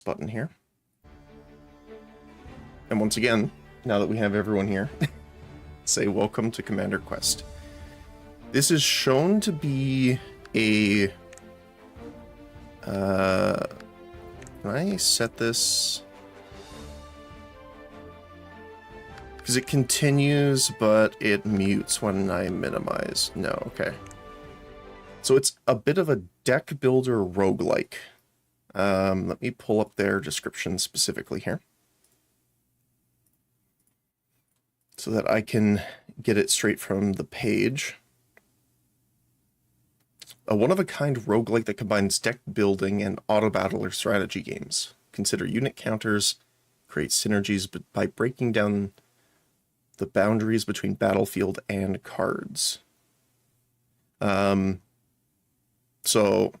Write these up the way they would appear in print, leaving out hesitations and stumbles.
button here. And once again, now that we have everyone here, say welcome to Commander Quest. This is shown to be a... can I set this? Because it continues, but it mutes when I minimize. No, okay. So it's a bit of a deck builder roguelike. Let me pull up their description specifically here, so that I can get it straight from the page. A one-of-a-kind roguelike that combines deck building and auto-battle or strategy games. Consider unit counters, create synergies by breaking down the boundaries between battlefield and cards. So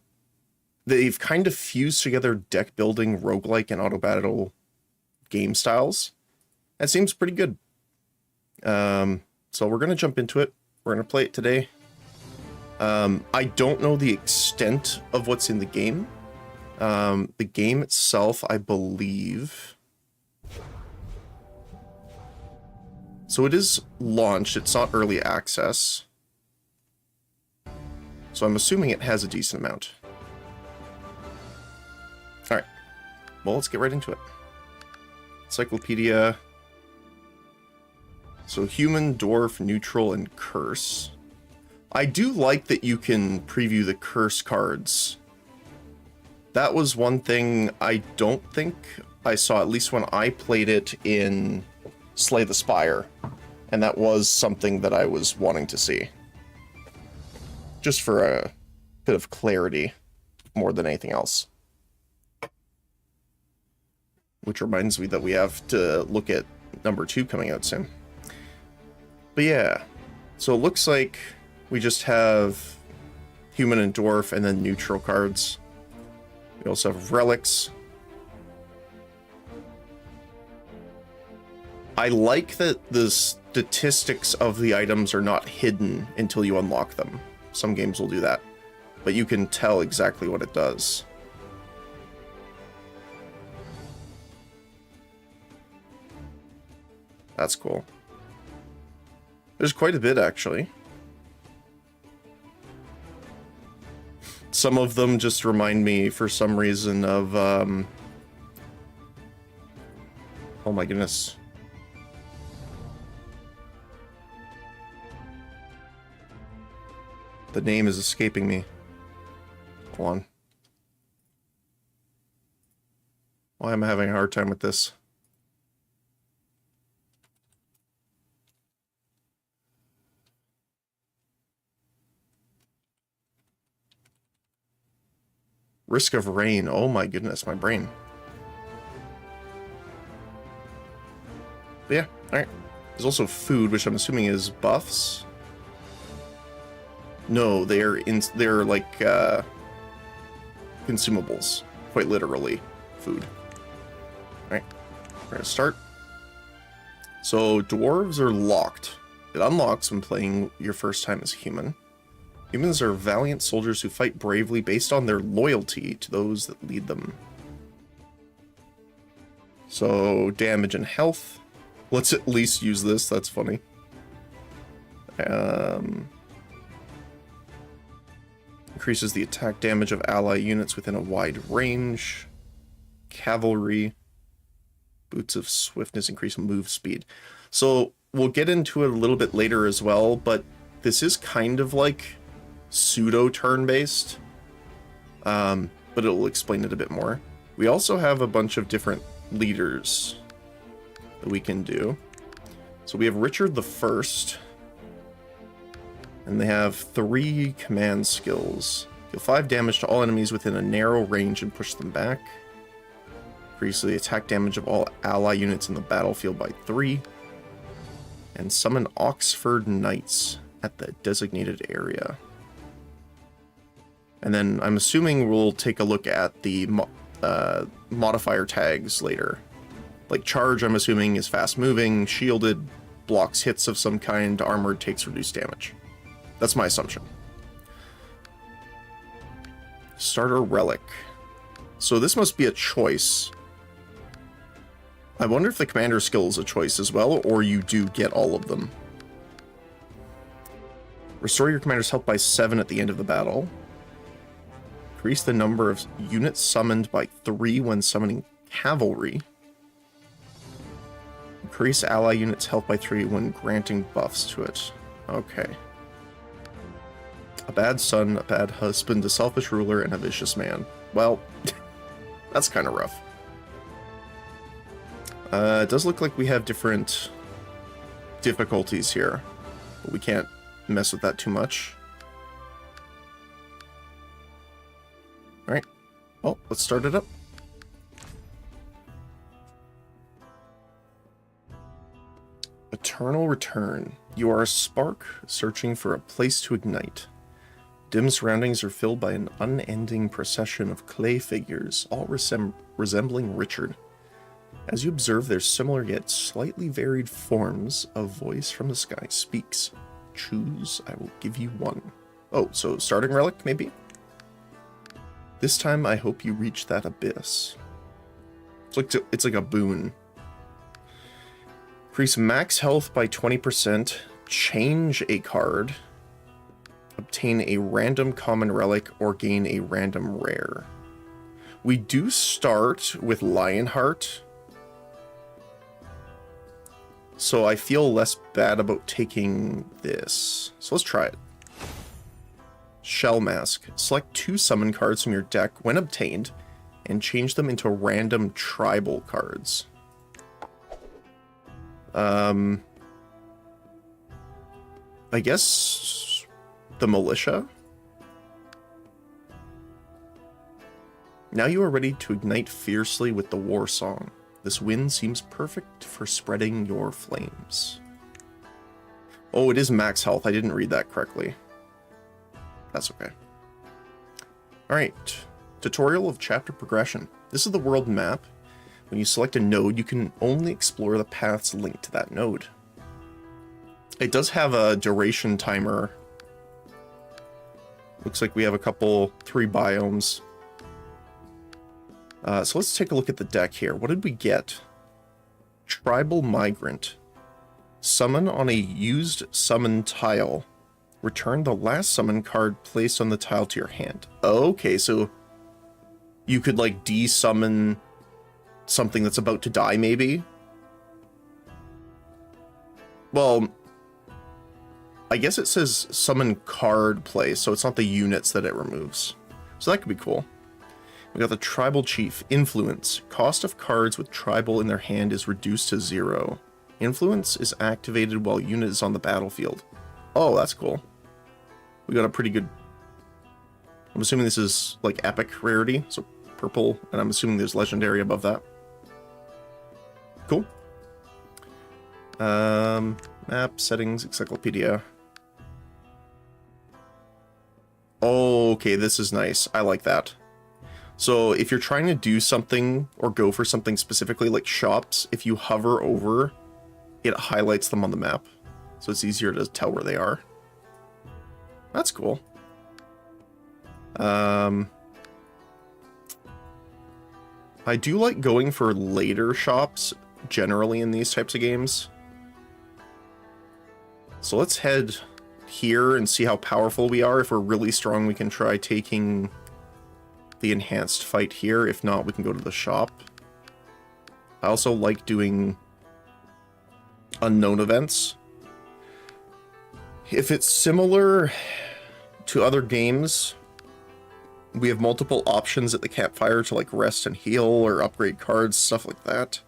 they've kind of fused together deck building, roguelike, and auto-battle game styles. That seems pretty good. So we're going to jump into it. We're going to play it today. I don't know the extent of what's in the game. The game itself, I believe... So it is launched, it's not early access. So I'm assuming it has a decent amount. Alright, well, let's get right into it. Encyclopedia. So human, dwarf, neutral, and curse. I do like that you can preview the curse cards. That was one thing I don't think I saw, at least when I played it in Slay the Spire. And that was something that I was wanting to see. Just for a bit of clarity, more than anything else. Which reminds me that we have to look at number 2 coming out soon. But yeah, so it looks like we just have human and dwarf and then neutral cards. We also have relics. I like that the statistics of the items are not hidden until you unlock them. Some games will do that, but you can tell exactly what it does. That's cool. There's quite a bit, actually. Some of them just remind me, for some reason, of, oh my goodness. The name is escaping me. Hold on. Why am I having a hard time with this? Risk of Rain. Oh my goodness, my brain. But yeah, alright. There's also food, which I'm assuming is buffs. No, they're like consumables. Quite literally, food. Alright, we're gonna start. So dwarves are locked. It unlocks when playing your first time as a human. Humans are valiant soldiers who fight bravely based on their loyalty to those that lead them. So, damage and health. Let's at least use this, that's funny. Increases the attack damage of ally units within a wide range. Cavalry. Boots of Swiftness increase move speed. So, we'll get into it a little bit later as well, but this is kind of like pseudo turn-based, but it'll explain it a bit more. We also have a bunch of different leaders that we can do. So we have Richard the First, and they have 3 command skills. Deal 5 damage to all enemies within a narrow range and push them back. Increase the attack damage of all ally units in the battlefield by 3. And summon Oxford Knights at the designated area. And then I'm assuming we'll take a look at the modifier tags later. Like charge, I'm assuming, is fast moving, shielded, blocks hits of some kind, armored takes reduced damage. That's my assumption. Starter relic. So this must be a choice. I wonder if the commander skill is a choice as well, or you do get all of them. Restore your commander's health by 7 at the end of the battle. Increase the number of units summoned by 3 when summoning cavalry. Increase ally units' health by 3 when granting buffs to it. Okay. A bad son, a bad husband, a selfish ruler, and a vicious man. Well, that's kind of rough. It does look like we have different difficulties here, but we can't mess with that too much. Alright. Well, let's start it up. Eternal Return. You are a spark searching for a place to ignite. Dim surroundings are filled by an unending procession of clay figures, all resembling Richard. As you observe their similar yet slightly varied forms, a voice from the sky speaks. Choose, I will give you one. Oh, so starting relic, maybe? This time I hope you reach that abyss. It's like a boon. Increase max health by 20%, change a card, obtain a random common relic, or gain a random rare. We do start with Lionheart, so I feel less bad about taking this. So let's try it. Shell Mask. Select 2 summon cards from your deck when obtained, and change them into random tribal cards. I guess the Militia. Now you are ready to ignite fiercely with the war song. This wind seems perfect for spreading your flames. Oh, it is max health. I didn't read that correctly. That's okay. Alright. Tutorial of chapter progression. This is the world map. When you select a node, you can only explore the paths linked to that node. It does have a duration timer. Looks like we have 3 biomes. So let's take a look at the deck here. What did we get? Tribal Migrant. Summon on a used summon tile. Return the last summon card placed on the tile to your hand. Okay, so you could like de-summon something that's about to die, maybe? Well, I guess it says summon card place, so it's not the units that it removes. So that could be cool. We got the Tribal Chief. Influence. Cost of cards with Tribal in their hand is reduced to 0. Influence is activated while unit is on the battlefield. Oh, that's cool. We got a pretty good... I'm assuming this is like epic rarity, so purple, and I'm assuming there's legendary above that. Cool. Map, settings, encyclopedia. Oh, okay, this is nice. I like that. So if you're trying to do something or go for something specifically like shops, if you hover over, it highlights them on the map. So it's easier to tell where they are. That's cool. I do like going for later shops generally in these types of games. So let's head here and see how powerful we are. If we're really strong, we can try taking the enhanced fight here. If not, we can go to the shop. I also like doing unknown events. If it's similar to other games, we have multiple options at the campfire to like rest and heal or upgrade cards, stuff like that.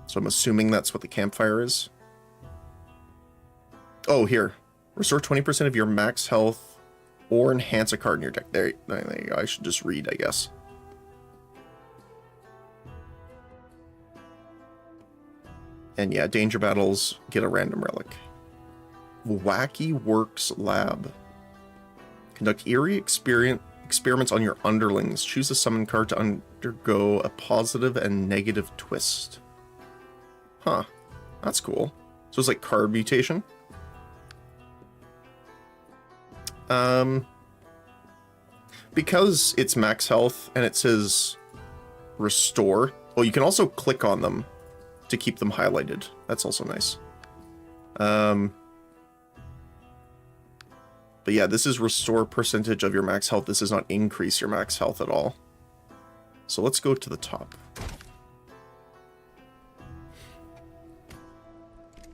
So I'm assuming that's what the campfire is. Oh, here. Restore 20% of your max health or enhance a card in your deck. There you go. I should just read, I guess. And yeah, danger battles, get a random relic. Wacky Works Lab. Conduct eerie experiments on your underlings. Choose a summon card to undergo a positive and negative twist. Huh. That's cool. So it's like card mutation. because it's max health and it says restore, oh, you can also click on them to keep them highlighted. That's also nice. But yeah, this is restore percentage of your max health. This does not increase your max health at all. So let's go to the top.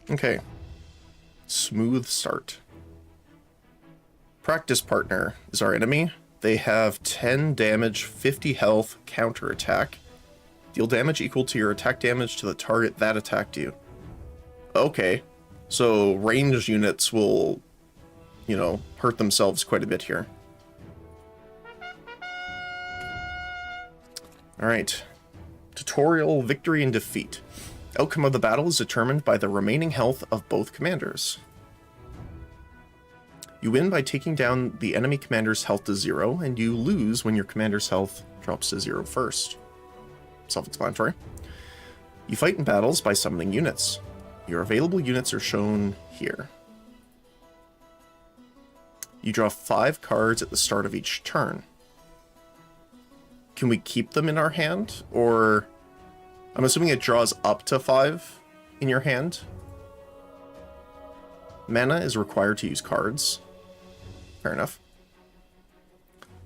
Okay. Smooth start. Practice partner is our enemy. They have 10 damage, 50 health, counterattack. Deal damage equal to your attack damage to the target that attacked you. Okay. So ranged units will, you know, hurt themselves quite a bit here. Alright. Tutorial, victory and defeat. Outcome of the battle is determined by the remaining health of both commanders. You win by taking down the enemy commander's health to 0, and you lose when your commander's health drops to 0 first. Self-explanatory. You fight in battles by summoning units. Your available units are shown here. You draw 5 cards at the start of each turn. Can we keep them in our hand? Or I'm assuming it draws up to 5 in your hand. Mana is required to use cards. Fair enough.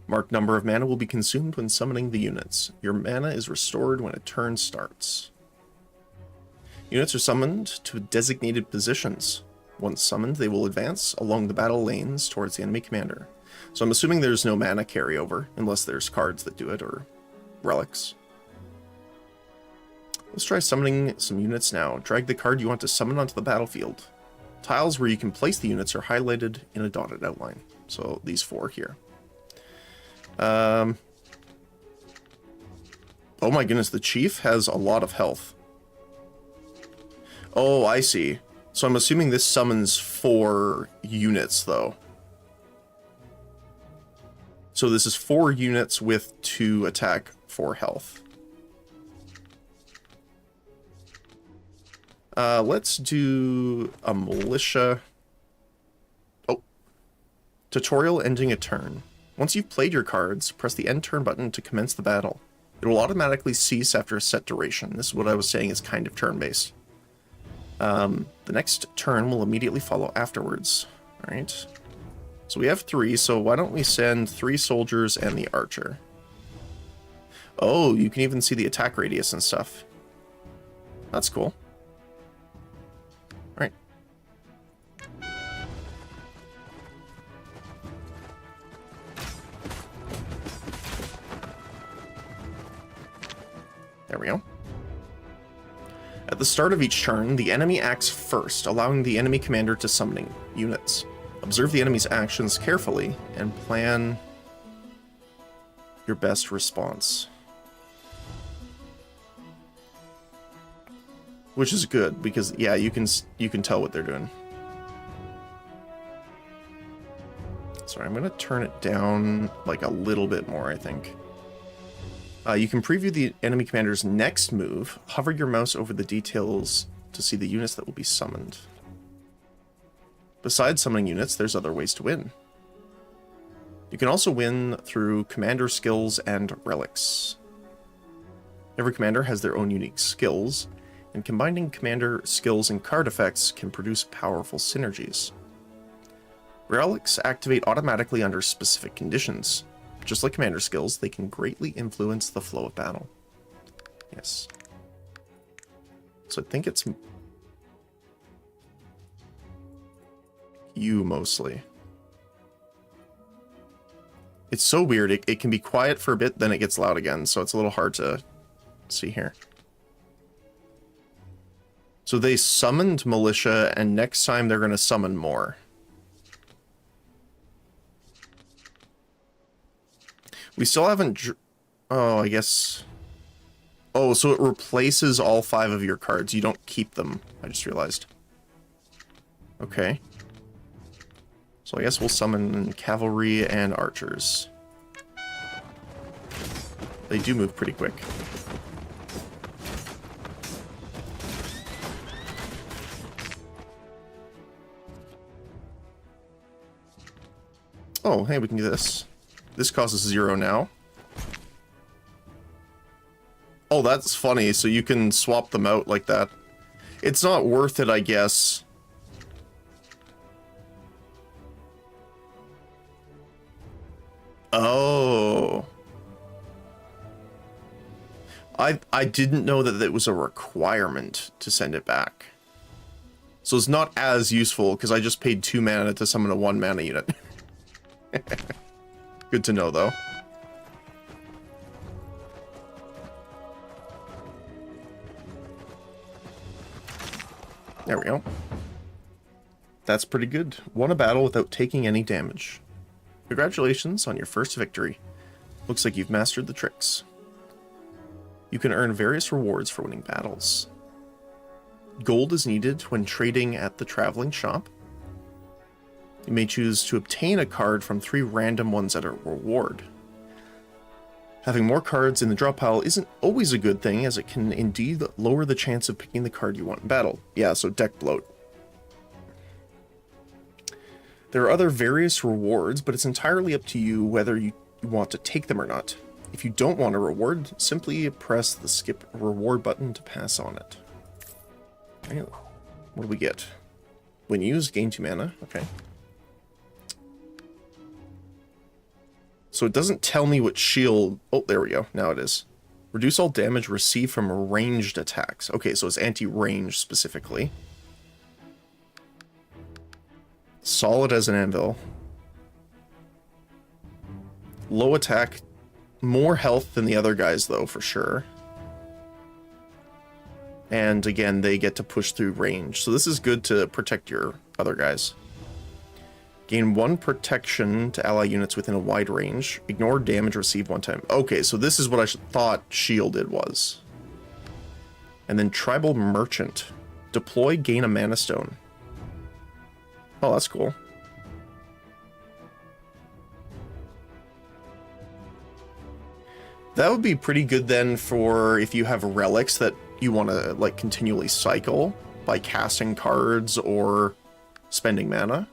Marked number of mana will be consumed when summoning the units. Your mana is restored when a turn starts. Units are summoned to designated positions. Once summoned, they will advance along the battle lanes towards the enemy commander. So I'm assuming there's no mana carryover, unless there's cards that do it, or relics. Let's try summoning some units now. Drag the card you want to summon onto the battlefield. Tiles where you can place the units are highlighted in a dotted outline. So these 4 here. Oh my goodness, the chief has a lot of health. Oh, I see. So I'm assuming this summons 4 units, though. So this is 4 units with 2 attack, 4 health. Let's do a militia. Oh. Tutorial ending a turn. Once you've played your cards, press the end turn button to commence the battle. It will automatically cease after a set duration. This is what I was saying is kind of turn-based. The next turn will immediately follow afterwards. Alright. So we have 3, so why don't we send 3 soldiers and the archer? Oh, you can even see the attack radius and stuff. That's cool. Alright. There we go. At the start of each turn, the enemy acts first, allowing the enemy commander to summon units. Observe the enemy's actions carefully and plan your best response. Which is good because yeah, you can tell what they're doing. Sorry, I'm gonna turn it down like a little bit more, I think. You can preview the enemy commander's next move. Hover your mouse over the details to see the units that will be summoned. Besides summoning units, there's other ways to win. You can also win through commander skills and relics. Every commander has their own unique skills, and combining commander skills and card effects can produce powerful synergies. Relics activate automatically under specific conditions. Just like commander skills, they can greatly influence the flow of battle. Yes. So I think it's you mostly. It's so weird. It can be quiet for a bit, then it gets loud again, so it's a little hard to see here. So they summoned militia, and next time they're going to summon more. We still haven't... Oh, I guess... Oh, so it replaces all 5 of your cards. You don't keep them, I just realized. Okay. So I guess we'll summon cavalry and archers. They do move pretty quick. Oh, hey, we can do this. This costs 0 now. Oh, that's funny. So you can swap them out like that. It's not worth it, I guess. Oh. I didn't know that it was a requirement to send it back. So it's not as useful because I just paid 2 mana to summon a 1 mana unit. Good to know, though. There we go. That's pretty good. Won a battle without taking any damage. Congratulations on your first victory. Looks like you've mastered the tricks. You can earn various rewards for winning battles. Gold is needed when trading at the traveling shop. You may choose to obtain a card from 3 random ones at a reward. Having more cards in the draw pile isn't always a good thing, as it can indeed lower the chance of picking the card you want in battle. Yeah, so deck bloat. There are other various rewards, but it's entirely up to you whether you want to take them or not. If you don't want a reward, simply press the skip reward button to pass on it. Right. What do we get? When used, gain 2 mana. Okay. So it doesn't tell me what shield... Oh, there we go. Now it is. Reduce all damage received from ranged attacks. Okay, so it's anti-range specifically. Solid as an anvil. Low attack. More health than the other guys, though, for sure. And again, they get to push through range. So this is good to protect your other guys. Gain 1 protection to ally units within a wide range. Ignore damage received 1 time. Okay, so this is what I thought shielded was. And then Tribal Merchant. Deploy, gain a mana stone. Oh, that's cool. That would be pretty good then for if you have relics that you want to like continually cycle by casting cards or spending mana.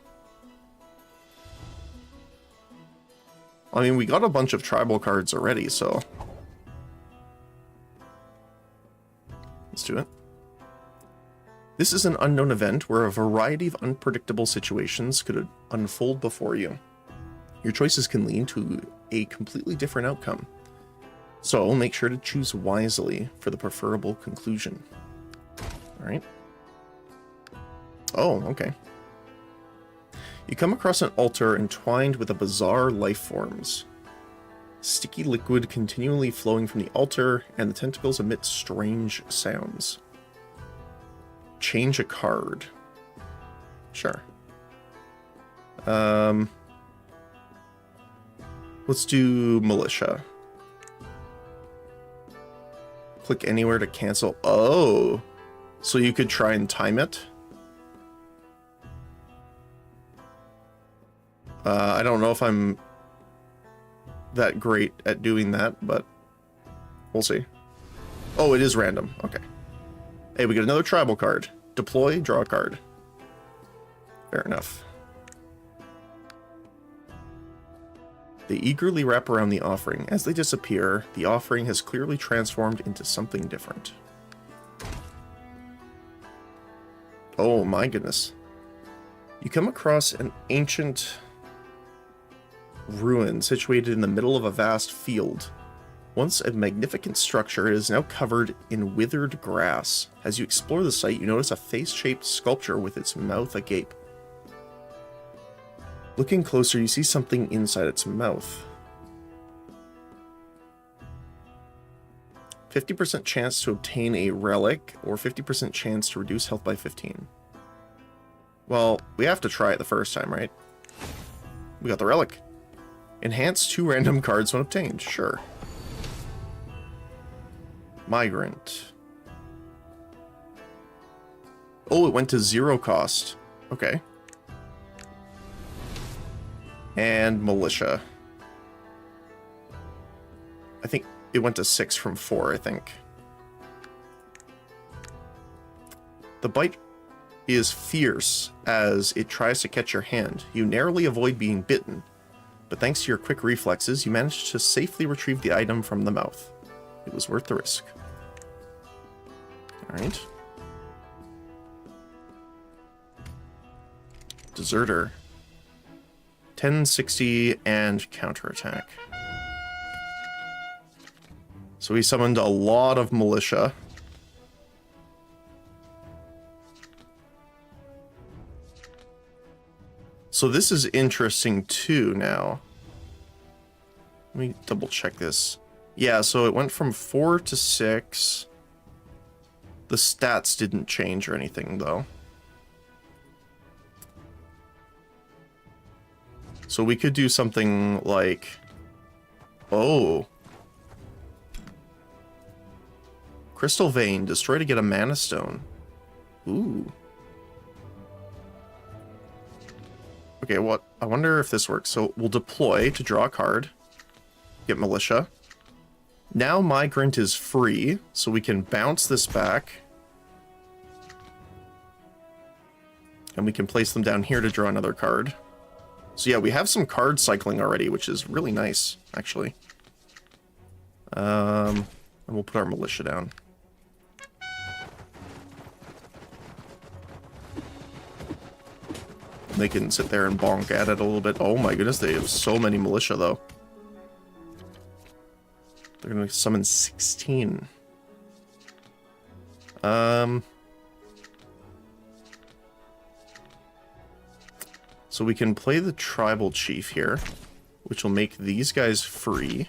I mean, we got a bunch of tribal cards already, so let's do it. This is an unknown event where a variety of unpredictable situations could unfold before you. Your choices can lead to a completely different outcome. So make sure to choose wisely for the preferable conclusion. All right. Oh, okay. You come across an altar entwined with a bizarre life forms. Sticky liquid continually flowing from the altar, and the tentacles emit strange sounds. Change a card. Sure. Let's do Militia. Click anywhere to cancel. Oh, so you could try and time it. I don't know if I'm that great at doing that, but we'll see. Oh, it is random. Okay. Hey, we get another tribal card. Deploy, draw a card. Fair enough. They eagerly wrap around the offering. As they disappear, the offering has clearly transformed into something different. Oh my goodness. You come across an ancient ruin situated in the middle of a vast field. Once a magnificent structure, it is now covered in withered grass. As you explore the site, you notice a face-shaped sculpture with its mouth agape. Looking closer, you see something inside its mouth. 50% chance to obtain a relic, or 50% chance to reduce health by 15. Well, we have to try it the first time, right? We got the relic. Enhance 2 random cards when obtained. Sure. Migrant. Oh, it went to 0 cost. Okay. And Militia. I think it went to 6 from 4, I think. The bite is fierce as it tries to catch your hand. You narrowly avoid being bitten. but thanks to your quick reflexes, you managed to safely retrieve the item from the mouth. It was worth the risk. Alright. Deserter. 1060 and counterattack. So we summoned a lot of militia. So this is interesting too now. Let me double check this. Yeah, so it went from 4 to 6. The stats didn't change or anything though. So we could do something like... Oh. Crystal Vein. Destroy to get a Mana Stone. Ooh. Okay, what? I wonder if this works. So we'll deploy to draw a card. Get Militia. Now Migrant is free, so we can bounce this back. And we can place them down here to draw another card. So yeah, we have some card cycling already, which is really nice, actually. And we'll put our militia down. They can sit there and bonk at it a little bit. Oh my goodness, they have so many militia, though. They're going to summon 16. So we can play the Tribal Chief here, which will make these guys free.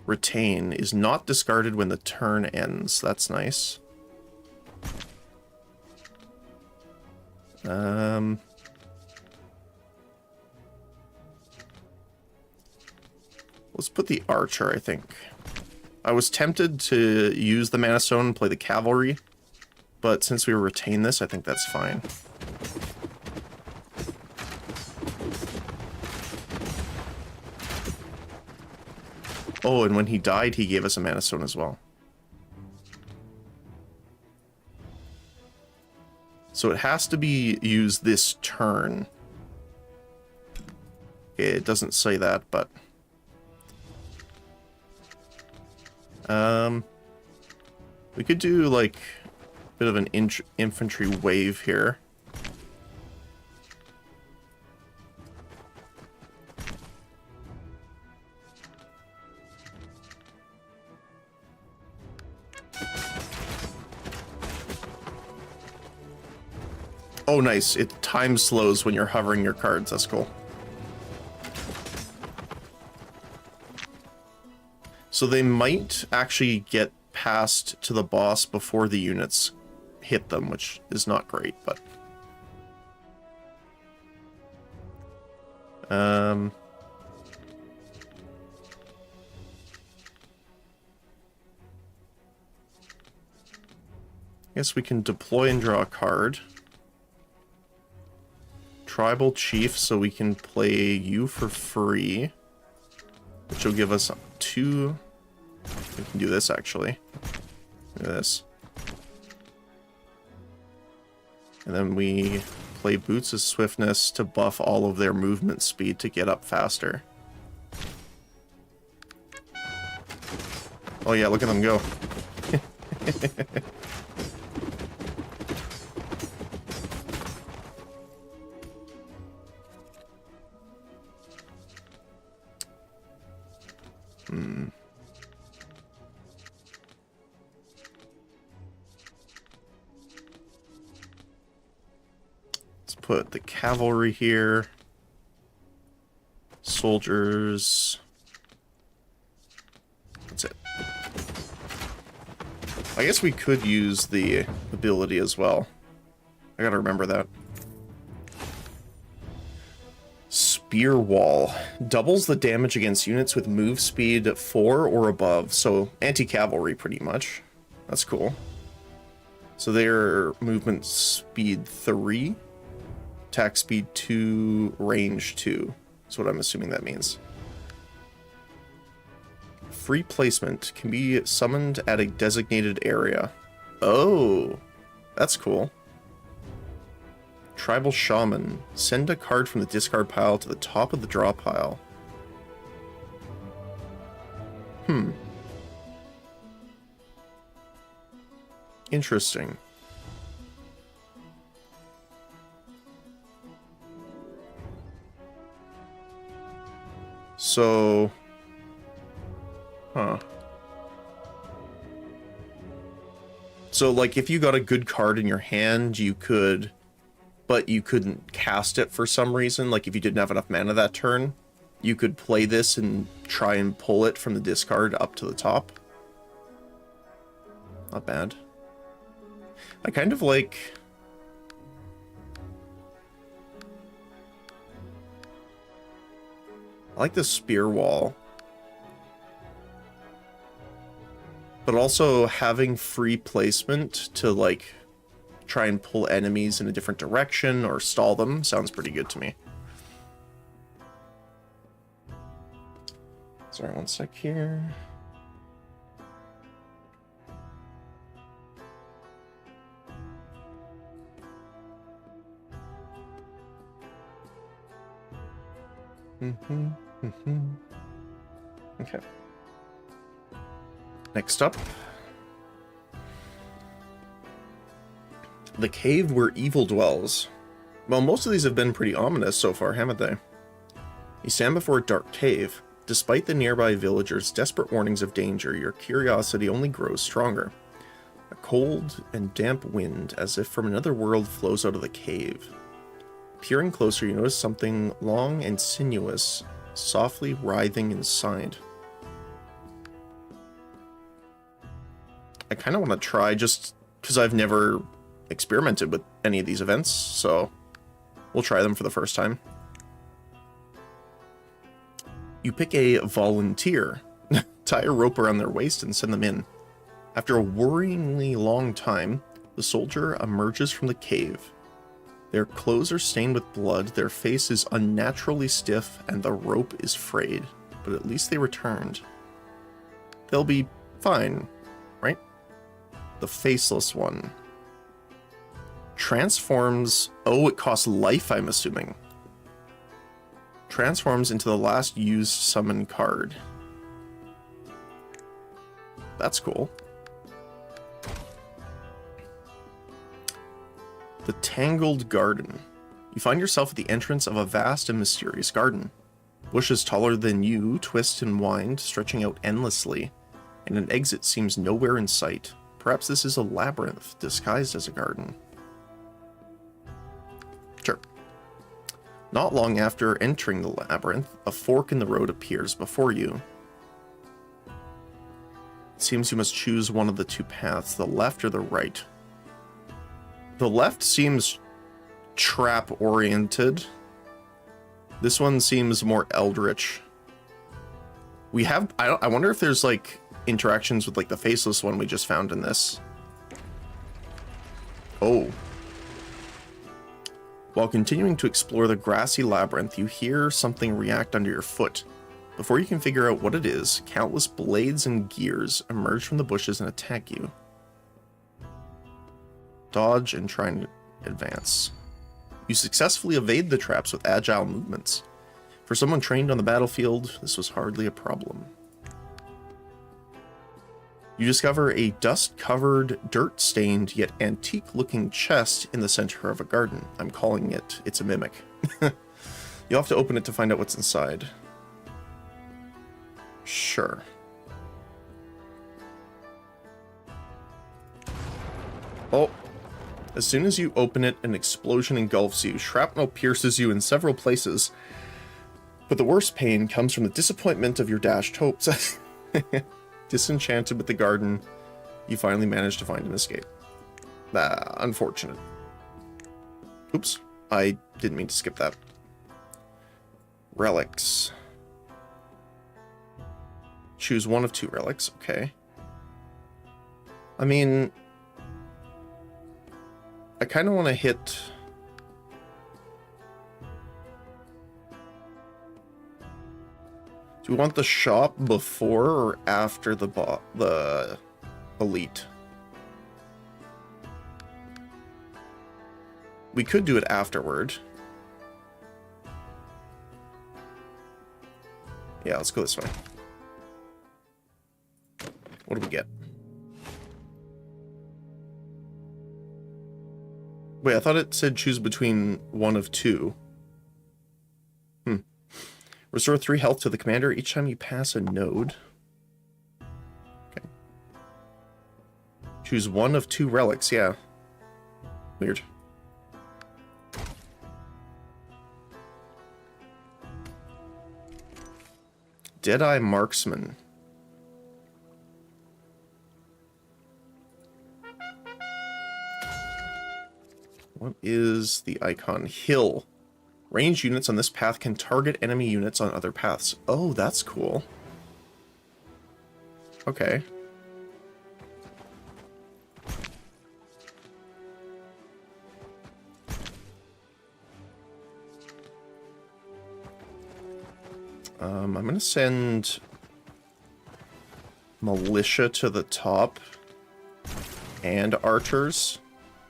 Retain is not discarded when the turn ends. That's nice. Let's put the Archer, I think. I was tempted to use the Mana Stone and play the Cavalry, but since we retain this, I think that's fine. Oh, and when he died, he gave us a Mana Stone as well. So it has to be used this turn. Okay, it doesn't say that, but... we could do, like, a bit of an infantry wave here. Oh, nice. It time slows when you're hovering your cards. That's cool. So they might actually get passed to the boss before the units hit them, which is not great, but... I guess we can deploy and draw a card. Tribal Chief, so we can play you for free, which will give us 2... We can do this, actually. Look at this. And then we play Boots of Swiftness to buff all of their movement speed to get up faster. Oh yeah, look at them go. Put the cavalry here. Soldiers. That's it. I guess we could use the ability as well. I gotta remember that. Spear Wall. Doubles the damage against units with move speed 4 or above. So anti-cavalry pretty much. That's cool. So their movement speed 3. Attack speed 2, range 2. That's what I'm assuming that means. Free placement can be summoned at a designated area. Oh, that's cool. Tribal Shaman. Send a card from the discard pile to the top of the draw pile. Interesting. So... Huh. So, like, if you got a good card in your hand, you could... But you couldn't cast it for some reason, like if you didn't have enough mana that turn, you could play this and try and pull it from the discard up to the top. Not bad. I kind of like... I like the spear wall. But also having free placement to, like, try and pull enemies in a different direction or stall them sounds pretty good to me. Sorry, one sec here. Okay. Next up. The cave where evil dwells. Well, most of these have been pretty ominous so far, haven't they? You stand before a dark cave. Despite the nearby villagers' desperate warnings of danger, your curiosity only grows stronger. A cold and damp wind, as if from another world, flows out of the cave. Peering closer, you notice something long and sinuous, softly writhing inside. I kind of want to try, just because I've never experimented with any of these events, so we'll try them for the first time. You pick a volunteer, tie a rope around their waist and send them in. After a worryingly long time, the soldier emerges from the cave. Their clothes are stained with blood, their face is unnaturally stiff, and the rope is frayed. But at least they returned. They'll be fine, right? The faceless one. Transforms... Oh, it costs life, I'm assuming. Transforms into the last used summon card. That's cool. The Tangled Garden. You find yourself at the entrance of a vast and mysterious garden. Bushes taller than you twist and wind, stretching out endlessly, and an exit seems nowhere in sight. Perhaps this is a labyrinth disguised as a garden. Sure. Not long after entering the labyrinth, a fork in the road appears before you. It seems you must choose one of the two paths, the left or the right. The left seems trap-oriented. This one seems more eldritch. We have... I wonder if there's, like, interactions with, like, the faceless one we just found in this. Oh. While continuing to explore the grassy labyrinth, you hear something react under your foot. Before you can figure out what it is, countless blades and gears emerge from the bushes and attack you. Dodge and try and advance. You successfully evade the traps with agile movements. For someone trained on the battlefield, this was hardly a problem. You discover a dust-covered, dirt-stained, yet antique-looking chest in the center of a garden. I'm calling it, it's a mimic. You'll have to open it to find out what's inside. Sure. Oh. As soon as you open it, an explosion engulfs you. Shrapnel pierces you in several places. But the worst pain comes from the disappointment of your dashed hopes. Disenchanted with the garden, you finally manage to find an escape. Unfortunate. Oops, I didn't mean to skip that. Relics. Choose one of two relics, okay. I mean... I kind of want to hit... Do we want the shop before or after the elite? We could do it afterward. Yeah, let's go this way. What do we get? Wait, I thought it said choose between one of two. Restore 3 health to the commander each time you pass a node. Okay. Choose one of 2 relics, yeah. Weird. Deadeye Marksman. What is the icon? Hill. Ranged units on this path can target enemy units on other paths. Oh, that's cool. Okay. I'm going to send militia to the top and archers,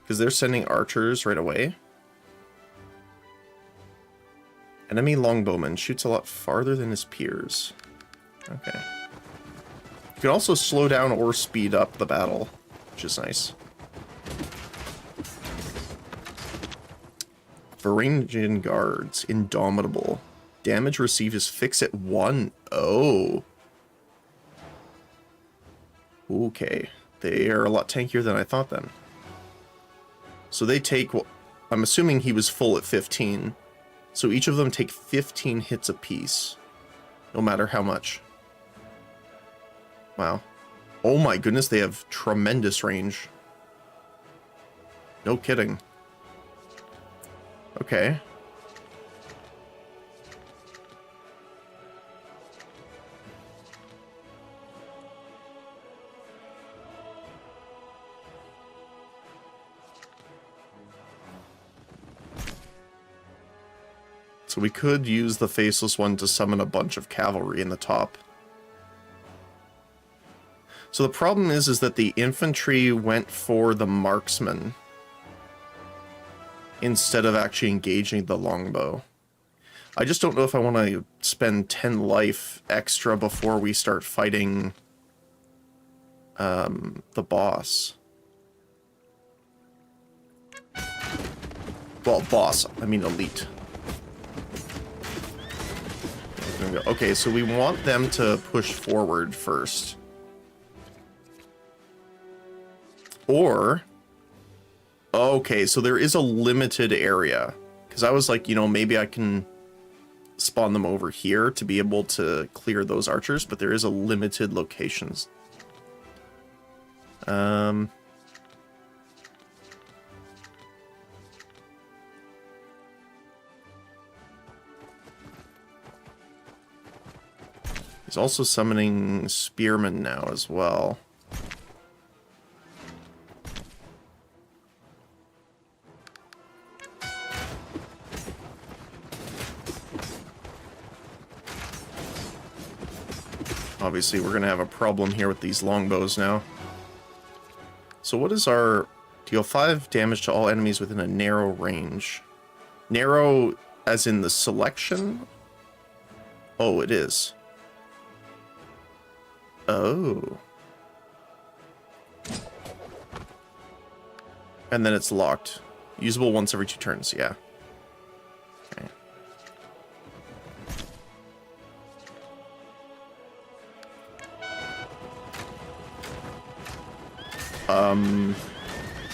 because they're sending archers right away. Enemy longbowman shoots a lot farther than his peers. Okay. You can also slow down or speed up the battle, which is nice. Varangian guards, indomitable. Damage received is fixed at 1. Oh. Okay. They are a lot tankier than I thought then. So they take... I'm assuming he was full at 15. So each of them take 15 hits apiece. No matter how much. Wow. Oh my goodness, they have tremendous range. No kidding. Okay. So we could use the Faceless One to summon a bunch of cavalry in the top. So the problem is that the infantry went for the marksman instead of actually engaging the longbow. I just don't know if I want to spend 10 life extra before we start fighting the boss. Well, boss, I mean elite. Okay, so we want them to push forward first. Or... Okay, so there is a limited area. Because I was like, you know, maybe I can spawn them over here to be able to clear those archers, but there is a limited locations. He's also summoning spearmen now as well. Obviously, we're going to have a problem here with these longbows now. So what is our... Deal 5 damage to all enemies within a narrow range. Narrow as in the selection? Oh, it is. Oh. And then it's locked. Usable once every 2 turns, yeah. Okay.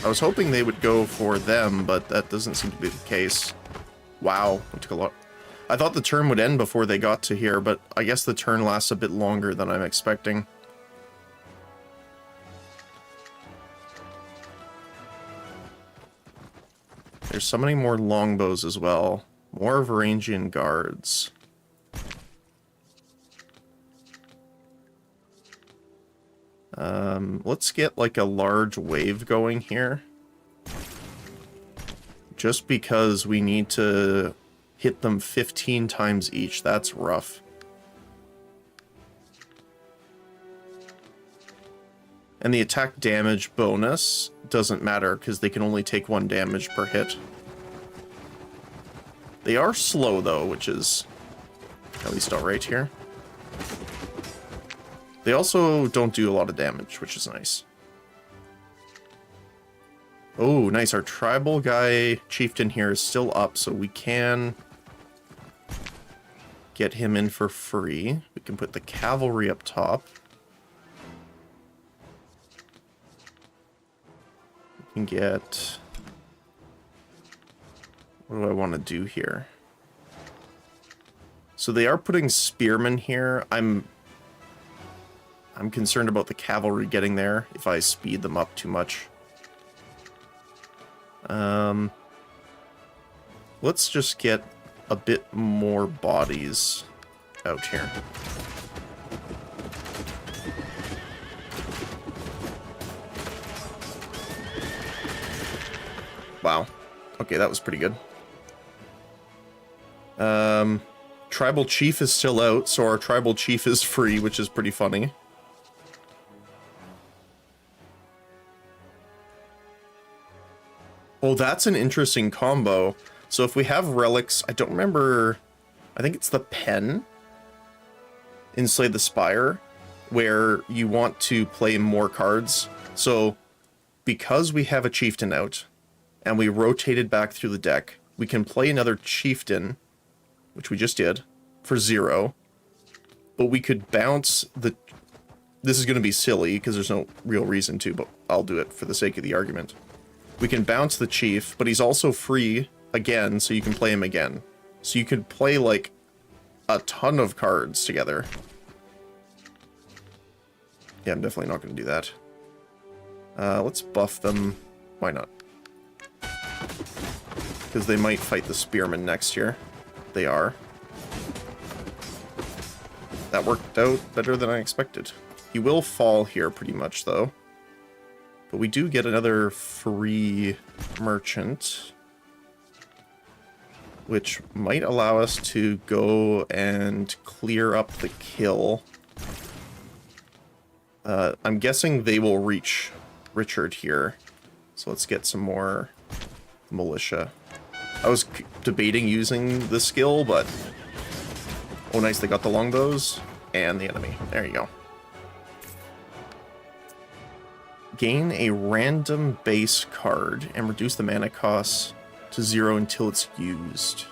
I was hoping they would go for them, but that doesn't seem to be the case. Wow, it took a lot. I thought the turn would end before they got to here, but I guess the turn lasts a bit longer than I'm expecting. They're summoning more longbows as well. More Varangian guards. Let's get like a large wave going here. Just because we need to hit them 15 times each. That's rough. And the attack damage bonus doesn't matter because they can only take 1 damage per hit. They are slow, though, which is at least alright here. They also don't do a lot of damage, which is nice. Oh, nice. Our tribal guy, chieftain here, is still up, so we can get him in for free. We can put the cavalry up top. We can get... What do I want to do here? So they are putting spearmen here. I'm concerned about the cavalry getting there if I speed them up too much. Let's just get a bit more bodies out here. Wow. Okay, that was pretty good. Tribal chief is still out, so our tribal chief is free, which is pretty funny. Oh, that's an interesting combo. So if we have relics, I don't remember, I think it's the pen in Slay the Spire, where you want to play more cards. So because we have a chieftain out, and we rotated back through the deck, we can play another chieftain, which we just did, for 0. But we could bounce the... This is going to be silly, because there's no real reason to, but I'll do it for the sake of the argument. We can bounce the chief, but he's also free again, so you can play him again. So you could play, like, a ton of cards together. Yeah, I'm definitely not going to do that. Let's buff them. Why not? Because they might fight the spearmen next year. They are. That worked out better than I expected. He will fall here pretty much, though. But we do get another free merchant, which might allow us to go and clear up the kill. I'm guessing they will reach Richard here. So let's get some more militia. I was debating using the skill, but... Oh, nice, they got the longbows and the enemy. There you go. Gain a random base card and reduce the mana cost to 0 until it's used.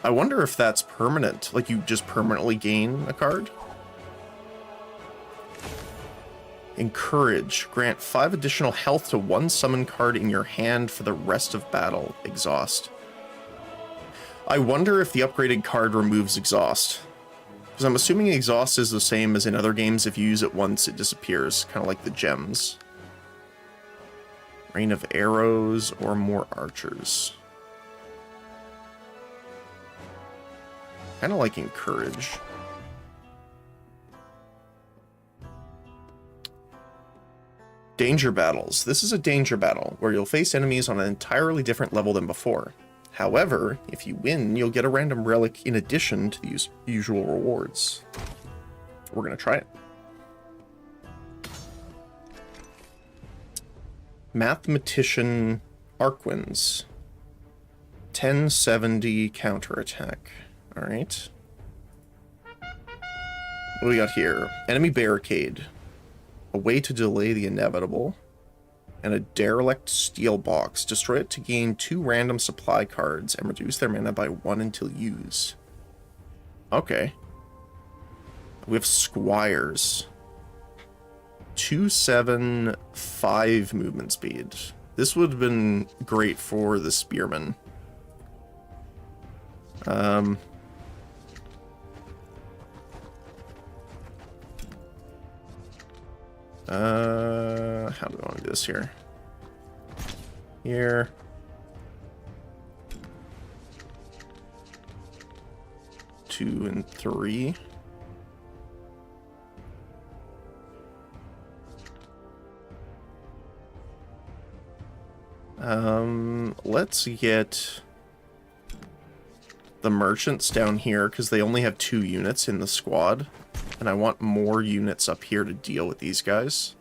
I wonder if that's permanent. Like, you just permanently gain a card? Encourage. Grant 5 additional health to 1 summon card in your hand for the rest of battle. Exhaust. I wonder if the upgraded card removes exhaust. Because I'm assuming exhaust is the same as in other games. If you use it once, it disappears. Kind of like the gems. Rain of arrows or more archers. Kind of like encourage. Danger battles. This is a danger battle, where you'll face enemies on an entirely different level than before. However, if you win, you'll get a random relic in addition to the usual rewards. We're going to try it. Mathematician Arquins. 1070 counterattack. Alright. What do we got here? Enemy barricade. A way to delay the inevitable. And a derelict steel box. Destroy it to gain 2 random supply cards and reduce their mana by 1 until used. Okay. We have squires. 275 movement speed. This would have been great for the spearmen. How do I want to do this here? Here. Two and 3. Let's get the merchants down here, because they only have 2 units in the squad. And I want more units up here to deal with these guys.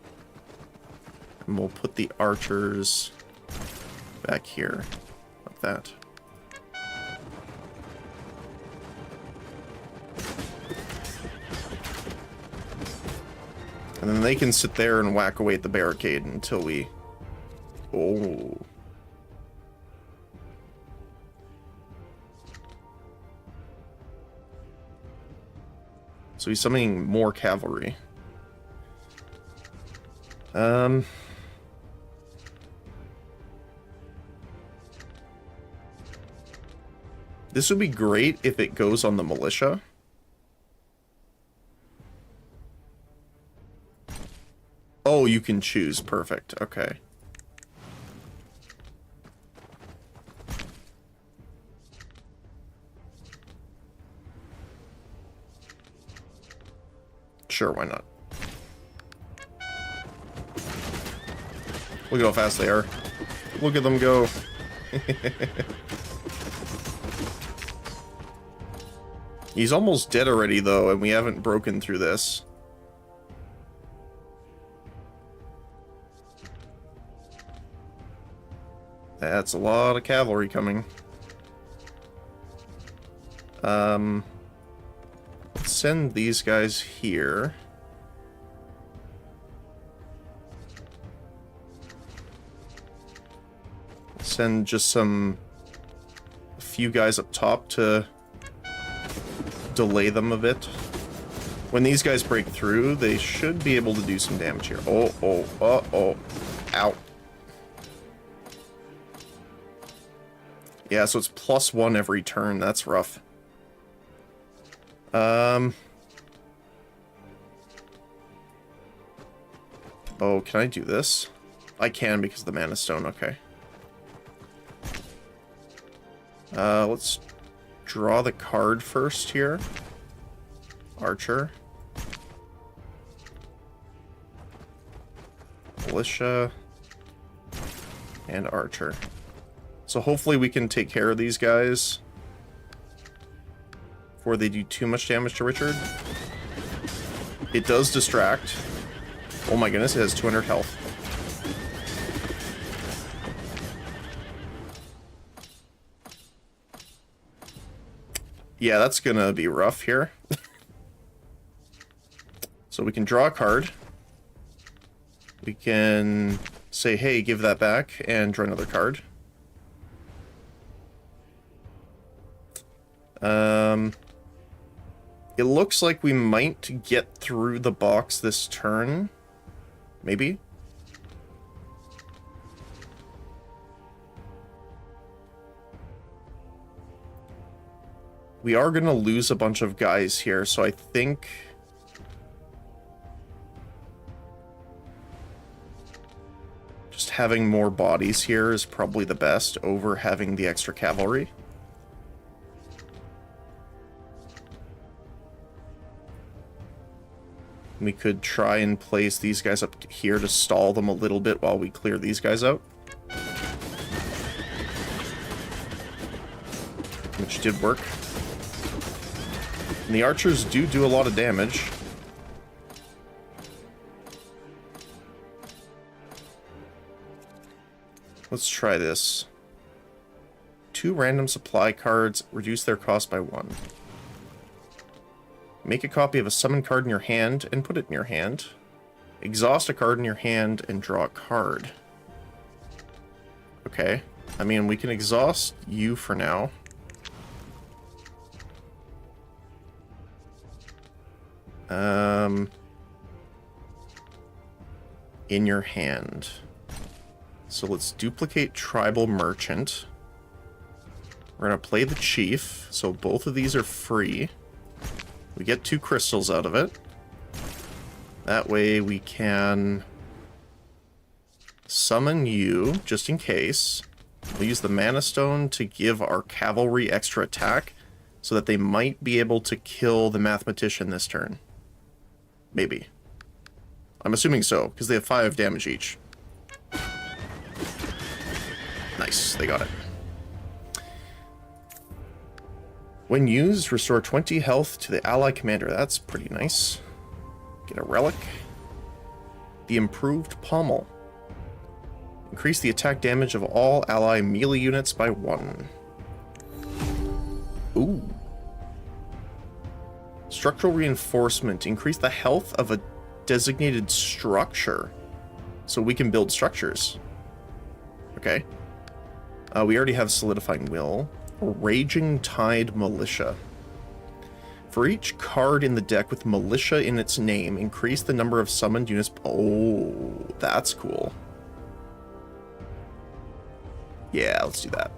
And we'll put the archers back here, like that. And then they can sit there and whack away at the barricade until we... Oh. So he's summoning more cavalry. This would be great if it goes on the militia. Oh, you can choose. Perfect. Okay. Sure, why not? Look at how fast they are. Look at them go. He's almost dead already, though, and we haven't broken through this. That's a lot of cavalry coming. Let's send these guys here. Send just a few guys up top to delay them a bit. When these guys break through, they should be able to do some damage here. Oh, oh, uh-oh. Ow. Yeah, so it's +1 every turn. That's rough. Oh, can I do this? I can because of the Mana Stone. Okay. Let's draw the card first here. Archer. Militia. And Archer. So hopefully we can take care of these guys before they do too much damage to Richard. It does distract. Oh my goodness, it has 200 health. Yeah, that's gonna be rough here. So we can draw a card. We can say, hey, give that back, and draw another card. It looks like we might get through the box this turn. Maybe? We are going to lose a bunch of guys here, so I think... just having more bodies here is probably the best over having the extra cavalry. We could try and place these guys up here to stall them a little bit while we clear these guys out. Which did work. And the archers do a lot of damage. Let's try this. 2 random supply cards, reduce their cost by 1. Make a copy of a summon card in your hand and put it in your hand. Exhaust a card in your hand and draw a card. Okay. I mean, we can exhaust you for now. In your hand. So let's duplicate Tribal Merchant. We're going to play the Chief, so both of these are free. We get 2 crystals out of it. That way we can summon you, just in case. We'll use the Mana Stone to give our cavalry extra attack, so that they might be able to kill the Mathematician this turn. Maybe. I'm assuming so, because they have 5 damage each. Nice, they got it. When used, restore 20 health to the ally commander. That's pretty nice. Get a relic. The improved pommel. Increase the attack damage of all ally melee units by 1. Ooh. Structural reinforcement. Increase the health of a designated structure. So we can build structures. Okay. We already have Solidifying Will. Raging Tide Militia. For each card in the deck with Militia in its name, increase the number of summoned units. Oh, that's cool. Yeah, let's do that.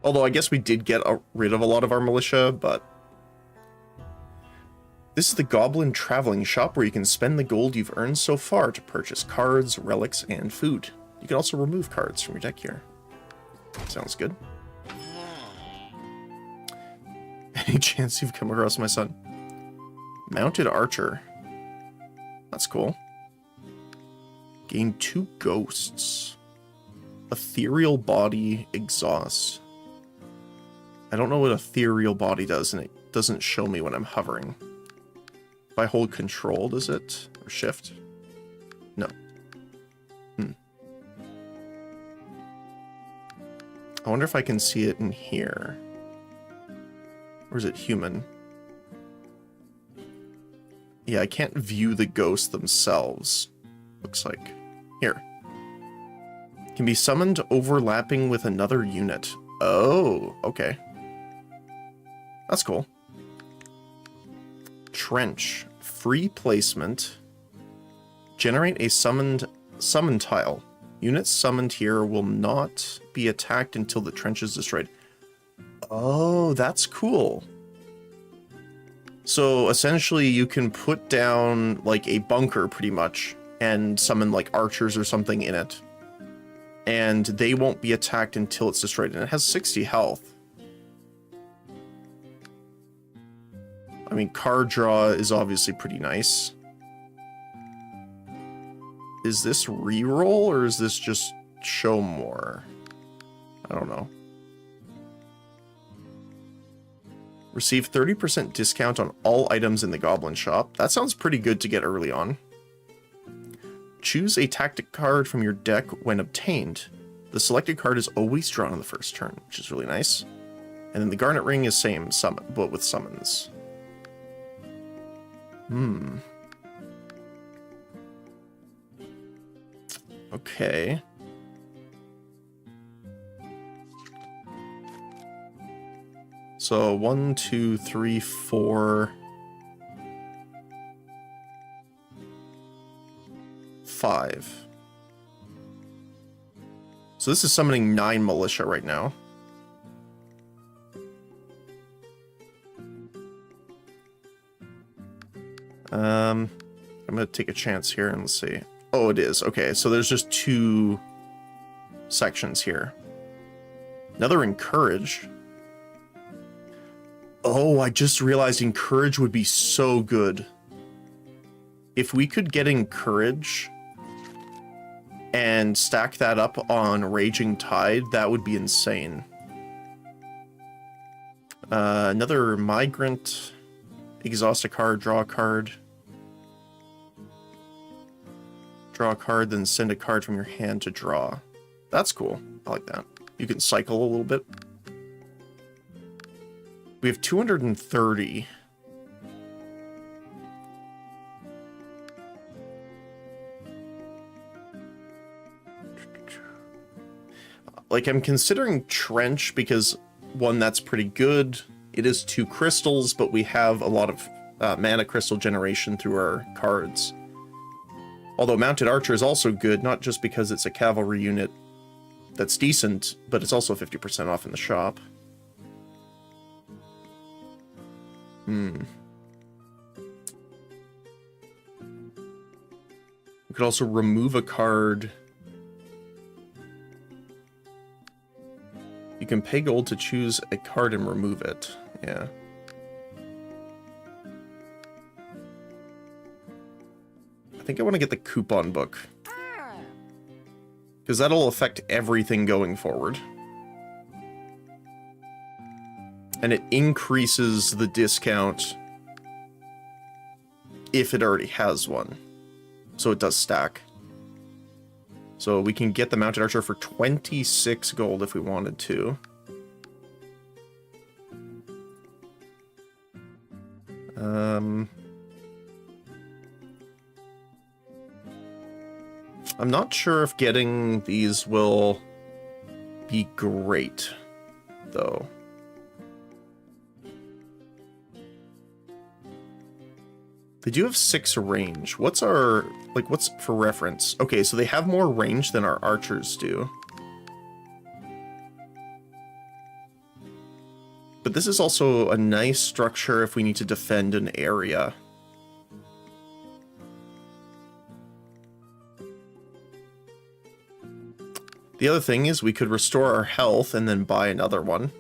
Although I guess we did get rid of a lot of our Militia, but... This is the Goblin Traveling Shop where you can spend the gold you've earned so far to purchase cards, relics, and food. You can also remove cards from your deck here. Sounds good. Any chance you've come across my son? Mounted Archer. That's cool. Gain 2 ghosts. Ethereal Body Exhaust. I don't know what Ethereal Body does, and it doesn't show me when I'm hovering. If I hold Control, does it? Or Shift? No. I wonder if I can see it in here. Or is it human? Yeah, I can't view the ghosts themselves. Looks like. Here. Can be summoned overlapping with another unit. Oh, okay. That's cool. Trench. Free placement. Generate a summon tile. Units summoned here will not be attacked until the trench is destroyed. Oh, that's cool. So essentially you can put down like a bunker pretty much and summon like archers or something in it. And they won't be attacked until it's destroyed. And it has 60 health. I mean, card draw is obviously pretty nice. Is this reroll or is this just show more? I don't know. Receive 30% discount on all items in the Goblin Shop. That sounds pretty good to get early on. Choose a tactic card from your deck when obtained. The selected card is always drawn on the first turn, which is really nice. And then the Garnet Ring is same, but with summons. Okay. So 1, 2, 3, 4, 5. So this is summoning 9 militia right now. I'm gonna take a chance here and let's see. Oh, it is. Okay, so there's just 2 sections here. Another Encourage. Oh, I just realized Encourage would be so good. If we could get Encourage and stack that up on Raging Tide, that would be insane. Another Migrant. Exhaust a card, draw a card. Draw a card, then send a card from your hand to draw. That's cool. I like that. You can cycle a little bit. We have 230. Like, I'm considering Trench because, one, that's pretty good. It is 2 crystals, but we have a lot of mana crystal generation through our cards. Although Mounted Archer is also good, not just because it's a cavalry unit that's decent, but it's also 50% off in the shop. We could also remove a card. You can pay gold to choose a card and remove it. Yeah. I think I want to get the coupon book. Because that'll affect everything going forward. And it increases the discount if it already has one. So it does stack. So we can get the Mounted Archer for 26 gold if we wanted to. I'm not sure if getting these will be great, though. They do have 6 range. What's our, like, what's for reference? Okay, so they have more range than our archers do. But this is also a nice structure if we need to defend an area. The other thing is we could restore our health and then buy another one.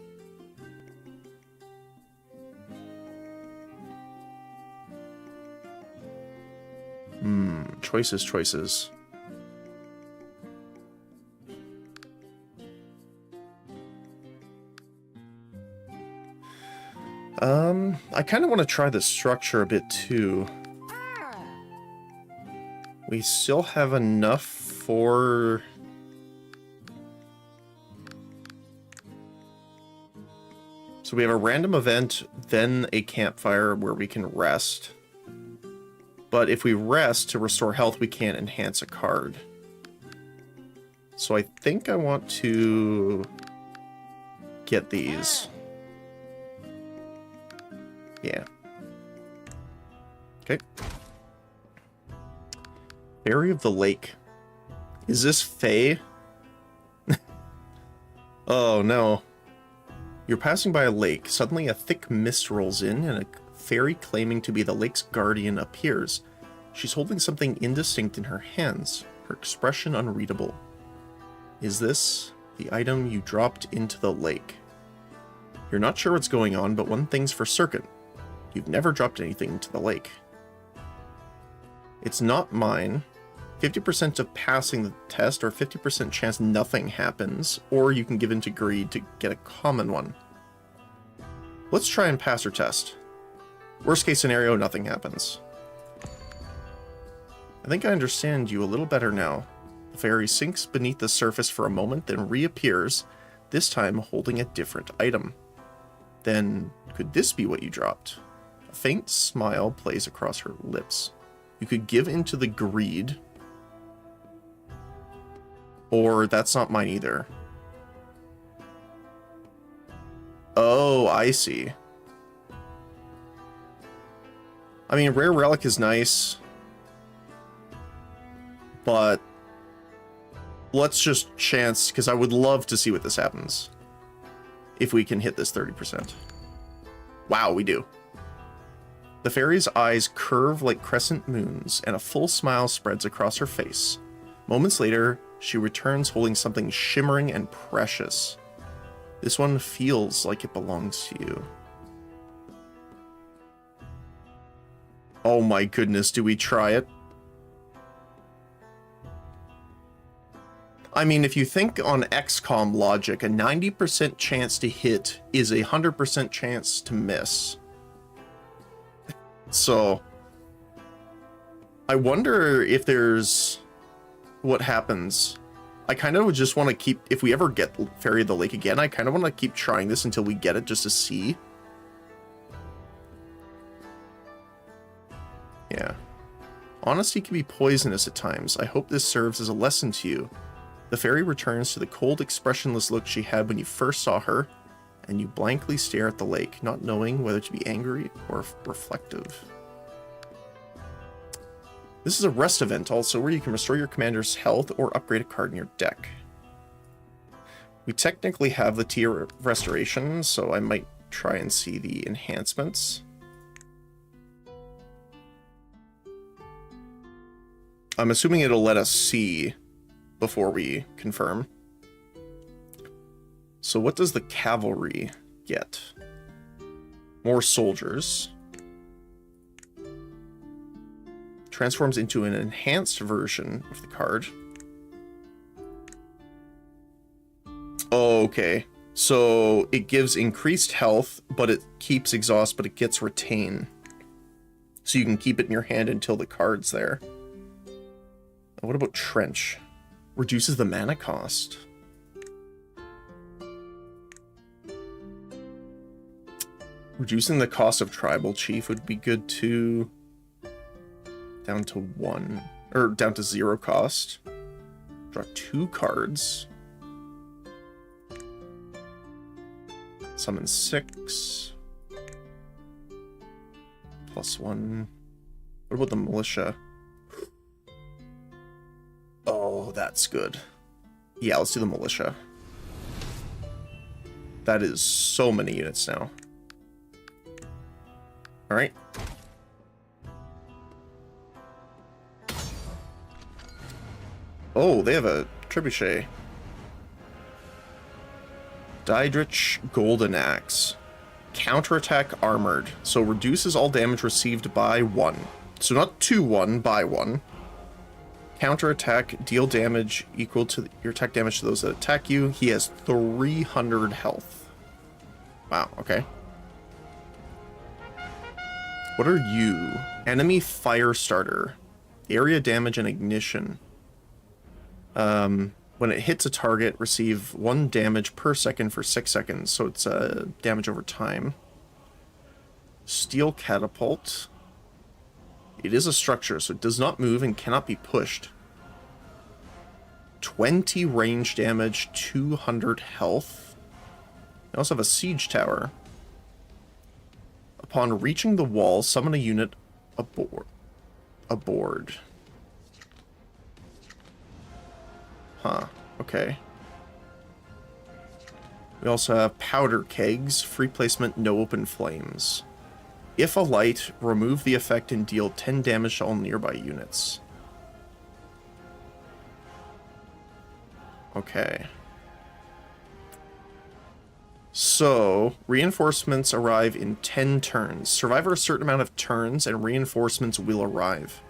Choices. I kind of want to try the structure a bit too. We still have enough for... So we have a random event, then a campfire where we can rest. But if we rest to restore health, we can't enhance a card. So I think I want to get these. Yeah. Okay. Fairy of the Lake. Is this Fae? Oh no. You're passing by a lake. Suddenly a thick mist rolls in and a fairy claiming to be the lake's guardian appears. She's holding something indistinct in her hands, her expression unreadable. Is this the item you dropped into the lake? You're not sure what's going on, but one thing's for certain. You've never dropped anything into the lake. It's not mine. 50% of passing the test, or 50% chance nothing happens, or you can give in to greed to get a common one. Let's try and pass her test. Worst case scenario, nothing happens. I think I understand you a little better now. The fairy sinks beneath the surface for a moment, then reappears, this time holding a different item. Then, could this be what you dropped? A faint smile plays across her lips. You could give in to the greed, or that's not mine either. Oh, I see. I mean, Rare Relic is nice, but let's just chance, because I would love to see what this happens. If we can hit this 30%. Wow, we do. The fairy's eyes curve like crescent moons, and a full smile spreads across her face. Moments later, she returns holding something shimmering and precious. This one feels like it belongs to you. Oh my goodness, do we try it? I mean, if you think on XCOM logic, a 90% chance to hit is a 100% chance to miss. So, I wonder if there's... what happens. I kind of would just want to keep... if we ever get Fairy of the Lake again, I kind of want to keep trying this until we get it, just to see. Yeah. Honesty can be poisonous at times. I hope this serves as a lesson to you. The fairy returns to the cold, expressionless look she had when you first saw her, and you blankly stare at the lake, not knowing whether to be angry or reflective. This is a rest event also, where you can restore your commander's health or upgrade a card in your deck. We technically have the tier restoration, so I might try and see the enhancements. I'm assuming it'll let us see before we confirm. So what does the cavalry get? More soldiers. Transforms into an enhanced version of the card. Oh, okay. So it gives increased health, but it keeps exhaust, but it gets retain. So you can keep it in your hand until the card's there. What about Trench? Reduces the mana cost. Reducing the cost of Tribal Chief would be good too. Down to 1, or down to 0 cost. Draw 2 cards. Summon 6. +1. What about the militia? Oh, that's good. Yeah, let's do the militia. That is so many units now. Alright. Oh, they have a trebuchet. Daedrich Golden Axe. Counterattack armored. So reduces all damage received by 1. So not 2-1, by 1. Counterattack, deal damage equal to your attack damage to those that attack you. He has 300 health. Wow, okay. What are you? Enemy fire starter. Area damage and ignition. When it hits a target, receive 1 damage per second for 6 seconds. So it's damage over time. Steel catapult. It is a structure, so it does not move and cannot be pushed. 20 range damage, 200 health. They also have a siege tower. Upon reaching the wall, summon a unit aboard. Huh, okay. We also have powder kegs, free placement, no open flames. If alight, remove the effect and deal 10 damage to all nearby units. Okay. So, reinforcements arrive in 10 turns. Survive a certain amount of turns and reinforcements will arrive.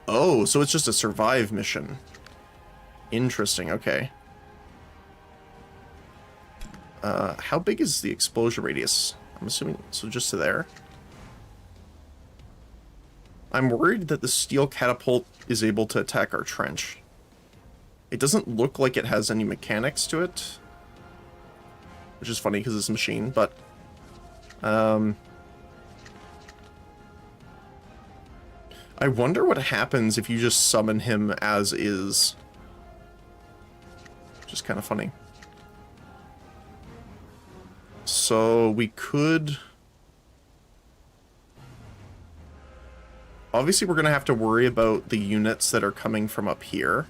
Oh, so it's just a survive mission. Interesting, okay. How big is the explosion radius? I'm assuming, so just to there. I'm worried that the steel catapult is able to attack our trench. It doesn't look like it has any mechanics to it. Which is funny because it's a machine, but... I wonder what happens if you just summon him as is. Which is kind of funny. So we could... Obviously, we're going to have to worry about the units that are coming from up here.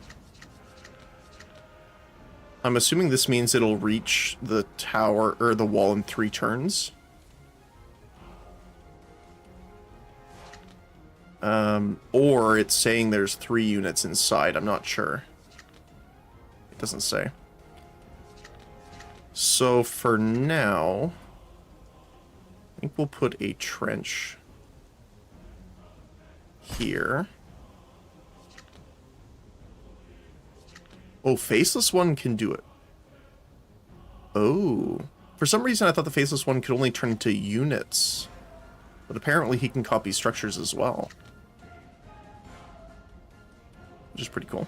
I'm assuming this means it'll reach the tower, or the wall in 3 turns. Or it's saying there's 3 units inside. I'm not sure. It doesn't say. So for now, I think we'll put a trench here. Oh, Faceless One can do it. Oh. For some reason, I thought the Faceless One could only turn into units. But apparently he can copy structures as well. Which is pretty cool.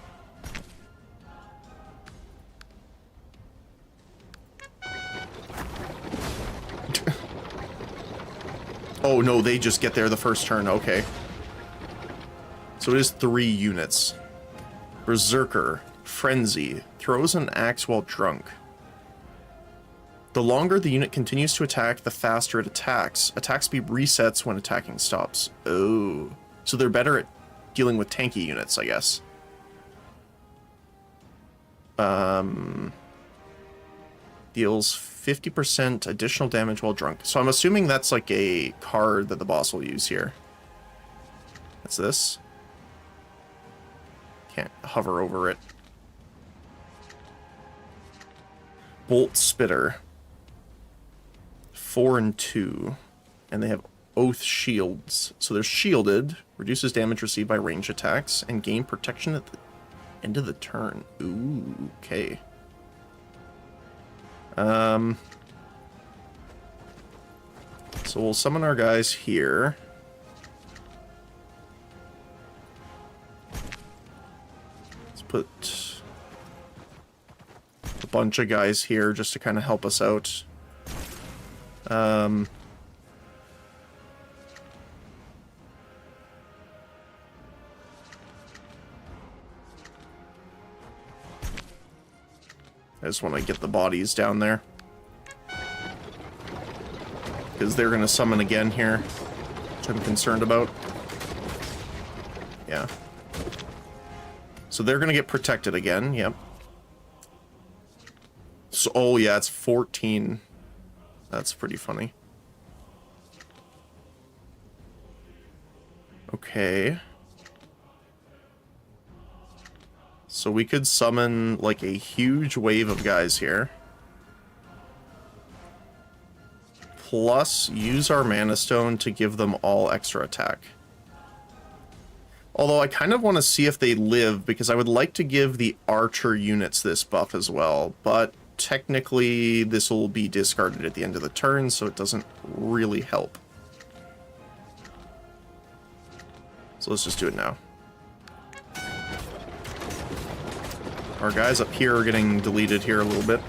Oh, no, they just get there the first turn. Okay. So it is 3 units. Berserker. Frenzy. Throws an axe while drunk. The longer the unit continues to attack, the faster it attacks. Attack speed resets when attacking stops. Oh. So they're better at dealing with tanky units, I guess. Deals 50% additional damage while drunk. So I'm assuming that's like a card that the boss will use here. That's this. Can't hover over it. Bolt Spitter. 4 and 2. And they have Oath Shields. So they're shielded, reduces damage received by range attacks, and gain protection at the end of the turn. Ooh, okay. So we'll summon our guys here. Let's put a bunch of guys here just to kind of help us out. I just want to get the bodies down there. Because they're going to summon again here, which I'm concerned about. Yeah. So they're going to get protected again, yep. So, oh yeah, it's 14. That's pretty funny. Okay. So we could summon, like, a huge wave of guys here. Plus, use our Mana Stone to give them all extra attack. Although I kind of want to see if they live, because I would like to give the archer units this buff as well. But technically, this will be discarded at the end of the turn, so it doesn't really help. So let's just do it now. Our guys up here are getting deleted here a little bit.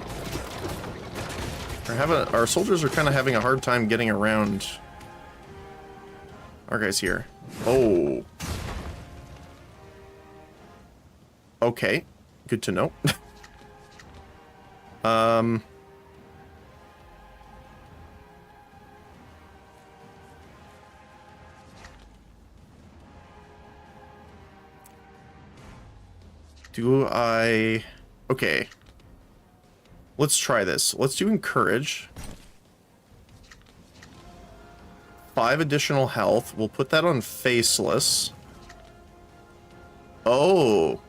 Our soldiers are kind of having a hard time getting around our guys here. Oh. Okay. Good to know. Do I... Okay. Let's try this. Let's do Encourage. 5 additional health. We'll put that on Faceless. Oh.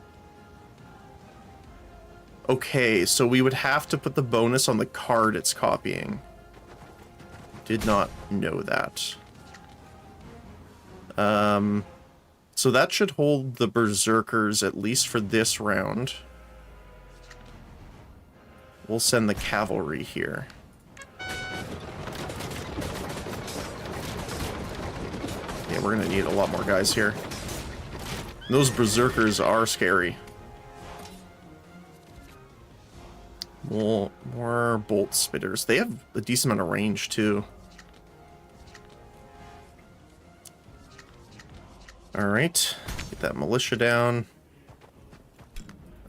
Okay, so we would have to put the bonus on the card it's copying. Did not know that. So that should hold the Berserkers at least for this round. We'll send the cavalry here. Yeah, we're gonna need a lot more guys here. Those Berserkers are scary. More bolt spitters. They have a decent amount of range too. Alright, get that militia down.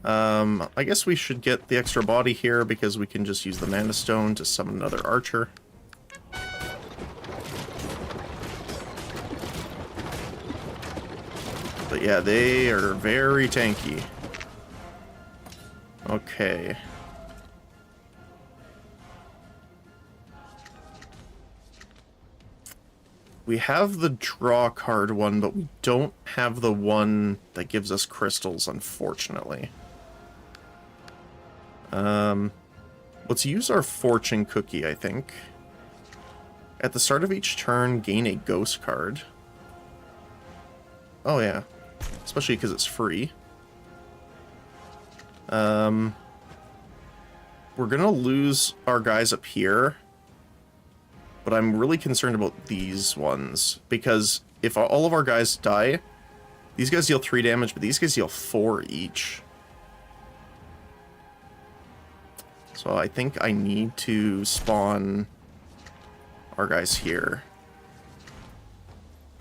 I guess we should get the extra body here because we can just use the Mana Stone to summon another archer. But yeah, they are very tanky. Okay. We have the draw card one, but we don't have the one that gives us crystals, unfortunately. Let's use our fortune cookie, I think. At the start of each turn, gain a ghost card. Oh yeah, especially because it's free. We're gonna lose our guys up here. But I'm really concerned about these ones, because if all of our guys die, these guys deal 3 damage, but these guys deal 4 each. So I think I need to spawn our guys here.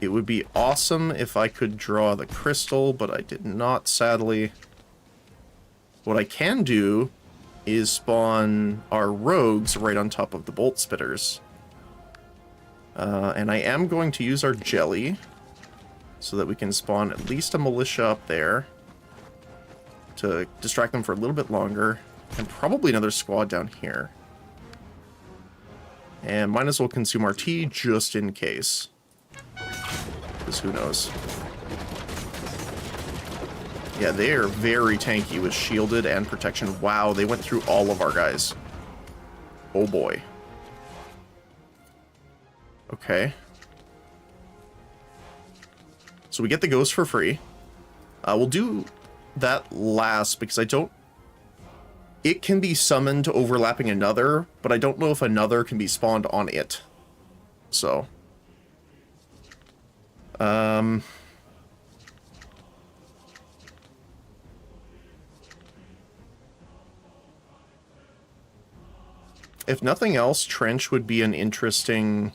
It would be awesome if I could draw the crystal, but I did not, sadly. What I can do is spawn our rogues right on top of the bolt spitters. And I am going to use our jelly so that we can spawn at least a militia up there to distract them for a little bit longer, and probably another squad down here. And might as well consume our tea just in case, because who knows. Yeah, they are very tanky with shielded and protection. Wow, they went through all of our guys. Oh boy. Okay. So we get the ghost for free. We'll do that last because I don't... It can be summoned overlapping another, but I don't know if another can be spawned on it. So... if nothing else, Trench would be an interesting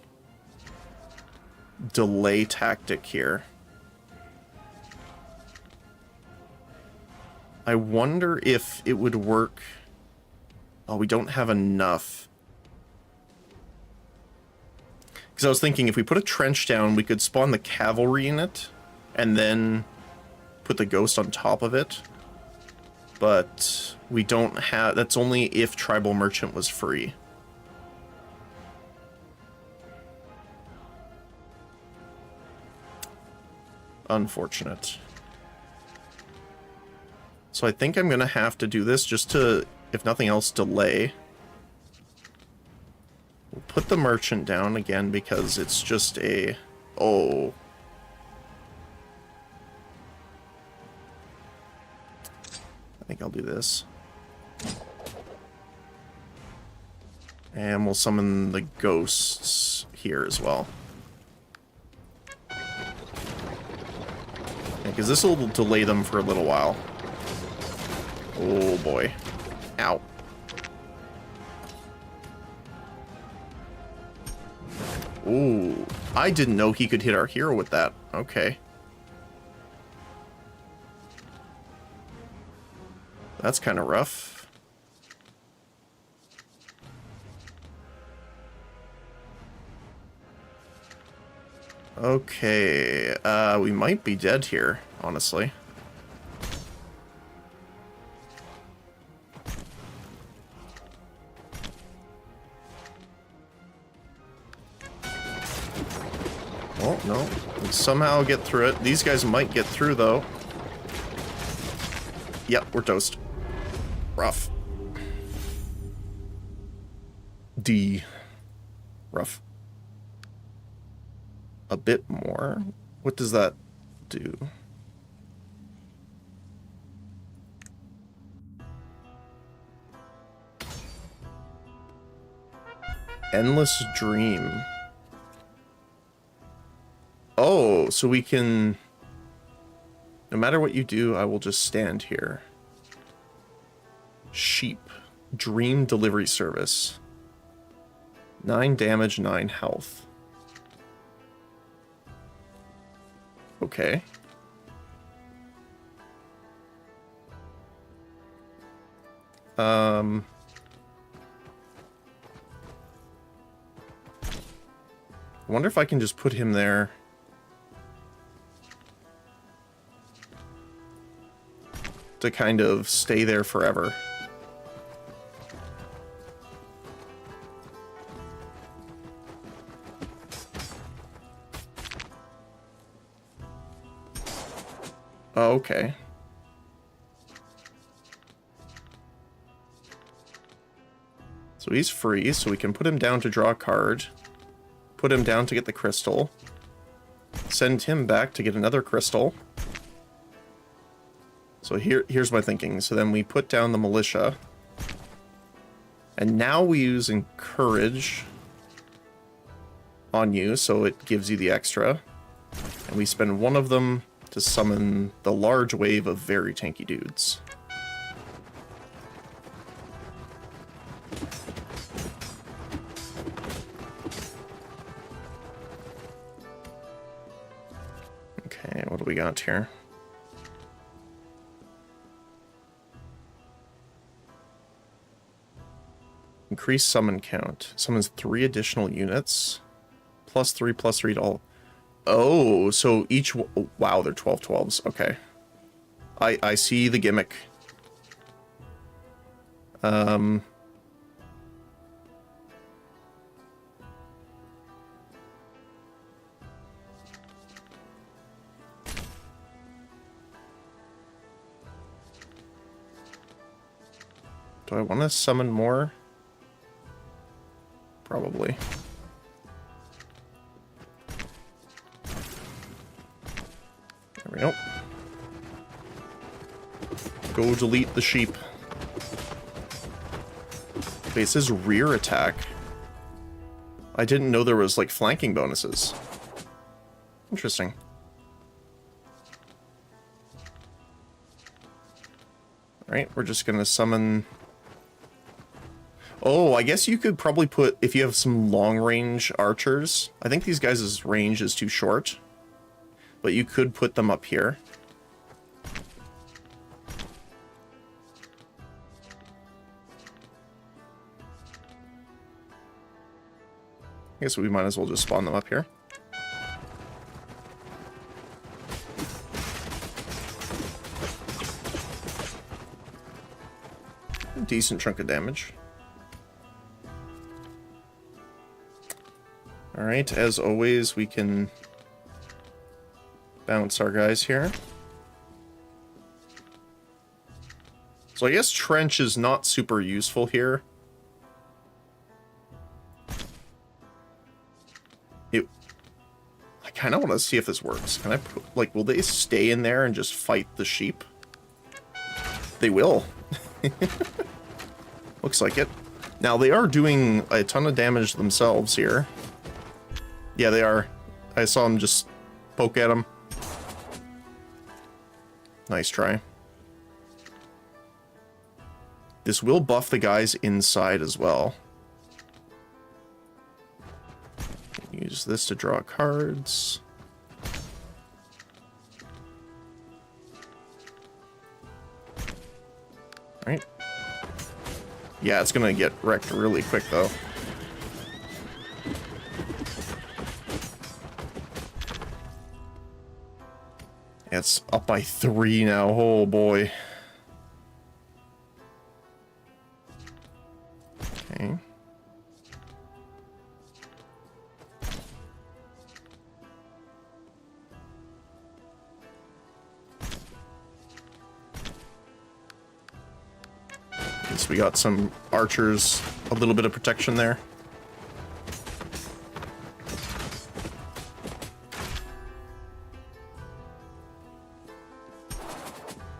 delay tactic here. I wonder if it would work Oh, we don't have enough. Because I was thinking if we put a trench down, we could spawn the cavalry in it, and then put the ghost on top of it. But we don't have... That's only if Tribal Merchant was free. Unfortunate. So I think I'm going to have to do this just to, if nothing else, delay. We'll put the merchant down again because it's just a... Oh. I think I'll do this. And we'll summon the ghosts here as well. Because this will delay them for a little while. Oh boy. Ow. Ooh. I didn't know he could hit our hero with that. Okay. That's kind of rough. Okay. We might be dead here, honestly. Oh, no. We'll somehow get through it. These guys might get through, though. Yep, we're toast. Rough. D. Rough. A bit more. What does that do? Endless Dream. Oh, so we can... No matter what you do, I will just stand here. Sheep. Dream Delivery Service. 9 damage, 9 health. Okay. I wonder if I can just put him there. To kind of stay there forever. Oh, okay. So he's free, so we can put him down to draw a card. Put him down to get the crystal. Send him back to get another crystal. So here's my thinking. So then we put down the militia. And now we use encourage on you, so it gives you the extra. And we spend one of them to summon the large wave of very tanky dudes. Okay, what do we got here? Increase summon count. Summons 3 additional units. +3/+3 to all. Oh, so each... Wow, they're 12/12s. Okay. I see the gimmick. Do I want to summon more? Probably. There we go. Go delete the sheep. Okay, it says rear attack. I didn't know there was, like, flanking bonuses. Interesting. Alright, we're just gonna summon... Oh, I guess you could probably put, if you have some long-range archers, I think these guys' range is too short, but you could put them up here. I guess we might as well just spawn them up here. Decent chunk of damage. Alright, as always, we can bounce our guys here. So I guess trench is not super useful here. I kind of want to see if this works. Can I put, like, will they stay in there and just fight the sheep? They will. Looks like it. Now, they are doing a ton of damage themselves here. Yeah, they are. I saw them just poke at them. Nice try. This will buff the guys inside as well. Use this to draw cards. Right. Yeah, it's gonna get wrecked really quick, though. It's up by 3 now. Oh, boy. Okay. So we got some archers, a little bit of protection there.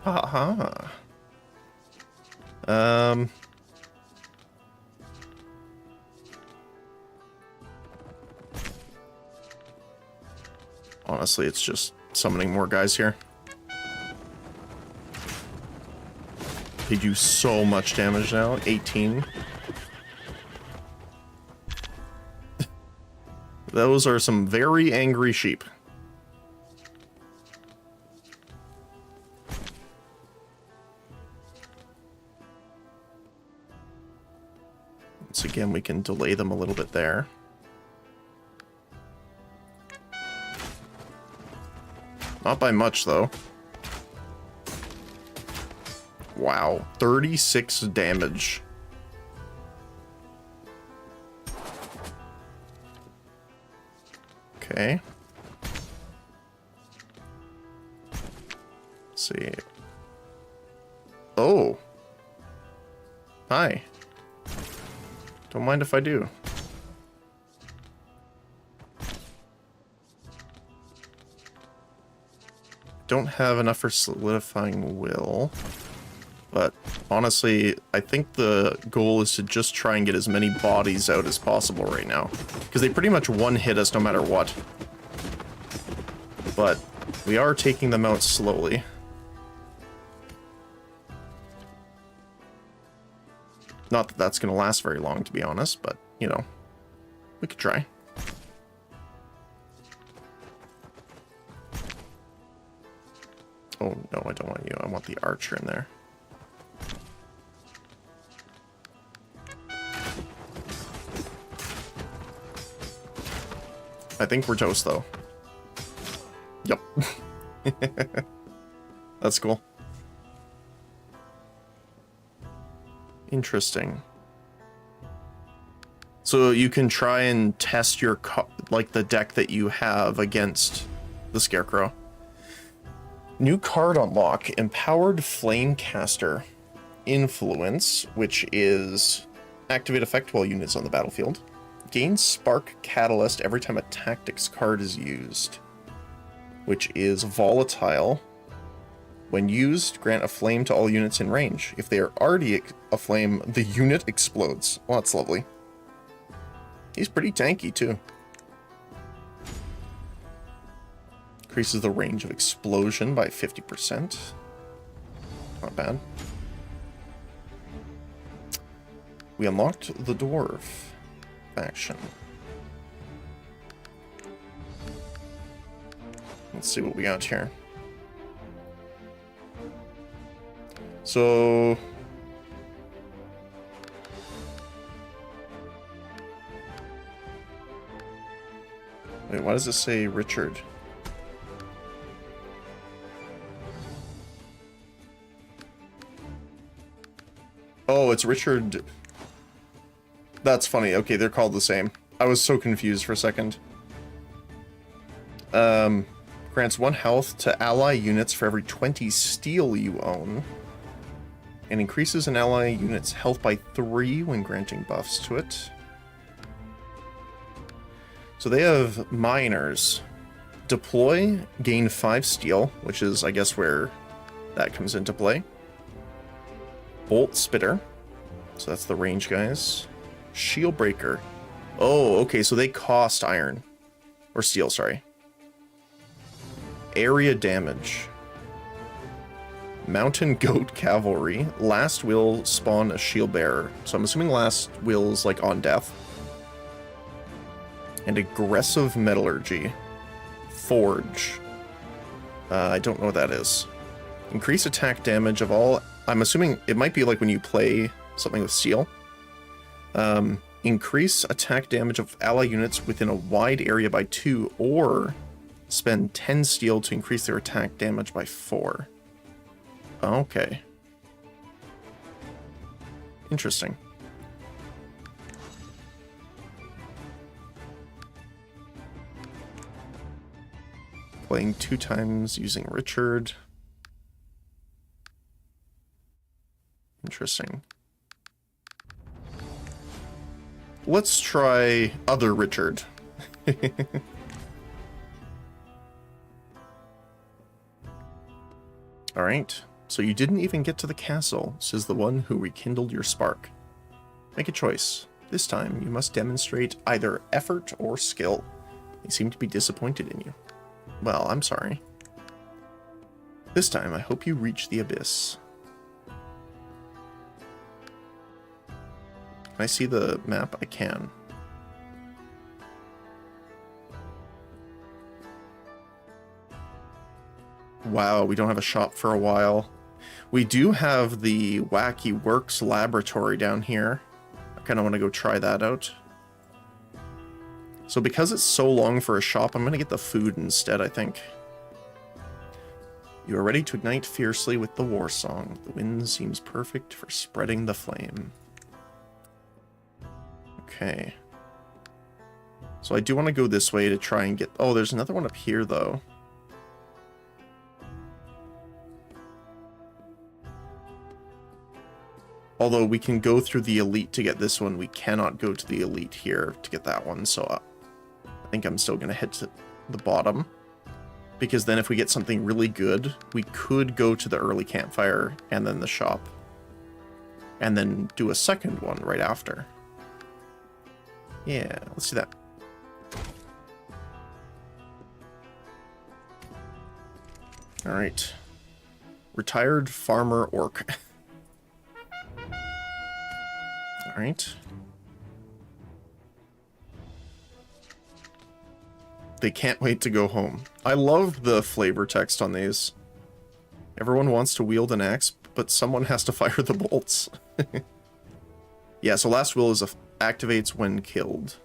Haha. Honestly, it's just summoning more guys here. They do so much damage now. 18. Those are some very angry sheep. Once again, we can delay them a little bit there. Not by much, though. Wow, 36 damage. Okay. Let's see. Oh. Hi. Don't mind if I do. Don't have enough for solidifying will. But honestly, I think the goal is to just try and get as many bodies out as possible right now. Because they pretty much one-hit us no matter what. But we are taking them out slowly. Not that that's going to last very long, to be honest, but, you know, we could try. Oh, no, I don't want you. I want the archer in there. I think we're toast, though. Yep. That's cool. Interesting. So you can try and test your, like, the deck that you have against the Scarecrow. New card unlock, Empowered Flamecaster Influence, which is activate effect while units on the battlefield. Gain Spark Catalyst every time a Tactics card is used, which is volatile. When used, grant a flame to all units in range. If they are already aflame, the unit explodes. Well, that's lovely. He's pretty tanky, too. Increases the range of explosion by 50%. Not bad. We unlocked the Dwarf faction. Let's see what we got here. So Wait, why does it say Richard? Oh, it's Richard. That's funny. Okay, they're called the same. I was so confused for a second. Grants 1 health to ally units for every 20 steel you own. And increases an ally unit's health by 3 when granting buffs to it. So they have miners. Deploy, gain 5 steel, which is, I guess, where that comes into play. Bolt Spitter. So that's the range guys. Shield Breaker. Oh, okay, so they cost iron. Or steel, sorry. Area damage. Mountain Goat Cavalry. Last will spawn a shield bearer. So I'm assuming last will is like on death. And aggressive metallurgy. Forge. I don't know what that is. Increase attack damage of all... I'm assuming it might be like when you play something with steel. Increase attack damage of ally units within a wide area by 2, or spend 10 steel to increase their attack damage by 4. Okay. Interesting. Playing 2 times using Richard. Interesting. Let's try other Richard. Alright, so you didn't even get to the castle, says the one who rekindled your spark. Make a choice. This time, you must demonstrate either effort or skill. They seem to be disappointed in you. Well, I'm sorry. This time, I hope you reach the abyss. Can I see the map? I can. Wow, we don't have a shop for a while. We do have the Wacky Works laboratory down here. I kind of want to go try that out. So because it's so long for a shop, I'm going to get the food instead, I think. You are ready to ignite fiercely with the war song. The wind seems perfect for spreading the flame. Okay. So I do want to go this way to try and get... Oh, there's another one up here, though. Although we can go through the elite to get this one, we cannot go to the elite here to get that one, so I think I'm still going to head to the bottom. Because then if we get something really good, we could go to the early campfire and then the shop. And then do a second one right after. Yeah, let's do that. Alright. Retired farmer orc. Alright. They can't wait to go home. I love the flavor text on these. Everyone wants to wield an axe, but someone has to fire the bolts. Yeah, so last will is activates when killed.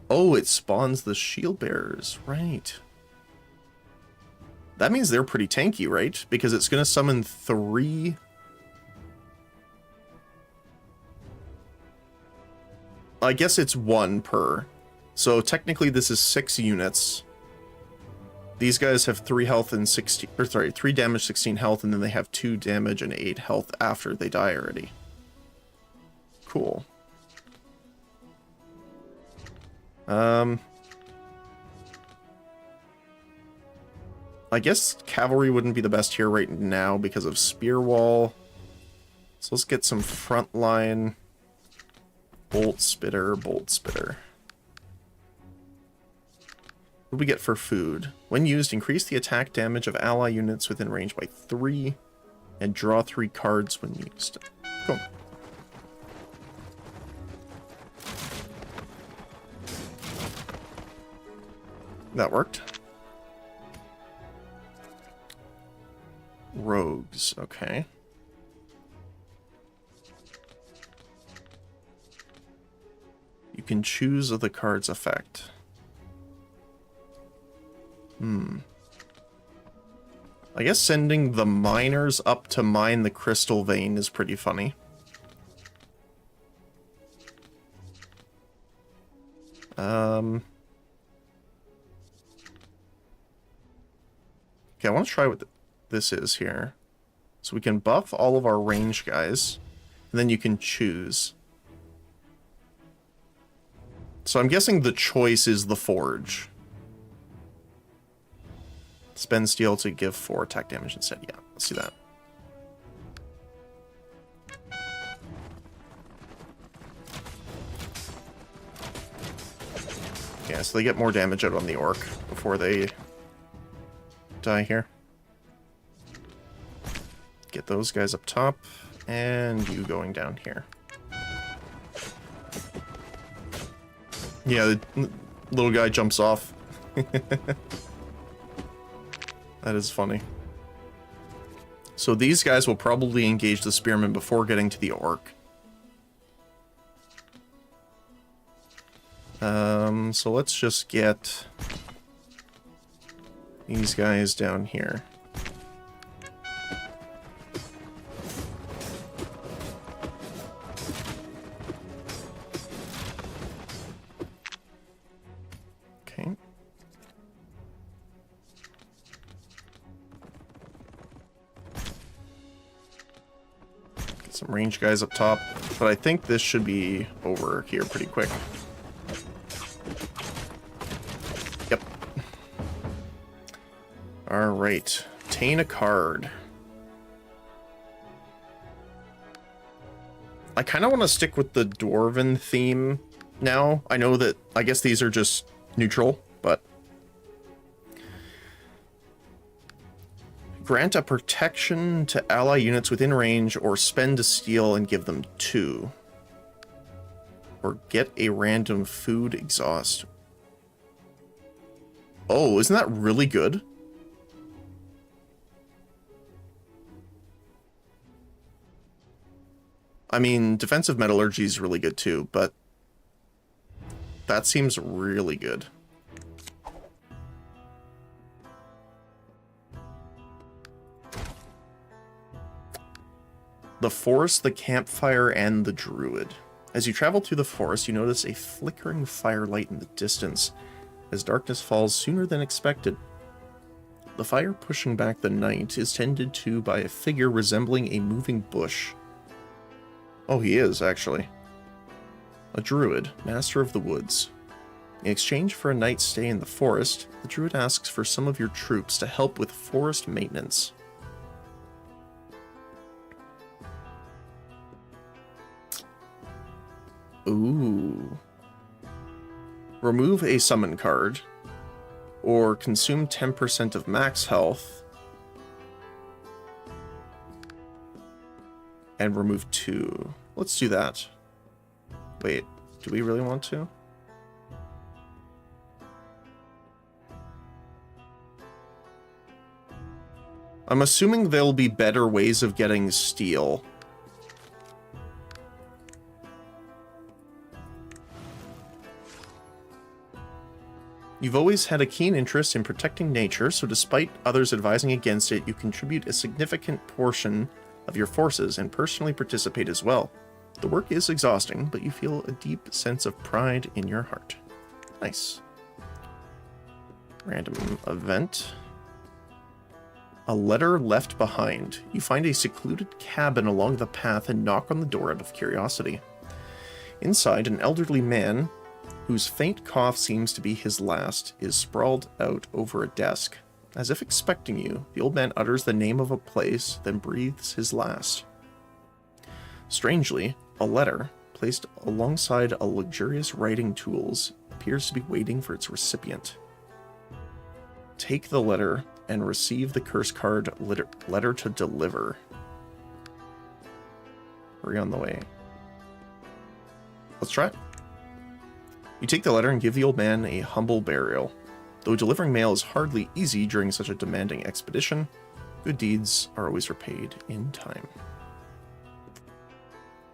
Oh, it spawns the shield bearers. Right. That means they're pretty tanky, right? Because it's going to summon 3... I guess it's 1 per. So technically this is 6 units. These guys have 3 health and 16, or sorry, 3 damage, 16 health, and then they have 2 damage and 8 health after they die already. Cool. I guess cavalry wouldn't be the best here right now because of spear wall. So let's get some frontline. Bolt spitter, bolt spitter. What do we get for food? When used, increase the attack damage of ally units within range by 3, and draw 3 cards when used. Cool. That worked. Rogues, okay. You can choose the card's effect. I guess sending the miners up to mine the crystal vein is pretty funny. Okay, I want to try what this is here. So we can buff all of our range guys, and then you can choose. So I'm guessing the choice is the forge. Spend steel to give 4 attack damage instead. Yeah, let's do that. Yeah, so they get more damage out on the orc before they die here. Get those guys up top, and you going down here. Yeah, the little guy jumps off. That is funny. So these guys will probably engage the spearmen before getting to the orc. So let's just get these guys down here. Okay. Get some range guys up top, but I think this should be over here pretty quick. Yep. Alright. Obtain a card. I kind of want to stick with the Dwarven theme now. I know that, I guess these are just neutral, but... Grant a protection to ally units within range, or spend a steel and give them 2. Or get a random food exhaust. Oh, isn't that really good? I mean, defensive metallurgy is really good too, but that seems really good. The forest, the campfire, and the druid. As you travel through the forest, you notice a flickering firelight in the distance, as darkness falls sooner than expected. The fire pushing back the night is tended to by a figure resembling a moving bush. Oh, he is, actually. A druid, master of the woods. In exchange for a night's stay in the forest, the druid asks for some of your troops to help with forest maintenance. Ooh. Remove a summon card, or consume 10% of max health, and remove 2. Let's do that. Wait, do we really want to? I'm assuming there'll be better ways of getting steel. You've always had a keen interest in protecting nature, so despite others advising against it, you contribute a significant portion of your forces and personally participate as well. The work is exhausting, but you feel a deep sense of pride in your heart. Nice. Random event. A letter left behind. You find a secluded cabin along the path and knock on the door out of curiosity. Inside, an elderly man, whose faint cough seems to be his last, is sprawled out over a desk. As if expecting you, the old man utters the name of a place, then breathes his last. Strangely, a letter, placed alongside a luxurious writing tools, appears to be waiting for its recipient. Take the letter and receive the curse card letter to deliver. Hurry on the way. Let's try it. You take the letter and give the old man a humble burial. Though delivering mail is hardly easy during such a demanding expedition, good deeds are always repaid in time.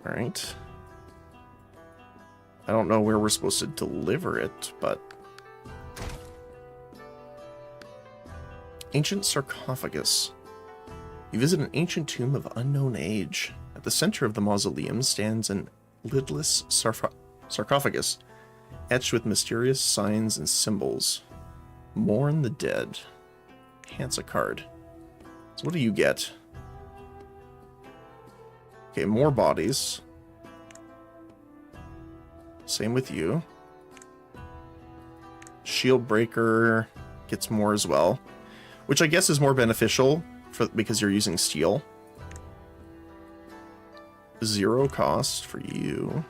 Alright. I don't know where we're supposed to deliver it, but... Ancient sarcophagus. You visit an ancient tomb of unknown age. At the center of the mausoleum stands an lidless sarcophagus, etched with mysterious signs and symbols. Mourn the dead. Enhance a card. So what do you get? Okay, more bodies. Same with you. Shield breaker gets more as well, which I guess is more beneficial because you're using steel. 0 cost for you.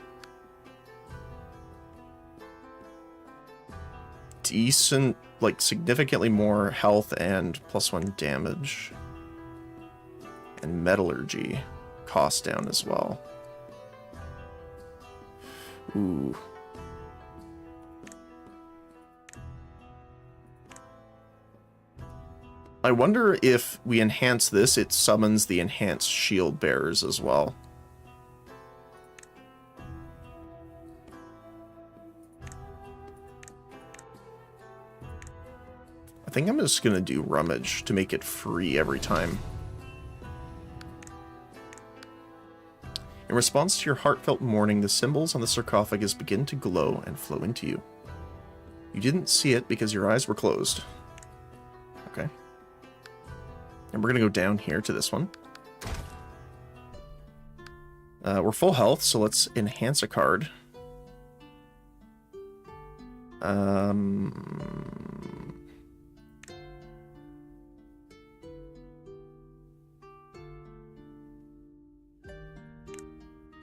Decent, like significantly more health and +1 damage. And metallurgy cost down as well. Ooh. I wonder if we enhance this, it summons the enhanced shield bearers as well. I think I'm just gonna do rummage to make it free every time. In response to your heartfelt mourning, the symbols on the sarcophagus begin to glow and flow into you. You didn't see it because your eyes were closed. Okay. And we're going to go down here to this one. We're full health, so let's enhance a card.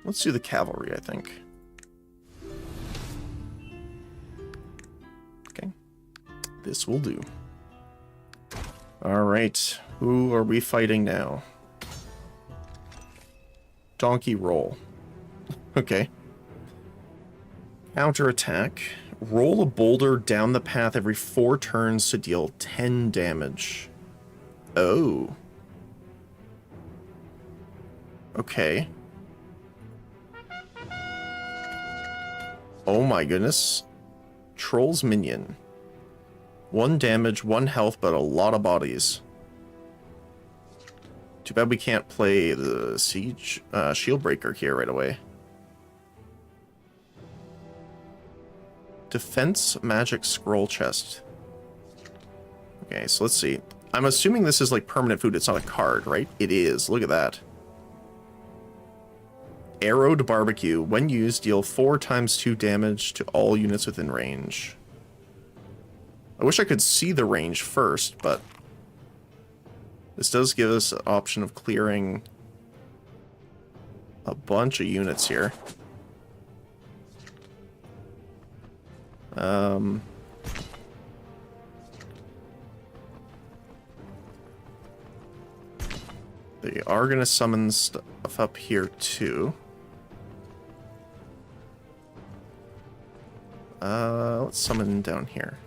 Let's do the cavalry, I think. Okay. This will do. Alright. Who are we fighting now? Donkey roll. Okay. Counterattack. Roll a boulder down the path every 4 turns to deal 10 damage. Oh. Okay. Oh my goodness. Troll's minion. 1 damage, 1 health, but a lot of bodies. Too bad we can't play the siege shield breaker here right away. Defense magic scroll chest. Okay, so let's see. I'm assuming this is like permanent food. It's not a card, right? It is. Look at that. Arrowed barbecue. When used, deal 4 times 2 damage to all units within range. I wish I could see the range first, but this does give us an option of clearing a bunch of units here. They are going to summon stuff up here too. Let's summon down here.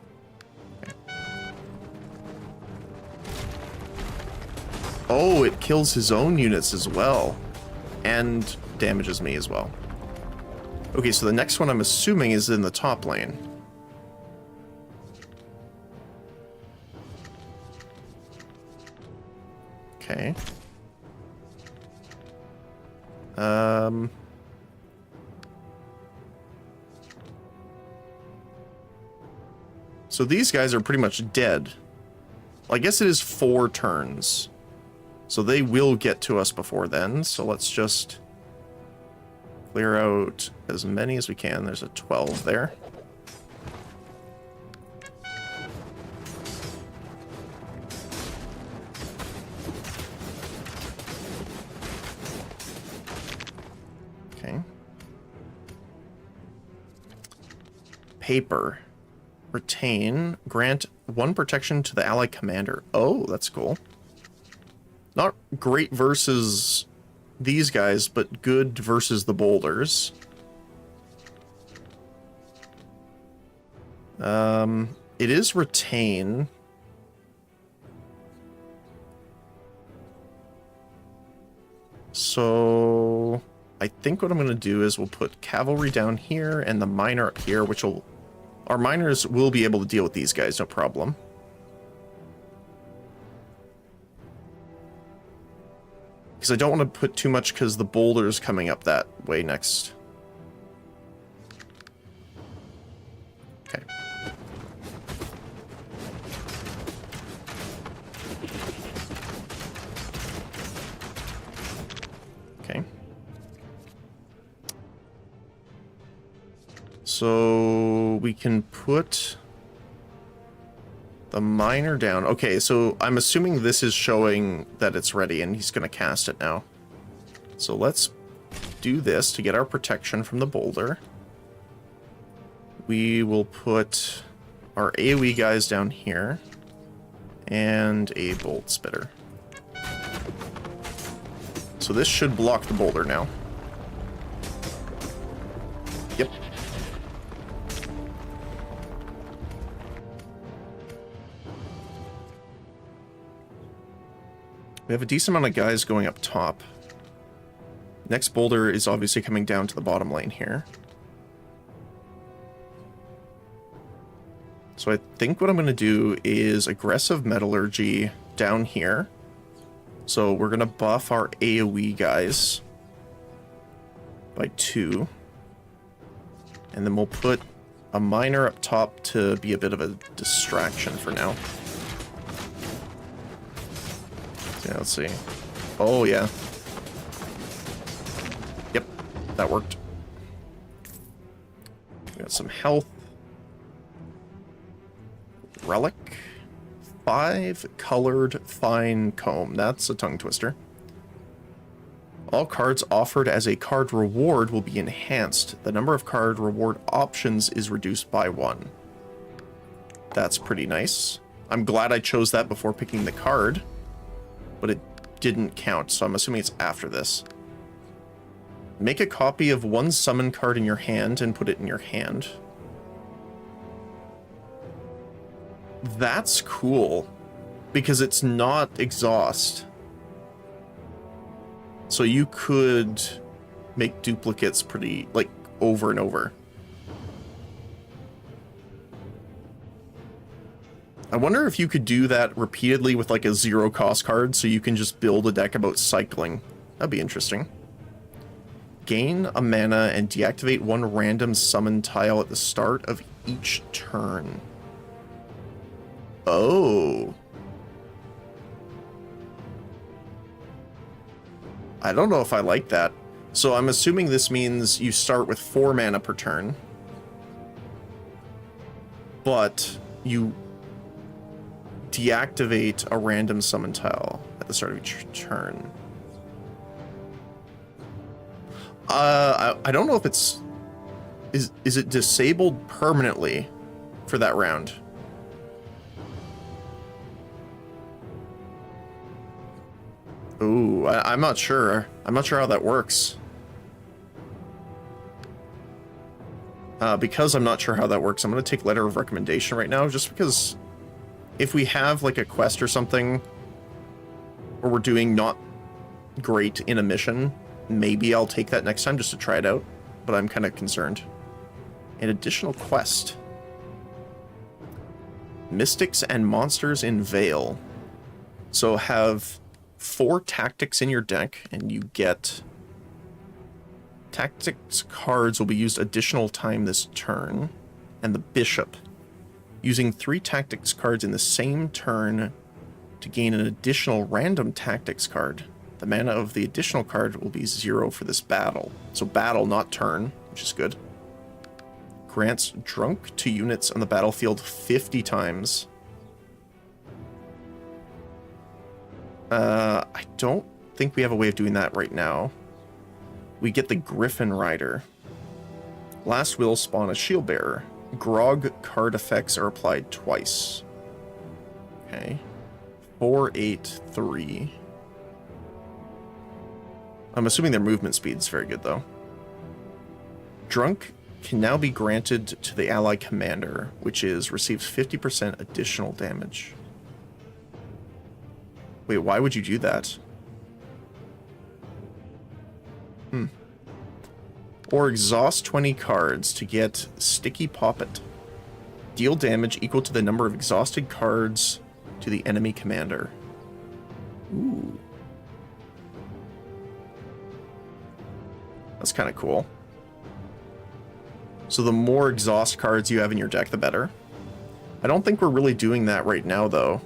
Okay. Oh, it kills his own units as well. And damages me as well. Okay, so the next one I'm assuming is in the top lane. Okay. So these guys are pretty much dead. Well, I guess it is 4 turns. So they will get to us before then. So let's just clear out as many as we can. There's a 12 there. Okay. Paper. Retain. Grant 1 protection to the allied commander. Oh, that's cool. Not great versus these guys, but good versus the boulders. It is retain. So I think what I'm going to do is we'll put cavalry down here and the miner up here, which will... Our miners will be able to deal with these guys, no problem. Because I don't want to put too much because the boulder's coming up that way next. Okay. Okay. So we can put the miner down. Okay, so I'm assuming this is showing that it's ready and he's going to cast it now. So let's do this to get our protection from the boulder. We will put our AoE guys down here and a bolt spitter. So this should block the boulder now. Yep. We have a decent amount of guys going up top. Next boulder is obviously coming down to the bottom lane here. So I think what I'm going to do is aggressive metallurgy down here. So we're going to buff our AoE guys by 2. And then we'll put a miner up top to be a bit of a distraction for now. Yeah, let's see. Oh, yeah. Yep, that worked. We got some health. Relic. 5 colored fine comb. That's a tongue twister. All cards offered as a card reward will be enhanced. The number of card reward options is reduced by 1. That's pretty nice. I'm glad I chose that before picking the card. But it didn't count, so I'm assuming it's after this. Make a copy of 1 summon card in your hand and put it in your hand. That's cool, because it's not exhaust. So you could make duplicates pretty, like, over and over. I wonder if you could do that repeatedly with like a 0 cost card, so you can just build a deck about cycling. That'd be interesting. Gain a mana and deactivate 1 random summon tile at the start of each turn. Oh. I don't know if I like that. So I'm assuming this means you start with 4 mana per turn. But you deactivate a random summon tile at the start of each turn. I don't know if it's... Is it disabled permanently for that round? Ooh, I'm not sure. I'm not sure how that works. Because I'm not sure how that works, I'm going to take letter of recommendation right now, just because if we have like a quest or something, or we're doing not great in a mission, maybe I'll take that next time just to try it out, but I'm kind of concerned. An additional quest. Mystics and Monsters in Vale. So have 4 tactics in your deck, and you get... Tactics cards will be used additional time this turn, and the Bishop. Using 3 tactics cards in the same turn to gain an additional random tactics card. The mana of the additional card will be 0 for this battle. So battle, not turn, which is good. Grants drunk to units on the battlefield 50 times. I don't think we have a way of doing that right now. We get the Griffin Rider. Last will spawn a shield bearer. Grog card effects are applied twice. Okay. 4, 8, 3. I'm assuming their movement speed is very good, though. Drunk can now be granted to the ally commander, which is receives 50% additional damage. Wait, why would you do that? Or exhaust 20 cards to get Sticky Poppet. Deal damage equal to the number of exhausted cards to the enemy commander. Ooh. That's kind of cool. So the more exhaust cards you have in your deck, the better. I don't think we're really doing that right now, though.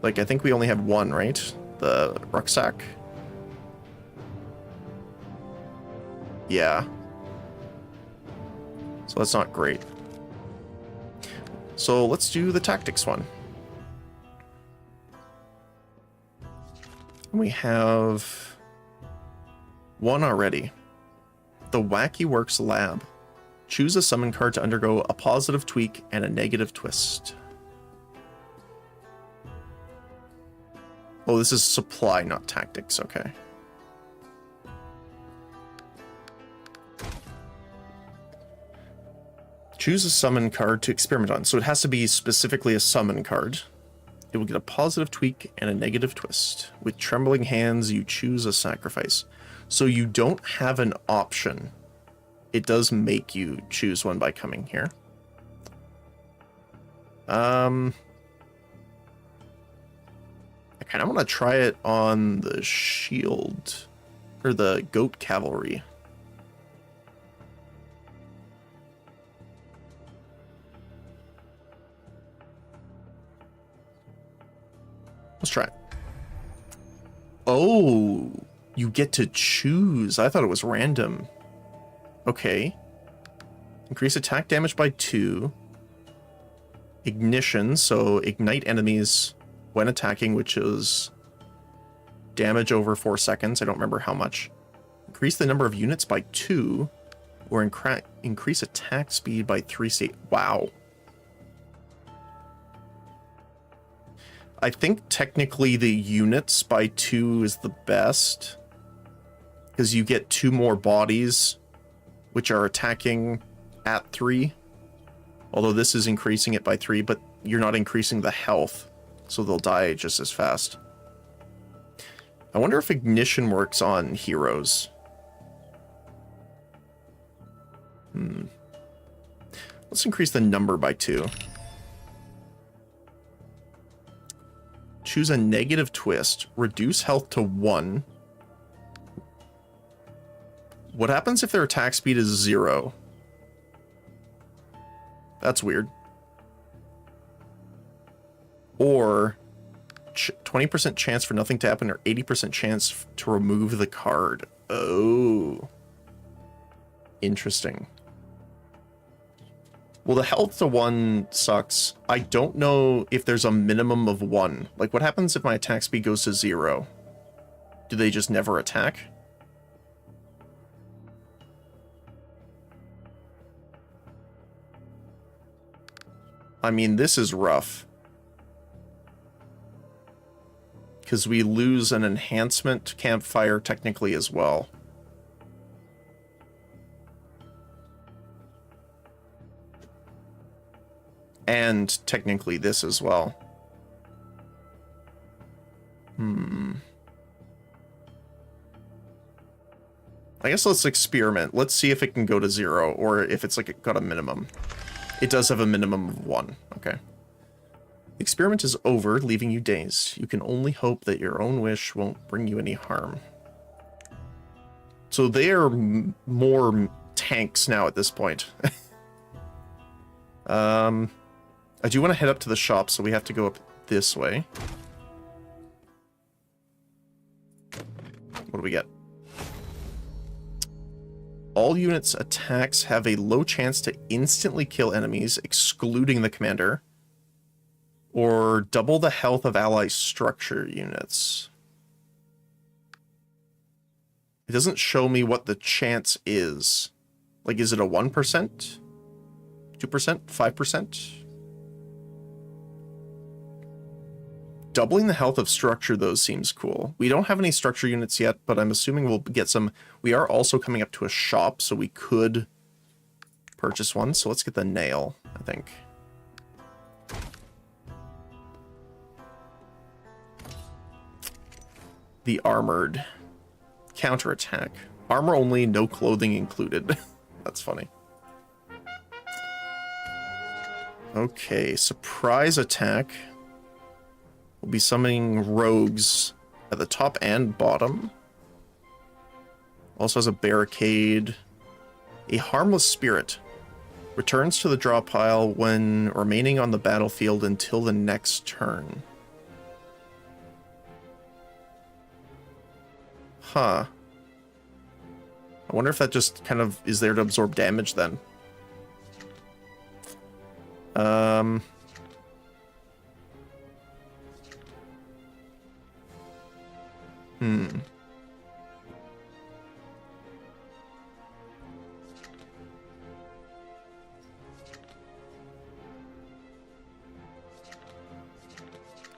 Like, I think we only have one, right? The rucksack? Yeah. So that's not great. So let's do the tactics one. We have one already. The Wacky Works Lab. Choose a summon card to undergo a positive tweak and a negative twist. Oh, this is supply, not tactics. Okay. Choose a summon card to experiment on. So it has to be specifically a summon card. It will get a positive tweak and a negative twist. With trembling hands, you choose a sacrifice. So you don't have an option. It does make you choose one by coming here. I kind of want to try it on the shield, or the goat cavalry. Let's try it. Oh, you get to choose. I thought it was random. Okay. Increase attack damage by 2. Ignition, so ignite enemies when attacking, which is damage over 4 seconds. I don't remember how much. Increase the number of units by 2, or increase attack speed by 3 state. Wow. I think technically the units by 2 is the best, because you get 2 more bodies, which are attacking at 3. Although this is increasing it by 3, but you're not increasing the health, so they'll die just as fast. I wonder if ignition works on heroes. Let's increase the number by 2. Choose a negative twist. Reduce health to 1. What happens if their attack speed is 0? That's weird. Or 20% chance for nothing to happen, or 80% chance to remove the card. Oh. Interesting. Well, the health to 1 sucks. I don't know if there's a minimum of 1. Like, what happens if my attack speed goes to 0? Do they just never attack? I mean, this is rough. Because we lose an enhancement campfire technically as well. And technically this as well. I guess let's experiment. Let's see if it can go to 0, or if it's like got a minimum. It does have a minimum of 1. Okay. The experiment is over, leaving you dazed. You can only hope that your own wish won't bring you any harm. So they are more tanks now at this point. I do want to head up to the shop, so we have to go up this way. What do we get? All units' attacks have a low chance to instantly kill enemies, excluding the commander, or double the health of ally structure units. It doesn't show me what the chance is. Like, is it a 1%? 2%? 5%? Doubling the health of structure, though, seems cool. We don't have any structure units yet, but I'm assuming we'll get some. We are also coming up to a shop, so we could purchase one. So let's get the nail, I think. The armored. Counterattack. Armor only, no clothing included. That's funny. Okay, surprise attack. We'll be summoning rogues at the top and bottom. Also has a barricade. A harmless spirit. Returns to the draw pile when remaining on the battlefield until the next turn. Huh. I wonder if that just kind of is there to absorb damage then.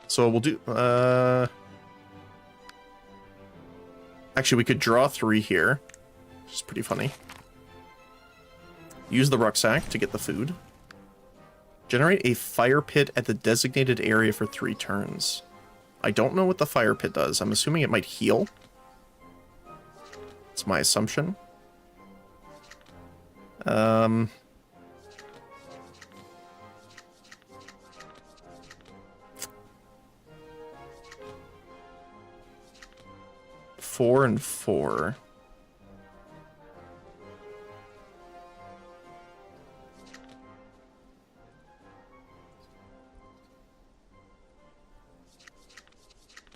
So we'll do, actually, we could draw 3 here, which is pretty funny. Use the rucksack to get the food. Generate a fire pit at the designated area for 3 turns. I don't know what the fire pit does. I'm assuming it might heal. It's my assumption. 4 and 4.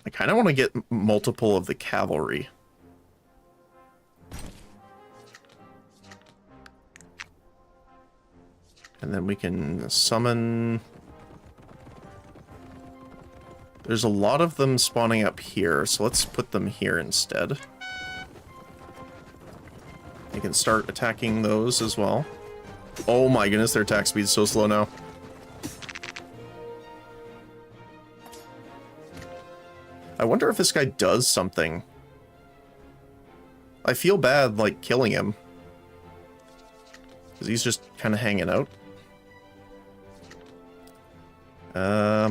I kind of want to get multiple of the cavalry. And then we can summon... There's a lot of them spawning up here, so let's put them here instead. They can start attacking those as well. Oh my goodness, their attack speed is so slow now. I wonder if this guy does something. I feel bad, like, killing him. Because he's just kind of hanging out.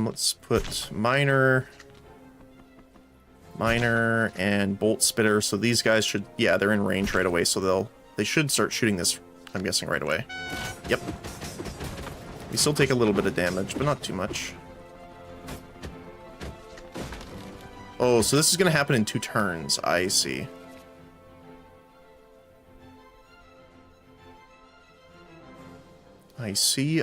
Let's put Miner, and Bolt Spitter. So these guys should, yeah, they're in range right away. So they should start shooting this, I'm guessing, right away. Yep. We still take a little bit of damage, but not too much. Oh, so this is going to happen in 2 turns. I see. I see.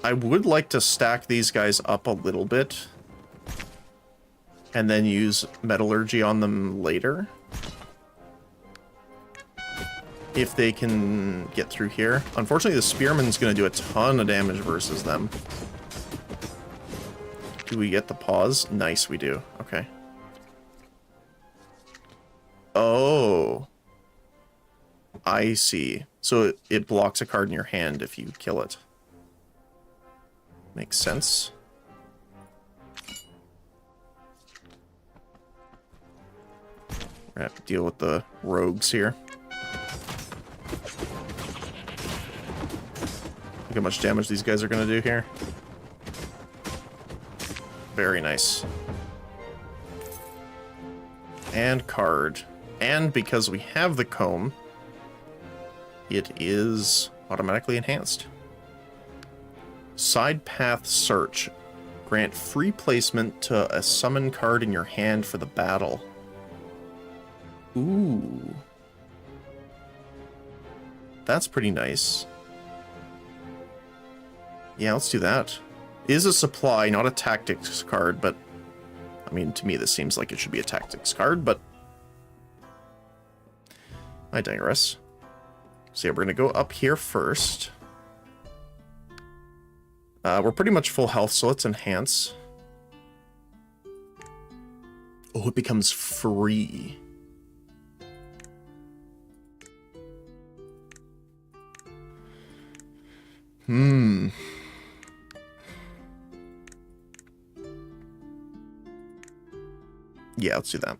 I would like to stack these guys up a little bit and then use metallurgy on them later. If they can get through here. Unfortunately, the spearman's going to do a ton of damage versus them. Do we get the pause? Nice, we do. Okay. Oh. I see. So it blocks a card in your hand if you kill it. Makes sense. We're gonna have to deal with the rogues here. Look how much damage these guys are going to do here. Very nice. And card. And because we have the comb, it is automatically enhanced. Side path search. Grant free placement to a summon card in your hand for the battle. Ooh. That's pretty nice. Yeah, let's do that. It is a supply, not a tactics card, but... I mean, to me this seems like it should be a tactics card, but... I digress. So yeah, we're gonna go up here first. We're pretty much full health, so let's enhance. Oh, it becomes free. Yeah, let's do that.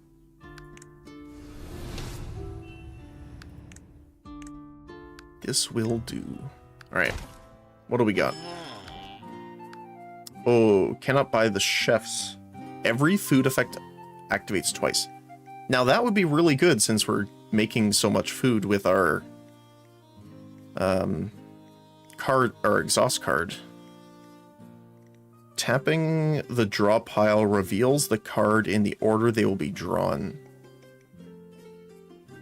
This will do. Alright. What do we got? Oh, cannot buy the chefs. Every food effect activates twice. Now that would be really good since we're making so much food with our card, our exhaust card. Tapping the draw pile reveals the card in the order they will be drawn.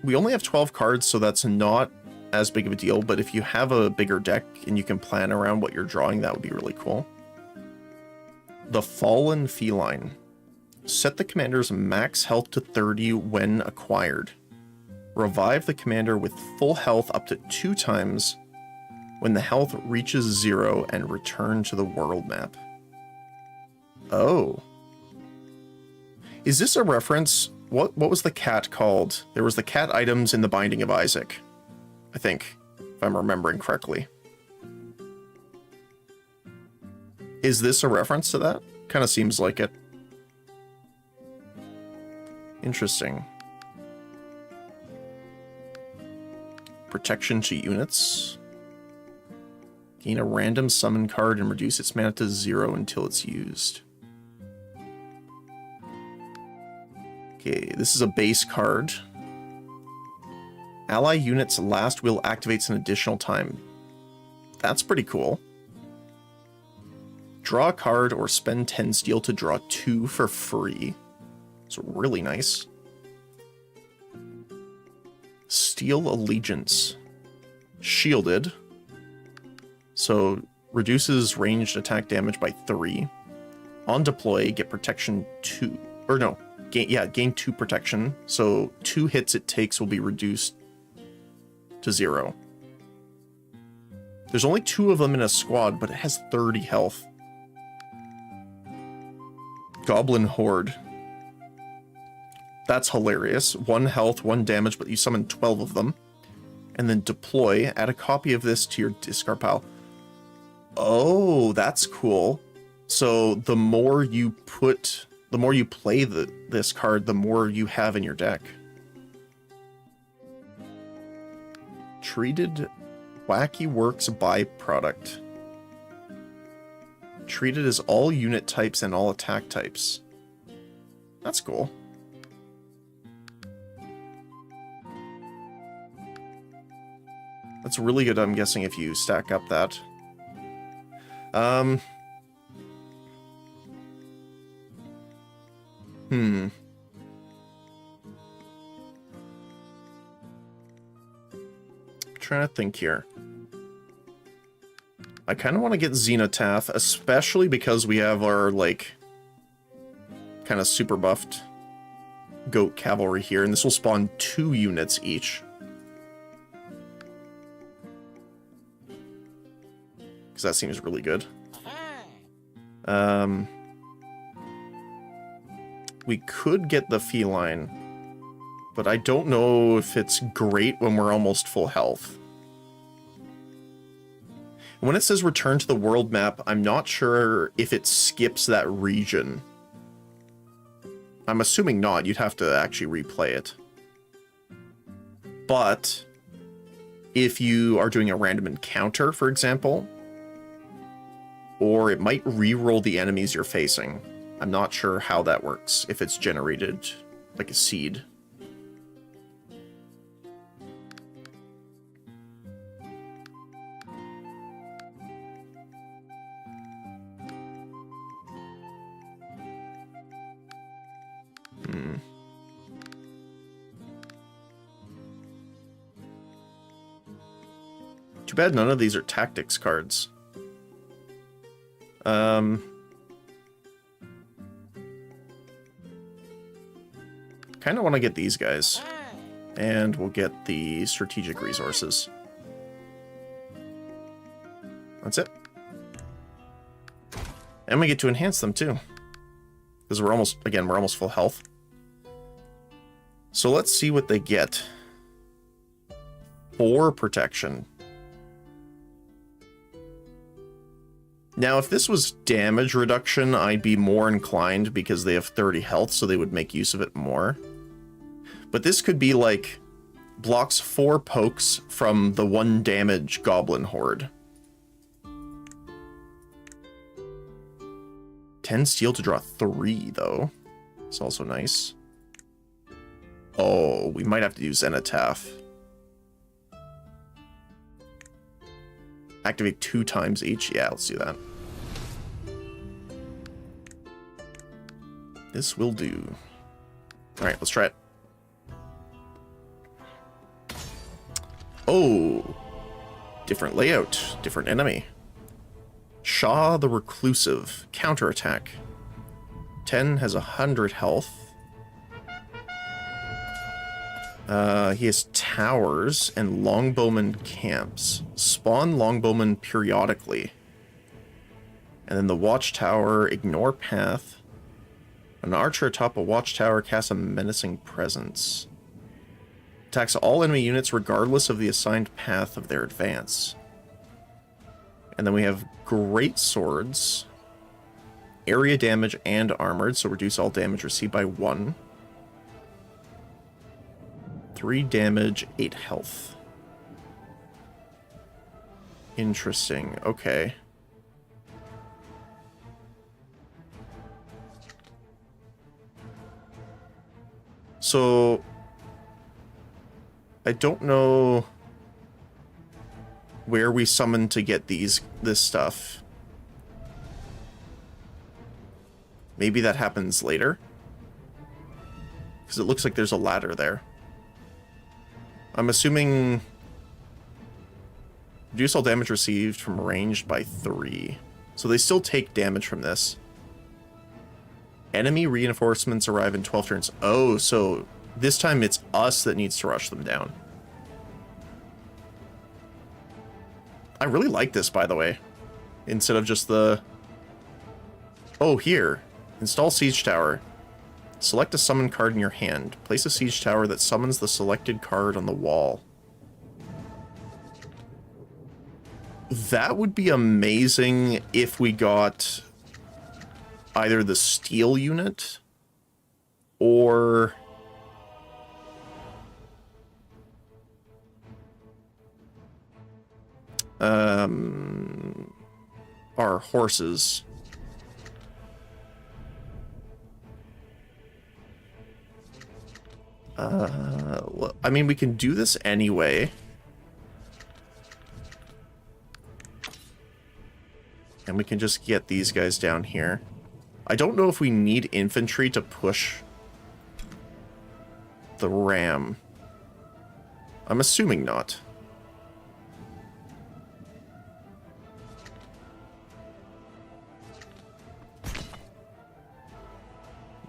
We only have 12 cards, so that's not as big of a deal, but if you have a bigger deck and you can plan around what you're drawing, that would be really cool. The Fallen Feline. Set the commander's max health to 30 when acquired. Revive the commander with full health up to 2 times when the health reaches 0 and return to the world map. Oh. Is this a reference? What was the cat called? There was the cat items in the Binding of Isaac, I think, if I'm remembering correctly. Is this a reference to that? Kind of seems like it. Interesting. Protection to units. Gain a random summon card and reduce its mana to 0 until it's used. Okay, this is a base card. Ally unit's last will activates an additional time. That's pretty cool. Draw a card or spend 10 steel to draw 2 for free. It's really nice. Steel Allegiance. Shielded. So reduces ranged attack damage by 3. On deploy, get protection 2. Or no, gain 2 protection. So 2 hits it takes will be reduced to 0. There's only 2 of them in a squad, but it has 30 health. Goblin Horde. That's hilarious. 1 health, 1 damage, but you summon 12 of them. And then deploy, add a copy of this to your discard pile. Oh, that's cool. So the more you play this card, the more you have in your deck. Treated Wacky Works byproduct. Treated as all unit types and all attack types. That's cool. That's really good, I'm guessing, if you stack up that. Trying to think here. I kind of want to get Zenithal, especially because we have our, like, kind of super buffed goat cavalry here, and this will spawn 2 units each. Because that seems really good. We could get the feline, but I don't know if it's great when we're almost full health. When it says return to the world map, I'm not sure if it skips that region. I'm assuming not. You'd have to actually replay it. But if you are doing a random encounter, for example, or it might re-roll the enemies you're facing. I'm not sure how that works, if it's generated like a seed. Too bad none of these are tactics cards. Kind of want to get these guys. And we'll get the strategic resources. That's it. And we get to enhance them too. Because we're almost, again, we're almost full health. So let's see what they get. 4 protection. Now, if this was damage reduction, I'd be more inclined because they have 30 health, so they would make use of it more. But this could be like, blocks 4 pokes from the 1 damage Goblin Horde. 10 steel to draw 3, though. It's also nice. Oh, we might have to do Zenithal. Activate 2 times each. Yeah, let's do that. This will do. Alright, let's try it. Oh! Different layout. Different enemy. Shaw the Reclusive. Counterattack. 10 has 100 health. He has towers and longbowman camps. Spawn longbowman periodically. And then the watchtower, ignore path. An archer atop a watchtower casts a menacing presence. Attacks all enemy units regardless of the assigned path of their advance. And then we have great swords. Area damage and armored, so reduce all damage received by 1. 3 damage, 8 health. Interesting. Okay. So I don't know where we summon to get this stuff. Maybe that happens later. Because it looks like there's a ladder there. I'm assuming reduce all damage received from ranged by 3. So they still take damage from this. Enemy reinforcements arrive in 12 turns. Oh, so this time it's us that needs to rush them down. I really like this, by the way. Instead of just the... Oh, here. Install Siege Tower. Select a summon card in your hand. Place a Siege Tower that summons the selected card on the wall. That would be amazing if we got either the steel unit or our horses. I mean, we can do this anyway. And we can just get these guys down here. I don't know if we need infantry to push the ram. I'm assuming not.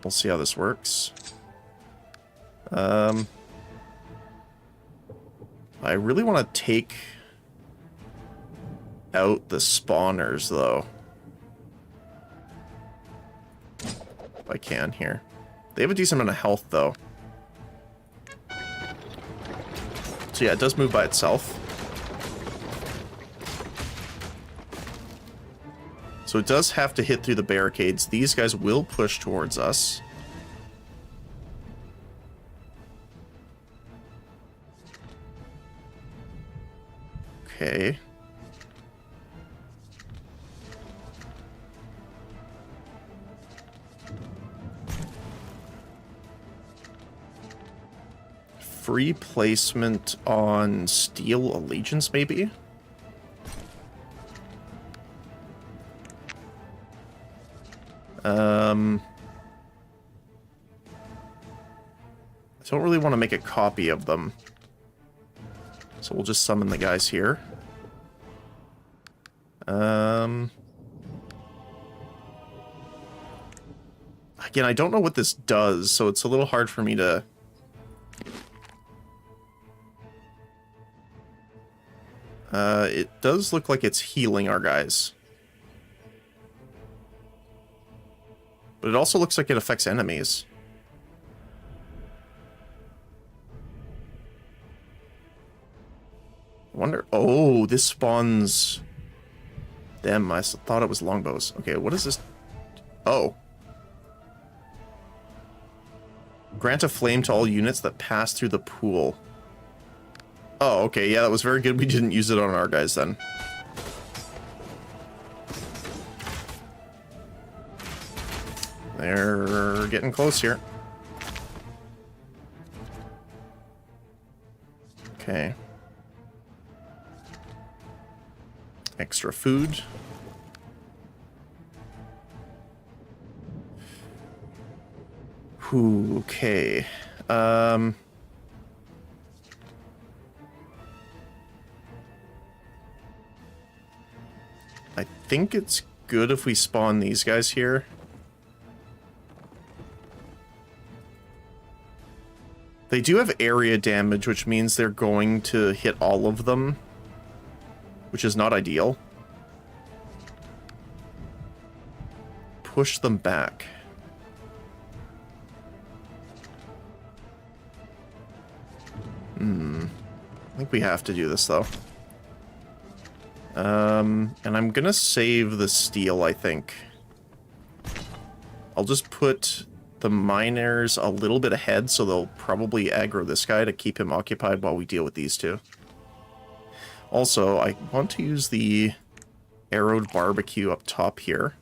We'll see how this works. I really want to take out the spawners, though. If I can here. They have a decent amount of health, though. So yeah, it does move by itself. So it does have to hit through the barricades. These guys will push towards us. Okay. Free placement on Steel Allegiance, maybe? I don't really want to make a copy of them. So we'll just summon the guys here. Again, I don't know what this does, so it's a little hard for me to... it does look like it's healing our guys. But it also looks like it affects enemies. I wonder... Oh, this spawns them. I thought it was longbows. Okay, what is this? Oh. Grant a flame to all units that pass through the pool. Oh, okay. Yeah, that was very good. We didn't use it on our guys then. They're getting close here. Okay. Extra food. Ooh, okay. I think it's good if we spawn these guys here. They do have area damage, which means they're going to hit all of them, which is not ideal. Push them back. I think we have to do this, though. And I'm gonna save the steel, I think. I'll just put the miners a little bit ahead, so they'll probably aggro this guy to keep him occupied while we deal with these two. Also, I want to use the arrowed barbecue up top here.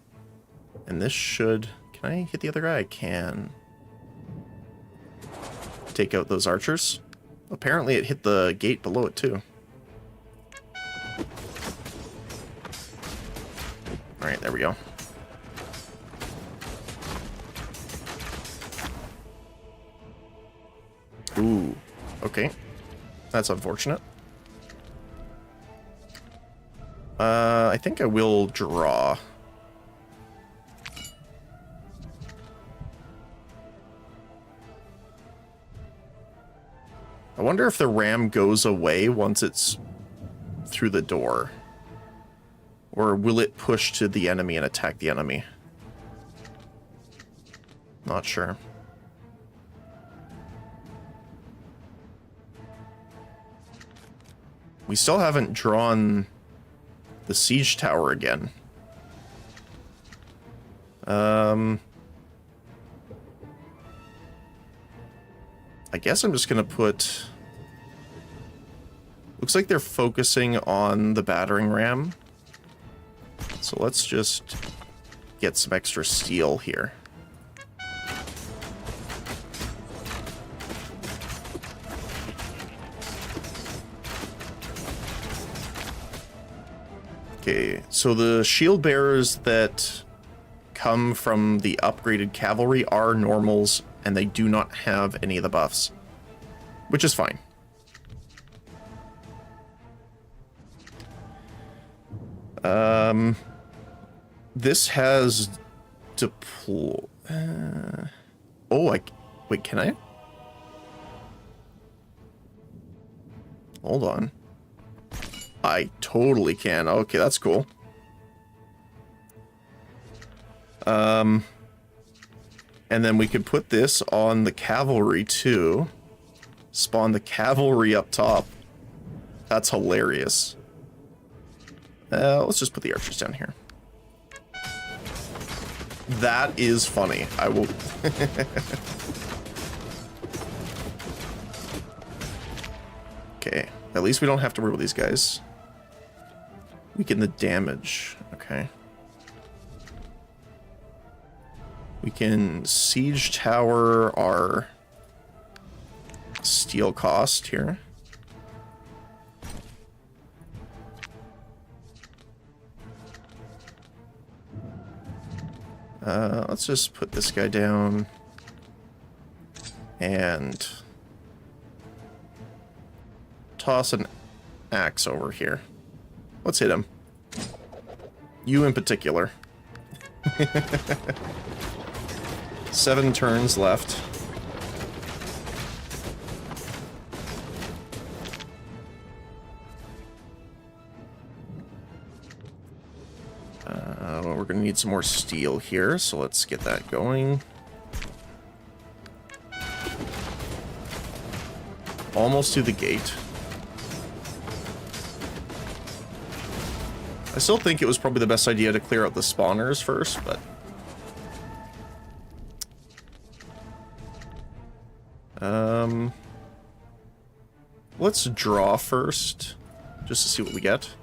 And this should... Can I hit the other guy? I can. Take out those archers. Apparently it hit the gate below it too. Alright, there we go. Ooh, okay. That's unfortunate. I think I will draw. I wonder if the ram goes away once it's through the door. Or will it push to the enemy and attack the enemy? Not sure. We still haven't drawn the siege tower again. I guess I'm just gonna put... Looks like they're focusing on the battering ram. So let's just get some extra steel here. Okay, so the shield bearers that come from the upgraded cavalry are normals, and they do not have any of the buffs, which is fine. This has deploy. Wait, can I? Hold on. I totally can. Okay, that's cool. And then we could put this on the cavalry too. Spawn the cavalry up top. That's hilarious. Let's just put the archers down here. That is funny. I will... Okay. At least we don't have to worry with these guys. Weaken the damage. Okay. We can siege tower our steel cost here. Let's just put this guy down. And toss an axe over here. Let's hit him. You in particular. 7 turns left. We're going to need some more steel here, so let's get that going. Almost to the gate. I still think it was probably the best idea to clear out the spawners first, but... Let's draw first, just to see what we get.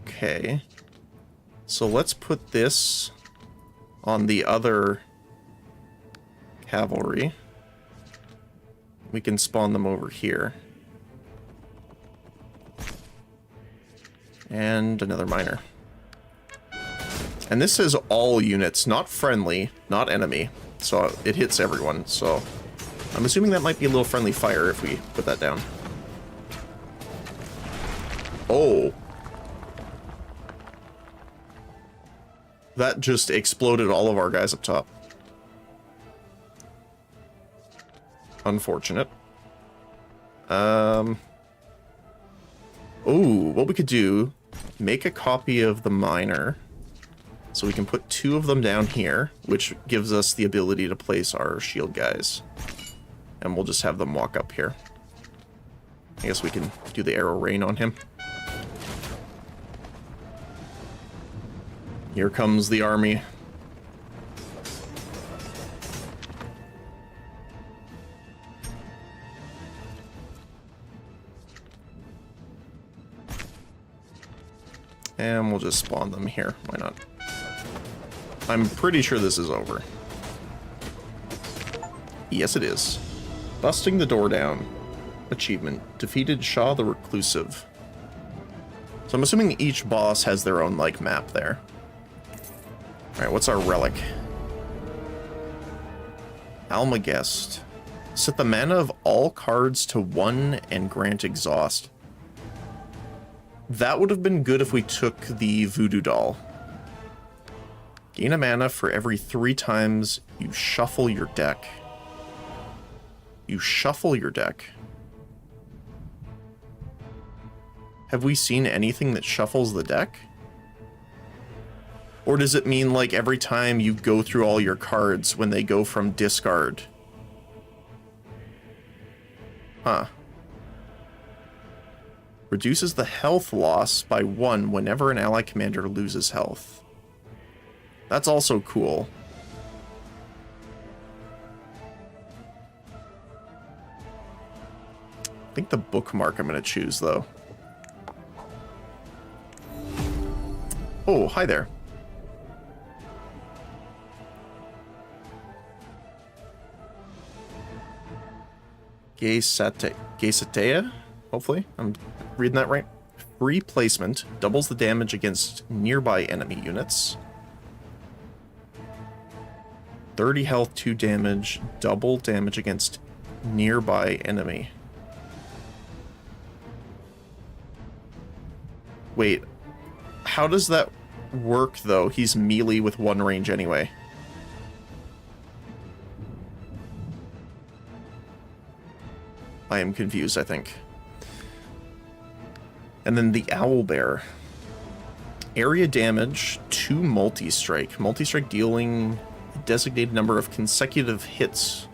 Okay. So let's put this on the other cavalry. We can spawn them over here. And another miner. And this says all units, not friendly, not enemy. So it hits everyone, so I'm assuming that might be a little friendly fire if we put that down. Oh. That just exploded all of our guys up top. Unfortunate. Oh, what we could do, make a copy of the miner. So we can put 2 of them down here, which gives us the ability to place our shield guys. And we'll just have them walk up here. I guess we can do the arrow rain on him. Here comes the army. And we'll just spawn them here. Why not? I'm pretty sure this is over. Yes, it is. Busting the door down. Achievement. Defeated Shah the Reclusive. So I'm assuming each boss has their own, like, map there. Alright, what's our relic? Almagest. Set the mana of all cards to 1 and grant exhaust. That would have been good if we took the Voodoo Doll. Gain a mana for every 3 times you shuffle your deck. You shuffle your deck. Have we seen anything that shuffles the deck? Or does it mean like every time you go through all your cards when they go from discard? Huh. Reduces the health loss by 1 whenever an ally commander loses health. That's also cool. I think the bookmark I'm going to choose, though. Oh, hi there. Gaysatea? Hopefully, I'm reading that right. Free placement doubles the damage against nearby enemy units. 30 health, 2 damage, double damage against nearby enemy. Wait, how does that work, though? He's melee with 1 range anyway. I am confused, I think. And then the Owlbear. Area damage, 2 multi-strike. Multi-strike dealing a designated number of consecutive hits.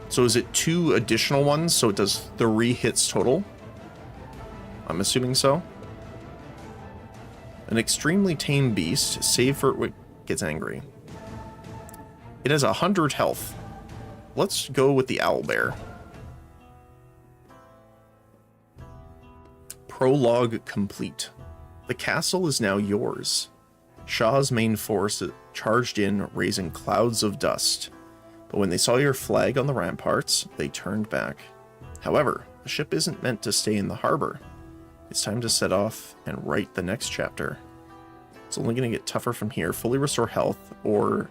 So is it 2 additional ones, so it does 3 hits total? I'm assuming so. An extremely tame beast, save for it gets angry. It has 100 health. Let's go with the Owlbear. Prologue complete. The castle is now yours. Shah's main force charged in, raising clouds of dust. But when they saw your flag on the ramparts, they turned back. However, the ship isn't meant to stay in the harbor. It's time to set off and write the next chapter. It's only going to get tougher from here. Fully restore health, or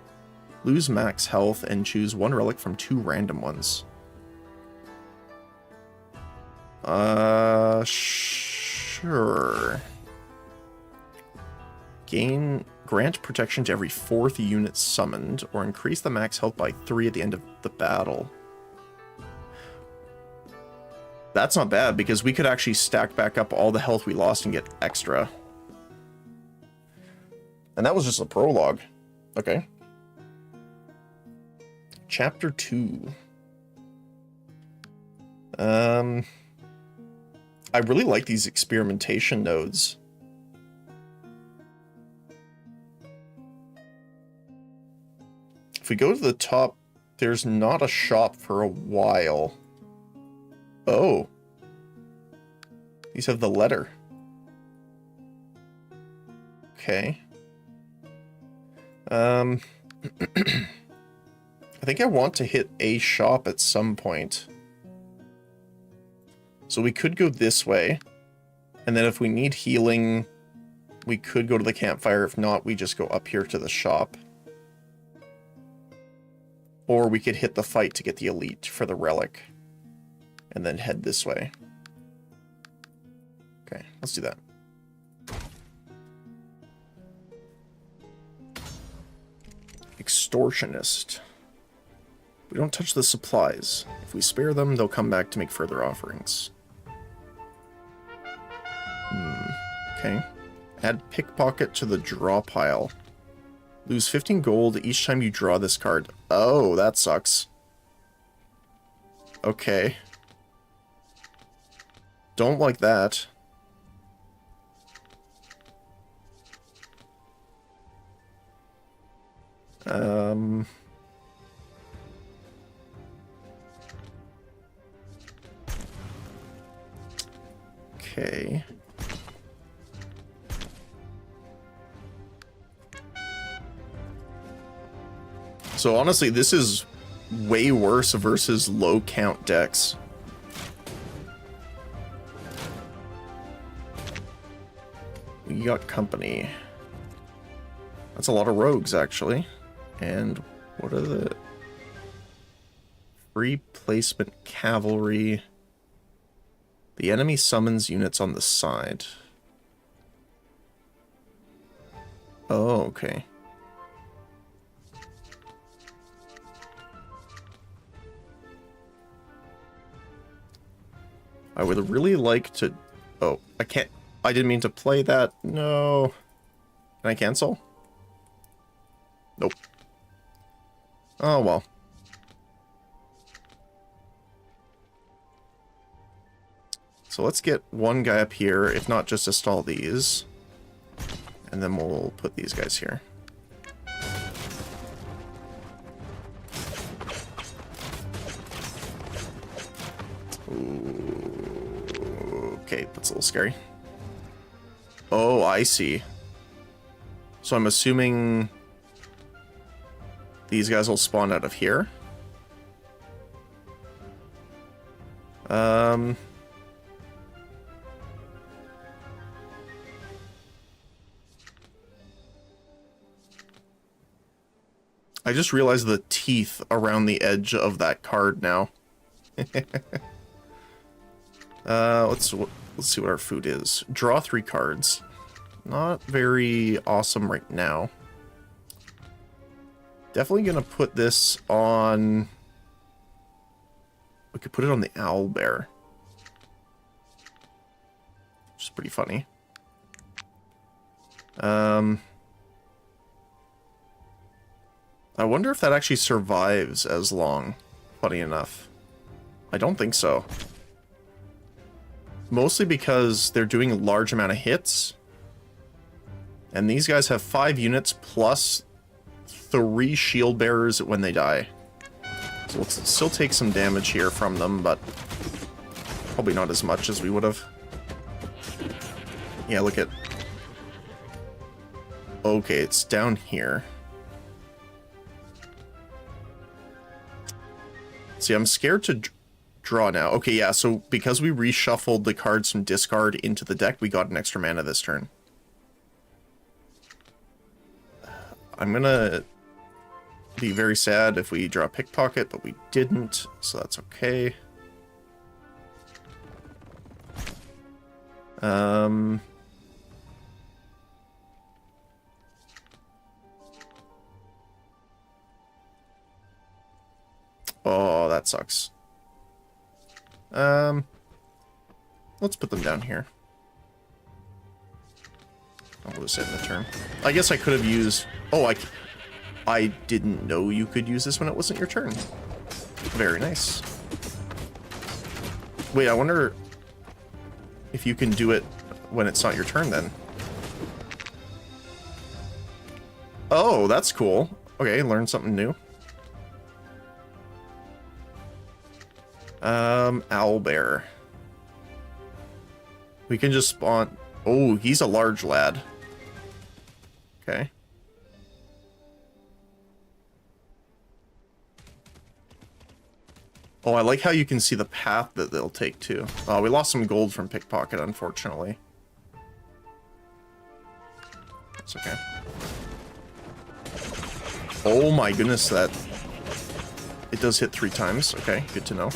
lose max health and choose 1 relic from 2 random ones. Sure. Grant protection to every 4th unit summoned, or increase the max health by 3 at the end of the battle. That's not bad, because we could actually stack back up all the health we lost and get extra. And that was just a prologue. Okay. Chapter 2. I really like these experimentation nodes. If we go to the top, there's not a shop for a while. Oh. These have the letter. Okay. I think I want to hit a shop at some point. So we could go this way. And then if we need healing We could go to the campfire. If not, we just go up here to the shop. Or we could hit the fight to get the elite for the relic. And then head this way. Okay, let's do that. Extortionist. We don't touch the supplies. If we spare them, they'll come back to make further offerings. Okay. Add pickpocket to the draw pile. Lose 15 gold each time you draw this card. Oh, that sucks. Okay. Don't like that. Okay. So honestly, this is way worse versus low count decks. We got company. That's a lot of rogues, actually. And what are the... Free placement cavalry. The enemy summons units on the side. Oh, okay. I would really like to... Oh, I can't... I didn't mean to play that. No. Can I cancel? Nope. Oh, well. So let's get one guy up here, if not just install these. And then we'll put these guys here. Ooh, okay, that's a little scary. Oh, I see. So I'm assuming these guys will spawn out of here. I just realized the teeth around the edge of that card now. Let's see what our food is. Draw 3 cards. Not very awesome right now. Definitely gonna put this on... We could put it on the owl bear. Which is pretty funny. I wonder if that actually survives as long. Funny enough. I don't think so. Mostly because they're doing a large amount of hits. And these guys have 5 units plus 3 shield bearers when they die. So we'll still take some damage here from them, but probably not as much as we would have. Yeah, look at... Okay, it's down here. See, I'm scared to draw now. Okay, yeah, so because we reshuffled the cards from discard into the deck, we got an extra mana this turn. I'm gonna be very sad if we draw pickpocket, but we didn't, so that's okay. Oh, that sucks. Let's put them down here. I'll just end the turn. I guess I could have used... Oh, I didn't know you could use this when it wasn't your turn. Very nice. Wait, I wonder if you can do it when it's not your turn then. Oh, that's cool. Okay, learn something new. Owlbear. We can just spawn... Oh, he's a large lad. Okay. Oh, I like how you can see the path that they'll take, too. Oh, we lost some gold from pickpocket, unfortunately. It's okay. Oh my goodness, that... It does hit 3 times. Okay, good to know.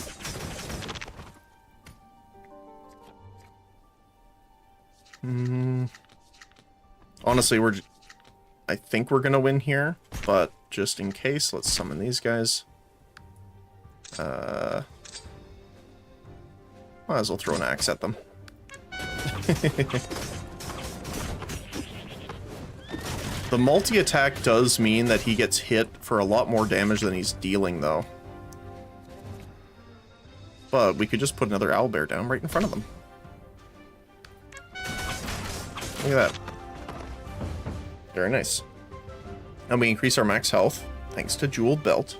Honestly, I think we're gonna win here, but just in case, let's summon these guys. Might as well throw an axe at them. The multi-attack does mean that he gets hit for a lot more damage than he's dealing, though. But we could just put another owlbear down right in front of them. Look at that. Very nice. And we increase our max health, thanks to Jeweled Belt.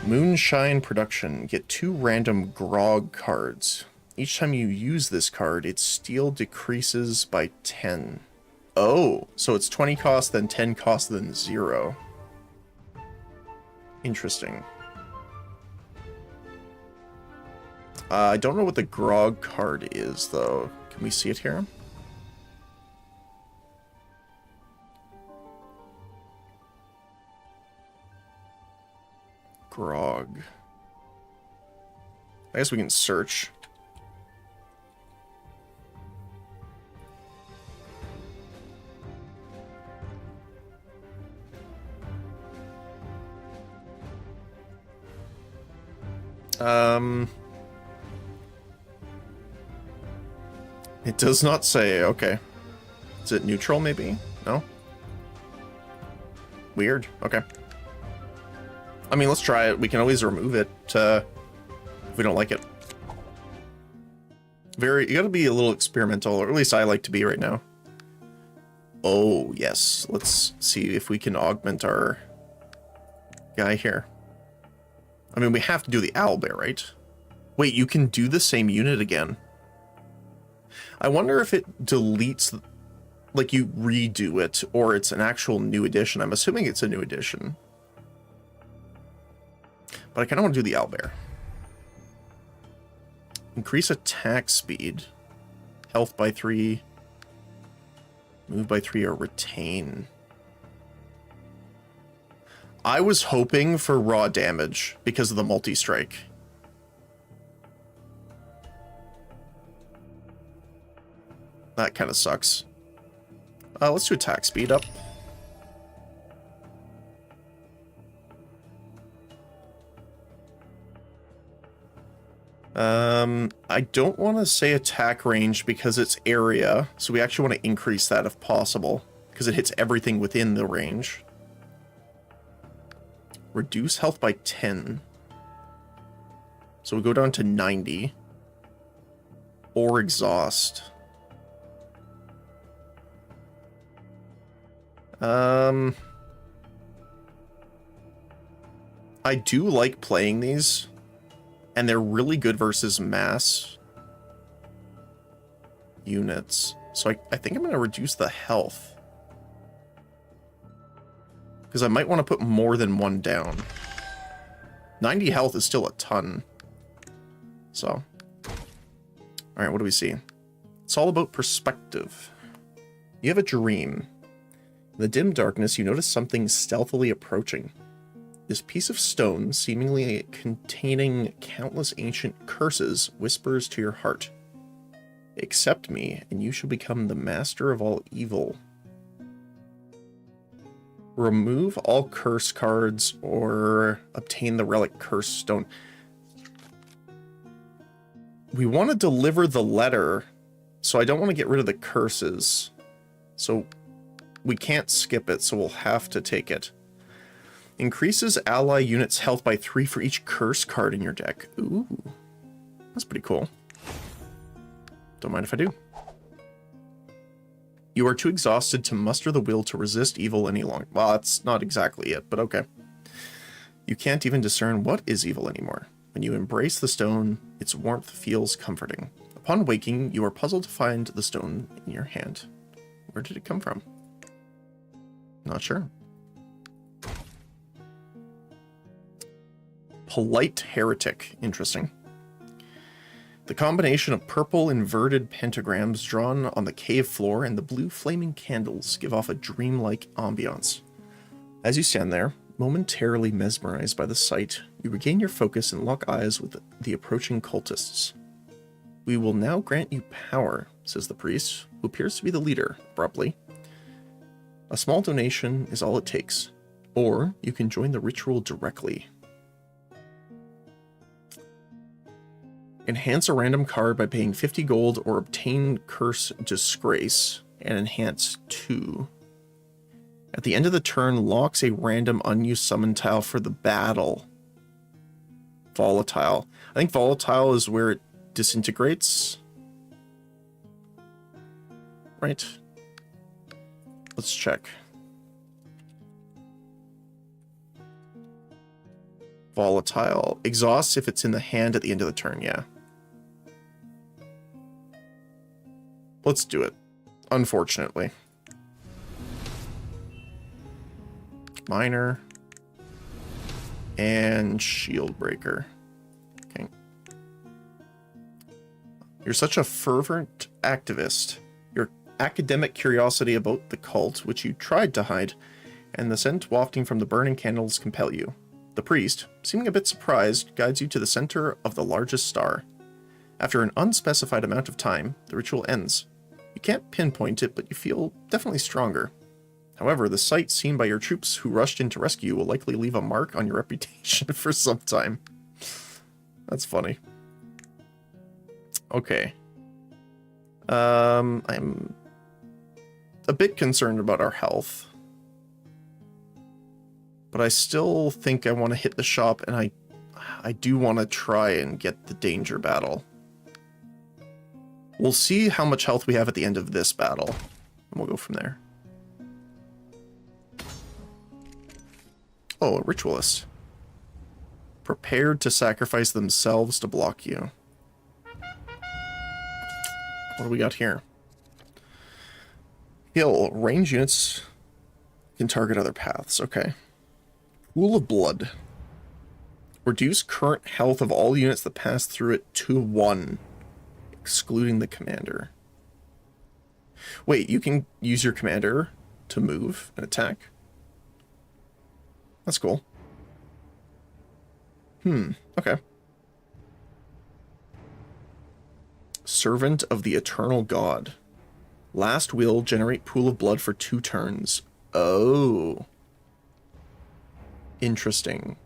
Moonshine Production. Get 2 random grog cards. Each time you use this card, its steel decreases by 10. Oh, so it's 20 cost, then 10 cost, then 0. Interesting. I don't know what the grog card is, though. Can we see it here? Grog. I guess we can search. It does not say, okay. Is it neutral, maybe? No? Weird. Okay. I mean, let's try it. We can always remove it if we don't like it. You gotta be a little experimental, or at least I like to be right now. Oh, yes. Let's see if we can augment our guy here. I mean, we have to do the owlbear, right? Wait, you can do the same unit again. I wonder if it deletes, like you redo it, or it's an actual new edition. I'm assuming it's a new edition. But I kind of want to do the owlbear. Increase attack speed. Health by 3. Move by 3 or retain. I was hoping for raw damage because of the multi-strike. That kind of sucks. Let's do attack speed up. I don't want to say attack range because it's area, so we actually want to increase that if possible, because it hits everything within the range. Reduce health by 10. So we go down to 90. Or exhaust. I do like playing these, and they're really good versus mass units. So I think I'm going to reduce the health. Because I might want to put more than one down. 90 health is still a ton. So. Alright, what do we see? It's all about perspective. You have a dream. In the dim darkness, you notice something stealthily approaching. This piece of stone, seemingly containing countless ancient curses, whispers to your heart. Accept me, and you shall become the master of all evil. Remove all curse cards or obtain the relic curse stone. We want to deliver the letter, so I don't want to get rid of the curses. So we can't skip it, so we'll have to take it. Increases ally units' health by 3 for each curse card in your deck. Ooh, that's pretty cool. Don't mind if I do. You are too exhausted to muster the will to resist evil any longer. Well, that's not exactly it, but okay. You can't even discern what is evil anymore. When you embrace the stone, its warmth feels comforting. Upon waking, you are puzzled to find the stone in your hand. Where did it come from? Not sure. Polite Heretic. Interesting. The combination of purple inverted pentagrams drawn on the cave floor and the blue flaming candles give off a dreamlike ambiance. As you stand there, momentarily mesmerized by the sight, you regain your focus and lock eyes with the approaching cultists. We will now grant you power, says the priest, who appears to be the leader, abruptly. A small donation is all it takes, or you can join the ritual directly. Enhance a random card by paying 50 gold or obtain Curse Disgrace and enhance 2. At the end of the turn, locks a random unused summon tile for the battle. Volatile. I think volatile is where it disintegrates. Right? Let's check. Volatile. Exhausts if it's in the hand at the end of the turn, yeah. Let's do it. Unfortunately. Minor. And Shield Breaker. Okay. You're such a fervent activist. Your academic curiosity about the cult, which you tried to hide, and the scent wafting from the burning candles compel you. The priest, seeming a bit surprised, guides you to the center of the largest star. After an unspecified amount of time, the ritual ends. You can't pinpoint it, but you feel definitely stronger. However, the sight seen by your troops who rushed in to rescue you will likely leave a mark on your reputation for some time. That's funny. Okay. I'm a bit concerned about our health. But I still think I want to hit the shop, and I do want to try and get the danger battle. We'll see how much health we have at the end of this battle, and we'll go from there. Oh, a ritualist. Prepared to sacrifice themselves to block you. What do we got here? Heal. Range units can target other paths. Okay. Pool of Blood. Reduce current health of all units that pass through it to 1, excluding the commander. Wait, you can use your commander to move and attack? That's cool. Okay. Servant of the Eternal God. Last will generate Pool of Blood for 2 turns. Oh. Interesting.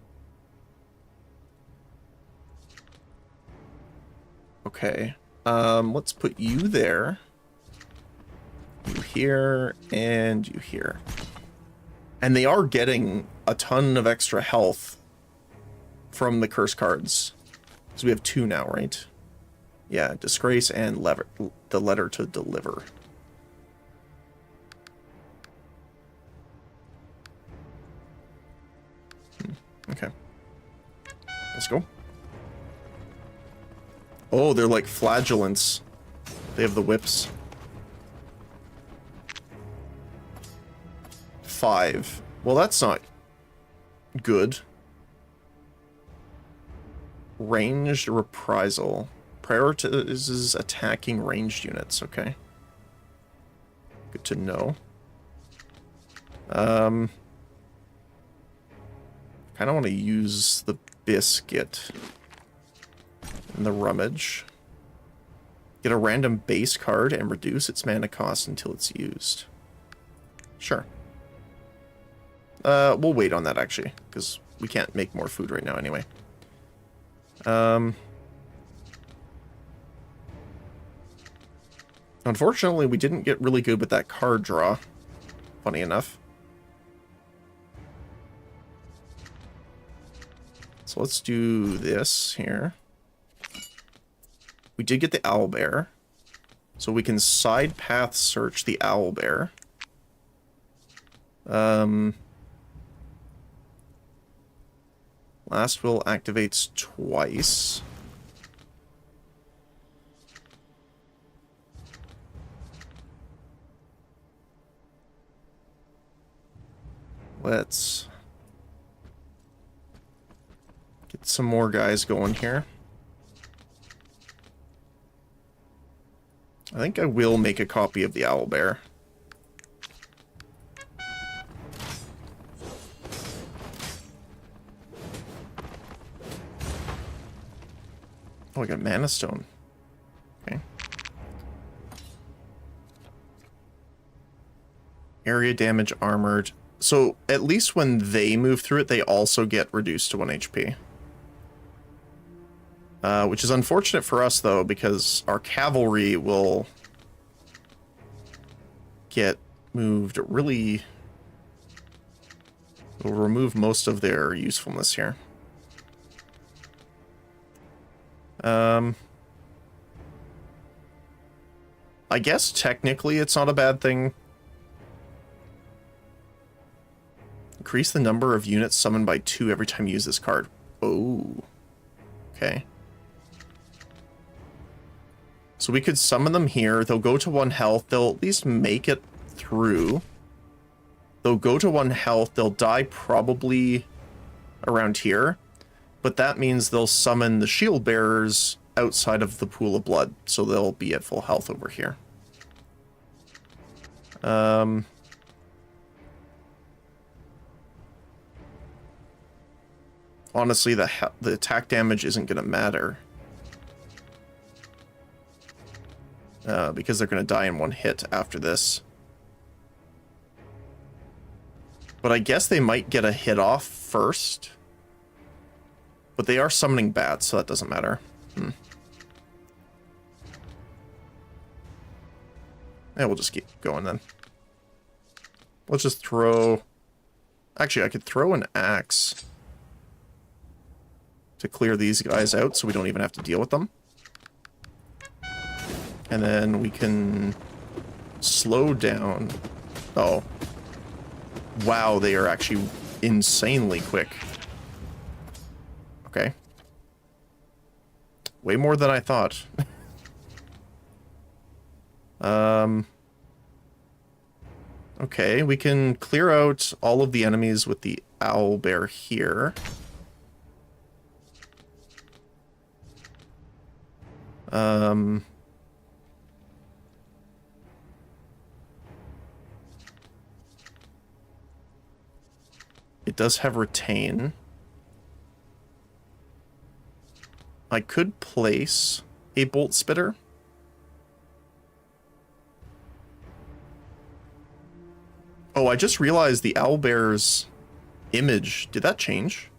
Okay. Let's put you there. You here, and you here. And they are getting a ton of extra health from the curse cards. So we have 2 now, right? Yeah, Disgrace and the Letter to Deliver. Okay. Let's go. Oh, they're like flagellants. They have the whips. 5. Well, that's not good. Ranged reprisal. Prioritizes attacking ranged units. Okay. Good to know. Kind of want to use the biscuit and the rummage. Get a random base card and reduce its mana cost until it's used. Sure. We'll wait on that actually, because we can't make more food right now anyway. Unfortunately, we didn't get really good with that card draw. Funny enough. So let's do this here. We did get the owlbear. So we can side path search the owlbear. Last will activates twice. Let's get some more guys going here. think I will make a copy of the owlbear. Oh, I got mana stone. Okay. Area damage armored. So at least when they move through it, they also get reduced to 1 HP. Which is unfortunate for us, though, because our cavalry will get moved really... will remove most of their usefulness here. I guess technically it's not a bad thing. Increase the number of units summoned by 2 every time you use this card. Oh. Okay. So we could summon them here. They'll go to 1 health. They'll at least make it through. They'll go to 1 health. They'll die probably around here. But that means they'll summon the shield bearers outside of the pool of blood. So they'll be at full health over here. Honestly, the attack damage isn't going to matter. Because they're going to die in 1 hit after this. But I guess they might get a hit off first. But they are summoning bats, so that doesn't matter. Yeah, we'll just keep going then. Let's just throw... Actually, I could throw an axe to clear these guys out so we don't even have to deal with them. And then we can slow down. Oh. Wow, they are actually insanely quick. Okay. Way more than I thought. Okay, we can clear out all of the enemies with the owlbear here. It does have retain. I could place a bolt spitter. Oh, I just realized the owlbear's image. Did that change?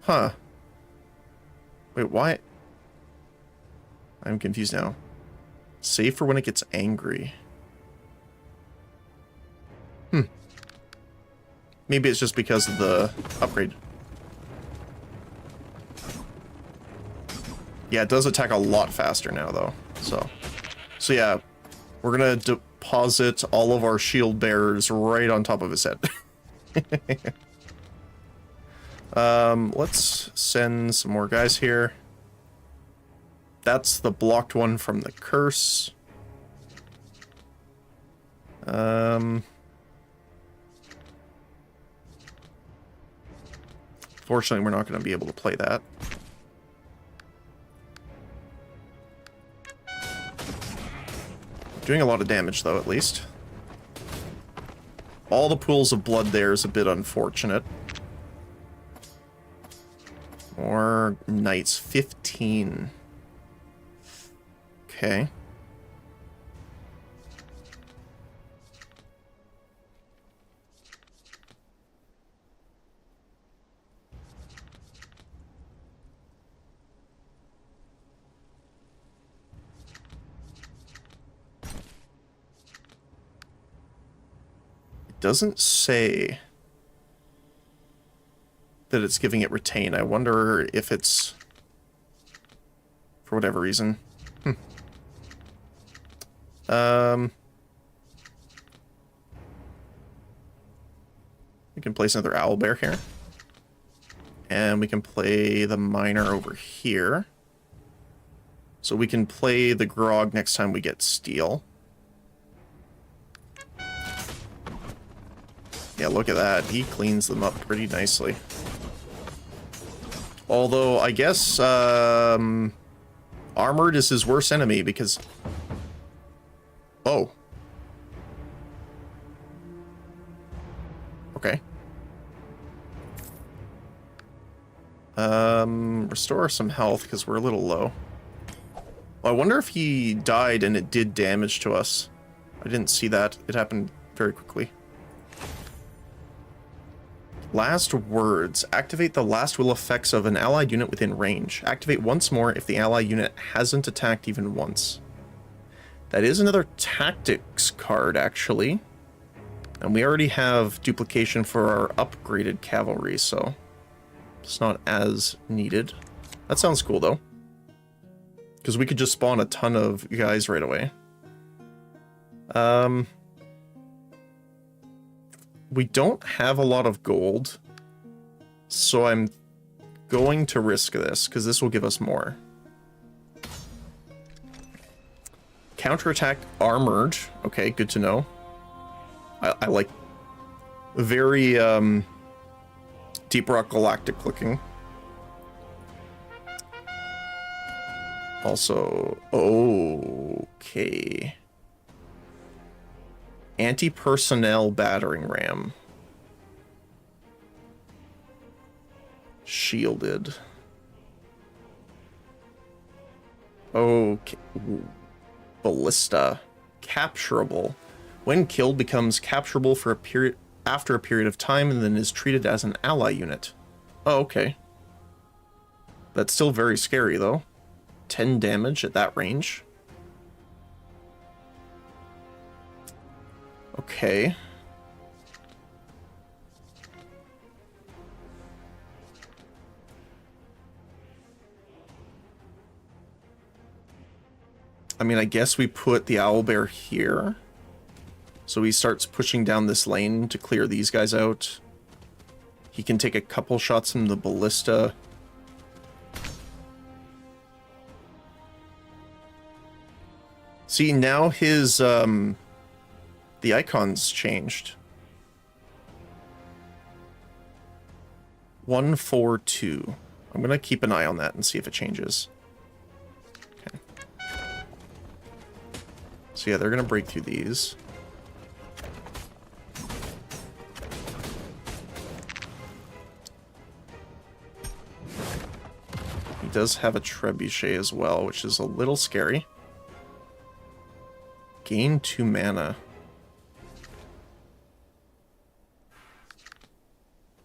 Huh. Wait, why? I'm confused now. Save for when it gets angry. Maybe it's just because of the upgrade. Yeah, it does attack a lot faster now, though. So yeah, we're gonna deposit all of our shield bearers right on top of his head. Let's send some more guys here. That's the blocked one from the curse. Fortunately, we're not going to be able to play that. Doing a lot of damage, though, at least. All the pools of blood there is a bit unfortunate. More knights. 15. Okay. Doesn't say that it's giving it retain. I wonder if it's for whatever reason. We can place another owlbear here. And we can play the miner over here. So we can play the grog next time we get steel. Yeah, look at that. He cleans them up pretty nicely. Although, I guess, armored is his worst enemy, because... Oh. Okay. Restore some health, because we're a little low. Well, I wonder if he died and it did damage to us. I didn't see that. It happened very quickly. Last words. Activate the last will effects of an allied unit within range. Activate once more if the allied unit hasn't attacked even once. That is another tactics card, actually. And we already have duplication for our upgraded cavalry, so it's not as needed. That sounds cool, though. Because we could just spawn a ton of guys right away. We don't have a lot of gold, so I'm going to risk this, because this will give us more. Counterattack armored. Okay, good to know. I like very Deep Rock Galactic looking. Also, okay. Anti-personnel battering ram. Shielded. Okay. Ooh. Ballista. Capturable. When killed, becomes capturable for a period after a period of time and then is treated as an ally unit. Oh, okay. That's still very scary, though. 10 damage at that range. Okay. I mean, I guess we put the owlbear here. So he starts pushing down this lane to clear these guys out. He can take a couple shots from the ballista. See, now his, the icon's changed. 142. I'm gonna keep an eye on that and see if it changes. Okay. So yeah, they're gonna break through these. He does have a trebuchet as well, which is a little scary. Gain 2 mana.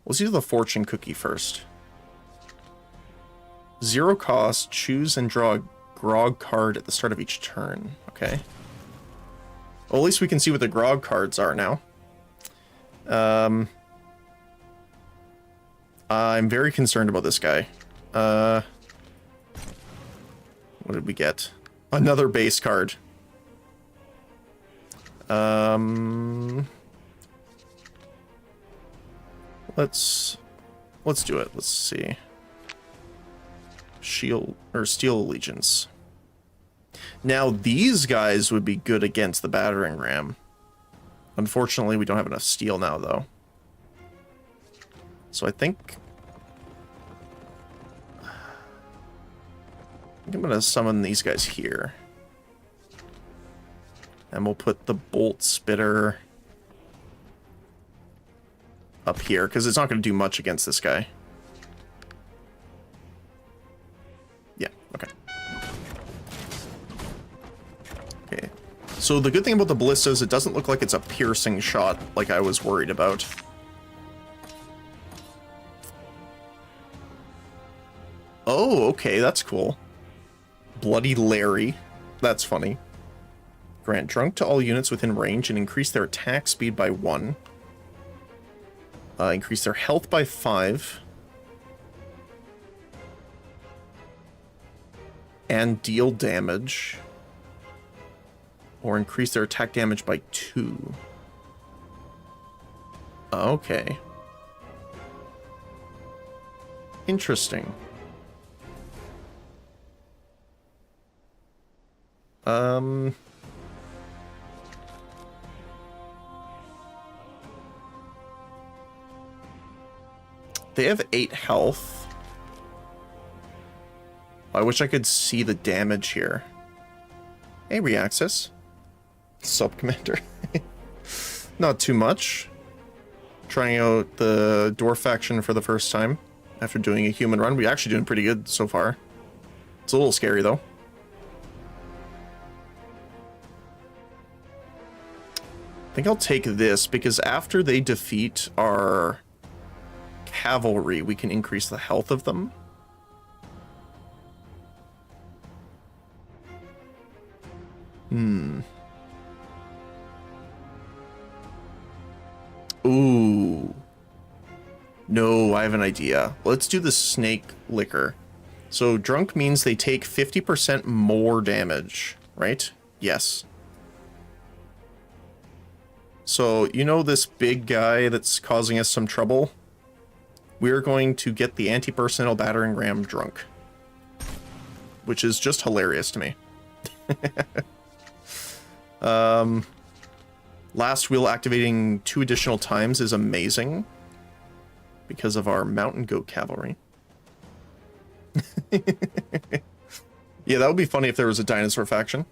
Let's do the fortune cookie first. 0 cost, choose and draw a grog card at the start of each turn. Okay. Well, at least we can see what the grog cards are now. I'm very concerned about this guy. What did we get? Another base card. Let's do it. Let's see. Shield or Steel Allegiance. Now these guys would be good against the battering ram. Unfortunately, we don't have enough steel now, though. So I think I'm gonna summon these guys here. And we'll put the bolt spitter up here, because it's not going to do much against this guy. Yeah, okay. Okay. So the good thing about the ballista is it doesn't look like it's a piercing shot like I was worried about. Oh, okay, that's cool. Bloody Larry. That's funny. Grant drunk to all units within range and increase their attack speed by 1. Increase their health by 5. And deal damage. Or increase their attack damage by 2. Okay. Interesting. They have 8 health. I wish I could see the damage here. Hey, Reaxis. Sub-commander. Not too much. Trying out the dwarf faction for the first time after doing a human run. We're actually doing pretty good so far. It's a little scary, though. I think I'll take this, because after they defeat our cavalry, we can increase the health of them. Ooh. No, I have an idea. Let's do the snake liquor. So drunk means they take 50% more damage, right? Yes. So, you know this big guy that's causing us some trouble? We're going to get the anti-personnel battering ram drunk. Which is just hilarious to me. Last wheel activating 2 additional times is amazing. Because of our mountain goat cavalry. Yeah, that would be funny if there was a dinosaur faction.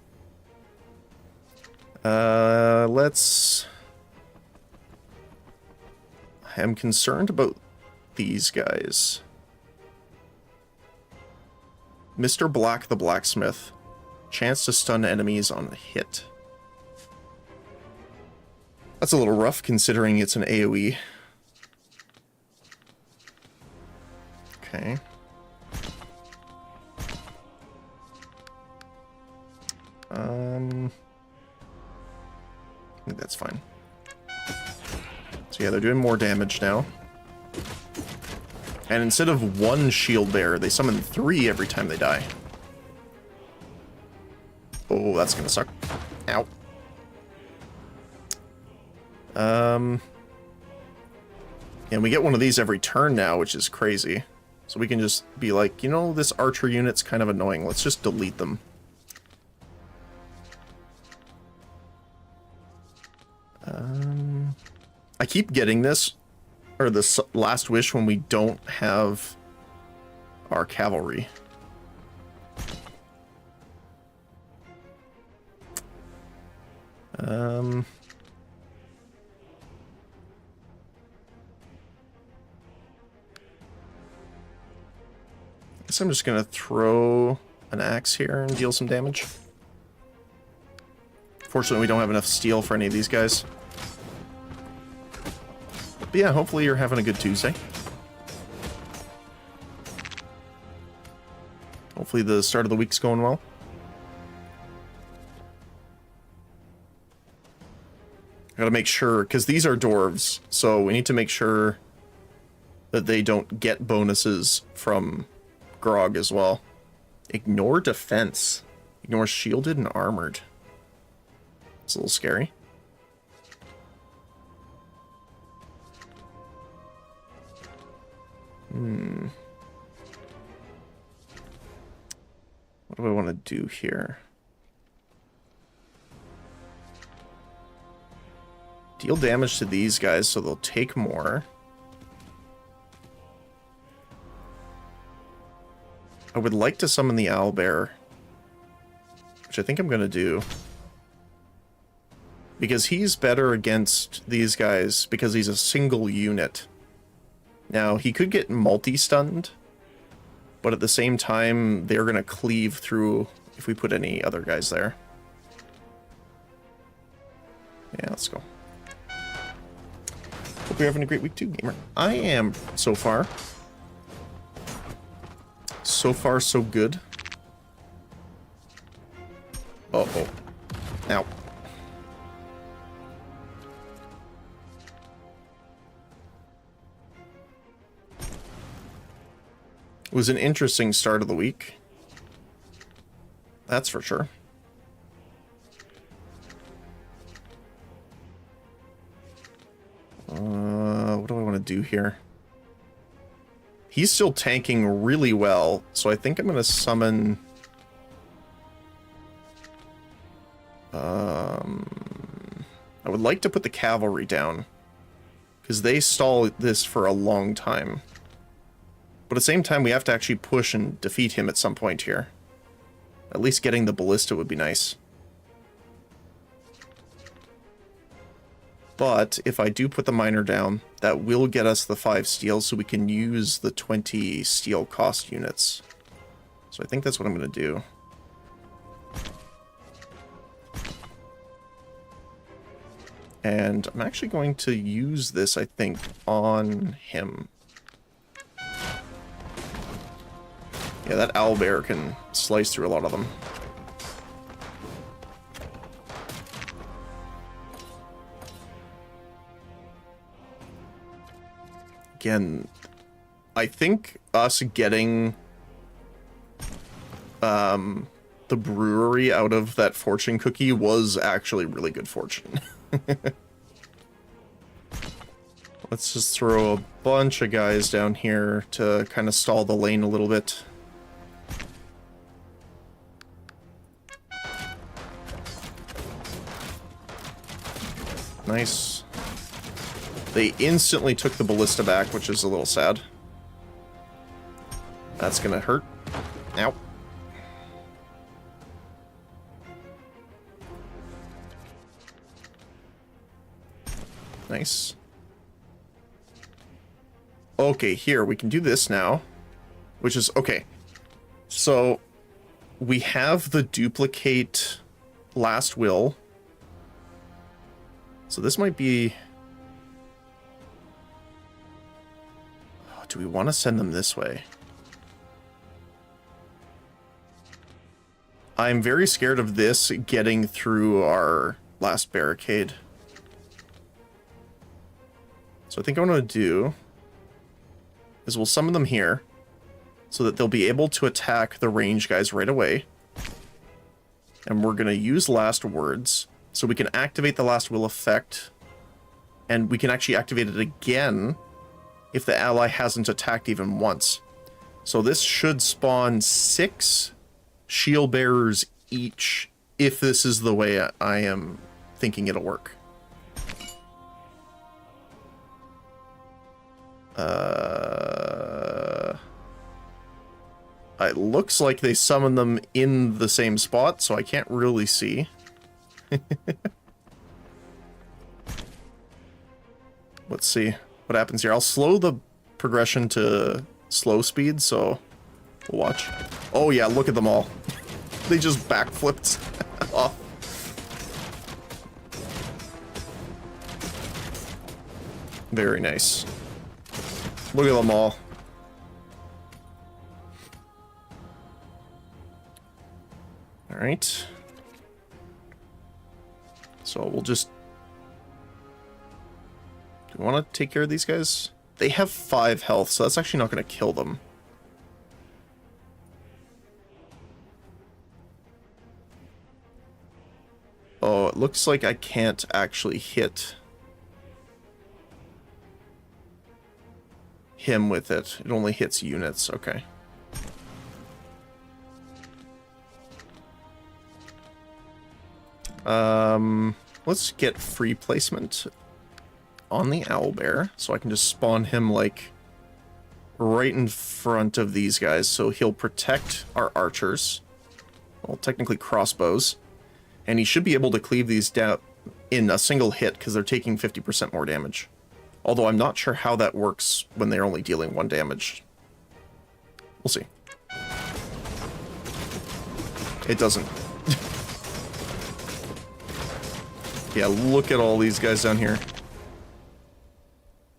Let's... I am concerned about these guys. Mr. Black the Blacksmith. Chance to stun enemies on a hit. That's a little rough considering it's an AoE. Okay. I think that's fine. So yeah, they're doing more damage now. And instead of 1 shield bearer, they summon 3 every time they die. Oh, that's gonna suck. Ow. And we get one of these every turn now, which is crazy. So we can just be like, you know, this archer unit's kind of annoying. Let's just delete them. I keep getting this, or this last wish when we don't have our cavalry. Guess I'm just gonna throw an axe here and deal some damage. Fortunately, we don't have enough steel for any of these guys. But yeah, hopefully you're having a good Tuesday. Hopefully the start of the week's going well. I gotta make sure, because these are dwarves, so we need to make sure that they don't get bonuses from Grog as well. Ignore defense. Ignore shielded and armored. It's a little scary. What do I want to do here? Deal damage to these guys so they'll take more. I would like to summon the owlbear, which I think I'm going to do. Because he's better against these guys because he's a single unit. Now, he could get multi-stunned, but at the same time, they're going to cleave through if we put any other guys there. Yeah, let's go. Hope you're having a great week too, gamer. I am, so far. So far, so good. Uh-oh. Ow. It was an interesting start of the week. That's for sure. What do I want to do here? He's still tanking really well, so I think I'm going to summon... I would like to put the cavalry down, because they stall this for a long time. But at the same time, we have to actually push and defeat him at some point here. At least getting the ballista would be nice. But if I do put the miner down, that will get us the 5 steel, so we can use the 20 steel cost units. So I think that's what I'm going to do. And I'm actually going to use this, I think, on him. Yeah, that owlbear can slice through a lot of them. Again, I think us getting the brewery out of that fortune cookie was actually really good fortune. Let's just throw a bunch of guys down here to kind of stall the lane a little bit. Nice. They instantly took the ballista back, which is a little sad. That's gonna hurt. Ow. Nice. Okay, here, we can do this now. Which is, okay. So, we have the duplicate last will. So this might be... Oh, do we want to send them this way? I'm very scared of this getting through our last barricade. So I think what I'm going to do is we'll summon them here so that they'll be able to attack the range guys right away. And we're going to use last words so we can activate the last will effect, and we can actually activate it again if the ally hasn't attacked even once. So this should spawn 6 shield bearers each if this is the way I am thinking it'll work. It looks like they summon them in the same spot, so I can't really see. Let's see what happens here. I'll slow the progression to slow speed, so we'll watch. Oh yeah, look at them all. They just backflipped off. Very nice. Look at them all. Alright. So we'll just... Do we want to take care of these guys? They have 5 health, so that's actually not going to kill them. Oh, it looks like I can't actually hit him with it. It only hits units. Okay. Let's get free placement on the owlbear, so I can just spawn him, like, right in front of these guys, so he'll protect our archers. Well, technically crossbows. And he should be able to cleave these down in a single hit, because they're taking 50% more damage. Although I'm not sure how that works when they're only dealing 1 damage. We'll see. It doesn't. Yeah, look at all these guys down here.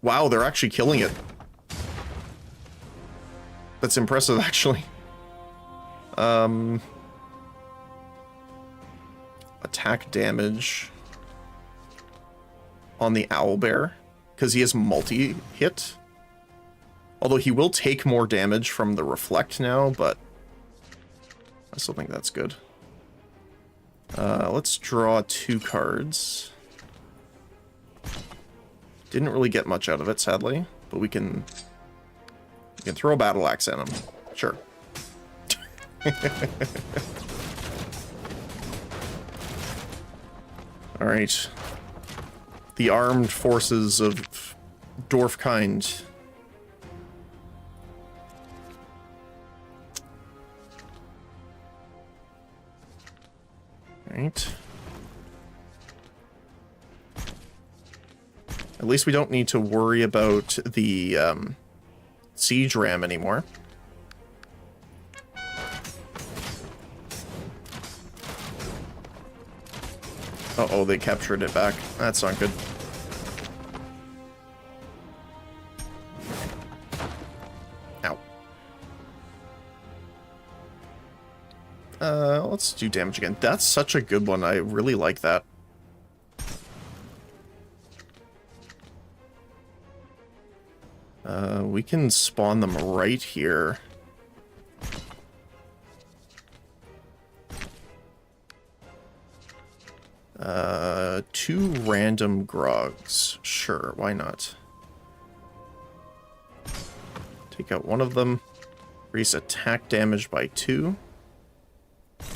Wow, they're actually killing it. That's impressive, actually. Attack damage on the owlbear, because he has multi-hit. Although he will take more damage from the reflect now, but I still think that's good. Let's draw 2 cards. Didn't really get much out of it, sadly, but we can throw a battle axe at him. Sure. All right. The armed forces of dwarf kind. Right. At least we don't need to worry about the siege ram anymore. Uh-oh, they captured it back. That's not good. Ow. Let's do damage again. That's such a good one. I really like that. We can spawn them right here. Two random grogs. Sure, why not? Take out one of them. Increase attack damage by 2.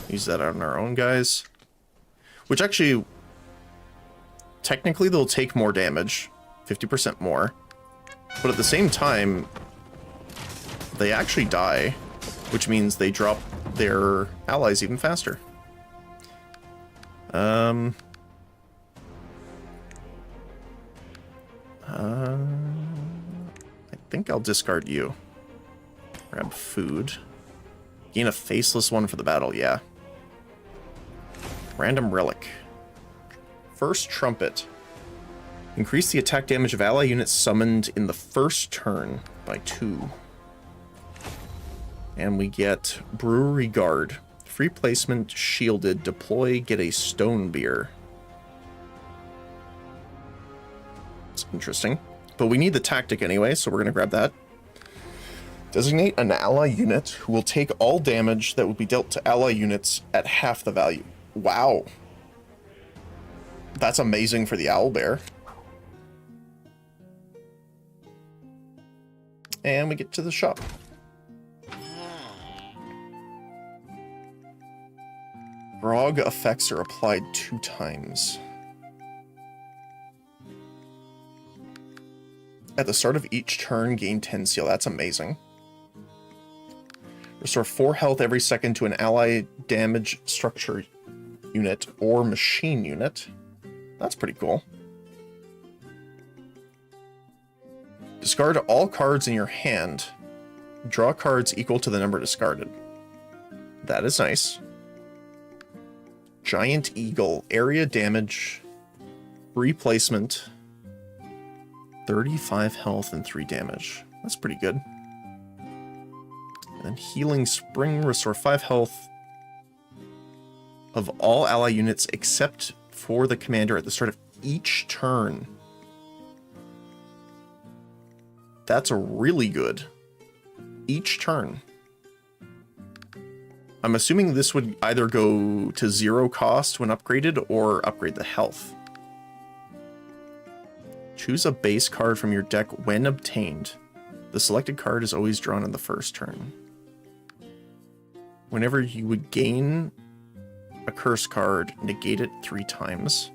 Use that on our own guys. Which actually, technically they'll take more damage. 50% more. But at the same time, they actually die. Which means they drop their allies even faster. I think I'll discard you. Grab food. Gain a faceless one for the battle, yeah. Random relic. First trumpet. Increase the attack damage of ally units summoned in the first turn by 2. And we get Brewery Guard. Free placement, shielded, deploy, get a stone beer. It's interesting. But we need the tactic anyway, so we're going to grab that. Designate an ally unit who will take all damage that will be dealt to ally units at half the value. Wow. That's amazing for the owlbear. And we get to the shop. Grog effects are applied 2 times. At the start of each turn, gain 10 seal. That's amazing. Restore 4 health every second to an ally damage structure unit or machine unit. That's pretty cool. Discard all cards in your hand. Draw cards equal to the number discarded. That is nice. Giant Eagle. Area damage. Replacement. 35 health and 3 damage. That's pretty good. And then Healing Spring. Restore 5 health of all ally units except for the commander at the start of each turn. That's really good. Each turn. I'm assuming this would either go to 0 cost when upgraded or upgrade the health. Choose a base card from your deck when obtained. The selected card is always drawn in the first turn. Whenever you would gain a curse card, negate it 3 times.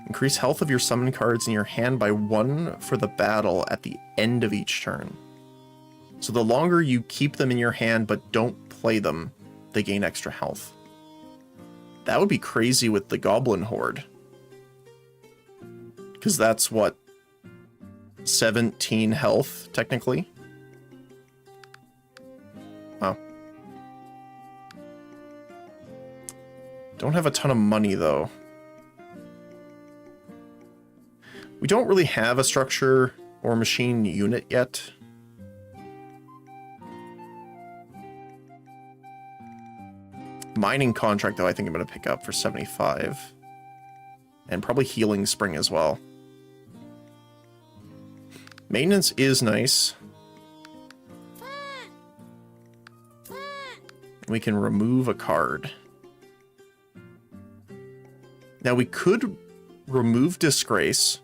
Increase health of your summon cards in your hand by 1 for the battle at the end of each turn. So the longer you keep them in your hand but don't play them, they gain extra health. That would be crazy with the Goblin Horde. Because that's what? 17 health, technically? Oh. Don't have a ton of money, though. We don't really have a structure or machine unit yet. Mining contract, though, I think I'm going to pick up for 75. And probably Healing Spring as well. Maintenance is nice. We can remove a card. Now we could remove Disgrace,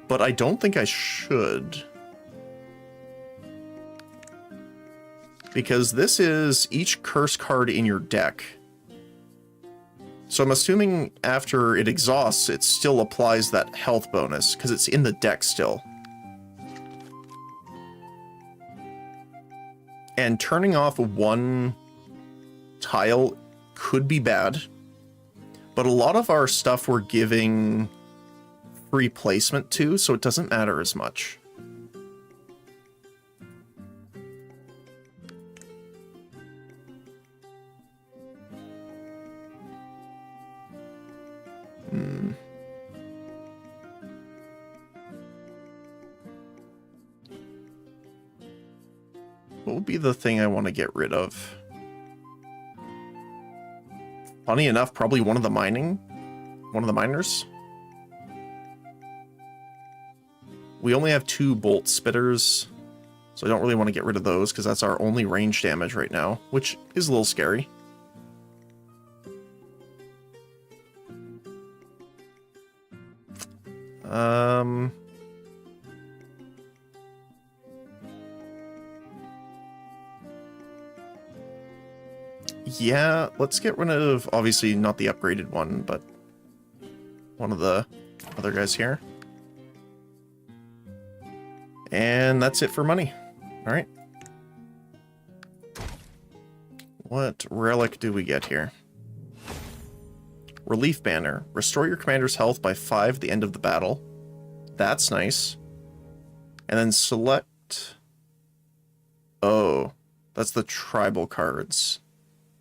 but I don't think I should. Because this is each curse card in your deck. So I'm assuming after it exhausts, it still applies that health bonus, because it's in the deck still. And turning off 1 tile could be bad, but a lot of our stuff we're giving free placement to, so it doesn't matter as much. What would be the thing I want to get rid of? Funny enough, probably one of the miners. We only have 2 bolt spitters, so I don't really want to get rid of those because that's our only range damage right now, which is a little scary. Yeah, let's get rid of, obviously not the upgraded one, but one of the other guys here. And that's it for money. All right. What relic do we get here? Relief Banner. Restore your commander's health by 5 at the end of the battle. That's nice. And then select... Oh, that's the tribal cards.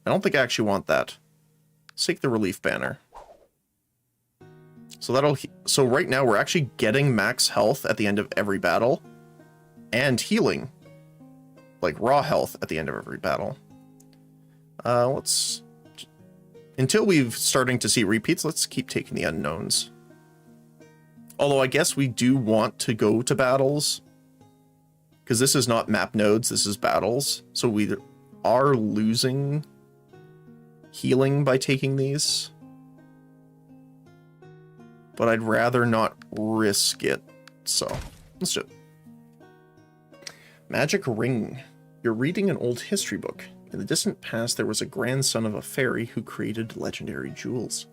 I don't think I actually want that. Let's take the Relief Banner. So right now we're actually getting max health at the end of every battle. And healing. Like raw health at the end of every battle. Until we've starting to see repeats, let's keep taking the unknowns. Although I guess we do want to go to battles. Because this is not map nodes, this is battles. So we are losing healing by taking these. But I'd rather not risk it. So, let's do it. Magic Ring. You're reading an old history book. In the distant past, there was a grandson of a fairy who created legendary jewels.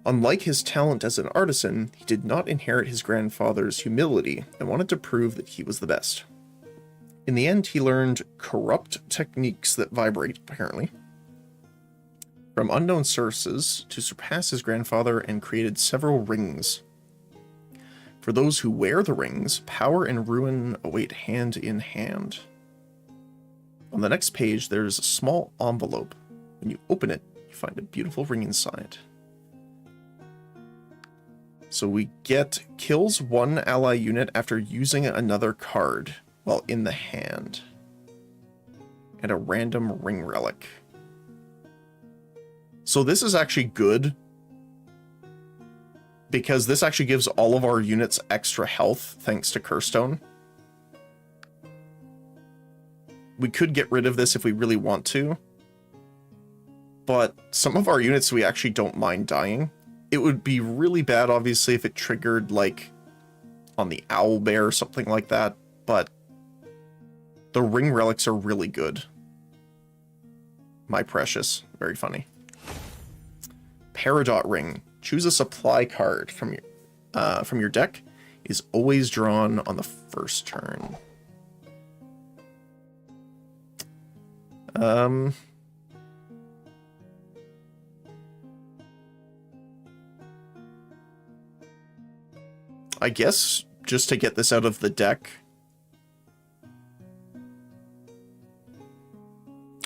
Unlike his talent as an artisan, he did not inherit his grandfather's humility and wanted to prove that he was the best. In the end, he learned corrupt techniques that vibrate, apparently, from unknown sources to surpass his grandfather and created several rings. For those who wear the rings, power and ruin await hand in hand. On the next page, there's a small envelope. When you open it, you find a beautiful ring inside. So we get kills 1 ally unit after using another card while in the hand. And a random ring relic. So this is actually good, because this actually gives all of our units extra health thanks to Curstone. We could get rid of this if we really want to, but some of our units we actually don't mind dying. It would be really bad, obviously, if it triggered, like, on the owlbear or something like that, but the ring relics are really good. My precious. Very funny. Peridot Ring. Choose a supply card from your deck. It is always drawn on the first turn. I guess just to get this out of the deck.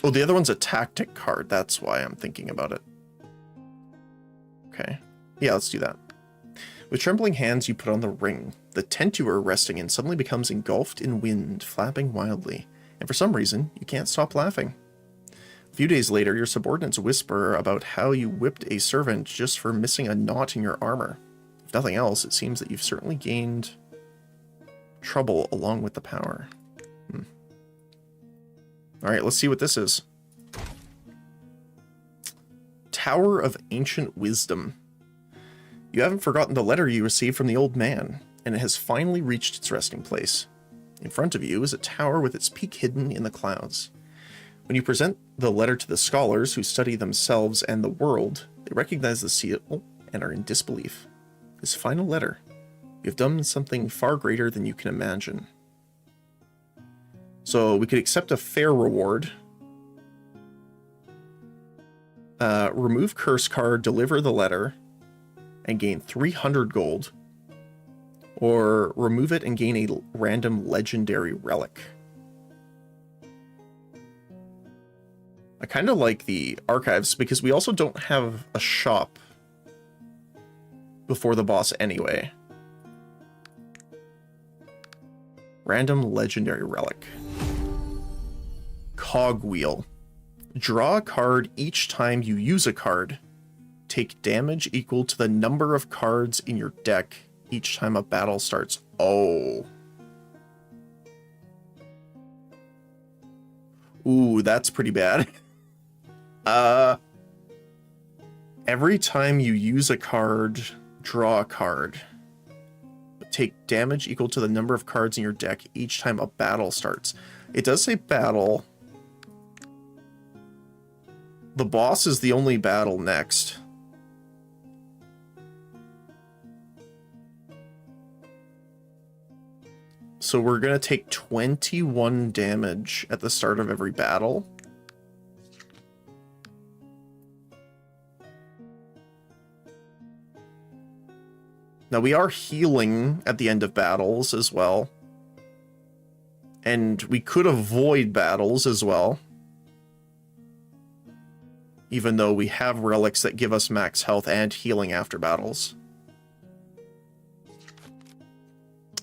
Oh, the other one's a tactic card. That's why I'm thinking about it. Okay. Yeah, let's do that. With trembling hands, you put on the ring. The tent you were resting in suddenly becomes engulfed in wind, flapping wildly. And for some reason, you can't stop laughing. A few days later, your subordinates whisper about how you whipped a servant just for missing a knot in your armor. If nothing else, it seems that you've certainly gained trouble along with the power. Alright, let's see what this is. Tower of Ancient Wisdom. You haven't forgotten the letter you received from the old man, and it has finally reached its resting place. In front of you is a tower with its peak hidden in the clouds. When you present the letter to the scholars who study themselves and the world, they recognize the seal and are in disbelief. This final letter. You have done something far greater than you can imagine. So we could accept a fair reward. Remove curse card, deliver the letter, and gain 300 gold. Or remove it and gain a random legendary relic. I kind of like the archives because we also don't have a shop before the boss anyway. Random legendary relic. Cogwheel. Draw a card each time you use a card. Take damage equal to the number of cards in your deck each time a battle starts. Oh. Ooh, that's pretty bad. Every time you use a card, draw a card. Take damage equal to the number of cards in your deck each time a battle starts. It does say battle. The boss is the only battle next. So we're going to take 21 damage at the start of every battle. Now we are healing at the end of battles as well. And we could avoid battles as well. Even though we have relics that give us max health and healing after battles.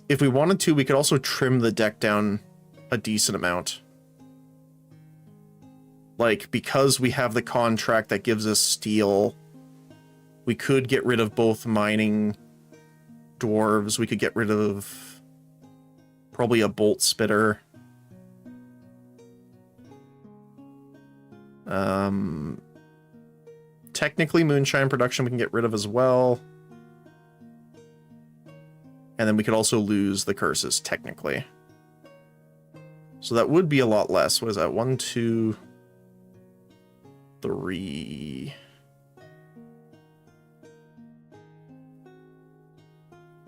If we wanted to, we could also trim the deck down a decent amount. Like, because we have the contract that gives us steel, we could get rid of both mining dwarves. We could get rid of probably a bolt spitter. Technically, moonshine production we can get rid of as well. And then we could also lose the curses, technically. So that would be a lot less. What is that? 1, 2, 3...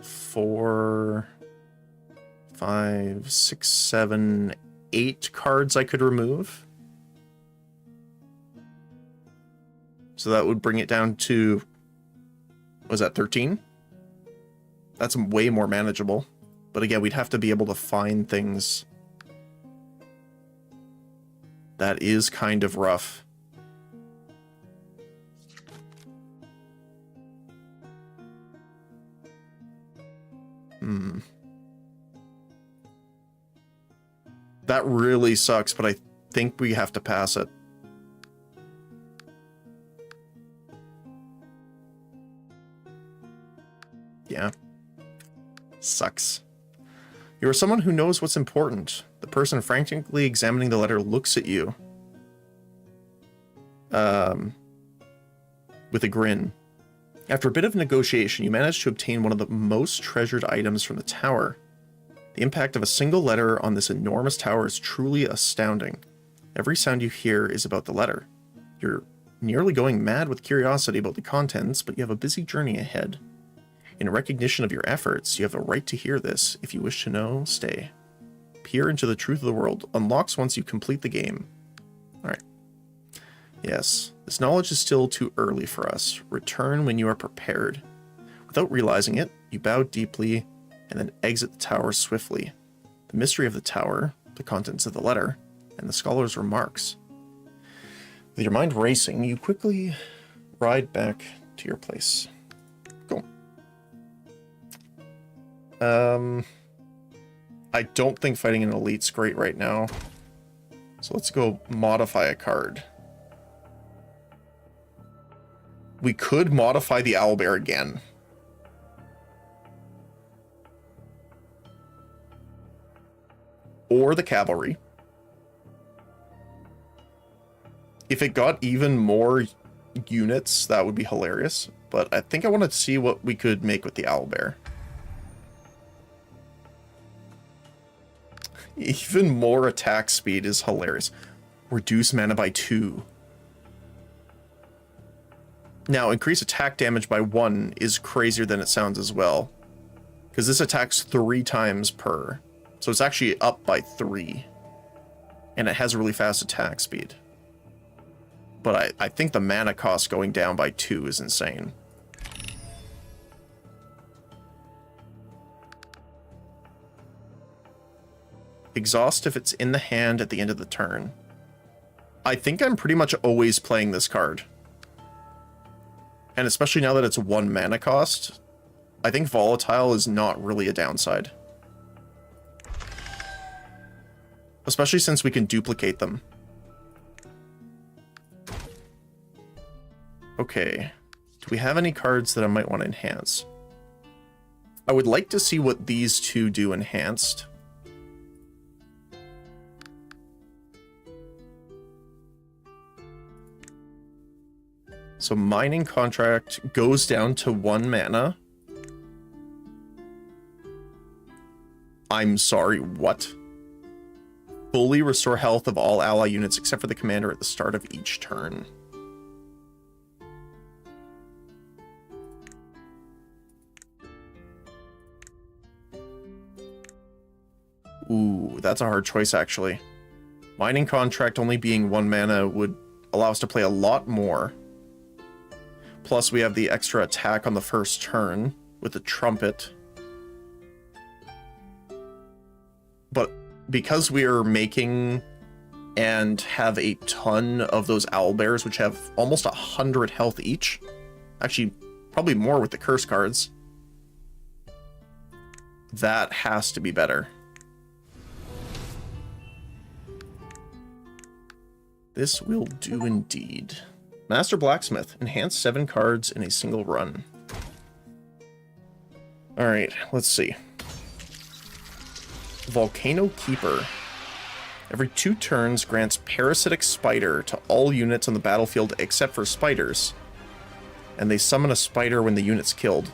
4, 5, 6, 7, 8 cards I could remove. So that would bring it down to, was that 13? That's way more manageable. But again, we'd have to be able to find things. That is kind of rough. That really sucks, but I think we have to pass it. Yeah. Sucks. You are someone who knows what's important. The person frantically examining the letter looks at you. With a grin. After a bit of negotiation, you manage to obtain one of the most treasured items from the tower. The impact of a single letter on this enormous tower is truly astounding. Every sound you hear is about the letter. You're nearly going mad with curiosity about the contents, but you have a busy journey ahead. In recognition of your efforts, you have a right to hear this. If you wish to know, stay. Peer into the truth of the world. Unlocks once you complete the game. Alright. Yes, this knowledge is still too early for us. Return when you are prepared. Without realizing it, you bow deeply and then exit the tower swiftly. The mystery of the tower, the contents of the letter, and the scholar's remarks. With your mind racing, you quickly ride back to your place. Cool. I don't think fighting an elite's great right now. So let's go modify a card. We could modify the owlbear again. Or the cavalry. If it got even more units, that would be hilarious. But I think I want to see what we could make with the owlbear. Even more attack speed is hilarious. Reduce mana by 2. Now, increase attack damage by 1 is crazier than it sounds as well. Because this attacks 3 times per. So it's actually up by 3. And it has a really fast attack speed. But I think the mana cost going down by 2 is insane. Exhaust if it's in the hand at the end of the turn. I think I'm pretty much always playing this card. And especially now that it's 1 mana cost, I think Volatile is not really a downside. Especially since we can duplicate them. Okay. Do we have any cards that I might want to enhance? I would like to see what these two do enhanced. So Mining Contract goes down to 1 mana. I'm sorry, what? Fully restore health of all ally units except for the commander at the start of each turn. Ooh, that's a hard choice, actually. Mining Contract only being 1 mana would allow us to play a lot more. Plus, we have the extra attack on the first turn with the Trumpet. But because we are making and have a ton of those owlbears, which have almost 100 health each, actually probably more with the curse cards, that has to be better. This will do indeed. Master Blacksmith. Enhance 7 cards in a single run. Alright, let's see. Volcano Keeper. Every 2 turns grants Parasitic Spider to all units on the battlefield except for spiders. And they summon a spider when the unit's killed.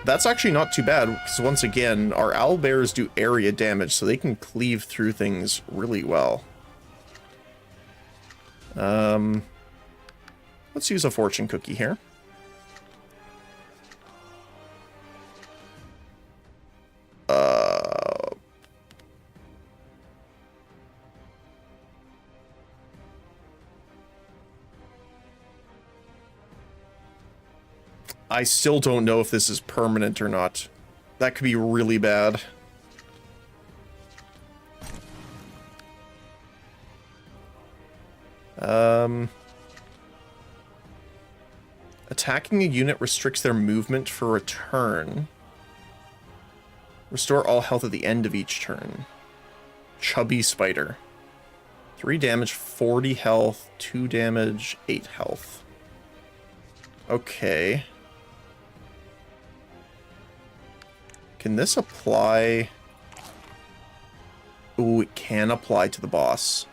That's actually not too bad, because once again, our owlbears do area damage, so they can cleave through things really well. Let's use a fortune cookie here. I still don't know if this is permanent or not. That could be really bad. Attacking a unit restricts their movement for a turn. Restore all health at the end of each turn. Chubby Spider. 3 damage, 40 health, 2 damage, 8 health. Okay. Can this apply? Ooh, it can apply to the boss.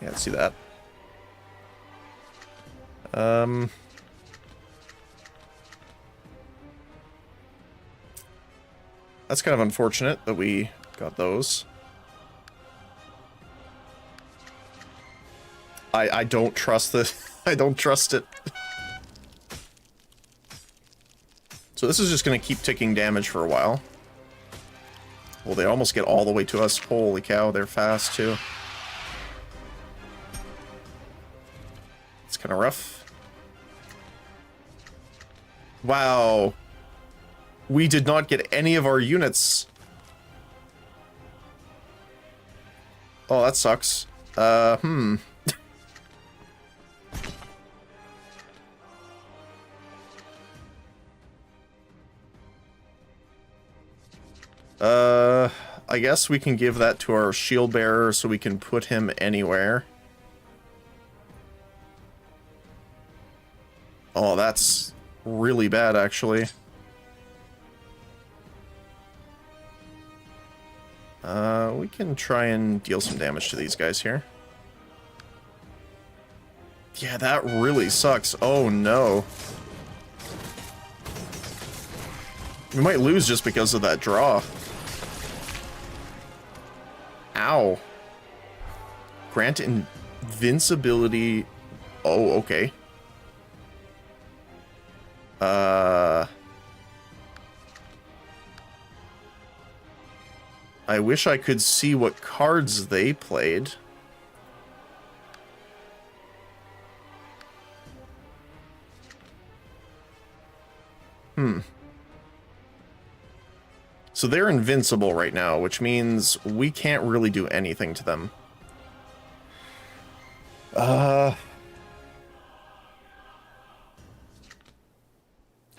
Yeah, let's see that. That's kind of unfortunate that we got those. I don't trust this. I don't trust it. So this is just going to keep ticking damage for a while. Well, they almost get all the way to us. Holy cow, they're fast too. It's kind of rough. Wow. We did not get any of our units. Oh, that sucks. I guess we can give that to our shield bearer so we can put him anywhere. Oh, that's really bad, actually. We can try and deal some damage to these guys here. Yeah, that really sucks. Oh, no. We might lose just because of that draw. Ow. Grant invincibility. Oh, okay. I wish I could see what cards they played. So they're invincible right now, which means we can't really do anything to them. How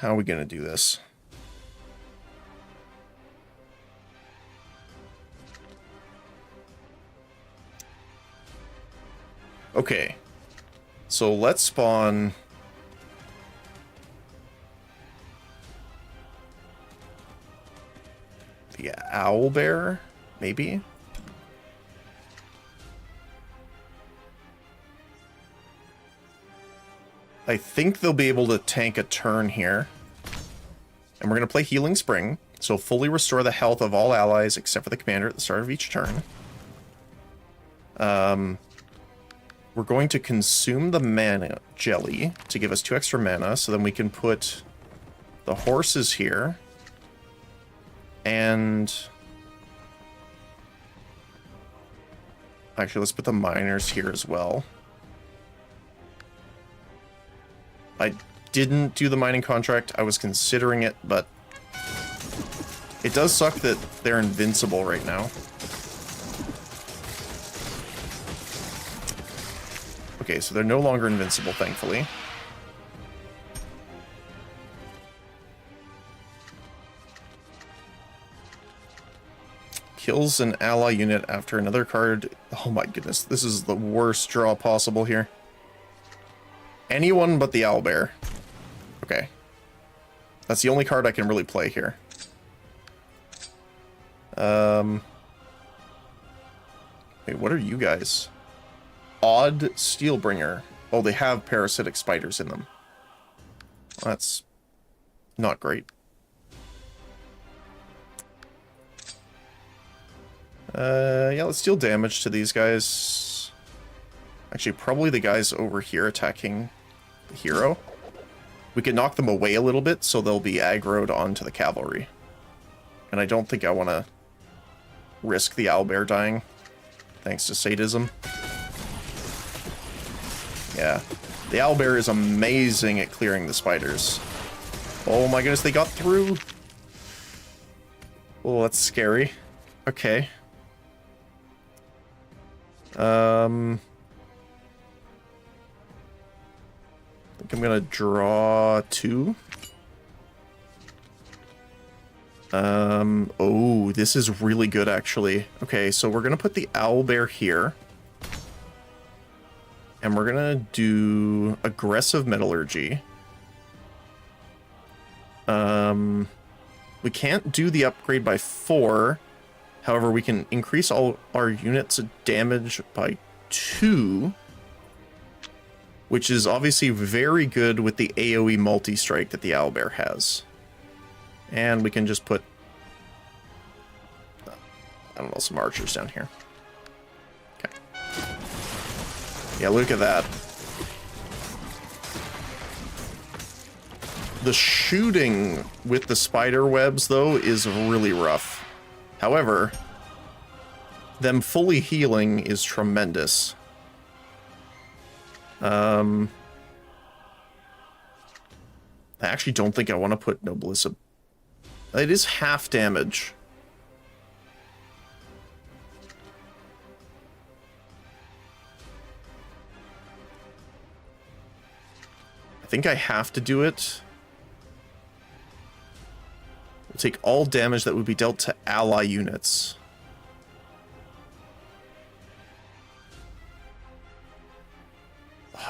are we gonna do this? Okay. So let's spawn... the owlbear, maybe? I think they'll be able to tank a turn here. And we're going to play Healing Spring, so fully restore the health of all allies except for the commander at the start of each turn. We're going to consume the mana jelly to give us 2 extra mana, so then we can put the horses here. And... actually, let's put the miners here as well. I didn't do the mining contract. I was considering it, but it does suck that they're invincible right now. Okay, so they're no longer invincible, thankfully. Kills an ally unit after another card. Oh my goodness, this is the worst draw possible here. Anyone but the owlbear. Okay. That's the only card I can really play here. Wait, what are you guys? Odd Steelbringer. Oh, they have parasitic spiders in them. Well, that's not great. Yeah, let's deal damage to these guys. Actually, probably the guys over here attacking the hero. We can knock them away a little bit, so they'll be aggroed onto the cavalry. And I don't think I want to risk the owlbear dying, thanks to sadism. Yeah, the owlbear is amazing at clearing the spiders. Oh my goodness, they got through! Oh, that's scary. Okay. I think I'm gonna draw 2. Oh, this is really good, actually. Okay, so we're gonna put the owlbear here. And we're gonna do aggressive metallurgy. We can't do the upgrade by 4. However, we can increase all our units' damage by 2. Which is obviously very good with the AoE multi-strike that the owlbear has. And we can just put, I don't know, some archers down here. Okay. Yeah, look at that. The shooting with the spider webs, though, is really rough. However, them fully healing is tremendous. I actually don't think I want to put Noblissa. It is half damage. I think I have to do it. We'll take all damage that would be dealt to ally units.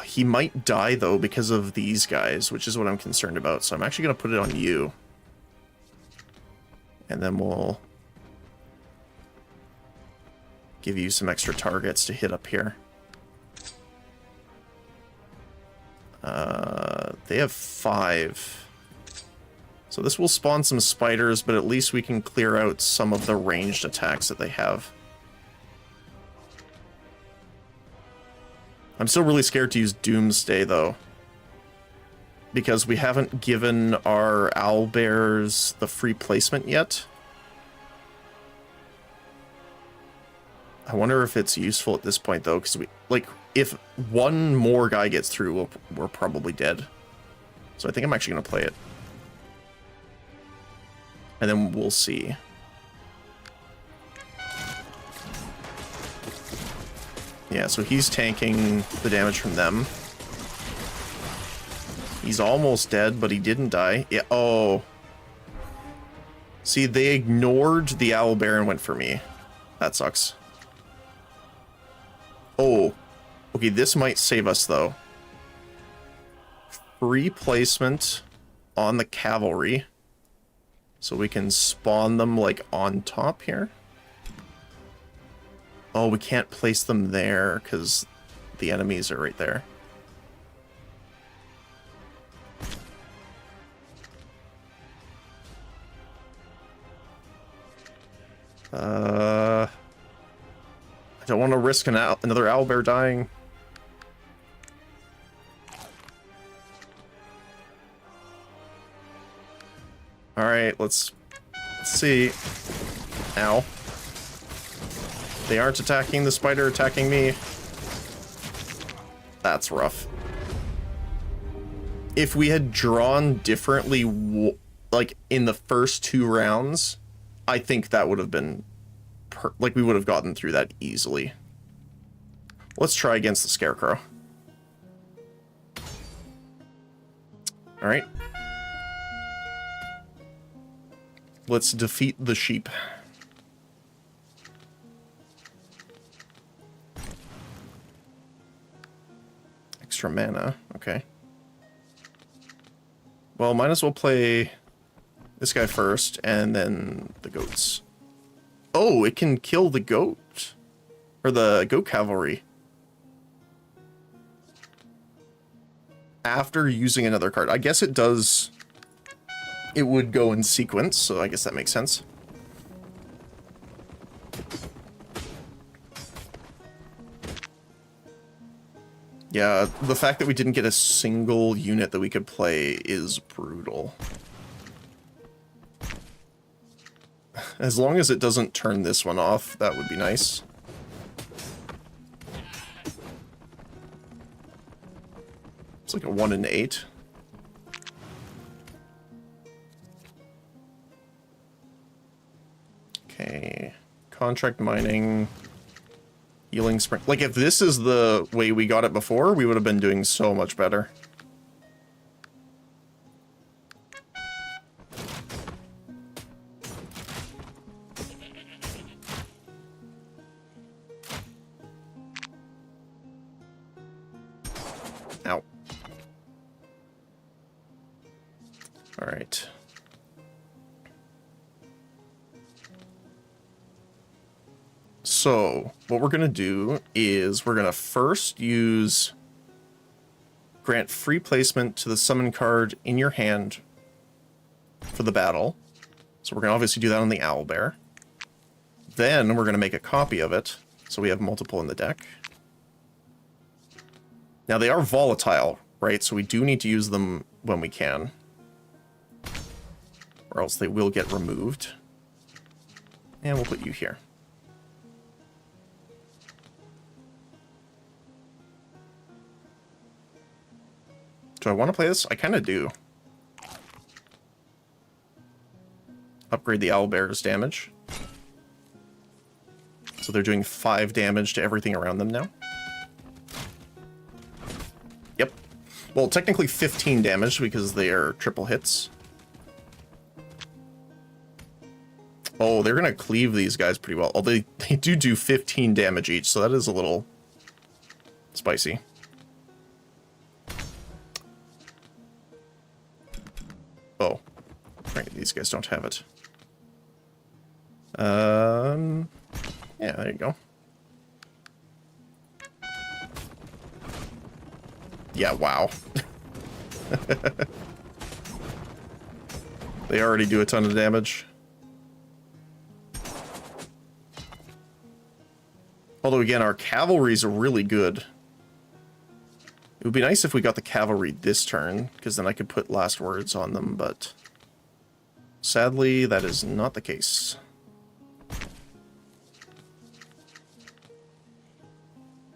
He might die, though, because of these guys, which is what I'm concerned about. So I'm actually going to put it on you. And then we'll give you some extra targets to hit up here. They have 5. So this will spawn some spiders, but at least we can clear out some of the ranged attacks that they have. I'm still really scared to use Doomsday, though. Because we haven't given our owlbears the free placement yet. I wonder if it's useful at this point, though, because if one more guy gets through, we're probably dead. So I think I'm actually going to play it. And then we'll see. Yeah, so he's tanking the damage from them. He's almost dead, but he didn't die. Yeah, oh. See, they ignored the owlbear and went for me. That sucks. Oh. Okay, this might save us, though. Free placement on the cavalry. So we can spawn them, like, on top here. Oh, we can't place them there because the enemies are right there. I don't want to risk another owlbear dying. Alright, let's see. Ow. They aren't attacking the spider, attacking me. That's rough. If we had drawn differently, like, in the first 2 rounds, I think that would have been... like, we would have gotten through that easily. Let's try against the scarecrow. Alright. Let's defeat the sheep. Extra mana, okay. Well, might as well play this guy first, and then the goats. Oh, it can kill the goat. Or the goat cavalry. After using another card. I guess it does... It would go in sequence, so I guess that makes sense. Yeah, the fact that we didn't get a single unit that we could play is brutal. As long as it doesn't turn this one off, that would be nice. It's like a 1 in 8. Okay, contract mining, healing spring. Like, if this is the way we got it before, we would have been doing so much better. Ow. All right. So, what we're going to do is we're going to first use grant free placement to the summon card in your hand for the battle. So we're going to obviously do that on the owlbear. Then we're going to make a copy of it, so we have multiple in the deck. Now they are volatile, right? So we do need to use them when we can, or else they will get removed. And we'll put you here. Do I want to play this? I kind of do. Upgrade the owlbear's damage. So they're doing 5 damage to everything around them now. Yep. Well, technically 15 damage because they are triple hits. Oh, they're going to cleave these guys pretty well. Oh, they do 15 damage each, so that is a little spicy. Oh, right, these guys don't have it. Yeah, there you go. Yeah, wow. They already do a ton of damage. Although, again, our cavalries are really good. It would be nice if we got the cavalry this turn, because then I could put last words on them, but sadly, that is not the case.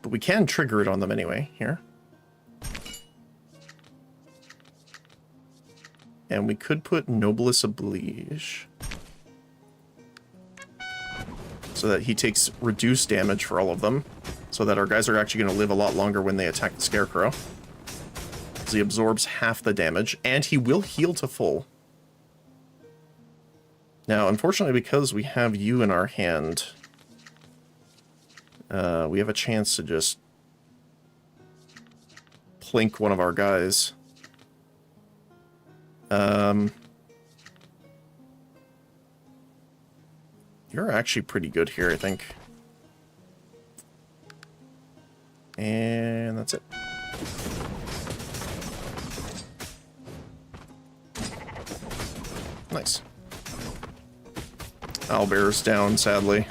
But we can trigger it on them anyway, here. And we could put Noblesse Oblige. So that he takes reduced damage for all of them. So that our guys are actually going to live a lot longer when they attack the Scarecrow. Because he absorbs half the damage, and he will heal to full. Now, unfortunately, because we have you in our hand, we have a chance to just plink one of our guys. You're actually pretty good here, I think. And that's it. Nice. Owlbear's down, sadly.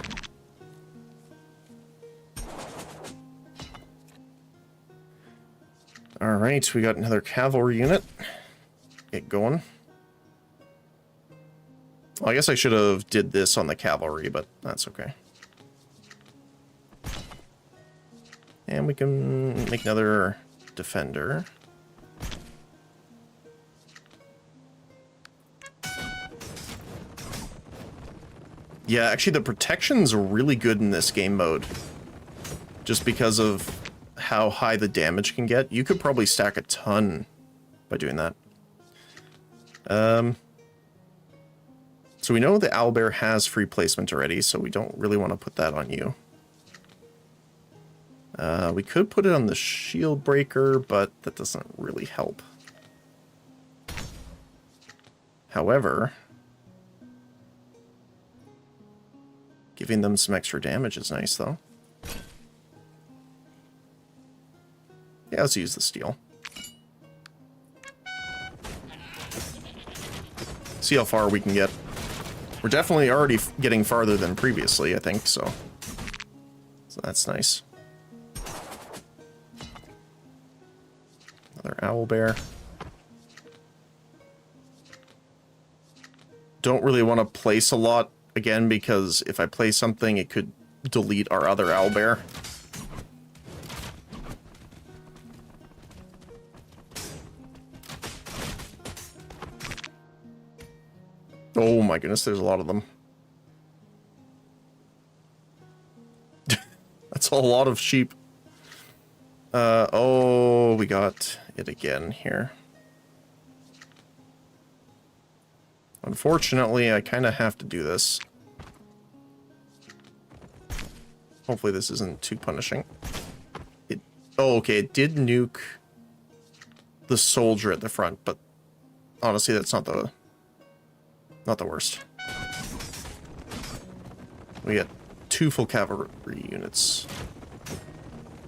Alright, we got another cavalry unit. Get going. Well, I guess I should have did this on the cavalry, but that's okay. And we can make another defender. Yeah, actually the protection's really good in this game mode. Just because of how high the damage can get. You could probably stack a ton by doing that. So we know the owlbear has free placement already, so we don't really want to put that on you. We could put it on the shield breaker, but that doesn't really help. However, giving them some extra damage is nice, though. Yeah, let's use the steel. See how far we can get. We're definitely already getting farther than previously, I think, so that's nice. Another owlbear. Don't really want to place a lot, again, because if I place something, it could delete our other owlbear. Oh my goodness, there's a lot of them. That's a lot of sheep. Oh, we got it again here. Unfortunately, I kind of have to do this. Hopefully this isn't too punishing. Oh, okay, it did nuke the soldier at the front, but honestly, that's not the worst. We get 2 full cavalry units,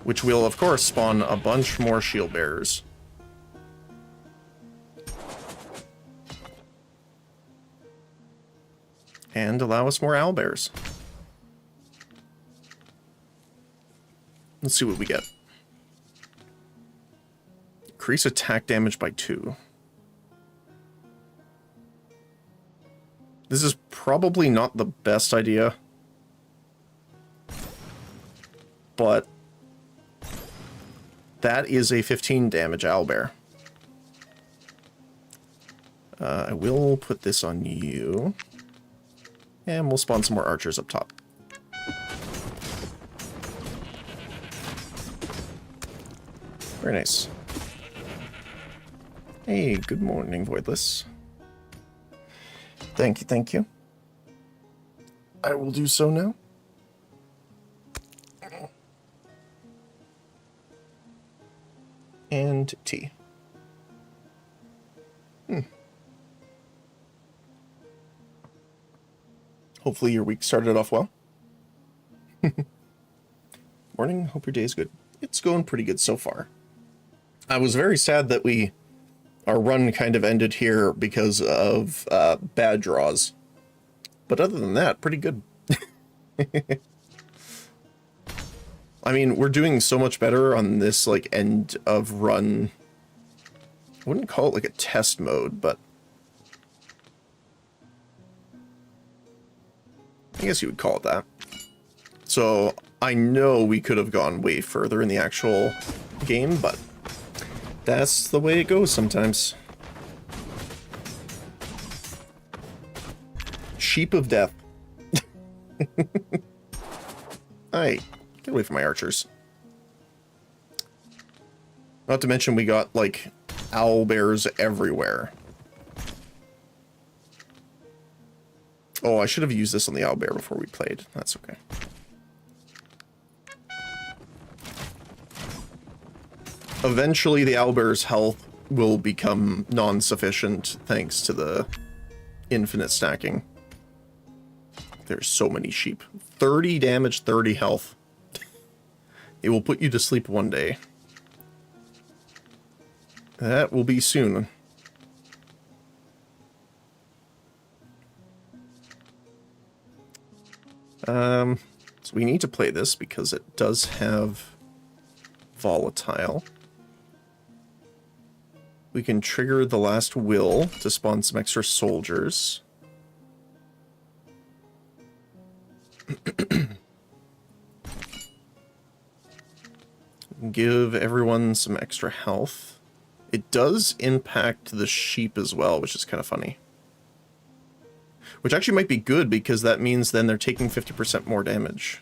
which will, of course, spawn a bunch more shield bearers. And allow us more owlbears. Let's see what we get. Increase attack damage by 2. This is probably not the best idea, but that is a 15 damage owlbear. I will put this on you, and we'll spawn some more archers up top. Very nice. Hey, good morning, Voidless. Thank you, thank you. I will do so now. And tea. Hopefully your week started off well. Morning, hope your day is good. It's going pretty good so far. I was very sad that our run kind of ended here because of bad draws. But other than that, pretty good. I mean, we're doing so much better on this, like, end of run. I wouldn't call it, like, a test mode, but I guess you would call it that. So, I know we could have gone way further in the actual game, but that's the way it goes sometimes. Sheep of Death. Hey, get away from my archers. Not to mention we got, like, owlbears everywhere. Oh, I should have used this on the owlbear before we played. That's okay. Eventually, the owlbear's health will become non-sufficient thanks to the infinite stacking. There's so many sheep. 30 damage, 30 health. It will put you to sleep one day. That will be soon. So we need to play this because it does have volatile. We can trigger the last will to spawn some extra soldiers. Give everyone some extra health. It does impact the sheep as well, which is kind of funny. Which actually might be good, because that means then they're taking 50% more damage.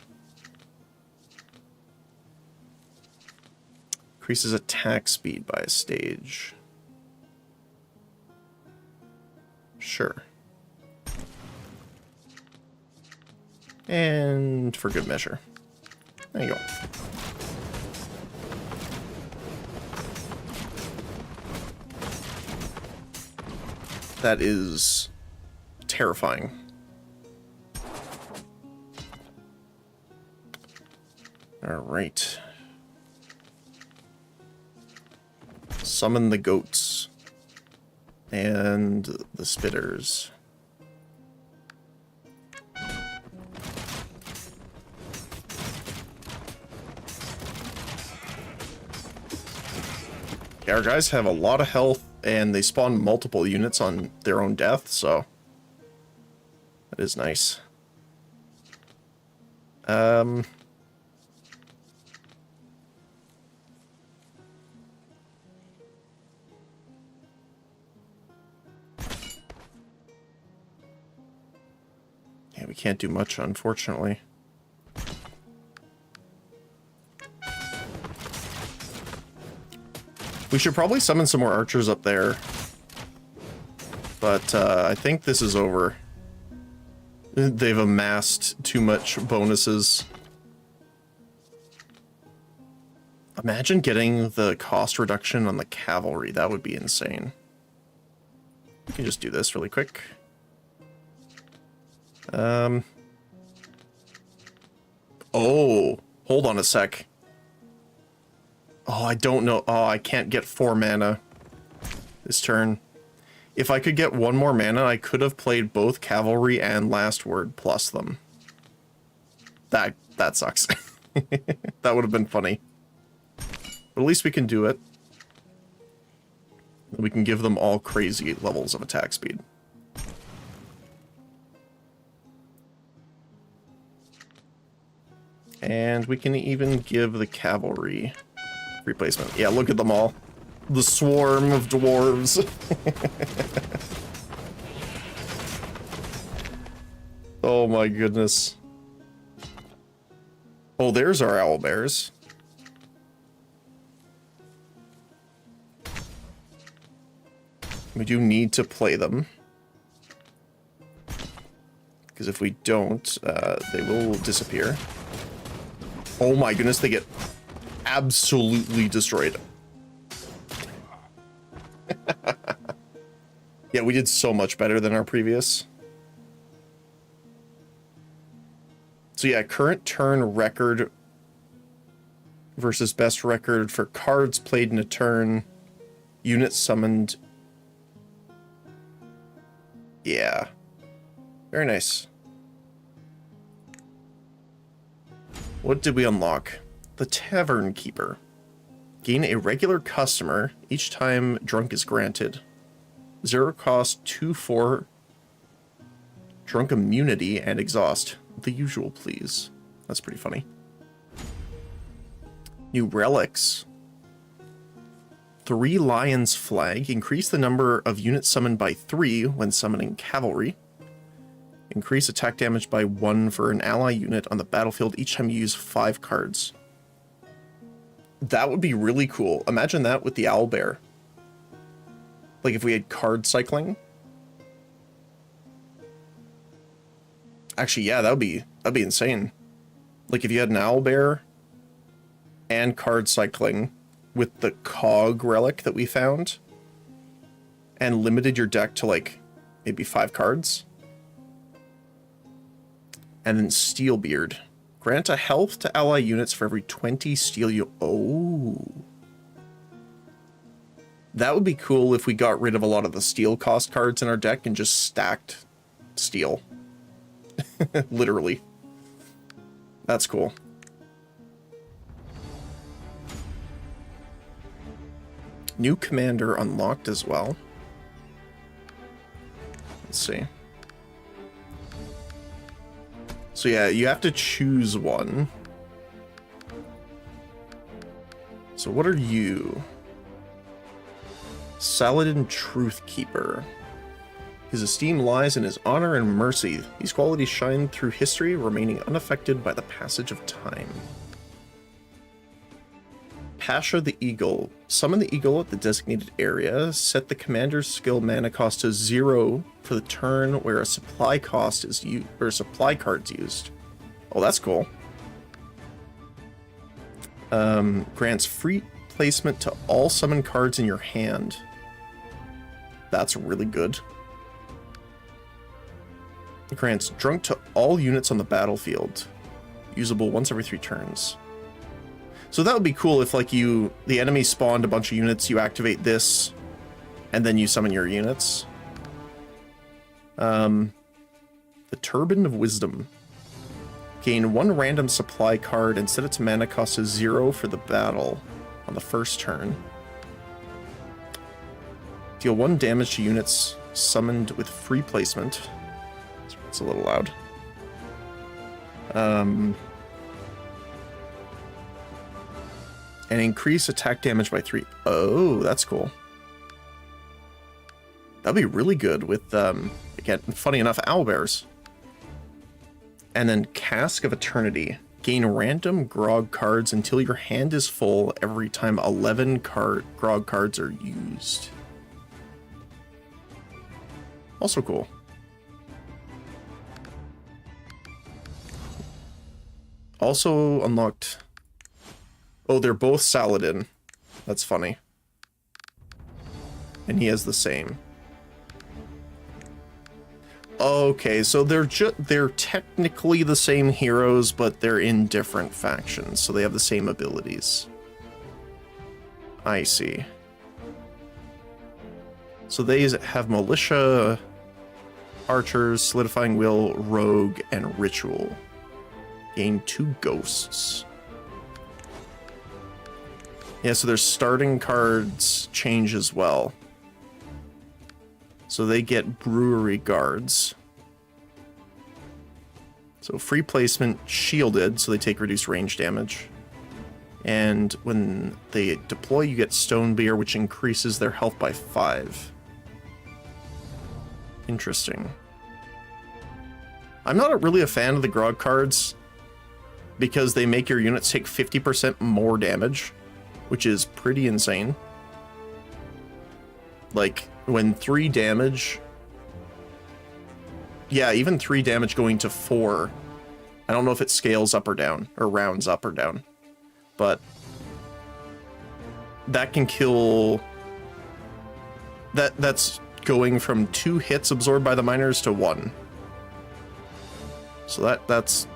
Increases attack speed by a stage. Sure. And for good measure. There you go. That is terrifying. All right. Summon the goats and the spitters. Yeah, our guys have a lot of health, and they spawn multiple units on their own death, so that is nice. Yeah, we can't do much, unfortunately. We should probably summon some more archers up there. But I think this is over. They've amassed too much bonuses. Imagine getting the cost reduction on the cavalry. That would be insane. We can just do this really quick. Oh, hold on a sec. Oh, I don't know. Oh, I can't get 4 mana this turn. If I could get 1 more mana, I could have played both Cavalry and Last Word plus them. That sucks. That would have been funny. But at least we can do it. We can give them all crazy levels of attack speed. And we can even give the Cavalry replacement. Yeah, look at them all. The swarm of dwarves. Oh my goodness. Oh, there's our owlbears. We do need to play them. Because if we don't, they will disappear. Oh my goodness, they get absolutely destroyed. Yeah, we did so much better than our previous. So yeah, current turn record versus best record for cards played in a turn, units summoned. Yeah, very nice. What did we unlock? The Tavern Keeper. Gain a regular customer each time drunk is granted. 0 cost, 2/4 drunk immunity and exhaust. The usual, please. That's pretty funny. New relics. 3 Lions Flag. Increase the number of units summoned by 3 when summoning cavalry. Increase attack damage by 1 for an ally unit on the battlefield each time you use 5 cards. That would be really cool. Imagine that with the owlbear. Like if we had card cycling. Actually, yeah, that'd be insane. Like if you had an owlbear and card cycling with the cog relic that we found and limited your deck to like maybe 5 cards. And then Steelbeard. Grant a health to ally units for every 20 steel you... Oh. That would be cool if we got rid of a lot of the steel cost cards in our deck and just stacked steel. Literally. That's cool. New commander unlocked as well. Let's see. So yeah, you have to choose one. So what are you? Saladin Truthkeeper. His esteem lies in his honor and mercy. These qualities shine through history, remaining unaffected by the passage of time. Pasha the Eagle. Summon the eagle at the designated area. Set the commander's skill mana cost to 0 for the turn where a supply cost is used, or supply card's used. Oh, that's cool. Grants free placement to all summon cards in your hand. That's really good. Grants drunk to all units on the battlefield. Usable once every 3 turns. So that would be cool if, like, the enemy spawned a bunch of units, you activate this, and then you summon your units. The Turban of Wisdom. Gain 1 random supply card and set its mana cost to 0 for the battle on the first turn. Deal 1 damage to units summoned with free placement. It's a little loud. And increase attack damage by 3. Oh, that's cool. That'd be really good with, again, funny enough, owlbears. And then Cask of Eternity. Gain random grog cards until your hand is full every time 11 grog cards are used. Also cool. Also unlocked... Oh, they're both Saladin. That's funny. And he has the same. Okay, so they're technically the same heroes, but they're in different factions, so they have the same abilities. I see. So they have Militia, Archers, Solidifying Will, Rogue, and Ritual. Gain 2 ghosts. Yeah, so their starting cards change as well. So they get Brewery Guards. So free placement, shielded, so they take reduced range damage. And when they deploy, you get Stone Beer, which increases their health by 5. Interesting. I'm not really a fan of the Grog cards because they make your units take 50% more damage, which is pretty insane. Like, when 3 damage... Yeah, even 3 damage going to 4. I don't know if it scales up or down, or rounds up or down. But... that can kill... That's going from 2 hits absorbed by the miners to 1. So that's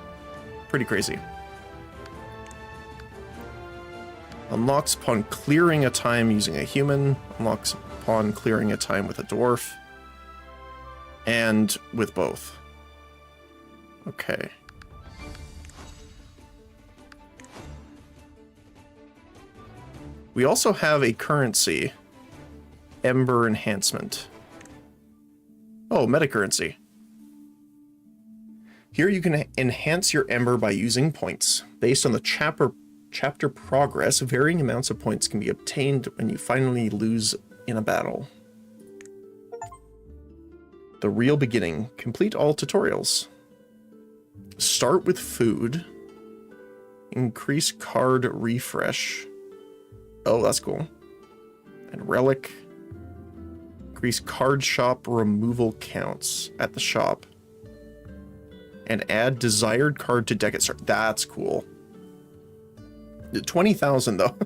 pretty crazy. Unlocks upon clearing a time using a human. Unlocks upon clearing a time with a dwarf. And with both. Okay. We also have a currency. Ember Enhancement. Oh, meta currency. Here you can enhance your Ember by using points. Based on the Chapter progress. Varying amounts of points can be obtained when you finally lose in a battle. The real beginning. Complete all tutorials. Start with food. Increase card refresh. Oh, that's cool. And relic. Increase card shop removal counts at the shop. And add desired card to deck at start. That's cool. 20,000 though.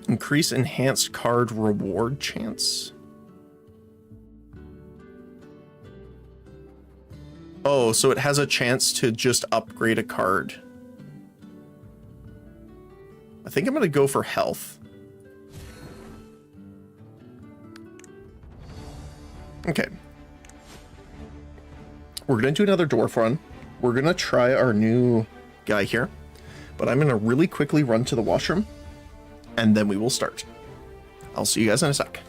Increase enhanced card reward chance. Oh, so it has a chance to just upgrade a card. I think I'm going to go for health. Okay. We're going to do another dwarf run. We're going to try our new guy here. But I'm going to really quickly run to the washroom. And then we will start. I'll see you guys in a sec.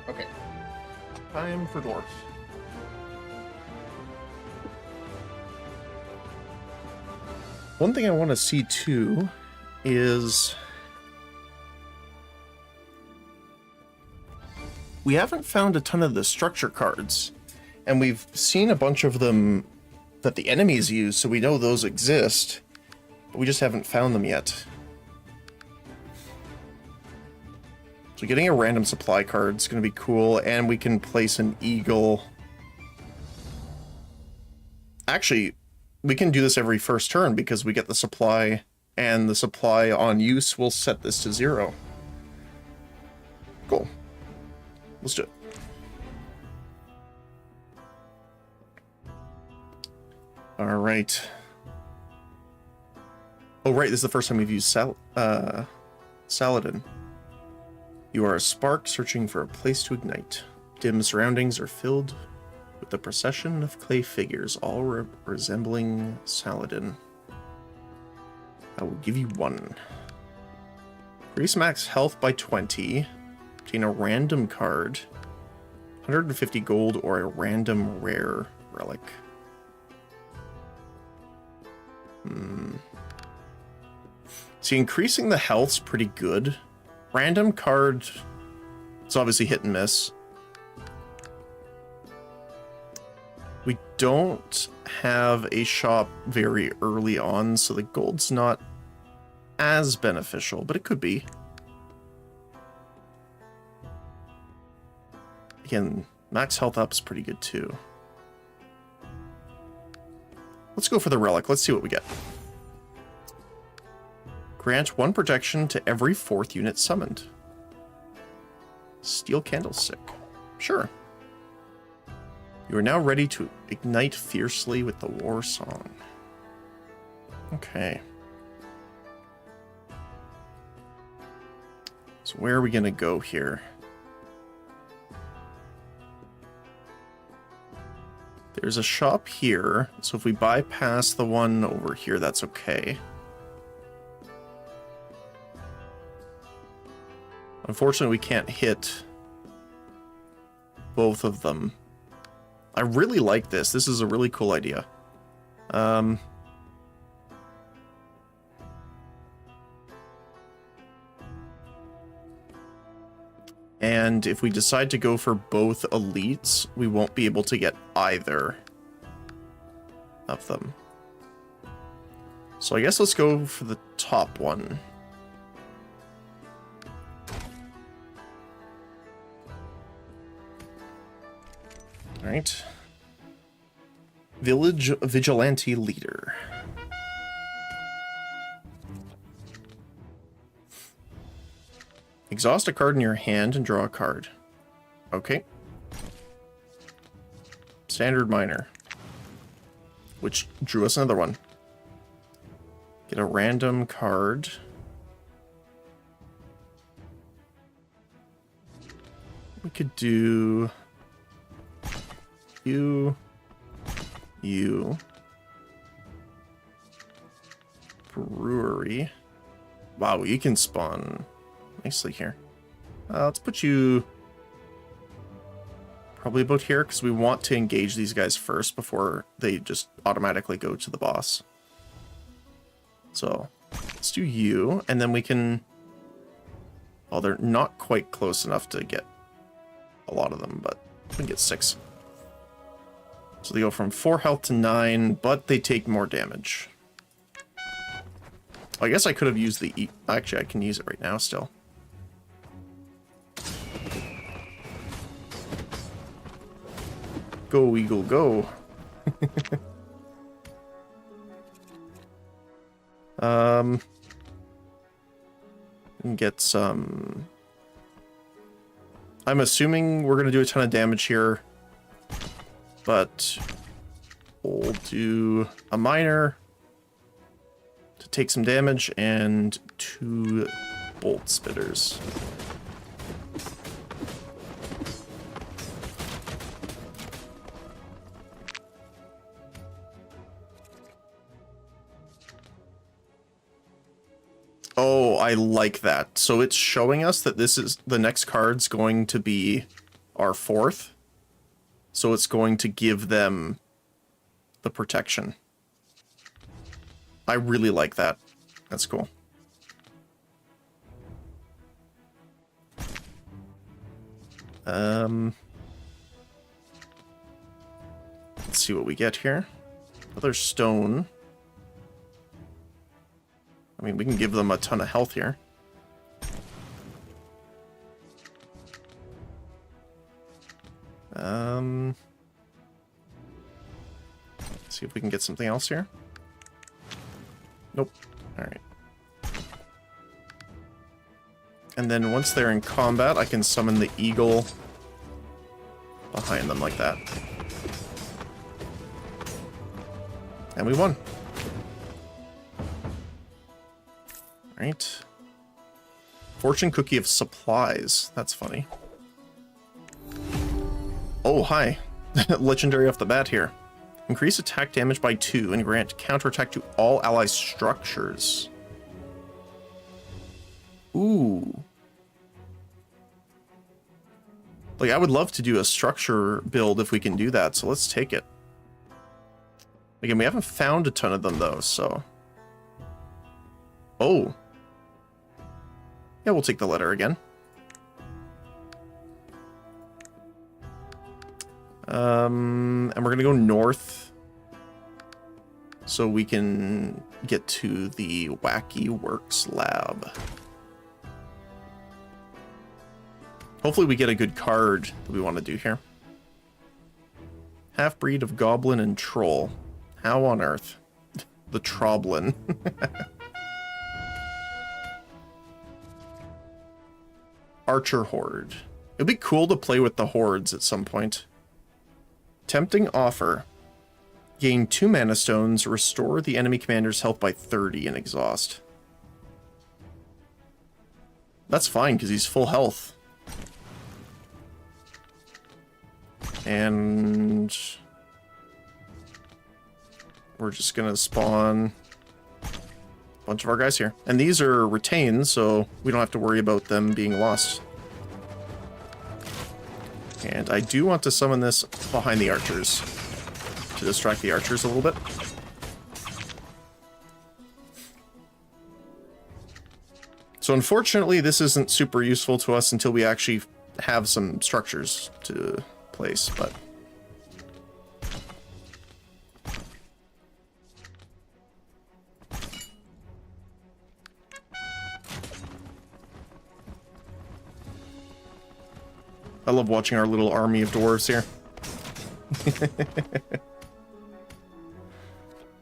Okay. Time for dwarves. One thing I want to see too is we haven't found a ton of the structure cards, and we've seen a bunch of them that the enemies use, so we know those exist, but we just haven't found them yet. So getting a random supply card is going to be cool, and we can place an eagle. Actually, we can do this every first turn because we get the supply, and the supply on use will set this to 0. Cool. Let's do it. All right. Oh, right. This is the first time we've used Saladin. You are a spark searching for a place to ignite. Dim surroundings are filled with the procession of clay figures, all resembling Saladin. I will give you 1. Increase max health by 20. Obtain a random card. 150 gold or a random rare relic. See, increasing the health's pretty good. Random card, it's obviously hit and miss. We don't have a shop very early on, so the gold's not as beneficial, but it could be. Again, max health up's pretty good too. Let's go for the relic. Let's see what we get. Grant 1 protection to every 4th unit summoned. Steel Candlestick. Sure. You are now ready to ignite fiercely with the war song. Okay. So where are we going to go here? There's a shop here, so if we bypass the one over here, that's okay. Unfortunately, we can't hit both of them. I really like this. This is a really cool idea. and if we decide to go for both elites, we won't be able to get either of them. So I guess let's go for the top one. All right. Village Vigilante Leader. Exhaust a card in your hand and draw a card. Okay. Standard Miner. Which drew us another one. Get a random card. We could do... You. Brewery. Wow, you can spawn nicely here. Let's put you probably about here, because we want to engage these guys first before they just automatically go to the boss. So let's do you, and then we can... Well, they're not quite close enough to get a lot of them, but we can get 6. So they go from 4 health to 9, but they take more damage. I guess I could have used the... Actually, I can use it right now still. Go, Eagle, go. Get some... I'm assuming we're going to do a ton of damage here. But we'll do a miner to take some damage and 2 bolt spitters. Oh, I like that. So it's showing us that this is the next card's going to be our 4th. So it's going to give them the protection. I really like that. That's cool. Let's see what we get here. Another stone. I mean, we can give them a ton of health here. See if we can get something else here. Nope. Alright. And then once they're in combat, I can summon the eagle behind them like that. And we won. Alright. Fortune cookie of supplies. That's funny. Oh, hi. Legendary off the bat here. Increase attack damage by 2 and grant counterattack to all ally structures. Ooh. Like, I would love to do a structure build if we can do that, so let's take it. Again, we haven't found a ton of them, though, so... Oh. Yeah, we'll take the letter again. And we're gonna go north so we can get to the Wacky Works lab. Hopefully we get a good card that we want to do here. Half-breed of goblin and troll. How on earth? The Troblin. Archer Horde. It'd be cool to play with the hordes at some point. Tempting offer. Gain 2 mana stones, restore the enemy commander's health by 30 and exhaust. That's fine, because he's full health. And... we're just gonna spawn a bunch of our guys here. And these are retained, so we don't have to worry about them being lost. And I do want to summon this behind the archers to distract the archers a little bit. So unfortunately, this isn't super useful to us until we actually have some structures to place, but... I love watching our little army of dwarves here.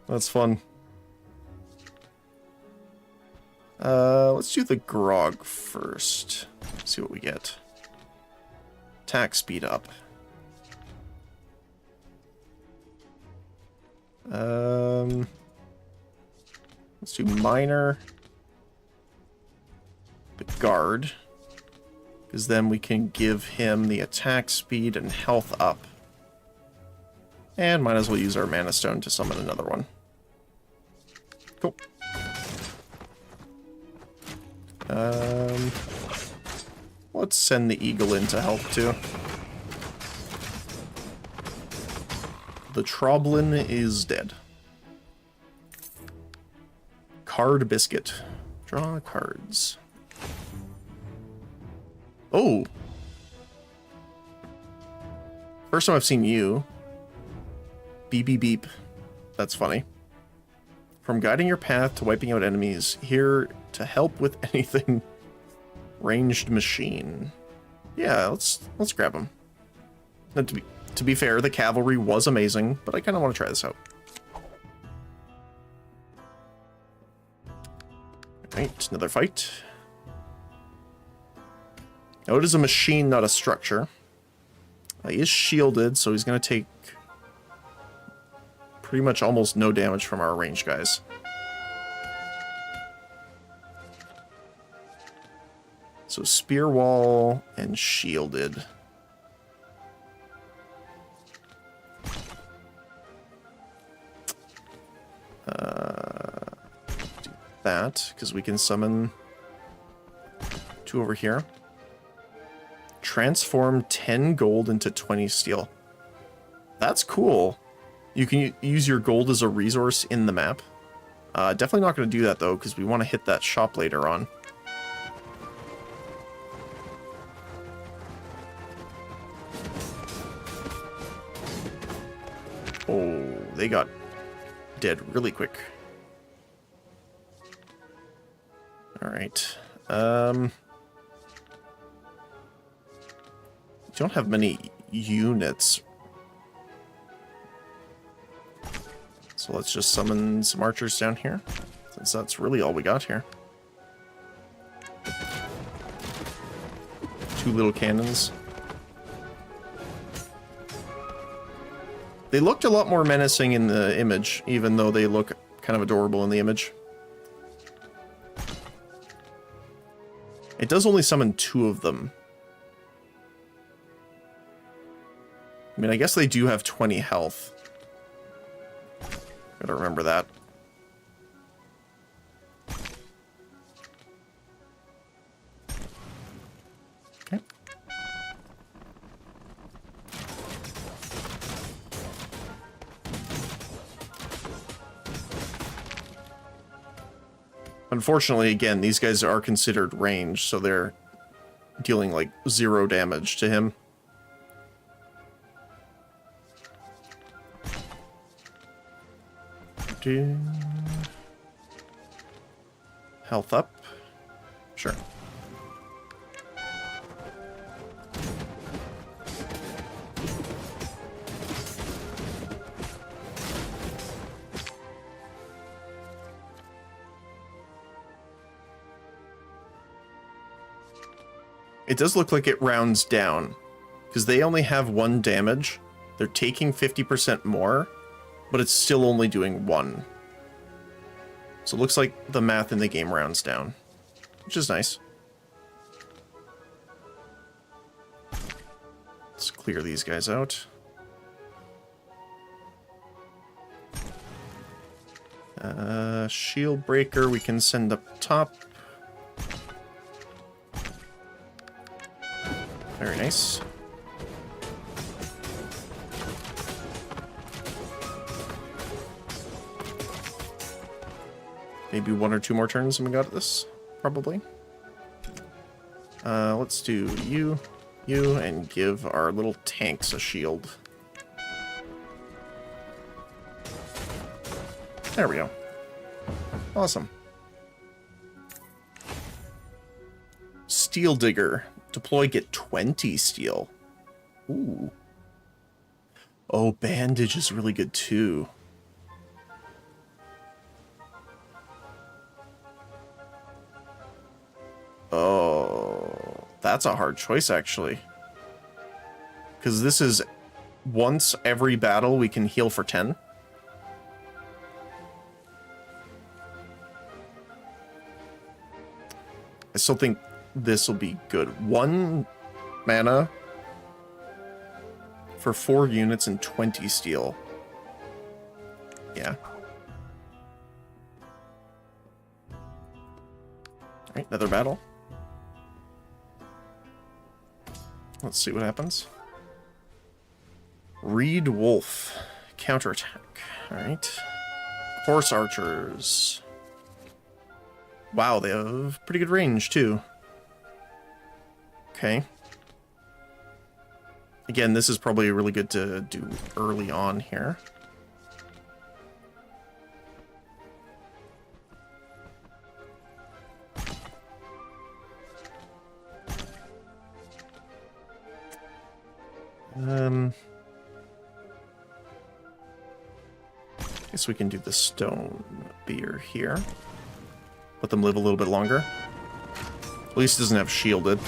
That's fun. Let's do the grog first. See what we get. Attack speed up. Let's do minor. The guard. Because then we can give him the attack speed and health up. And might as well use our mana stone to summon another one. Cool. Let's send the eagle in to help too. The Troblin is dead. Card biscuit. Draw cards. Oh! First time I've seen you. Beep beep beep. That's funny. From guiding your path to wiping out enemies, here to help with anything. Ranged machine. Yeah, let's grab him. And to be fair, the cavalry was amazing, but I kind of want to try this out. Alright, another fight. Now it is a machine, not a structure. He is shielded, so he's going to take pretty much almost no damage from our ranged guys. So spear wall and shielded. Do that, because we can summon two over here. Transform 10 gold into 20 steel. That's cool. You can use your gold as a resource in the map. Definitely not going to do that, though, because we want to hit that shop later on. Oh, they got dead really quick. Alright. Don't have many units. So let's just summon some archers down here, since that's really all we got here. Two little cannons. They looked a lot more menacing in the image, even though they look kind of adorable in the image. It does only summon 2 of them. I mean, I guess they do have 20 health. Gotta remember that. Okay. Unfortunately, again, these guys are considered ranged, so they're dealing like 0 damage to him. Health up. Sure. It does look like it rounds down, because they only have 1 damage. They're taking 50% more, but it's still only doing 1. So it looks like the math in the game rounds down, which is nice. Let's clear these guys out. Shield breaker we can send up top. Very nice. Maybe 1 or 2 more turns and we got this, probably. Let's do you. you and give our little tanks a shield. There we go. Awesome. Steel Digger. Deploy, get 20 steel. Ooh. Oh, bandage is really good too. Oh, that's a hard choice actually. Because this is once every battle we can heal for 10. I still think this will be good. 1 mana for 4 units and 20 steel. Yeah. Alright, another battle. Let's see what happens. Reed Wolf. Counterattack. Alright. Horse archers. Wow, they have pretty good range, too. Okay. Again, this is probably really good to do early on here. Guess we can do the stone beer here. Let them live a little bit longer. At least it doesn't have shielded.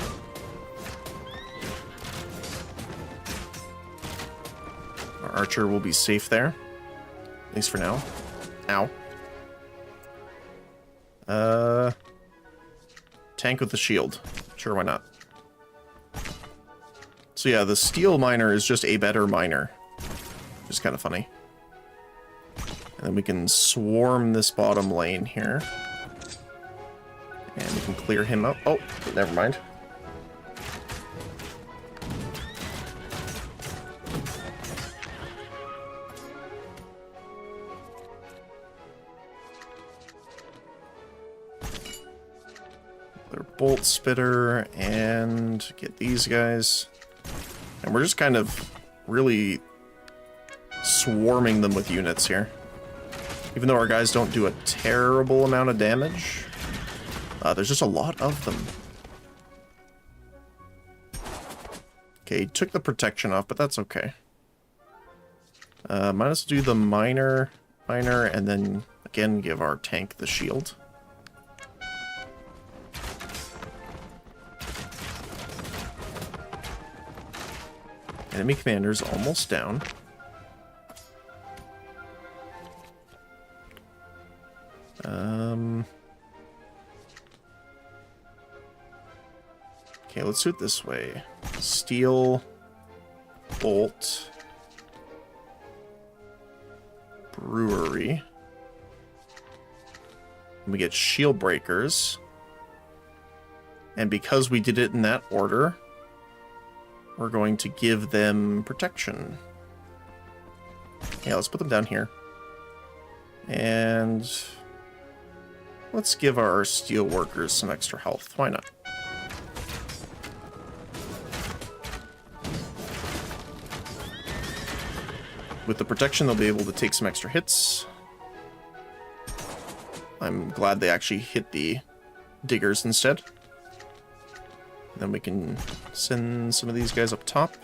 Our archer will be safe there. At least for now. Ow. Tank with the shield. Sure, why not? So yeah, the steel miner is just a better miner. Which is kind of funny. And then we can swarm this bottom lane here. And we can clear him up. Oh, never mind. Another bolt spitter and get these guys. And we're just kind of really swarming them with units here. Even though our guys don't do a terrible amount of damage, there's just a lot of them. Okay, took the protection off, but that's okay. Might as well do the miner, and then again give our tank the shield. Enemy commander's almost down. Okay, let's do it this way. Steel, bolt, brewery. And we get shield breakers. And because we did it in that order, we're going to give them protection. Yeah, let's put them down here. And let's give our steel workers some extra health. Why not? With the protection, they'll be able to take some extra hits. I'm glad they actually hit the diggers instead. And then we can send some of these guys up top.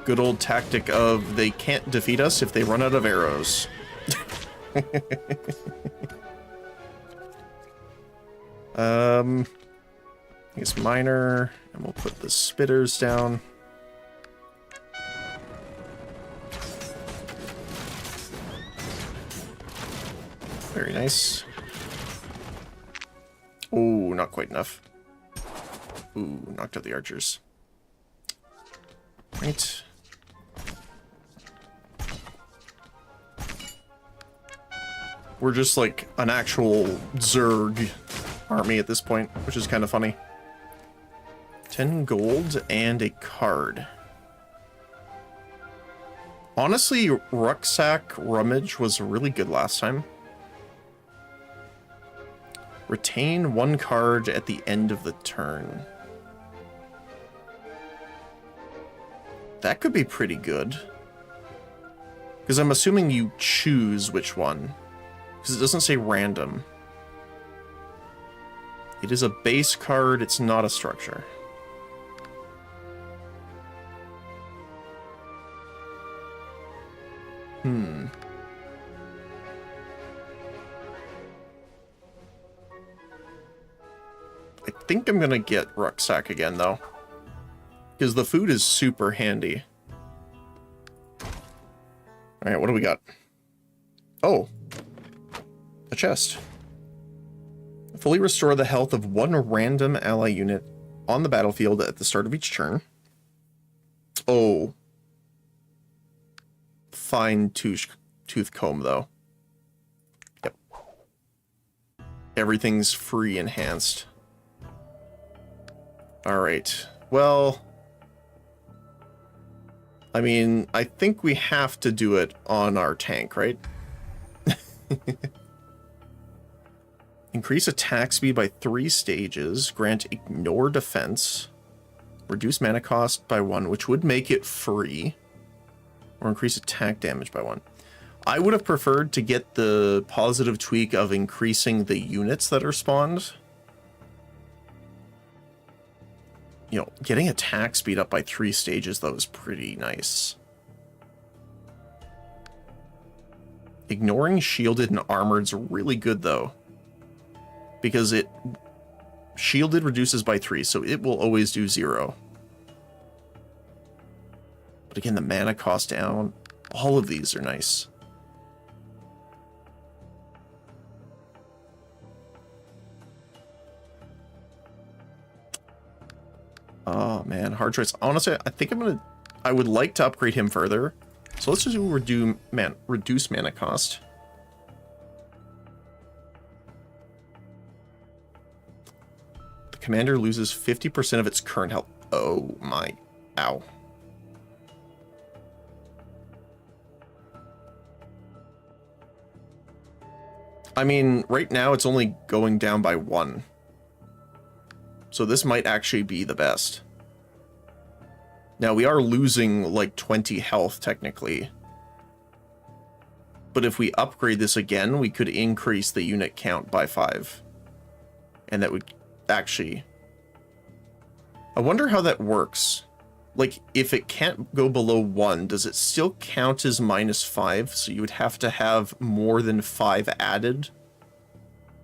Good old tactic of they can't defeat us if they run out of arrows. I guess miner, and we'll put the spitters down. Very nice. Oh, not quite enough. Ooh, knocked out the archers. Right. We're just like an actual Zerg army at this point, which is kind of funny. 10 gold and a card. Honestly, Rucksack Rummage was really good last time. Retain one card at the end of the turn. That could be pretty good. Because I'm assuming you choose which one. Because it doesn't say random. It is a base card, it's not a structure. I think I'm gonna get Rucksack again, though. Because the food is super handy. Alright, what do we got? Oh. A chest. Fully restore the health of one random ally unit on the battlefield at the start of each turn. Oh. Fine tooth comb, though. Yep. Everything's free enhanced. Alright. Well, I mean, I think we have to do it on our tank, right? Increase attack speed by 3 stages. Grant ignore defense. Reduce mana cost by 1, which would make it free. Or increase attack damage by 1. I would have preferred to get the positive tweak of increasing the units that are spawned. You know, getting attack speed up by 3 stages, though, is pretty nice. Ignoring shielded and armored's really good, though. Because it... Shielded reduces by 3, so it will always do 0. But again, the mana cost down. All of these are nice. Oh, man. Hard choice. Honestly, I think I would like to upgrade him further. So let's just do reduce mana cost. The commander loses 50% of its current health. Oh, my. Ow. I mean, right now it's only going down by 1. So this might actually be the best. Now, we are losing like 20 health, technically. But if we upgrade this again, we could increase the unit count by 5. And that would actually... I wonder how that works. Like, if it can't go below 1, does it still count as -5? So you would have to have more than 5 added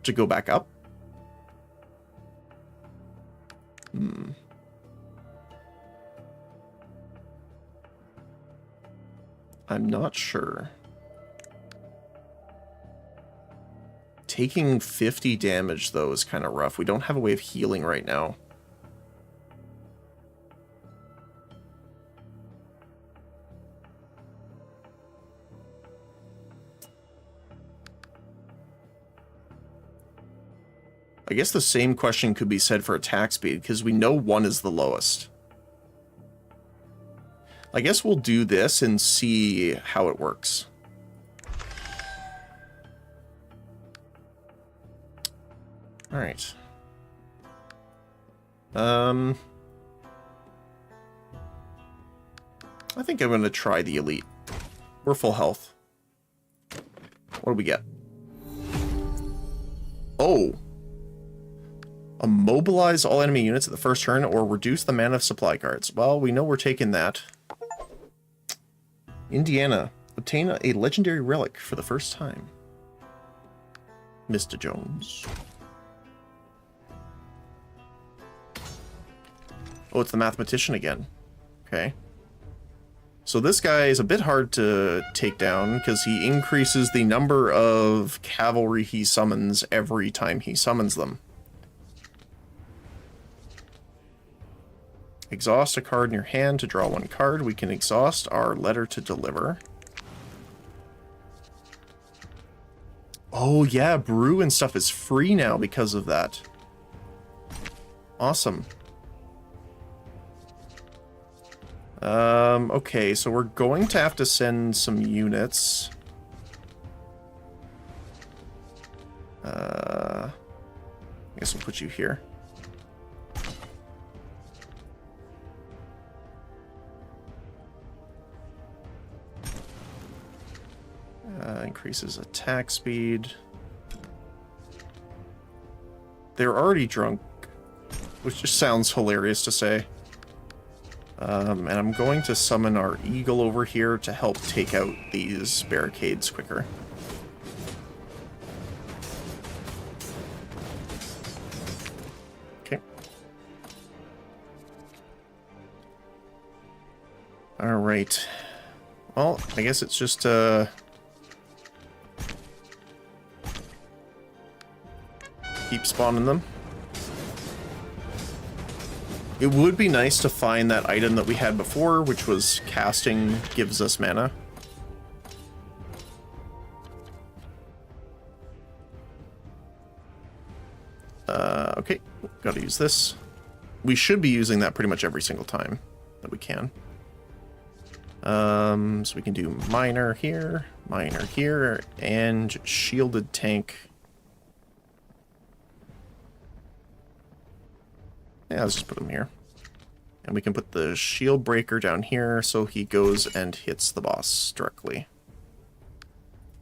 to go back up? I'm not sure. Taking 50 damage, though, is kind of rough. We don't have a way of healing right now. I guess the same question could be said for attack speed, because we know 1 is the lowest. I guess we'll do this and see how it works. Alright. I think I'm going to try the elite. We're full health. What do we get? Oh! Immobilize all enemy units at the first turn or reduce the mana of supply cards. Well, we know we're taking that. Indiana. Obtain a legendary relic for the first time. Mr. Jones. Oh, it's the mathematician again. Okay. So this guy is a bit hard to take down because he increases the number of cavalry he summons every time he summons them. Exhaust a card in your hand to draw 1 card. We can exhaust our letter to deliver. Oh yeah, brew and stuff is free now because of that. Awesome. Okay, so we're going to have to send some units. guess we'll put you here. Increases attack speed. They're already drunk, which just sounds hilarious to say. And I'm going to summon our eagle over here to help take out these barricades quicker. Okay. Alright. Well, I guess it's just, keep spawning them. It would be nice to find that item that we had before, which was casting gives us mana. Okay, gotta use this. We should be using that pretty much every single time that we can. So we can do miner here, and shielded tank. Yeah, let's just put him here. And we can put the shield breaker down here so he goes and hits the boss directly.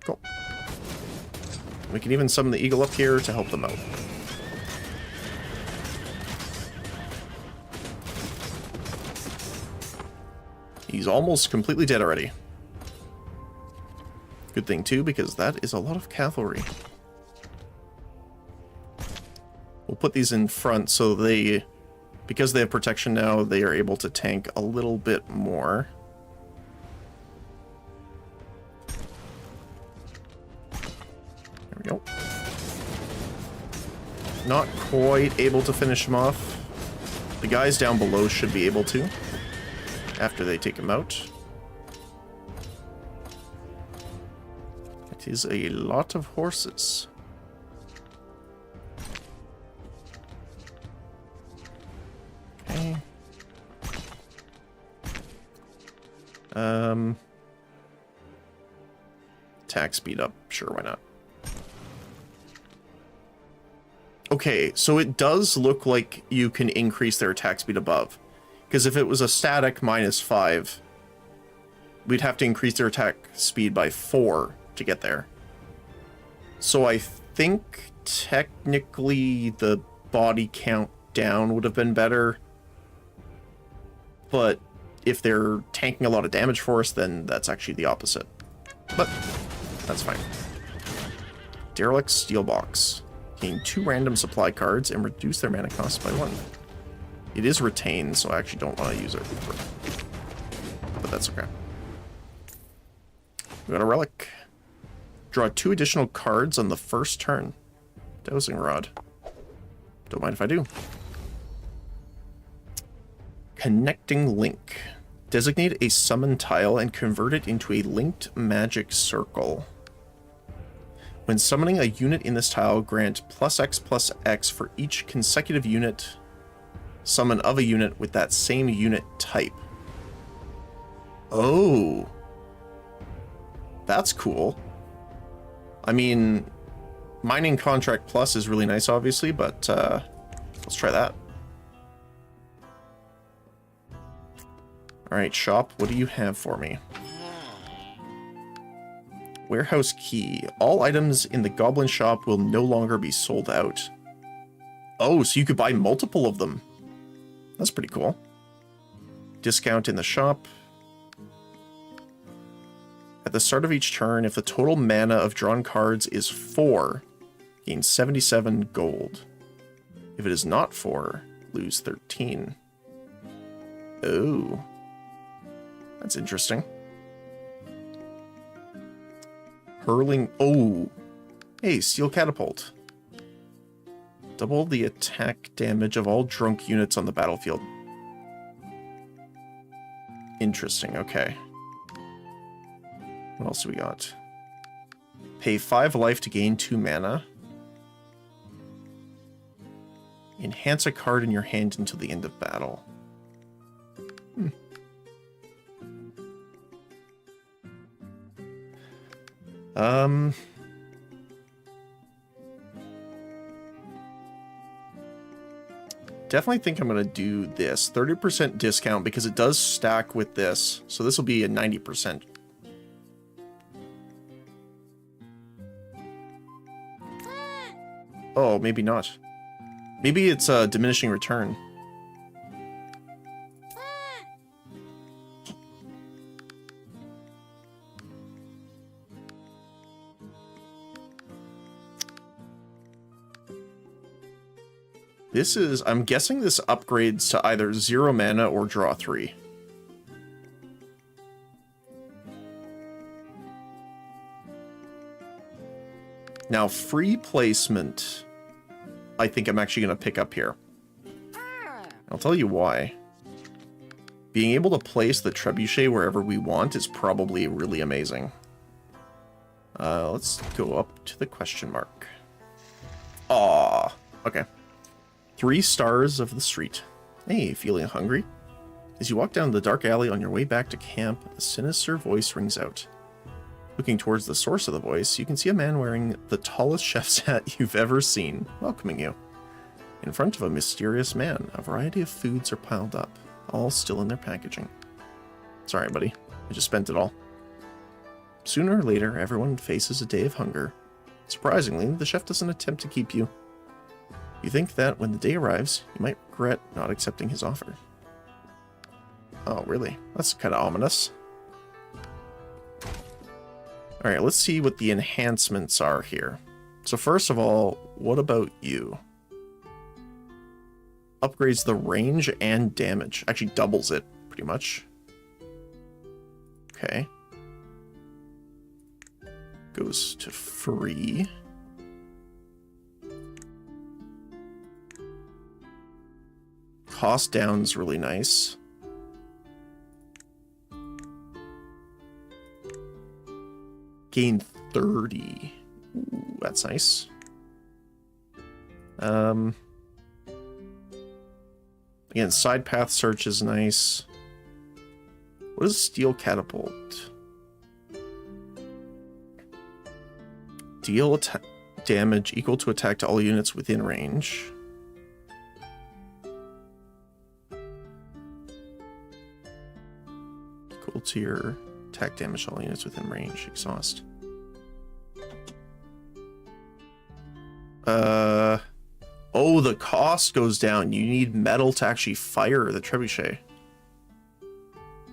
Cool. We can even summon the eagle up here to help them out. He's almost completely dead already. Good thing too, because that is a lot of cavalry. We'll put these in front so they... Because they have protection now, they are able to tank a little bit more. There we go. Not quite able to finish him off. The guys down below should be able to, after they take him out. It is a lot of horses. Okay. Attack speed up. Sure, why not? Okay, so it does look like you can increase their attack speed above. Because if it was a static -5, we'd have to increase their attack speed by 4 to get there. So I think technically the body count down would have been better. But if they're tanking a lot of damage for us, then that's actually the opposite. But that's fine. Derelict Steel Box. Gain 2 random supply cards and reduce their mana cost by 1. It is retained, so I actually don't want to use it. But that's okay. We got a relic. Draw 2 additional cards on the first turn. Dowsing Rod. Don't mind if I do. Connecting Link. Designate a summon tile and convert it into a linked magic circle. When summoning a unit in this tile, grant +X/+X for each consecutive unit summon of a unit with that same unit type. Oh. That's cool. I mean, Mining Contract Plus is really nice, obviously, but let's try that. Alright, shop, what do you have for me? Warehouse key. All items in the goblin shop will no longer be sold out. Oh, so you could buy multiple of them. That's pretty cool. Discount in the shop. At the start of each turn, if the total mana of drawn cards is 4, gain 77 gold. If it is not 4, lose 13. Oh. That's interesting. Hurling... Oh! Hey, Steel Catapult. Double the attack damage of all drunk units on the battlefield. Interesting, okay. What else do we got? Pay 5 life to gain 2 mana. Enhance a card in your hand until the end of battle. definitely think I'm going to do this. 30% discount because it does stack with this. So this will be a 90%. Oh, maybe not. Maybe it's a diminishing return. This is, I'm guessing this upgrades to either 0 mana or draw 3. Now, free placement, I think I'm actually going to pick up here. I'll tell you why. Being able to place the trebuchet wherever we want is probably really amazing. Let's go up to the question mark. Aw, okay. 3 stars of the street. Hey, feeling hungry? As you walk down the dark alley on your way back to camp, a sinister voice rings out. Looking towards the source of the voice, you can see a man wearing the tallest chef's hat you've ever seen, welcoming you. In front of a mysterious man, a variety of foods are piled up, all still in their packaging. Sorry, buddy. I just spent it all. Sooner or later, everyone faces a day of hunger. Surprisingly, the chef doesn't attempt to keep you. You think that when the day arrives, you might regret not accepting his offer. Oh, really? That's kind of ominous. Alright, let's see what the enhancements are here. So first of all, what about you? Upgrades the range and damage. Actually doubles it, pretty much. Okay. Goes to free. Cost down's really nice. Gain 30. Ooh, that's nice. Again, side path search is nice. What is steel catapult? Deal damage equal to attack to all units within range. Equal to your attack damage to all units within range. Exhaust. Oh, the cost goes down. You need metal to actually fire the trebuchet.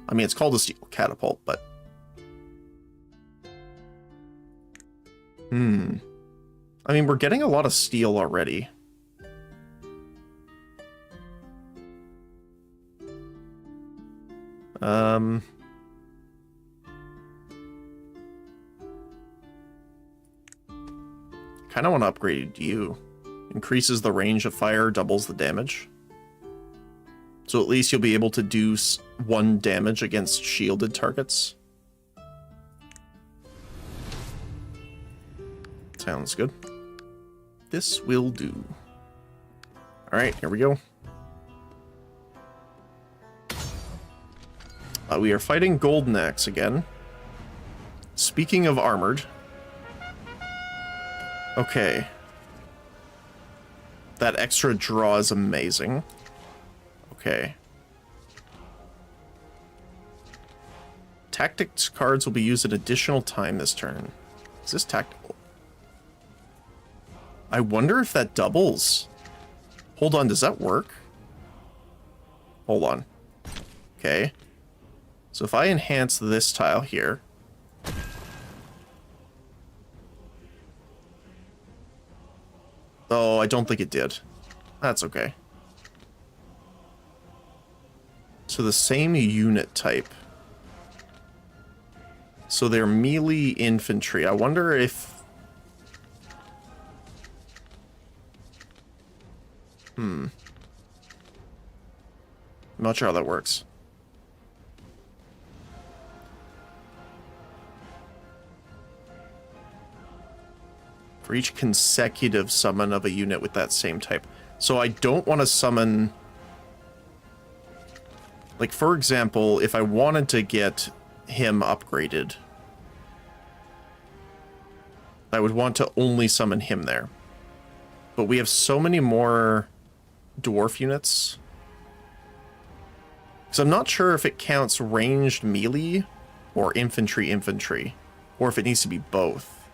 I mean, it's called a steel catapult, but... I mean, we're getting a lot of steel already. Kind of want to upgrade you. Increases the range of fire, doubles the damage. So at least you'll be able to do 1 damage against shielded targets. Sounds good. This will do. Alright, here we go. We are fighting Golden Axe again. Speaking of armored. Okay. That extra draw is amazing. Okay. Tactics cards will be used an additional time this turn. Is this tactical? I wonder if that doubles. Hold on, does that work? Hold on. Okay. So if I enhance this tile here... Oh, I don't think it did. That's okay. So the same unit type. So they're melee infantry. I wonder if... I'm not sure how that works. For each consecutive summon of a unit with that same type. So I don't want to summon... Like, for example, if I wanted to get him upgraded, I would want to only summon him there. But we have so many more dwarf units. Because I'm not sure if it counts ranged melee or infantry, or if it needs to be both.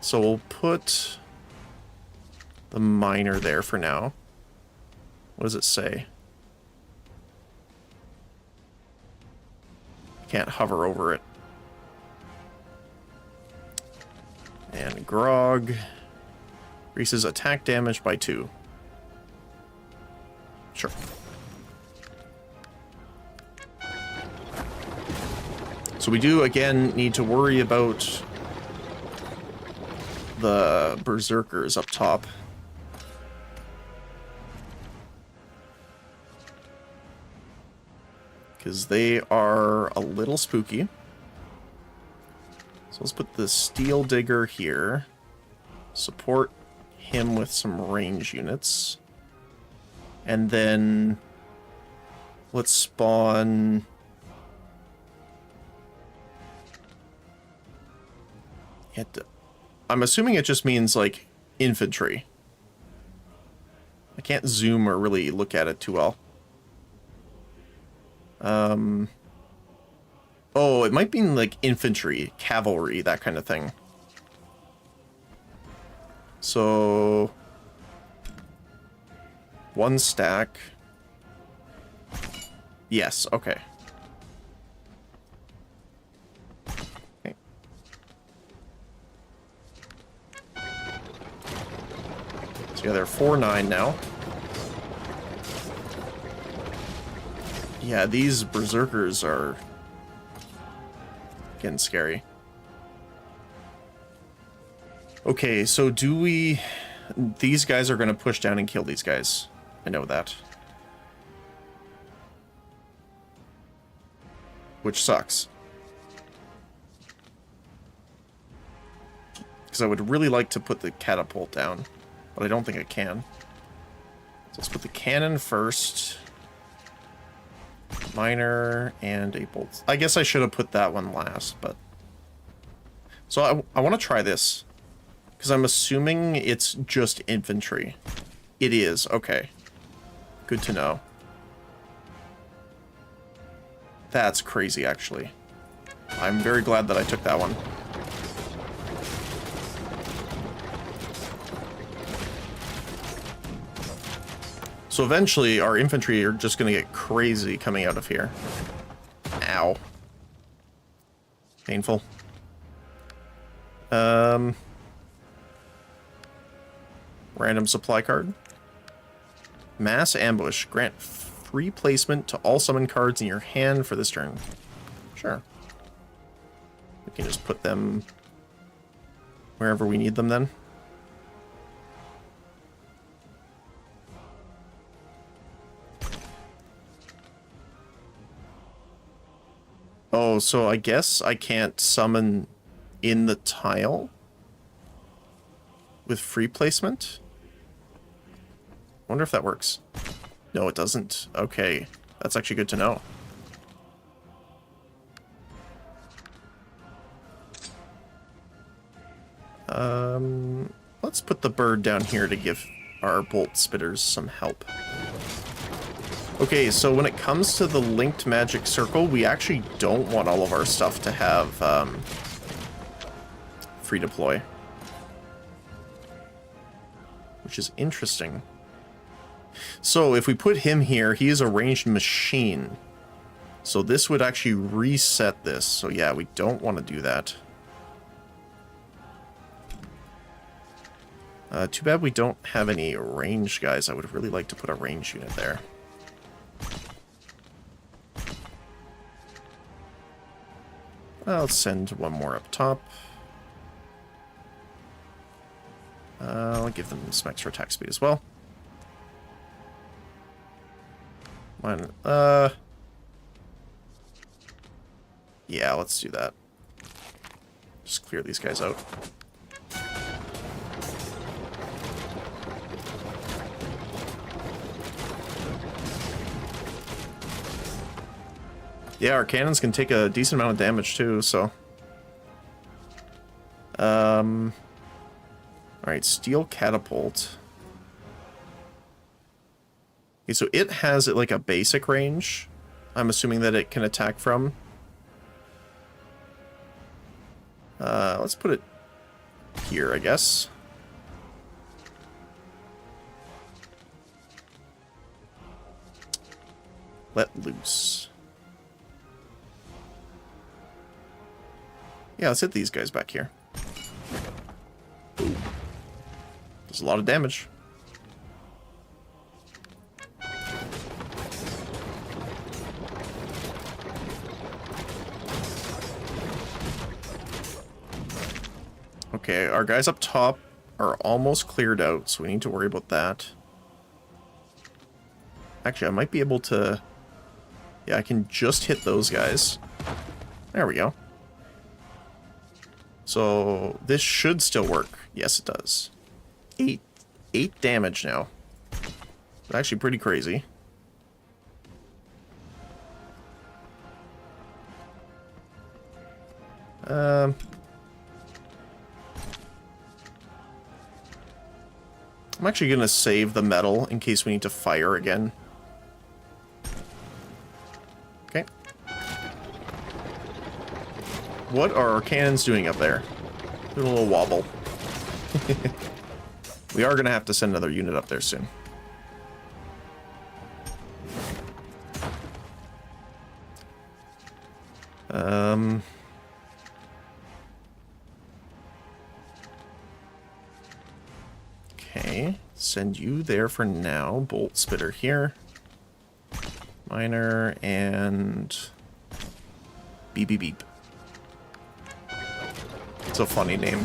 So we'll put the miner there for now. What does it say? Can't hover over it. And Grog increases attack damage by 2. Sure. So we do, again, need to worry about the berserkers up top. Because they are a little spooky. So let's put the steel digger here. Support him with some range units. And then let's spawn I'm assuming it just means like infantry. I can't zoom or really look at it too well. Oh, it might mean like infantry, cavalry, that kind of thing. So 1 stack. Yes, okay. Okay. So yeah, they're 4-9 now. Yeah, these berserkers are getting scary. Okay, so do we... These guys are going to push down and kill these guys. I know that. Which sucks. Because I would really like to put the catapult down, but I don't think I can. So let's put the cannon first. Miner and a bolt. I guess I should have put that one last, but... So I want to try this. Because I'm assuming it's just infantry. It is, okay. Good to know. That's crazy, actually. I'm very glad that I took that one. So eventually, our infantry are just going to get crazy coming out of here. Ow. Painful. Random supply card. Mass ambush. Grant free placement to all summon cards in your hand for this turn. Sure. We can just put them wherever we need them then. Oh, so I guess I can't summon in the tile with free placement? Wonder if that works. No, it doesn't. Okay, that's actually good to know. Let's put the bird down here to give our bolt spitters some help. Okay, so when it comes to the linked magic circle, we actually don't want all of our stuff to have free deploy. Which is interesting. So if we put him here, he is a ranged machine. So this would actually reset this. So yeah, we don't want to do that. Too bad we don't have any range guys. I would really like to put a range unit there. I'll send one more up top. I'll give them some extra attack speed as well. One, yeah, let's do that. Just clear these guys out. Yeah, our cannons can take a decent amount of damage too, so. Alright, steel catapult. Okay, so it has like a basic range. I'm assuming that it can attack from. Let's put it here, I guess. Let loose. Yeah, let's hit these guys back here. Ooh. There's a lot of damage. Okay, our guys up top are almost cleared out, so we need to worry about that. Actually, I might be able to... Yeah, I can just hit those guys. There we go. So, this should still work. Yes, it does. 8 damage now. Actually pretty crazy. I'm actually going to save the metal in case we need to fire again. Okay. What are our cannons doing up there? Doing a little wobble. We are going to have to send another unit up there soon. Okay, send you there for now. Bolt Spitter here. Miner and beep beep beep. It's a funny name.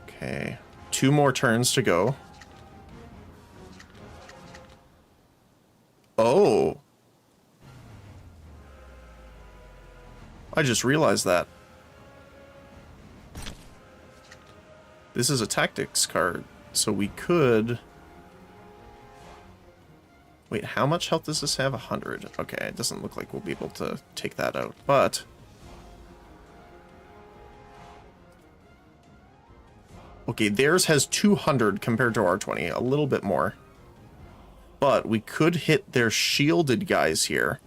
Okay, 2 more turns to go. Oh. I just realized that. This is a tactics card, so we could... Wait, how much health does this have? 100. Okay, it doesn't look like we'll be able to take that out, but... Okay, theirs has 200 compared to our 20, a little bit more. But we could hit their shielded guys here.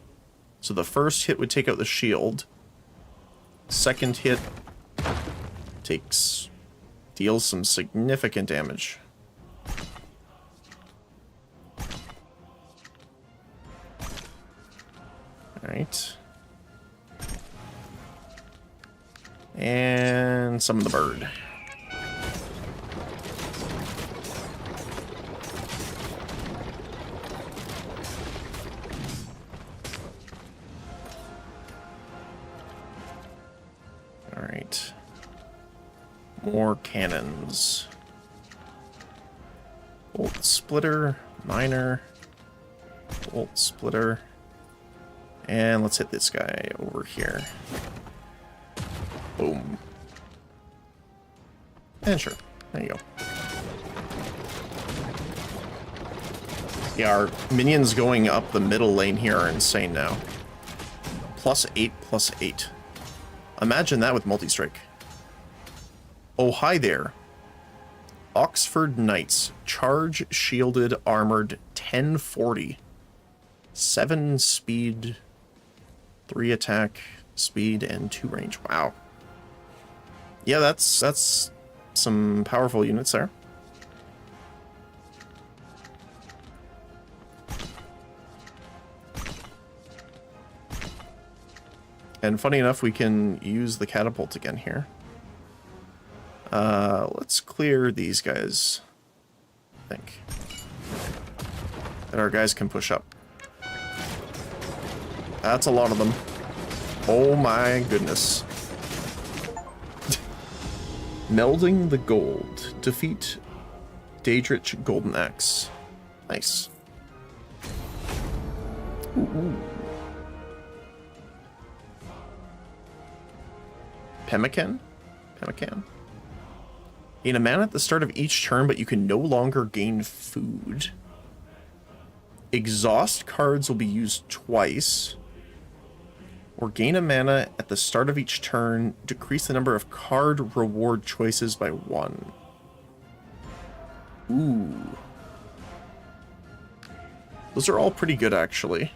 So the first hit would take out the shield. Second hit deals some significant damage. Alright. And summon the bird. Alright. More cannons. Bolt Splitter, Miner, Bolt Splitter. And let's hit this guy over here. Boom. And sure. There you go. Yeah, our minions going up the middle lane here are insane now. +8/+8. Imagine that with multi-strike. Oh, hi there. Oxford Knights. Charge, shielded, armored, 1040. 7 speed, 3 attack, speed, and 2 range. Wow. Yeah, that's some powerful units there. And funny enough, we can use the catapult again here. Let's clear these guys, I think. And our guys can push up. That's a lot of them. Oh my goodness. Melding the gold. Defeat Daedrich Golden Axe. Nice. Ooh. Pemmican? Pemmican? Gain a mana at the start of each turn, but you can no longer gain food. Exhaust cards will be used twice. or gain a mana at the start of each turn, decrease the number of card reward choices by 1. Ooh. Those are all pretty good, actually.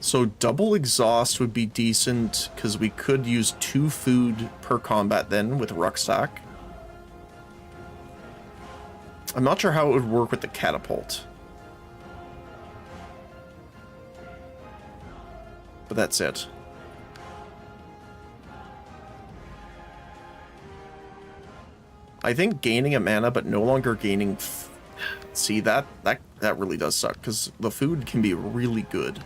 So double exhaust would be decent, because we could use 2 food per combat then with Rucksack. I'm not sure how it would work with the catapult. But that's it. I think gaining a mana, but no longer gaining... See, that really does suck, because the food can be really good.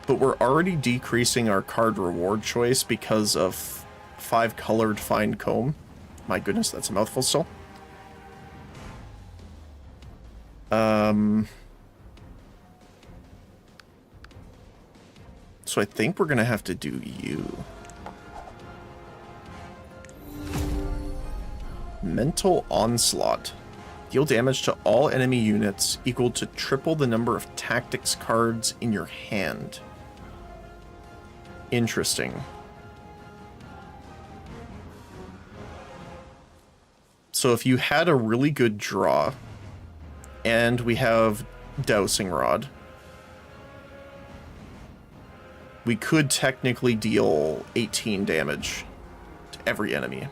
But we're already decreasing our card reward choice because of 5 colored fine comb. My goodness, that's a mouthful still. So I think we're gonna have to do you. Mental Onslaught. Deal damage to all enemy units equal to triple the number of tactics cards in your hand. Interesting. So if you had a really good draw, and we have Dowsing Rod, we could technically deal 18 damage to every enemy.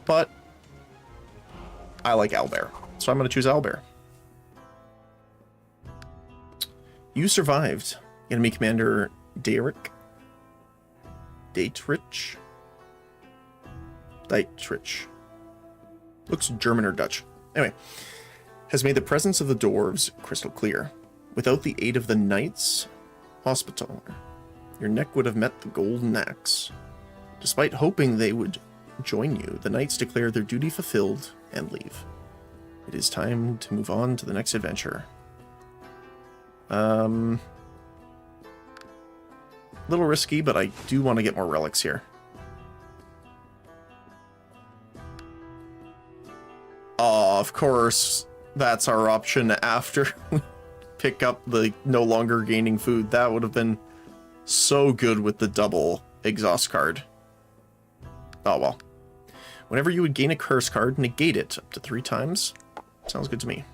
But I like Owlbear, so I'm going to choose Owlbear. You survived. Enemy Commander Dietrich. Looks German or Dutch. Anyway, has made the presence of the dwarves crystal clear. Without the aid of the knights, Hospitaller, your neck would have met the golden axe. Despite hoping they would join you, the knights declare their duty fulfilled and leave. It is time to move on to the next adventure. Little risky, but I do want to get more relics here. Oh, of course, that's our option after we pick up the no longer gaining food. That would have been so good with the double exhaust card. Oh well. Whenever you would gain a curse card, negate it up to 3 times. Sounds good to me.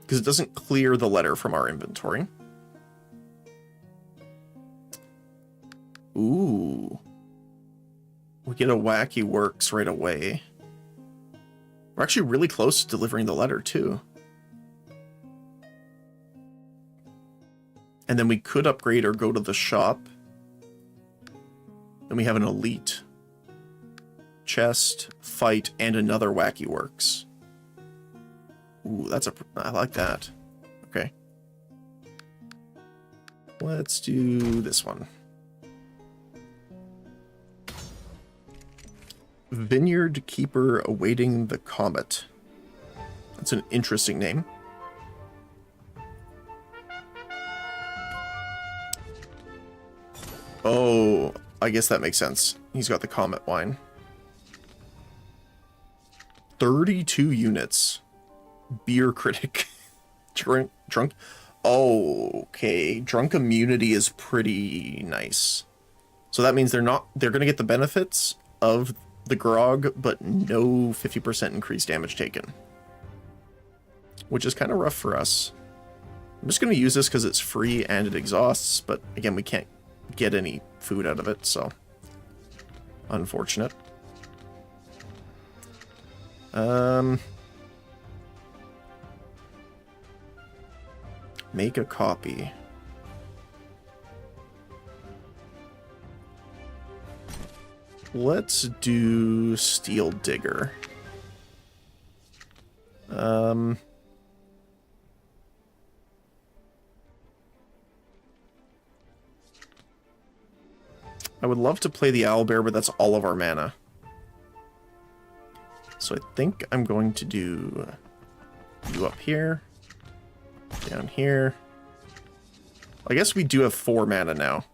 Because it doesn't clear the letter from our inventory. Ooh. We get a Wacky Works right away. We're actually really close to delivering the letter, too. And then we could upgrade or go to the shop. Then we have an elite. Chest, fight, and another Wacky Works. Ooh, I like that. Okay. Let's do this one. Vineyard Keeper Awaiting the Comet. That's an interesting name. Oh, I guess that makes sense. He's got the Comet wine. 32 units. Beer Critic. Drunk. Oh, okay. Drunk immunity is pretty nice. So that means they're going to get the benefits of the grog, but no 50% increased damage taken. Which is kind of rough for us. I'm just going to use this because it's free and it exhausts, but again, we can't get any food out of it, so unfortunate. Make a copy. Let's do Steel Digger. I would love to play the Owlbear, but that's all of our mana. So I think I'm going to do you up here, down here. I guess we do have 4 mana now.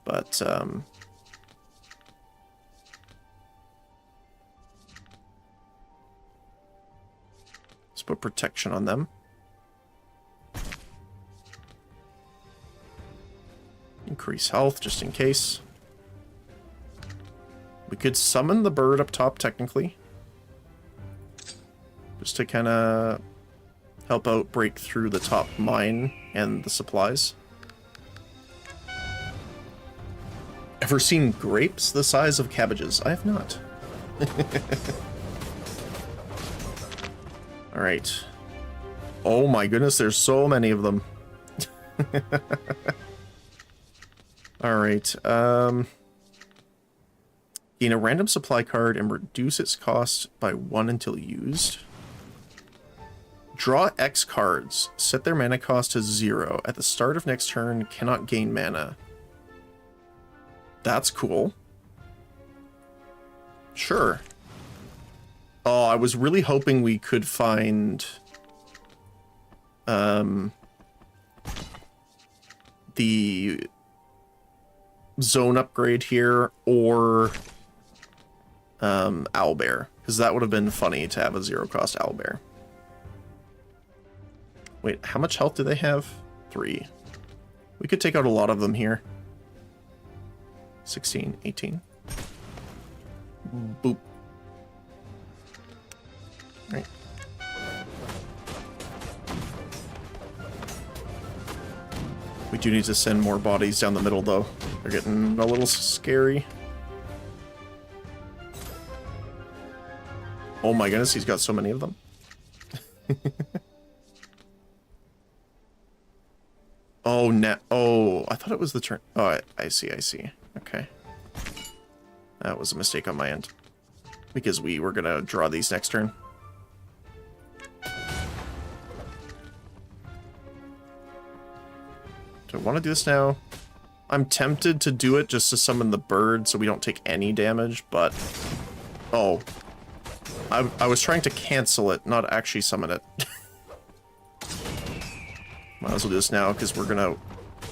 But, put protection on them. Increase health, just in case. We could summon the bird up top, technically. Just to kind of help out break through the top mine and the supplies. Ever seen grapes the size of cabbages? I have not. Alright. Oh my goodness, there's so many of them. Alright, gain a random supply card and reduce its cost by 1 until used. Draw X cards. Set their mana cost to 0. At the start of next turn, cannot gain mana. That's cool. Sure. Oh, I was really hoping we could find... the zone upgrade here, or owlbear, because that would have been funny to have a 0-cost owlbear. Wait, how much health do they have? 3. We could take out a lot of them here. 16, 18. Boop. Right. We do need to send more bodies down the middle, though. They're getting a little scary. Oh my goodness, he's got so many of them. Oh, oh, I thought it was the turn. Oh, I see, I see. Okay. That was a mistake on my end. Because we were gonna draw these next turn. Do I want to do this now? I'm tempted to do it just to summon the bird so we don't take any damage, but... Oh. I was trying to cancel it, not actually summon it. Might as well do this now, because we're gonna...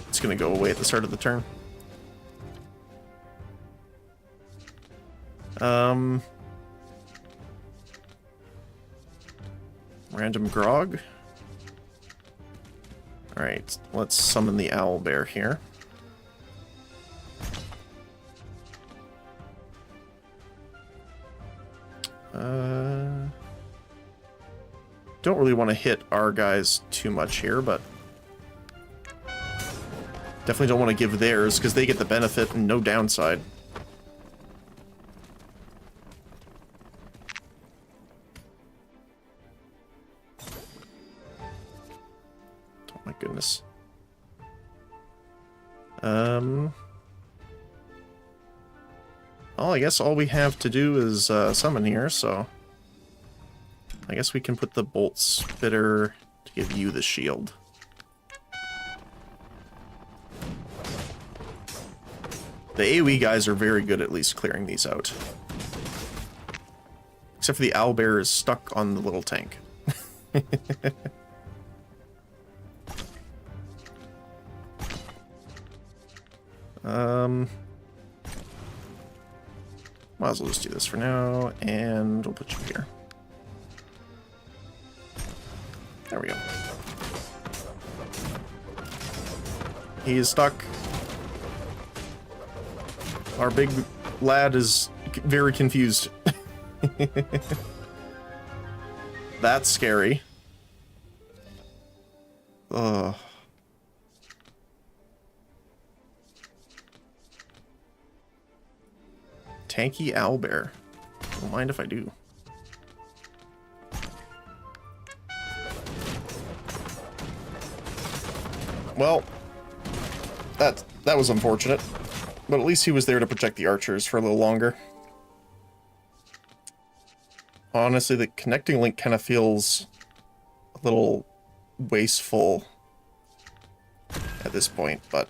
It's gonna go away at the start of the turn. Random grog. Alright, let's summon the owlbear here. Don't really want to hit our guys too much here, but definitely don't want to give theirs, because they get the benefit and no downside. Oh my goodness. Well, I guess all we have to do is summon here, so I guess we can put the bolt spitter to give you the shield. The AoE guys are very good at least clearing these out. Except for the owlbear is stuck on the little tank. Might as well just do this for now, and we'll put you here. There we go. He is stuck. Our big lad is very confused. That's scary. Ugh. Tanky owlbear. Don't mind if I do. Well, that was unfortunate. But at least he was there to protect the archers for a little longer. Honestly, the connecting link kind of feels a little wasteful at this point, but...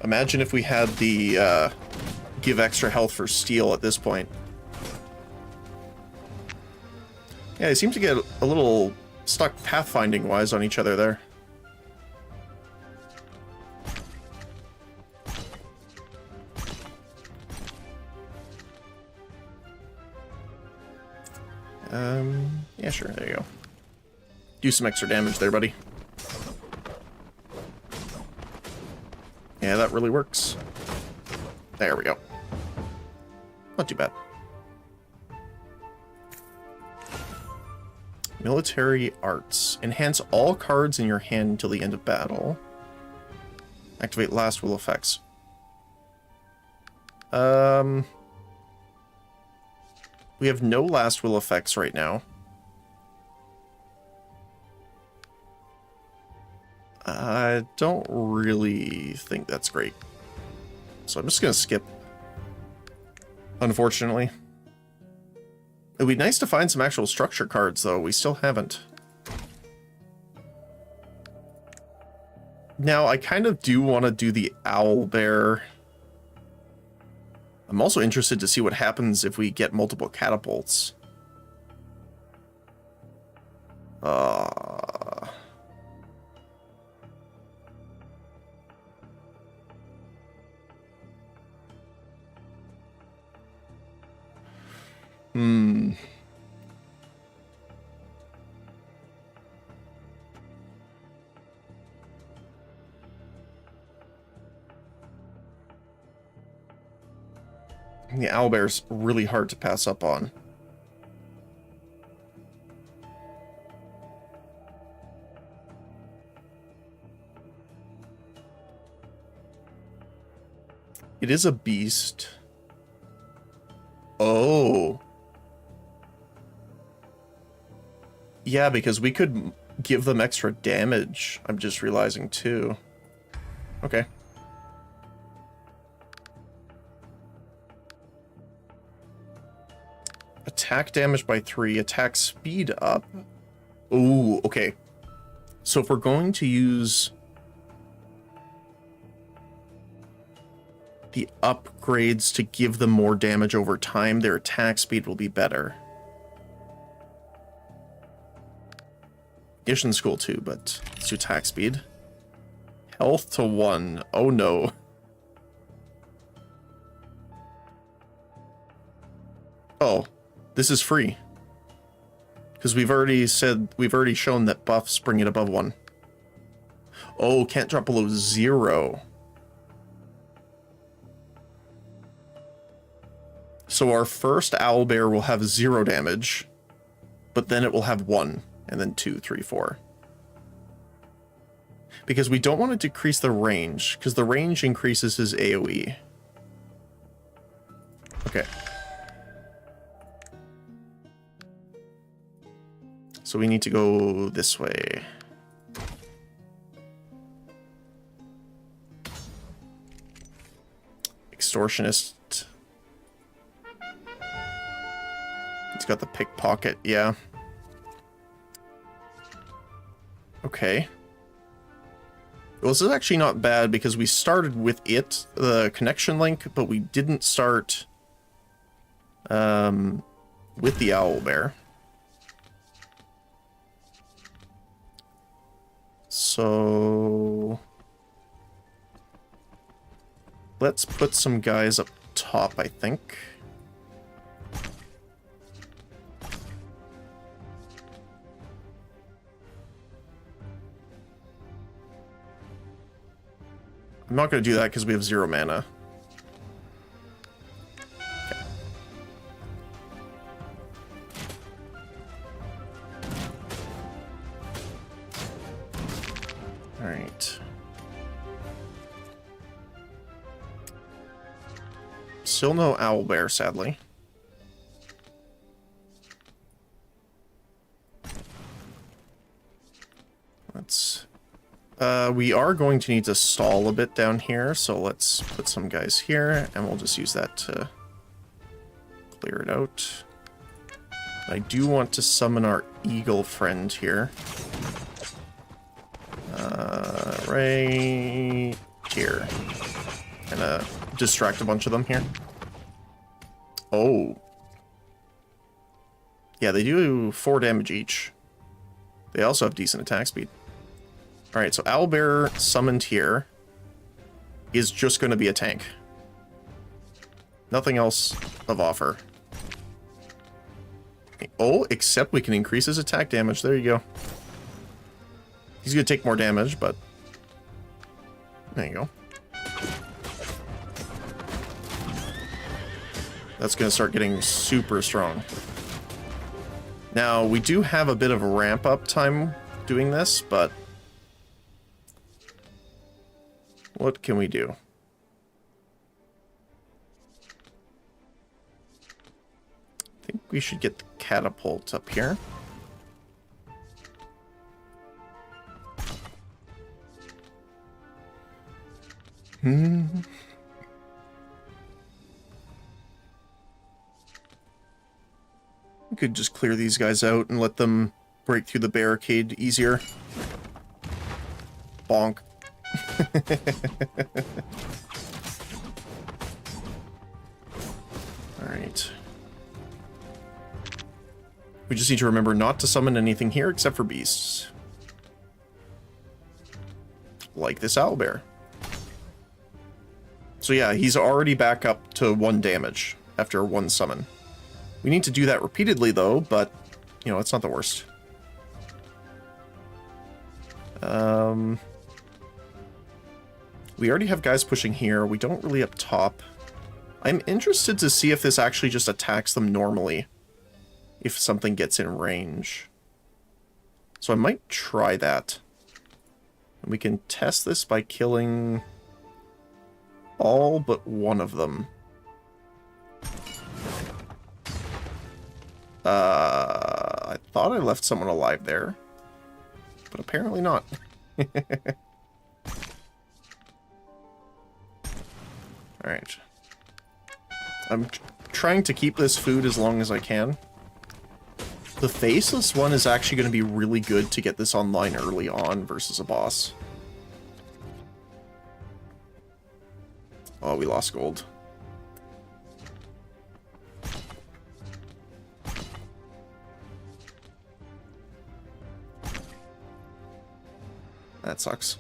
Imagine if we had the give extra health for steel at this point. Yeah, they seem to get a little stuck pathfinding-wise on each other there. Yeah, sure, there you go. Do some extra damage there, buddy. Yeah, that really works. There we go. Not too bad. Military arts. Enhance all cards in your hand until the end of battle. Activate last will effects. We have no last will effects right now. I don't really think that's great. So I'm just gonna skip. Unfortunately. It'd be nice to find some actual structure cards, though. We still haven't. Now, I kind of do want to do the Owlbear. I'm also interested to see what happens if we get multiple catapults. The owlbear's really hard to pass up on. It is a beast. Oh. Yeah, because we could give them extra damage, I'm just realizing too. Okay. Attack damage by 3, attack speed up. Ooh, okay. So if we're going to use the upgrades to give them more damage over time, their attack speed will be better. Ignition's cool too, but let's do attack speed. Health to 1. Oh no. Oh, this is free. Because we've already shown that buffs bring it above 1. Oh, can't drop below 0. So our first owlbear will have 0 damage, but then it will have 1, and then 2, 3, 4. Because we don't want to decrease the range, because the range increases his AoE. Okay. So we need to go this way. Extortionist. He's got the pickpocket, yeah. Okay. Well, this is actually not bad because we started with it, the connection link, but we didn't start with the owlbear. So let's put some guys up top, I think. I'm not going to do that because we have 0 mana. Okay. All right. Still no owlbear, sadly. Let's... we are going to need to stall a bit down here, so let's put some guys here, and we'll just use that to clear it out. I do want to summon our eagle friend here. Right here. And distract a bunch of them here. Oh. Yeah, they do 4 damage each. They also have decent attack speed. Alright, so owlbear summoned here is just going to be a tank. Nothing else of offer. Oh, except we can increase his attack damage. There you go. He's going to take more damage, but... There you go. That's going to start getting super strong. Now, we do have a bit of ramp-up time doing this, but... What can we do? I think we should get the catapult up here. We could just clear these guys out and let them break through the barricade easier. Bonk. Alright. We just need to remember not to summon anything here except for beasts. Like this owlbear. So yeah, he's already back up to 1 damage after 1 summon. We need to do that repeatedly though, but, you know, it's not the worst. We already have guys pushing here. We don't really up top. I'm interested to see if this actually just attacks them normally. If something gets in range. So I might try that. And we can test this by killing all but 1 of them. I thought I left someone alive there. But apparently not. Alright. I'm trying to keep this food as long as I can. The faceless one is actually going to be really good to get this online early on versus a boss. Oh, we lost gold. That sucks.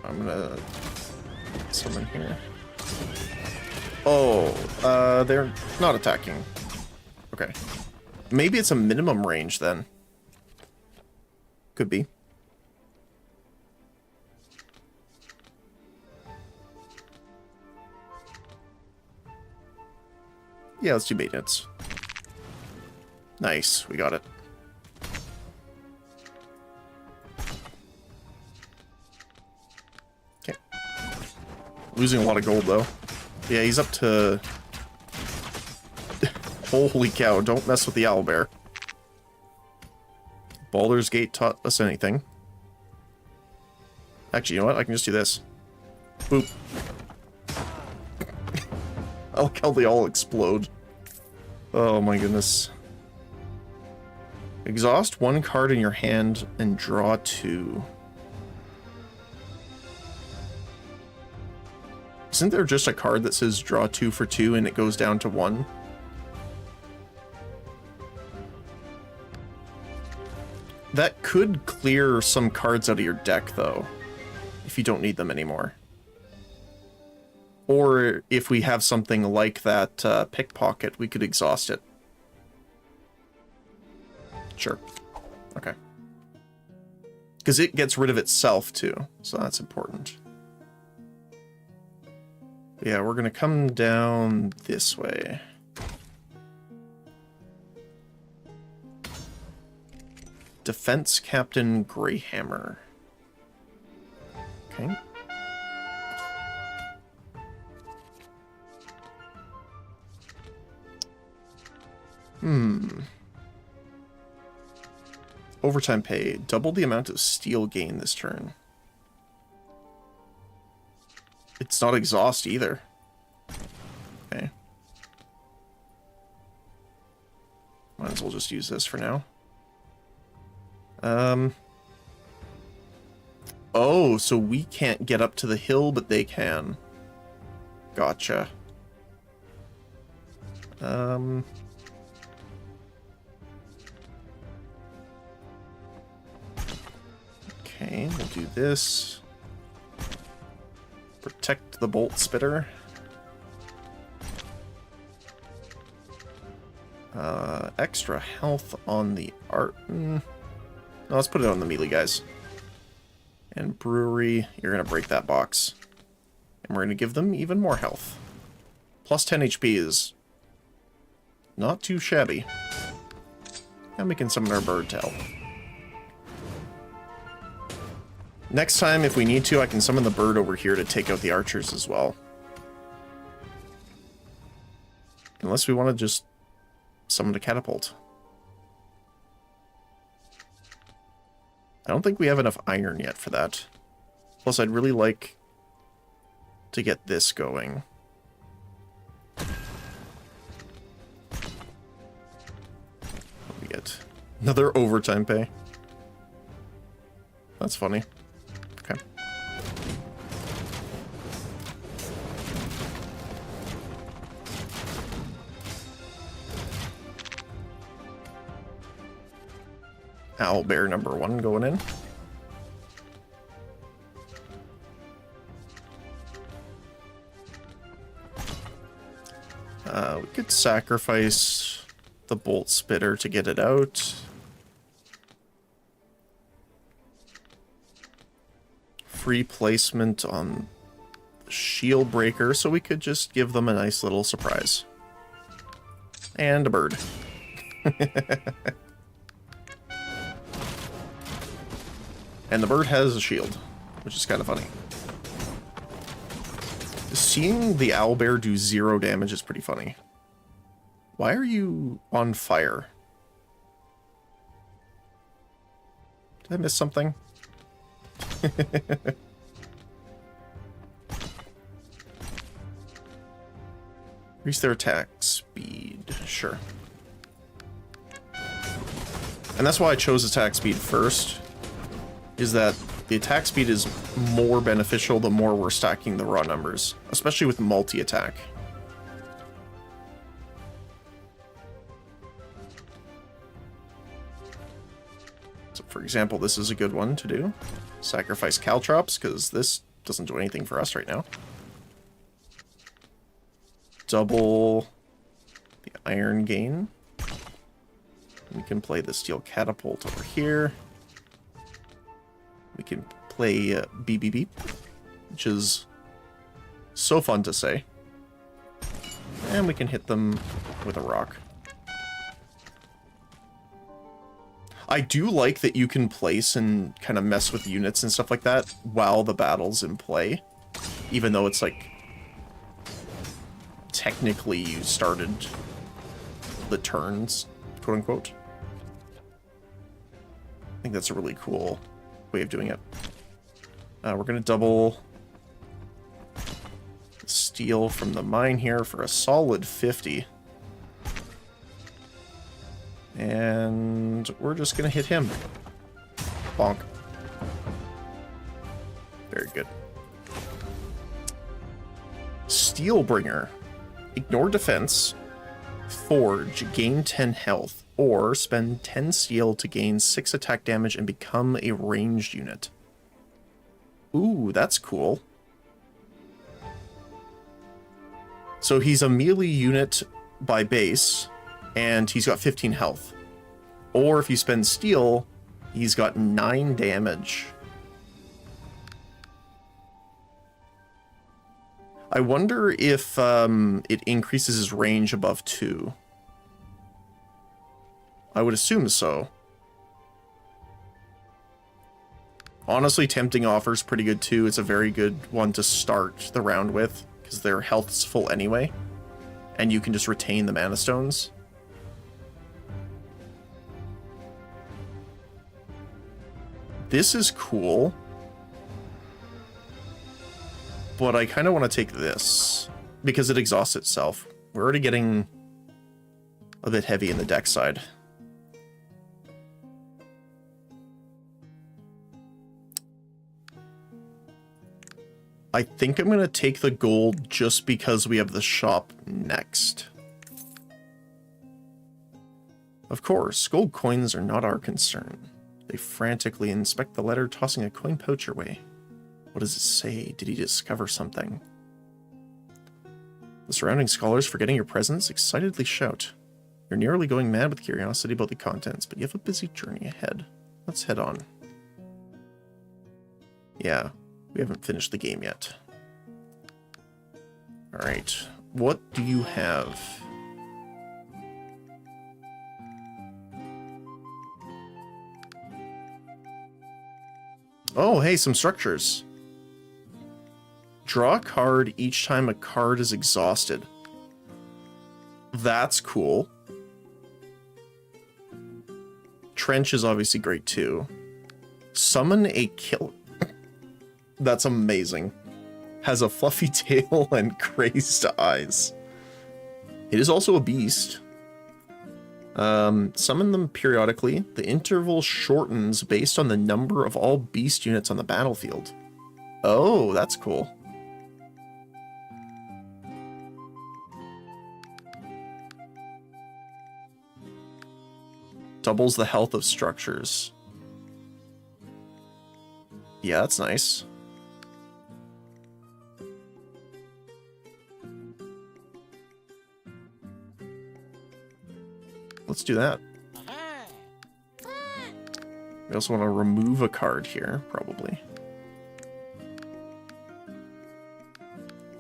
I'm gonna summon here. Oh, they're not attacking. Okay. Maybe it's a minimum range then. Could be. Yeah, let's do maintenance. Nice, we got it. Okay. Losing a lot of gold, though. Yeah, he's up to... Holy cow, don't mess with the owlbear. Baldur's Gate taught us anything. Actually, you know what? I can just do this. Boop. I like how they all explode. Oh my goodness. Exhaust 1 card in your hand and draw 2. Isn't there just a card that says draw 2 for 2 and it goes down to 1? That could clear some cards out of your deck, though, if you don't need them anymore. Or if we have something like that pickpocket, we could exhaust it. Sure. Okay. Because it gets rid of itself, too, so that's important. Yeah, we're going to come down this way. Defense Captain Greyhammer. Okay. Overtime pay. Double the amount of steel gain this turn. It's not exhaust either. Okay. Might as well just use this for now. Oh, so we can't get up to the hill, but they can. Gotcha. Okay, we'll do this. the bolt spitter. Extra health on the art. No, let's put it on the melee guys. And brewery, you're going to break that box. And we're going to give them even more health. Plus 10 HP is not too shabby. And we can summon our bird to help. Next time, if we need to, I can summon the bird over here to take out the archers as well. Unless we want to just summon a catapult. I don't think we have enough iron yet for that. Plus, I'd really like to get this going. What do we get? Another overtime pay. That's funny. Okay. Owlbear number 1 going in. We could sacrifice the bolt spitter to get it out. Free placement on the shield breaker, so we could just give them a nice little surprise. And a bird. And the bird has a shield, which is kind of funny. Seeing the owlbear do 0 damage is pretty funny. Why are you on fire? Did I miss something? Increase their attack speed. Sure. And that's why I chose attack speed first. Is that the attack speed is more beneficial the more we're stacking the raw numbers, especially with multi-attack. So for example, this is a good one to do. Sacrifice caltrops, because this doesn't do anything for us right now. Double the iron gain. We can play the steel catapult over here. We can play beep beep beep, which is so fun to say. And we can hit them with a rock. I do like that you can place and kind of mess with units and stuff like that while the battle's in play. Even though it's like, technically you started the turns, quote unquote. I think that's a really cool way of doing it. We're going to double steel from the mine here for a solid 50. And we're just going to hit him. Bonk. Very good. Steelbringer. Ignore defense. Forge. Gain 10 health. Or spend 10 steel to gain 6 attack damage and become a ranged unit. Ooh, that's cool. So he's a melee unit by base, and he's got 15 health. Or if you spend steel, he's got 9 damage. I wonder if it increases his range above 2. I would assume so. Honestly, Tempting Offer's pretty good too. It's a very good one to start the round with, because their health's full anyway. And you can just retain the Mana Stones. This is cool. But I kind of want to take this, because it exhausts itself. We're already getting a bit heavy in the deck side. I think I'm going to take the gold just because we have the shop next. Of course, gold coins are not our concern. They frantically inspect the letter, tossing a coin pouch your way. What does it say? Did he discover something? The surrounding scholars, forgetting your presence, excitedly shout. You're nearly going mad with curiosity about the contents, but you have a busy journey ahead. Let's head on. Yeah, we haven't finished the game yet. Alright, what do you have? Oh, hey, some structures. Draw a card each time a card is exhausted. That's cool. Trench is obviously great too. Summon a killer. That's amazing. Has a fluffy tail and crazed eyes. It is also a beast. Summon them periodically. The interval shortens based on the number of all beast units on the battlefield. Oh, that's cool. Doubles the health of structures. Yeah, that's nice. Let's do that. We also want to remove a card here, probably.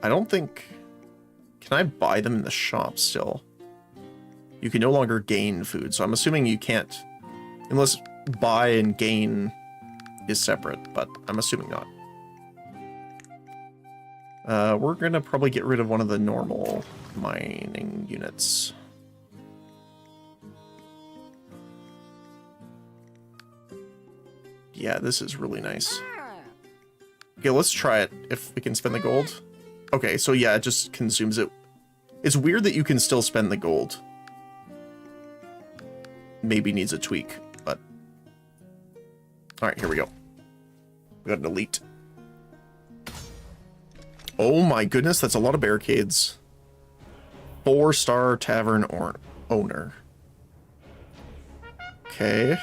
I don't think... Can I buy them in the shop still? You can no longer gain food, so I'm assuming you can't... Unless buy and gain is separate, but I'm assuming not. We're going to probably get rid of one of the normal mining units. Yeah, this is really nice. Okay, let's try it, if we can spend the gold. Okay, so yeah, it just consumes it. It's weird that you can still spend the gold. Maybe needs a tweak, but... Alright, here we go. We got an elite. Oh my goodness, that's a lot of barricades. 4-star tavern or owner. Okay.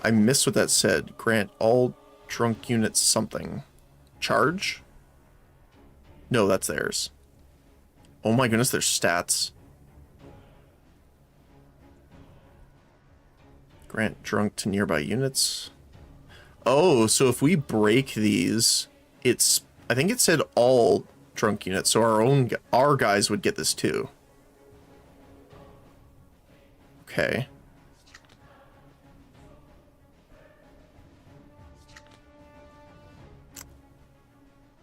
I missed what that said. Grant all drunk units something. Charge? No, that's theirs. Oh my goodness, their stats. Grant drunk to nearby units. Oh, so if we break these, it's... I think it said all drunk units, so our guys would get this too. Okay.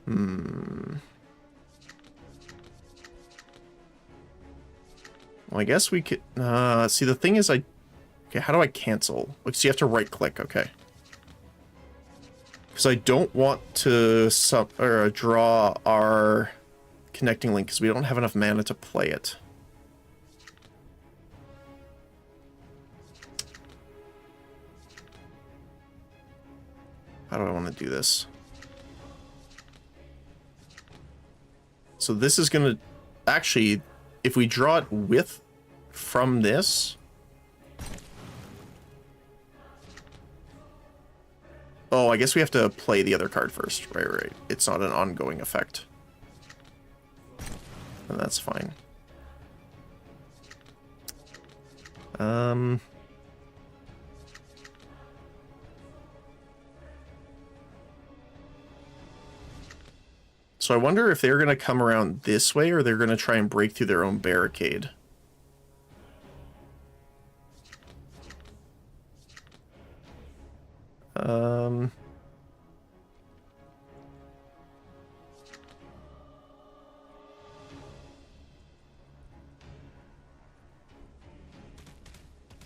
Well, I guess we could... see, the thing is, okay, how do I cancel? Like, so you have to right-click, okay. Because I don't want to draw our connecting link, because we don't have enough mana to play it. How do I want to do this? So this is going to... Actually, if we draw it from this... Oh, I guess we have to play the other card first. Right. It's not an ongoing effect. And that's fine. So I wonder if they're going to come around this way or they're going to try and break through their own barricade.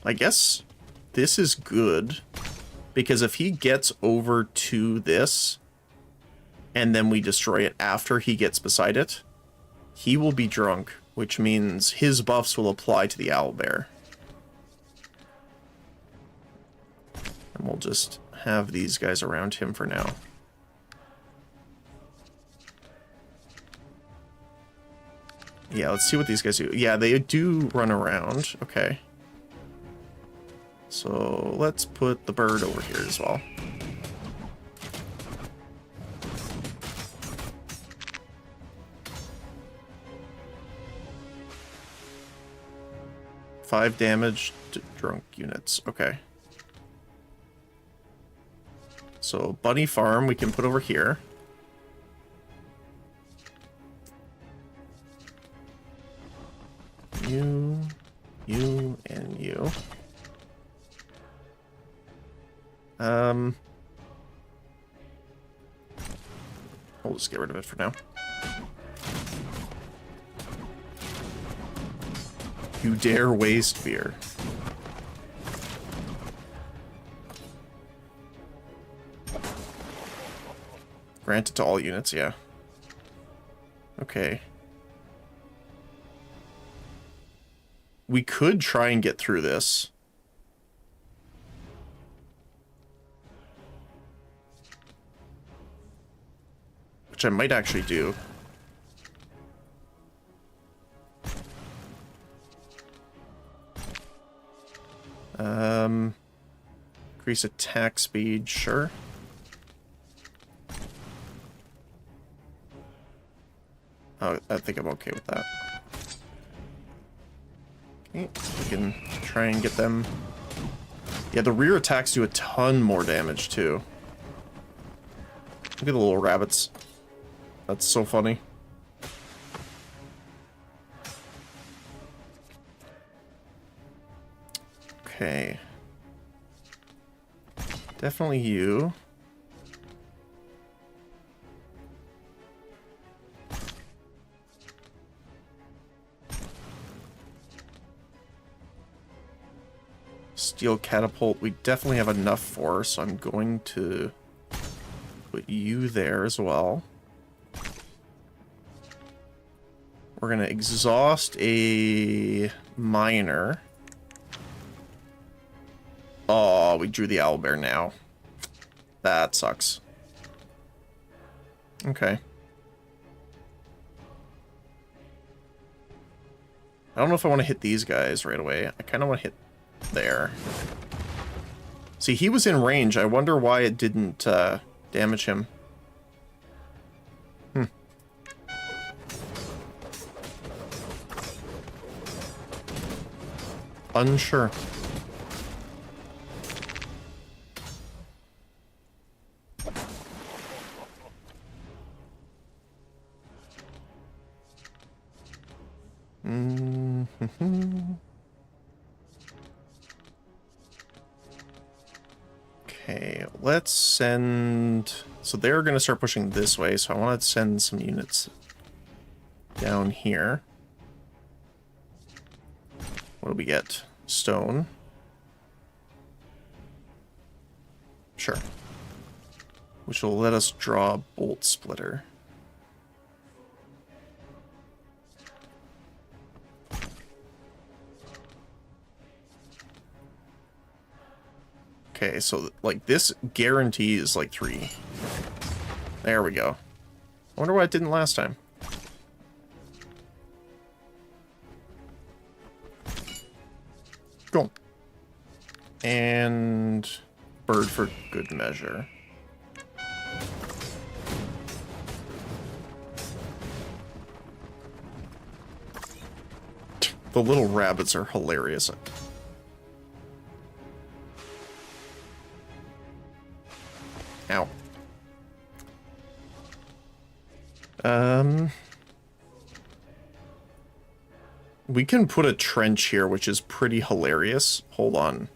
I guess this is good, because if he gets over to this, and then we destroy it after he gets beside it, he will be drunk, which means his buffs will apply to the owlbear. And we'll just have these guys around him for now. Yeah, let's see what these guys do. Yeah, they do run around. Okay. So let's put the bird over here as well. 5 damage to drunk units. Okay. So, Bunny Farm we can put over here. You, and you. We'll just get rid of it for now. You dare waste beer. Granted to all units, yeah. Okay. We could try and get through this. Which I might actually do. Increase attack speed, sure. Oh, I think I'm okay with that. Okay, we can try and get them. Yeah, the rear attacks do a ton more damage, too. Look at the little rabbits. That's so funny. Okay. Definitely you. Steel catapult, we definitely have enough for, so I'm going to put you there as well. We're gonna exhaust a miner. Oh, we drew the owlbear now. That sucks. Okay. I don't know if I want to hit these guys right away. I kind of want to hit there. See, he was in range. I wonder why it didn't damage him. Unsure. Okay, let's send... So they're going to start pushing this way, so I want to send some units down here. What do we get? Stone. Sure. Which will let us draw a bolt splitter. Okay, so, like, this guarantees, like, 3. There we go. I wonder why it didn't last time. Cool. And... bird for good measure. The little rabbits are hilarious. Ow. We can put a trench here, which is pretty hilarious. Hold on.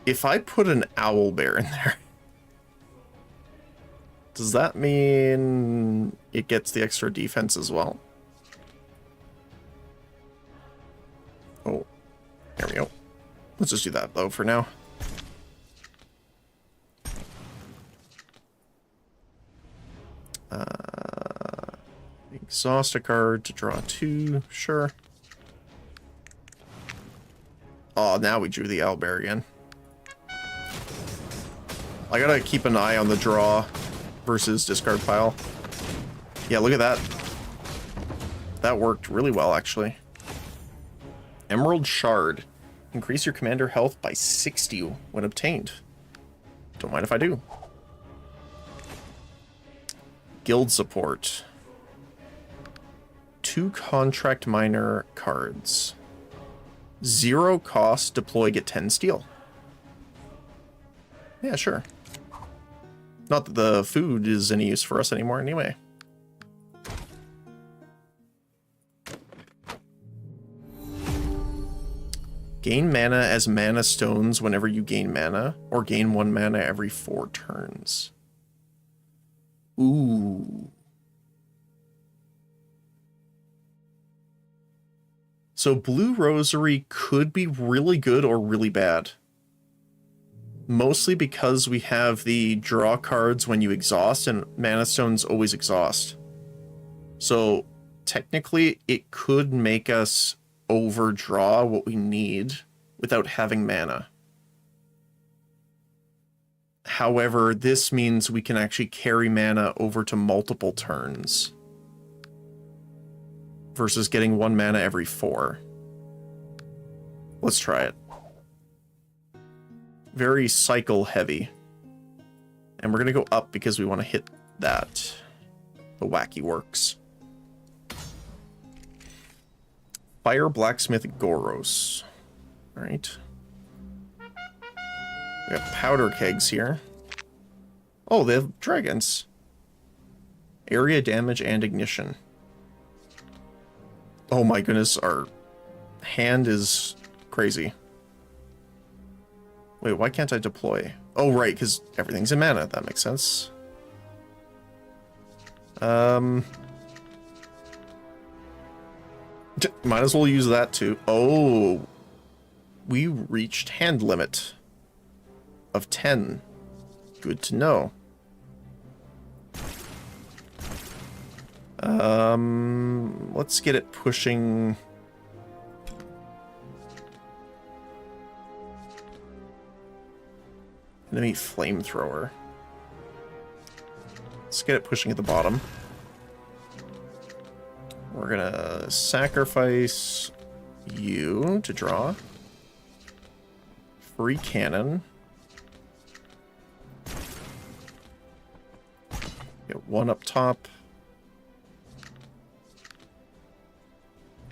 If I put an owlbear in there, does that mean it gets the extra defense as well? Oh, there we go. Let's just do that, though, for now. Exhaust a card to draw 2, sure. Oh, now we drew the owlbear again. I gotta keep an eye on the draw versus discard pile. Yeah, look at that. That worked really well, actually. Emerald Shard. Increase your commander health by 60 when obtained. Don't mind if I do. Guild support. 2 contract miner cards. 0 cost, deploy, get 10 steel. Yeah, sure. Not that the food is any use for us anymore anyway. Gain mana as mana stones whenever you gain mana, or gain 1 mana every 4 turns. Ooh. So Blue Rosary could be really good or really bad. Mostly because we have the draw cards when you exhaust, and mana stones always exhaust. So technically it could make us overdraw what we need without having mana. However, this means we can actually carry mana over to multiple turns versus getting 1 mana every 4. Let's try it. Very cycle heavy. And we're going to go up because we want to hit that. The wacky works. Fire Blacksmith Goros. Alright. We have powder kegs here. Oh, they have dragons. Area damage and ignition. Oh my goodness, our hand is crazy. Wait, why can't I deploy? Oh, right, because everything's in mana. That makes sense. Might as well use that too. Oh, we reached hand limit of 10. Good to know. Let's get it pushing. Enemy flamethrower. Let's get it pushing at the bottom. We're gonna sacrifice you to draw. Free cannon. Get 1 up top.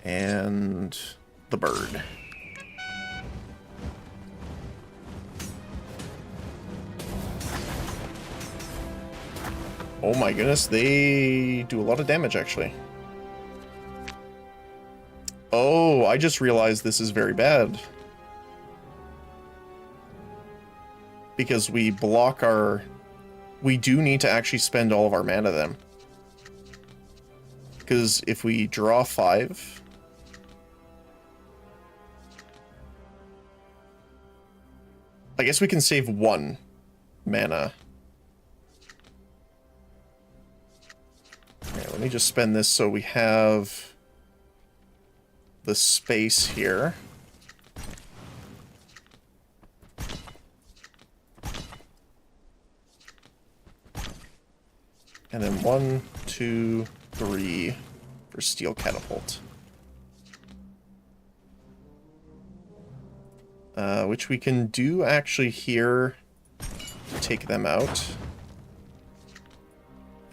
And the bird. Oh my goodness, they do a lot of damage actually. Oh, I just realized this is very bad. Because we block our... We do need to actually spend all of our mana then. Because if we draw 5... I guess we can save 1 mana. Okay, let me just spend this so we have the space here. And then 1, 2, 3 for steel catapult. Which we can do actually here to take them out.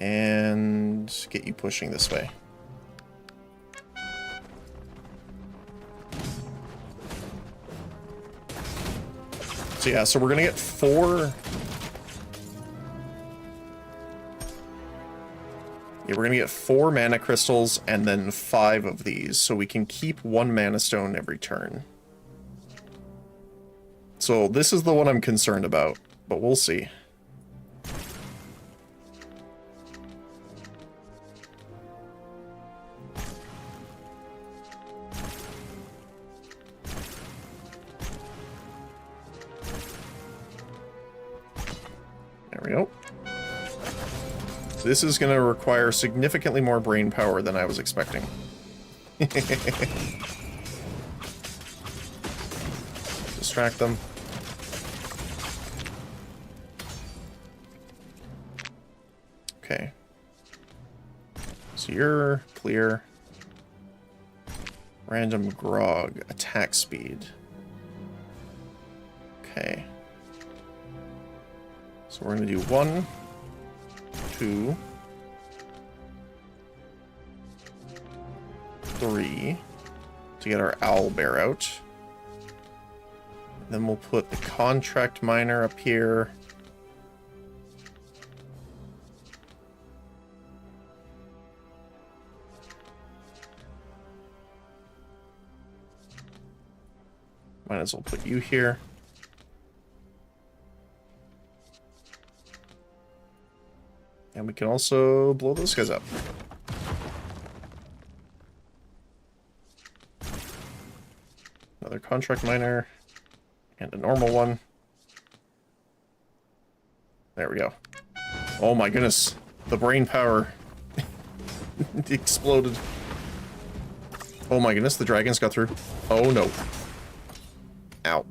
And get you pushing this way. So yeah, so we're gonna get 4... Yeah, we're gonna get 4 mana crystals and then 5 of these, so we can keep 1 mana stone every turn. So this is the one I'm concerned about, but we'll see. There we go. This is going to require significantly more brain power than I was expecting. Distract them. Okay. So you're clear. Random grog. Attack speed. Okay. So we're going to do 1, 2, 3 to get our owlbear out. Then we'll put the contract miner up here. Might as well put you here. And we can also blow those guys up. Another contract miner. And a normal one. There we go. Oh my goodness. The brain power exploded. Oh my goodness, the dragons got through. Oh no. Ow.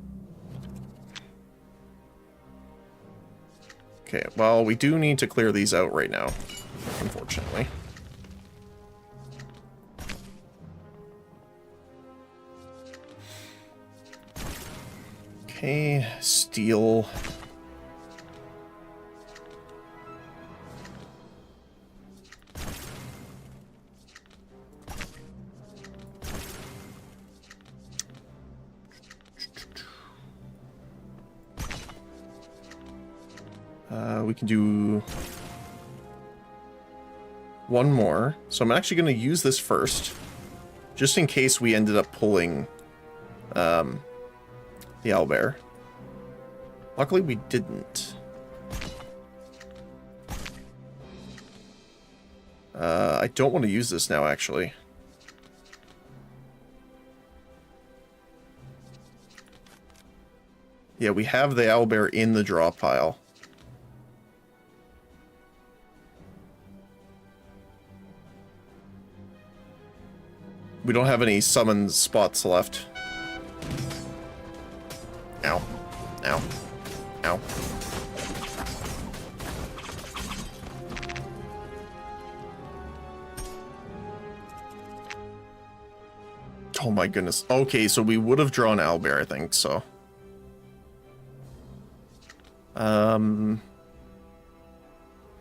Okay, well, we do need to clear these out right now, unfortunately. Okay, steel. We can do one more. So I'm actually going to use this first, just in case we ended up pulling the owlbear. Luckily we didn't. I don't want to use this now, actually. Yeah, we have the owlbear in the draw pile. We don't have any summon spots left. Ow. Ow. Ow. Oh my goodness. Okay, so we would have drawn owlbear, I think, so.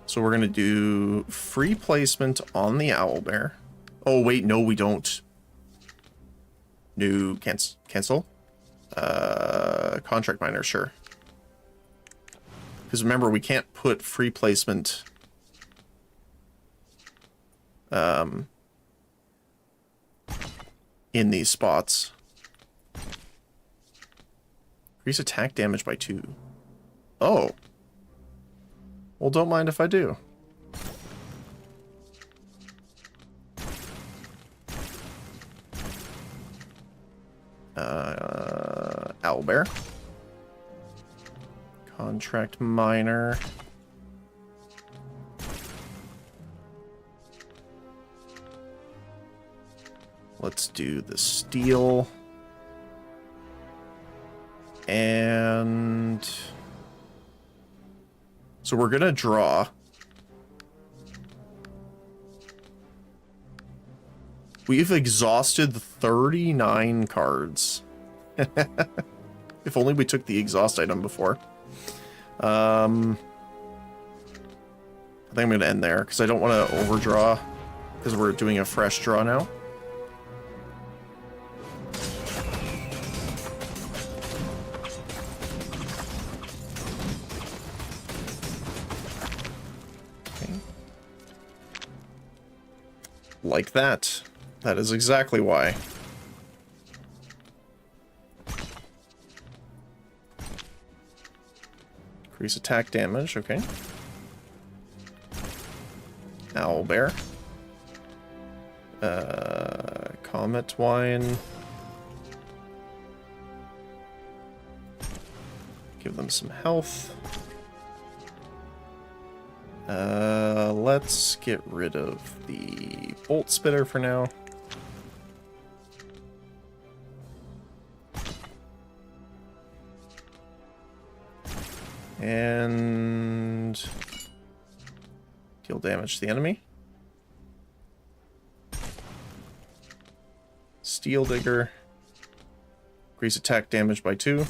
So we're gonna do free placement on the owlbear. Oh wait, no, we don't. No, cancel. Contract miner, sure. Because remember, we can't put free placement in these spots. Increase attack damage by 2. Oh. Well, don't mind if I do. Owlbear. Contract miner. Let's do the steel. And so we're gonna draw. We've exhausted 39 cards. If only we took the exhaust item before. I think I'm going to end there, because I don't want to overdraw, because we're doing a fresh draw now. Okay. Like that. That is exactly why. Increase attack damage, okay. Owlbear. Comet wine. Give them some health. Let's get rid of the bolt spitter for now. And deal damage to the enemy. Steel digger. Increase attack damage by 2.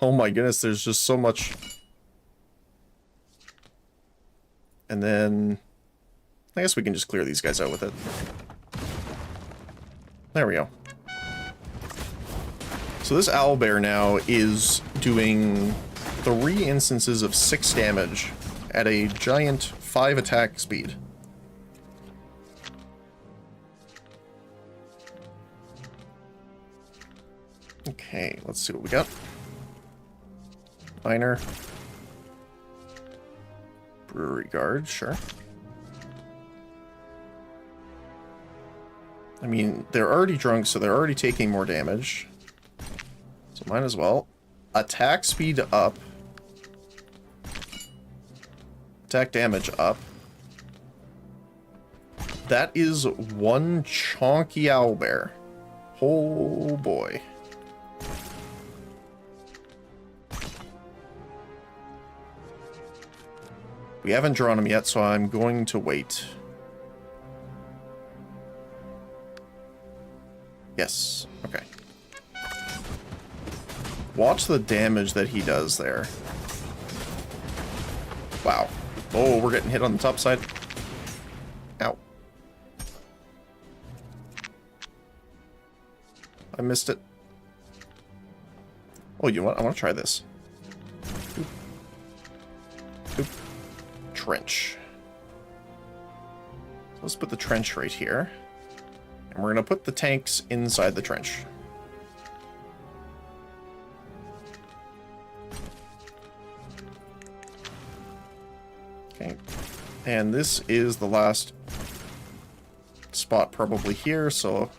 Oh my goodness, there's just so much. And then I guess we can just clear these guys out with it. There we go. So this owlbear now is doing 3 instances of 6 damage at a giant 5 attack speed. Okay, let's see what we got. Miner. Brewery guard, sure. I mean, they're already drunk, so they're already taking more damage. So might as well. Attack speed up. Attack damage up. That is one chonky owlbear. Oh boy. We haven't drawn him yet, so I'm going to wait. Yes. Okay. Watch the damage that he does there. Wow. Oh, we're getting hit on the top side. Ow. I missed it. Oh, you know what? I want to try this. Oop. Oop. Trench. So let's put the trench right here. And we're going to put the tanks inside the trench. Okay. And this is the last spot probably here, so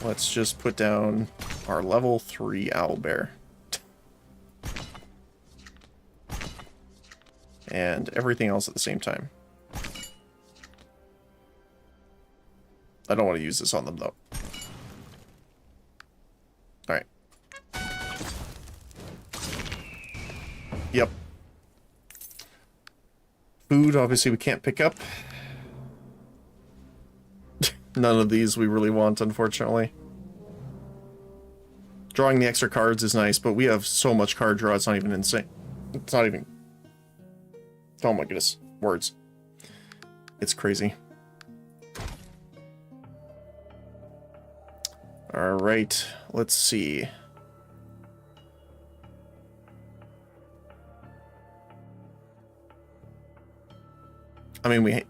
let's just put down our level 3 owlbear. And everything else at the same time. I don't want to use this on them, though. Alright. Yep. Food, obviously, we can't pick up. None of these we really want, unfortunately. Drawing the extra cards is nice, but we have so much card draw, it's not even insane. It's not even... Oh my goodness. Words. It's crazy. Alright, let's see. I mean, we're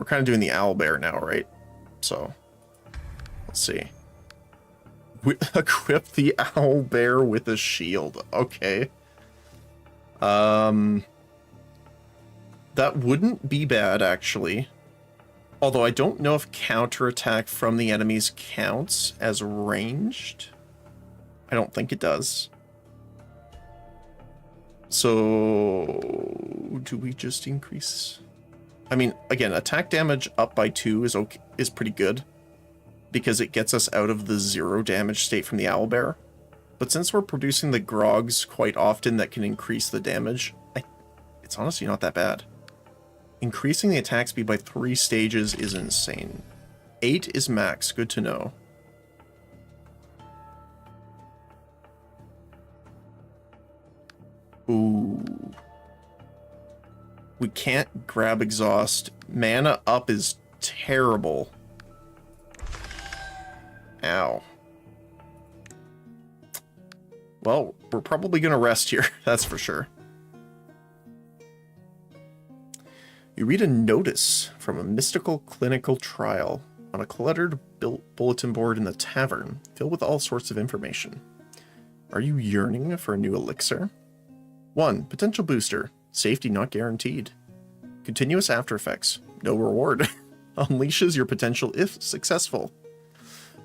kind of doing the owlbear now, right? So, let's see. We equip the owlbear with a shield. Okay. That wouldn't be bad, actually. Although I don't know if counterattack from the enemies counts as ranged. I don't think it does. So, do we just increase? I mean, again, attack damage up by 2 is okay, is pretty good. Because it gets us out of the 0 damage state from the owlbear. But since we're producing the grogs quite often that can increase the damage, it's honestly not that bad. Increasing the attack speed by 3 stages is insane. 8 is max, good to know. Ooh. We can't grab exhaust. Mana up is terrible. Ow. Well, we're probably going to rest here, that's for sure. You read a notice from a mystical clinical trial on a cluttered bulletin board in the tavern, filled with all sorts of information. Are you yearning for a new elixir? 1. Potential booster. Safety not guaranteed. Continuous after effects. No reward. Unleashes your potential if successful.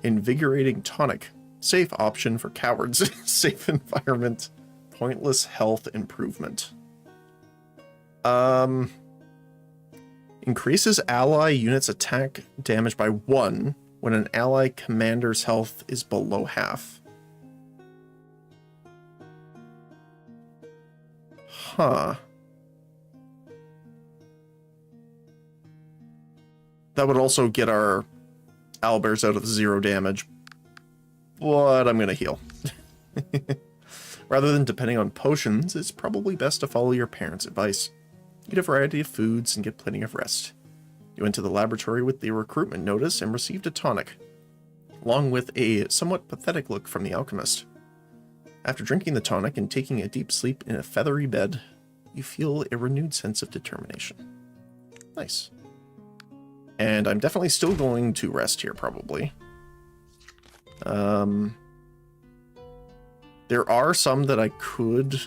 Invigorating tonic. Safe option for cowards. Safe environment. Pointless health improvement. Increases ally units' attack damage by 1 when an ally commander's health is below half. Huh. That would also get our owlbears out of 0 damage, but I'm going to heal. Rather than depending on potions, it's probably best to follow your parents' advice. Eat a variety of foods and get plenty of rest. You went to the laboratory with the recruitment notice and received a tonic, along with a somewhat pathetic look from the alchemist. After drinking the tonic and taking a deep sleep in a feathery bed, you feel a renewed sense of determination. Nice. And I'm definitely still going to rest here, probably. There are some that I could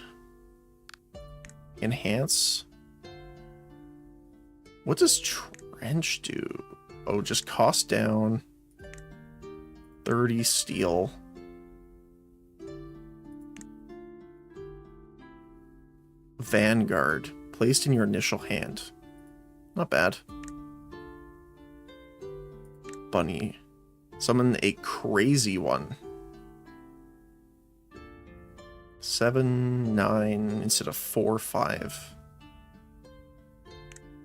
enhance. What does Trench do? Oh, just cost down. 30 steel. Vanguard, placed in your initial hand. Not bad. Bunny. Summon a crazy one. 7, 9 instead of 4, 5.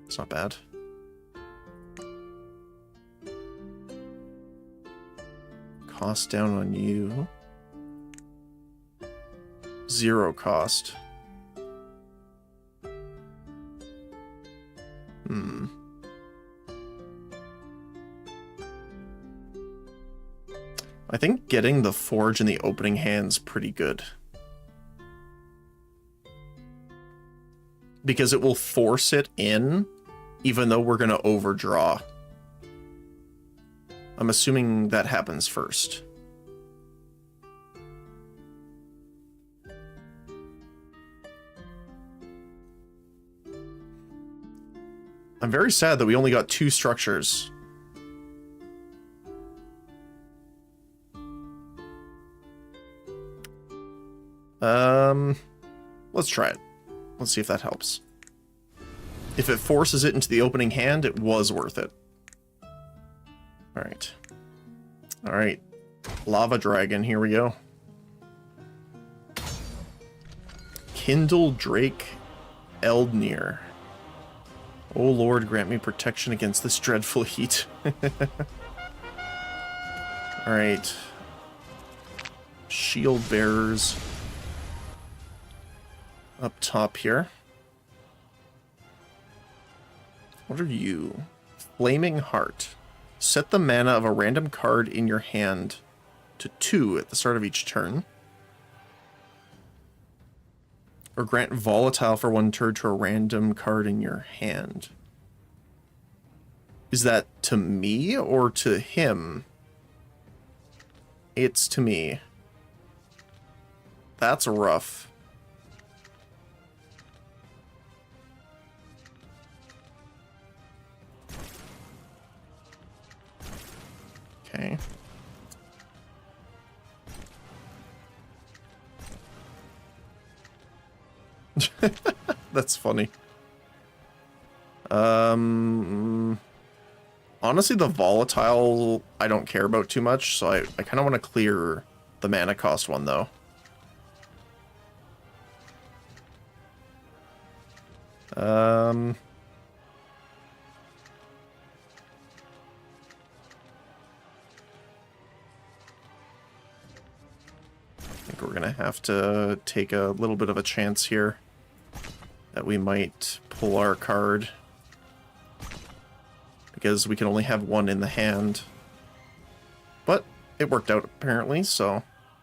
It's not bad. Cost down on you. 0 cost. I think getting the forge in the opening hand's pretty good. Because it will force it in, even though we're going to overdraw. I'm assuming that happens first. I'm very sad that we only got 2 structures. Let's try it. Let's see if that helps. If it forces it into the opening hand, it was worth it. Alright. Alright. Lava Dragon, here we go. Kindle Drake Eldnir. Oh Lord, grant me protection against this dreadful heat. Alright. Shield bearers. Up top here. What are you? Flaming Heart. Set the mana of a random card in your hand to 2 at the start of each turn. Or grant Volatile for 1 turn to a random card in your hand. Is that to me or to him? It's to me. That's rough. Okay. That's funny. Honestly, the volatile I don't care about too much, so I kind of want to clear the mana cost one, though. I think we're gonna have to take a little bit of a chance here that we might pull our card, because we can only have 1 in the hand. But it worked out apparently, so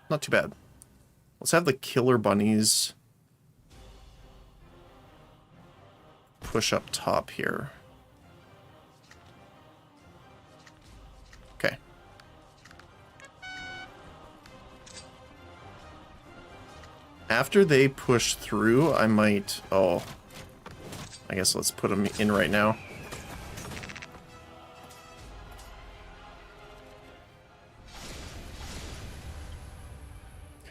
not too bad. Let's have the killer bunnies push up top here. Okay. After they push through, I might... Oh. I guess let's put them in right now.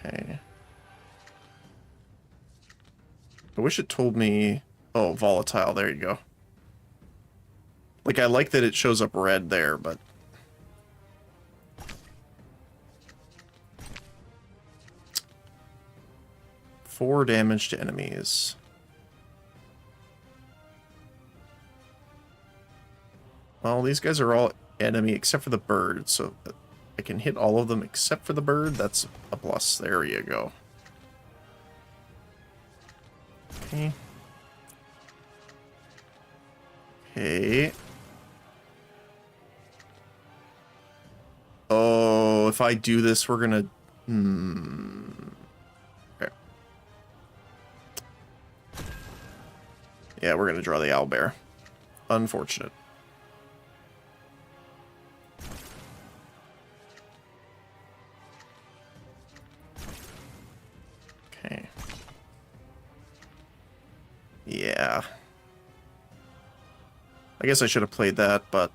Okay. I wish it told me... Oh, volatile, there you go. Like, I like that it shows up red there, but... Four damage to enemies. Well, these guys are all enemy except for the bird, so I can hit all of them except for the bird. That's a plus. There you go. Okay. Okay. Oh, if I do this, we're gonna... Okay. Yeah, we're gonna draw the owlbear. Unfortunate. Okay. Yeah. I guess I should have played that, but...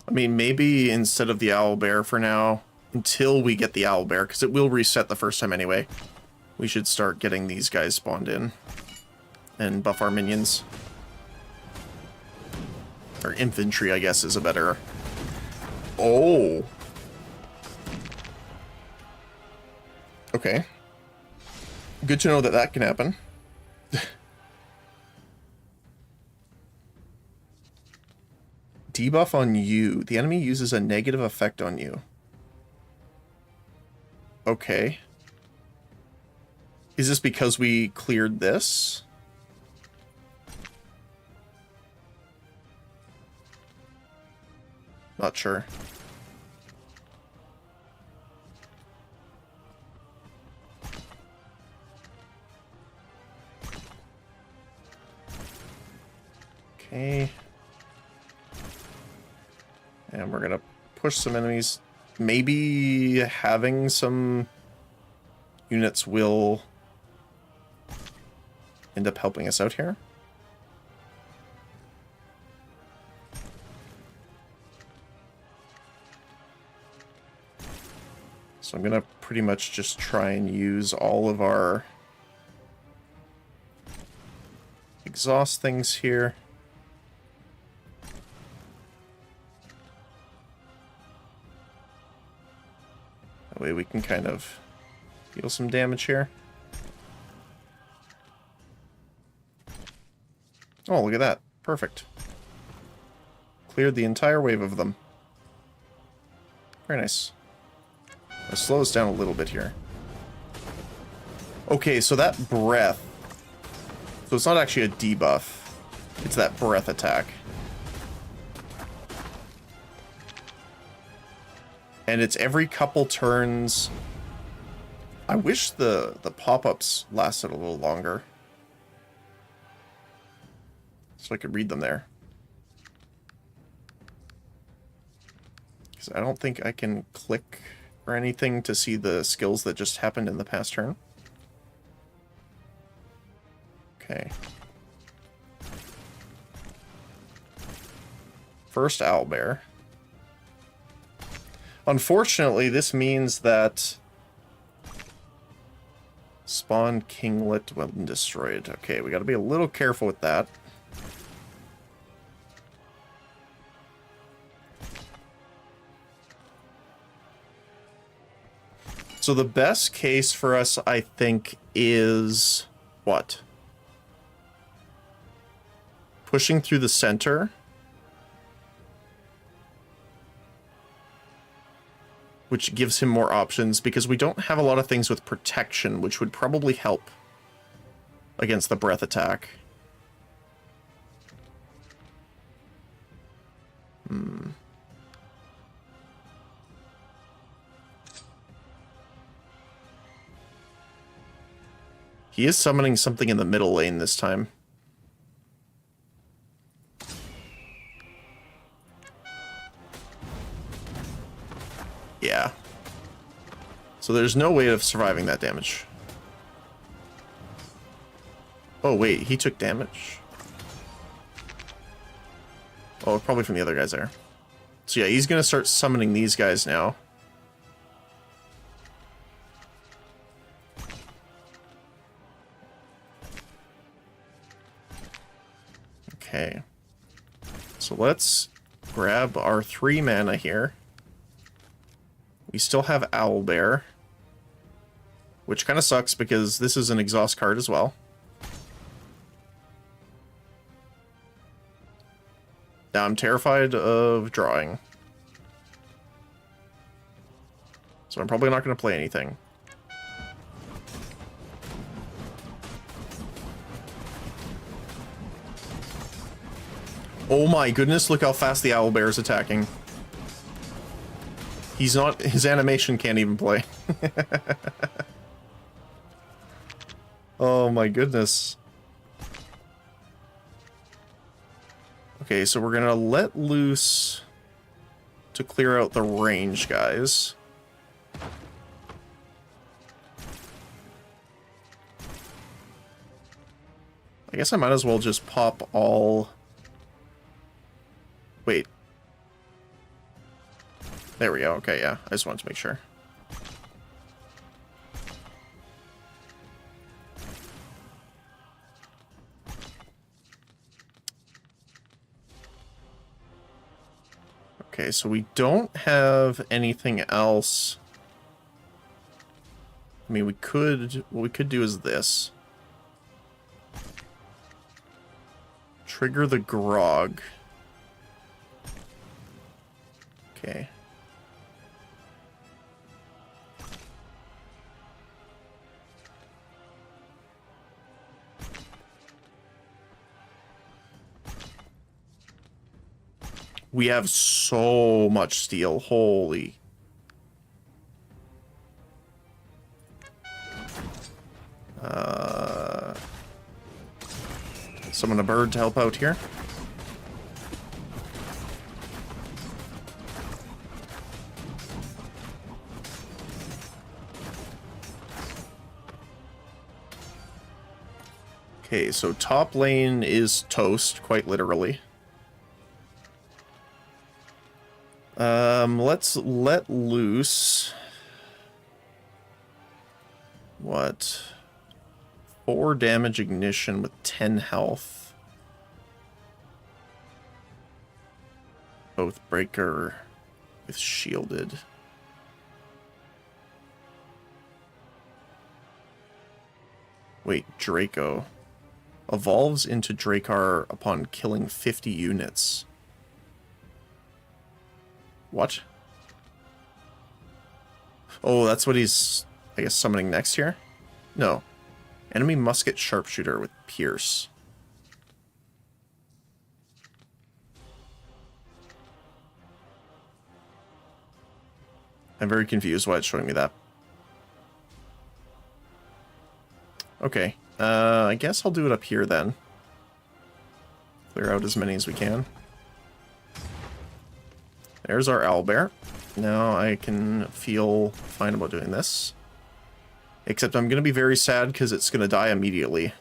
I mean, maybe instead of the owlbear for now, until we get the owlbear, because it will reset the first time anyway, we should start getting these guys spawned in. And buff our minions. Or infantry, I guess, is a better... Oh! Okay. Good to know that that can happen. Debuff on you. The enemy uses a negative effect on you. Okay. Is this because we cleared this? Not sure. Okay. And we're gonna push some enemies. Maybe having some units will end up helping us out here. So I'm gonna pretty much just try and use all of our exhaust things here. That way we can kind of deal some damage here. Oh, look at that. Perfect. Cleared the entire wave of them. Very nice. Let's slow us down a little bit here. Okay, so that breath. So it's not actually a debuff. It's that breath attack. And it's every couple turns. I wish the pop-ups lasted a little longer. So I could read them there. Because I don't think I can click or anything to see the skills that just happened in the past turn. Okay. First owlbear. Unfortunately, this means that spawn kinglet when destroyed. Okay, we gotta be a little careful with that. So the best case for us, I think, is what? Pushing through the center. Which gives him more options, because we don't have a lot of things with protection, which would probably help against the breath attack. He is summoning something in the middle lane this time. Yeah. So there's no way of surviving that damage. Oh, wait, he took damage? Oh, probably from the other guys there. So yeah, he's gonna start summoning these guys now. Okay. So let's grab our 3 mana here. We still have Owlbear, which kind of sucks because this is an exhaust card as well. Now I'm terrified of drawing. So I'm probably not going to play anything. Oh my goodness, look how fast the owlbear is attacking. He's not... His animation can't even play. Oh my goodness. Okay, so we're gonna let loose to clear out the range, guys. I guess I might as well just pop all... Wait. There we go. Okay, yeah. I just wanted to make sure. Okay, so we don't have anything else. I mean, we could... What we could do is this. Trigger the grog. Okay. We have so much steel. Holy. Summon a bird to help out here. Okay, so top lane is toast, quite literally. Let's let loose... What? 4 damage ignition with 10 health. Both breaker with shielded. Wait, Draco. Evolves into Dracar upon killing 50 units. What? Oh, that's what he's, I guess, summoning next here? No. Enemy musket sharpshooter with pierce. I'm very confused why it's showing me that. Okay. I guess I'll do it up here then. Clear out as many as we can. There's our owlbear. Now I can feel fine about doing this. Except I'm going to be very sad because it's going to die immediately.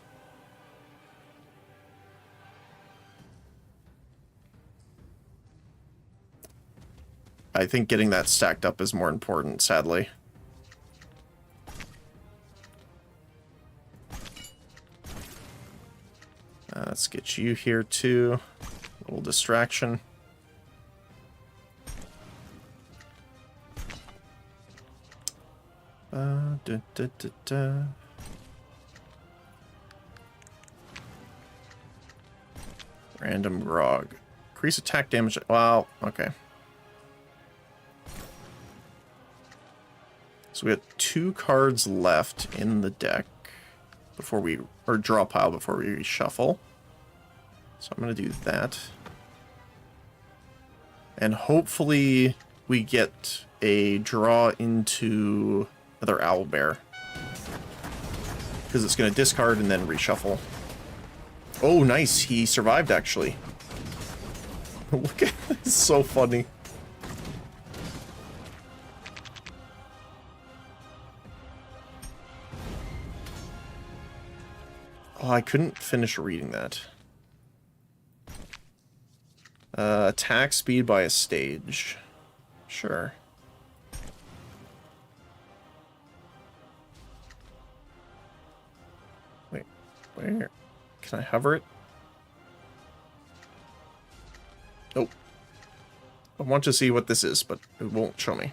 I think getting that stacked up is more important, sadly. Let's get you here too. A little distraction. Random grog. Increase attack damage. Wow, okay. So we have 2 cards left in the deck before we, or draw pile before we shuffle. So I'm going to do that. And hopefully we get a draw into another owlbear. Because it's going to discard and then reshuffle. Oh, nice. He survived, actually. Look at this. It's so funny. Oh, I couldn't finish reading that. Attack speed by a stage. Sure. Wait, where? Can I hover it? Nope. I want to see what this is, but it won't show me.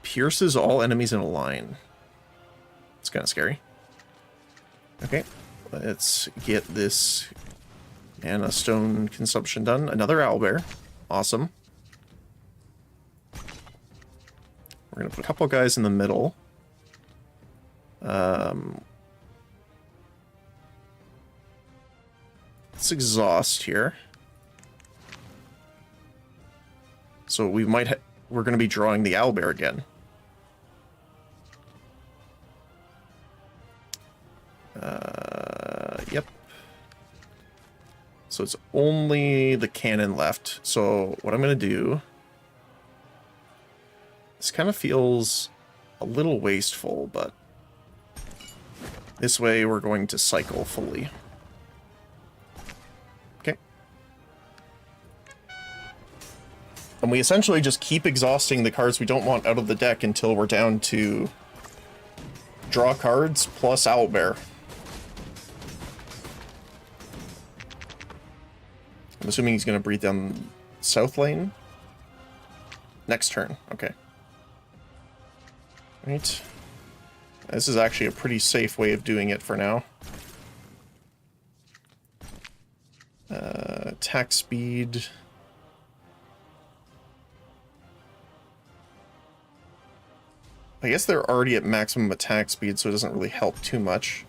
Pierces all enemies in a line. It's kind of scary. Okay, let's get this mana stone consumption done. Another owlbear. Awesome. We're going to put a couple guys in the middle. Let's exhaust here. So we might we're going to be drawing the owlbear again. Yep. So it's only the cannon left. So what I'm going to do... This kind of feels a little wasteful, but... This way we're going to cycle fully. Okay. And we essentially just keep exhausting the cards we don't want out of the deck until we're down to... Draw cards plus owlbear. I'm assuming he's going to breathe down south lane. Next turn. Okay. Right. This is actually a pretty safe way of doing it for now. Attack speed. I guess they're already at maximum attack speed, so it doesn't really help too much.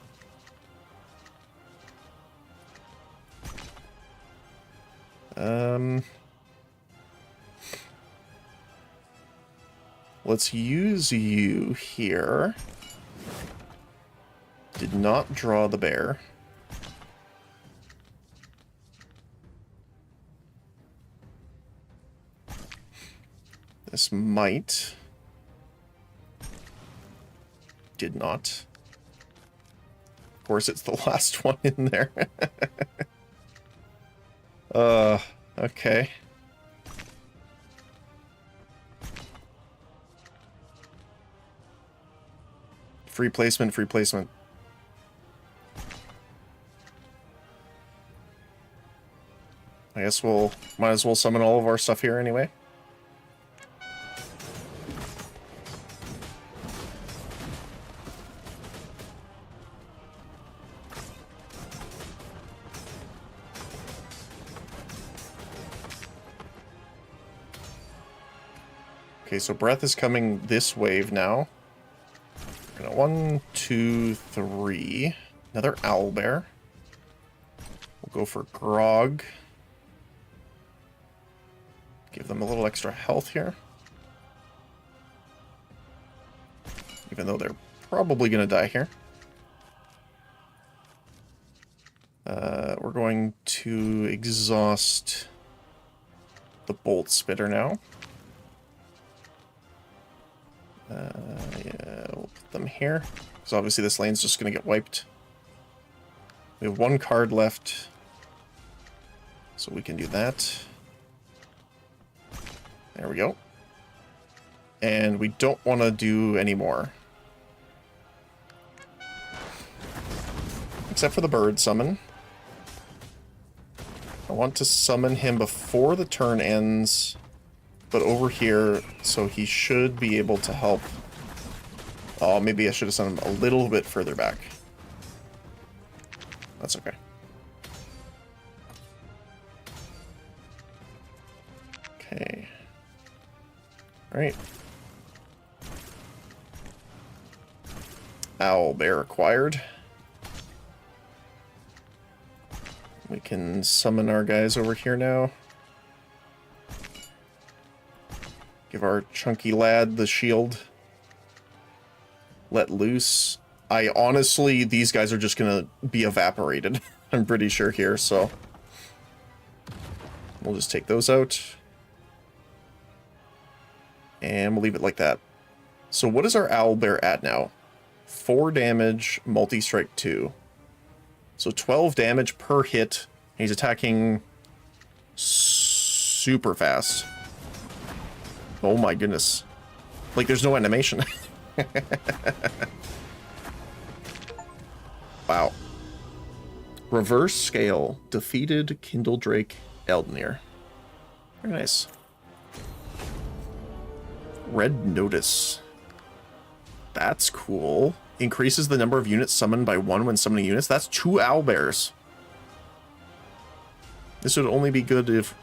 Let's use you here. Did not draw the bear. This might. Did not. Of course, it's the last one in there. Okay. Free placement, free placement. I guess we'll might as well summon all of our stuff here anyway. Okay, so breath is coming this wave now. Gonna 1, 2, 3. Another owlbear. We'll go for grog. Give them a little extra health here. Even though they're probably gonna die here. We're going to exhaust the bolt spitter now. Yeah, we'll put them here. Because obviously this lane's just going to get wiped. We have one card left. So we can do that. There we go. And we don't want to do any more. Except for the bird summon. I want to summon him before the turn ends. But over here, so he should be able to help. Oh, maybe I should have sent him a little bit further back. That's okay. Okay. Alright. Owlbear acquired. We can summon our guys over here now. Give our chunky lad the shield. Let loose. I honestly, these guys are just gonna be evaporated. I'm pretty sure here, so. We'll just take those out. And we'll leave it like that. So what is our owlbear at now? 4 damage, multi-strike 2. So 12 damage per hit. He's attacking super fast. Oh my goodness. Like, there's no animation. Wow. Reverse scale. Defeated Kindledrake Eldnir. Very nice. Red Notice. That's cool. Increases the number of units summoned by 1 when summoning units. That's 2 owlbears. This would only be good if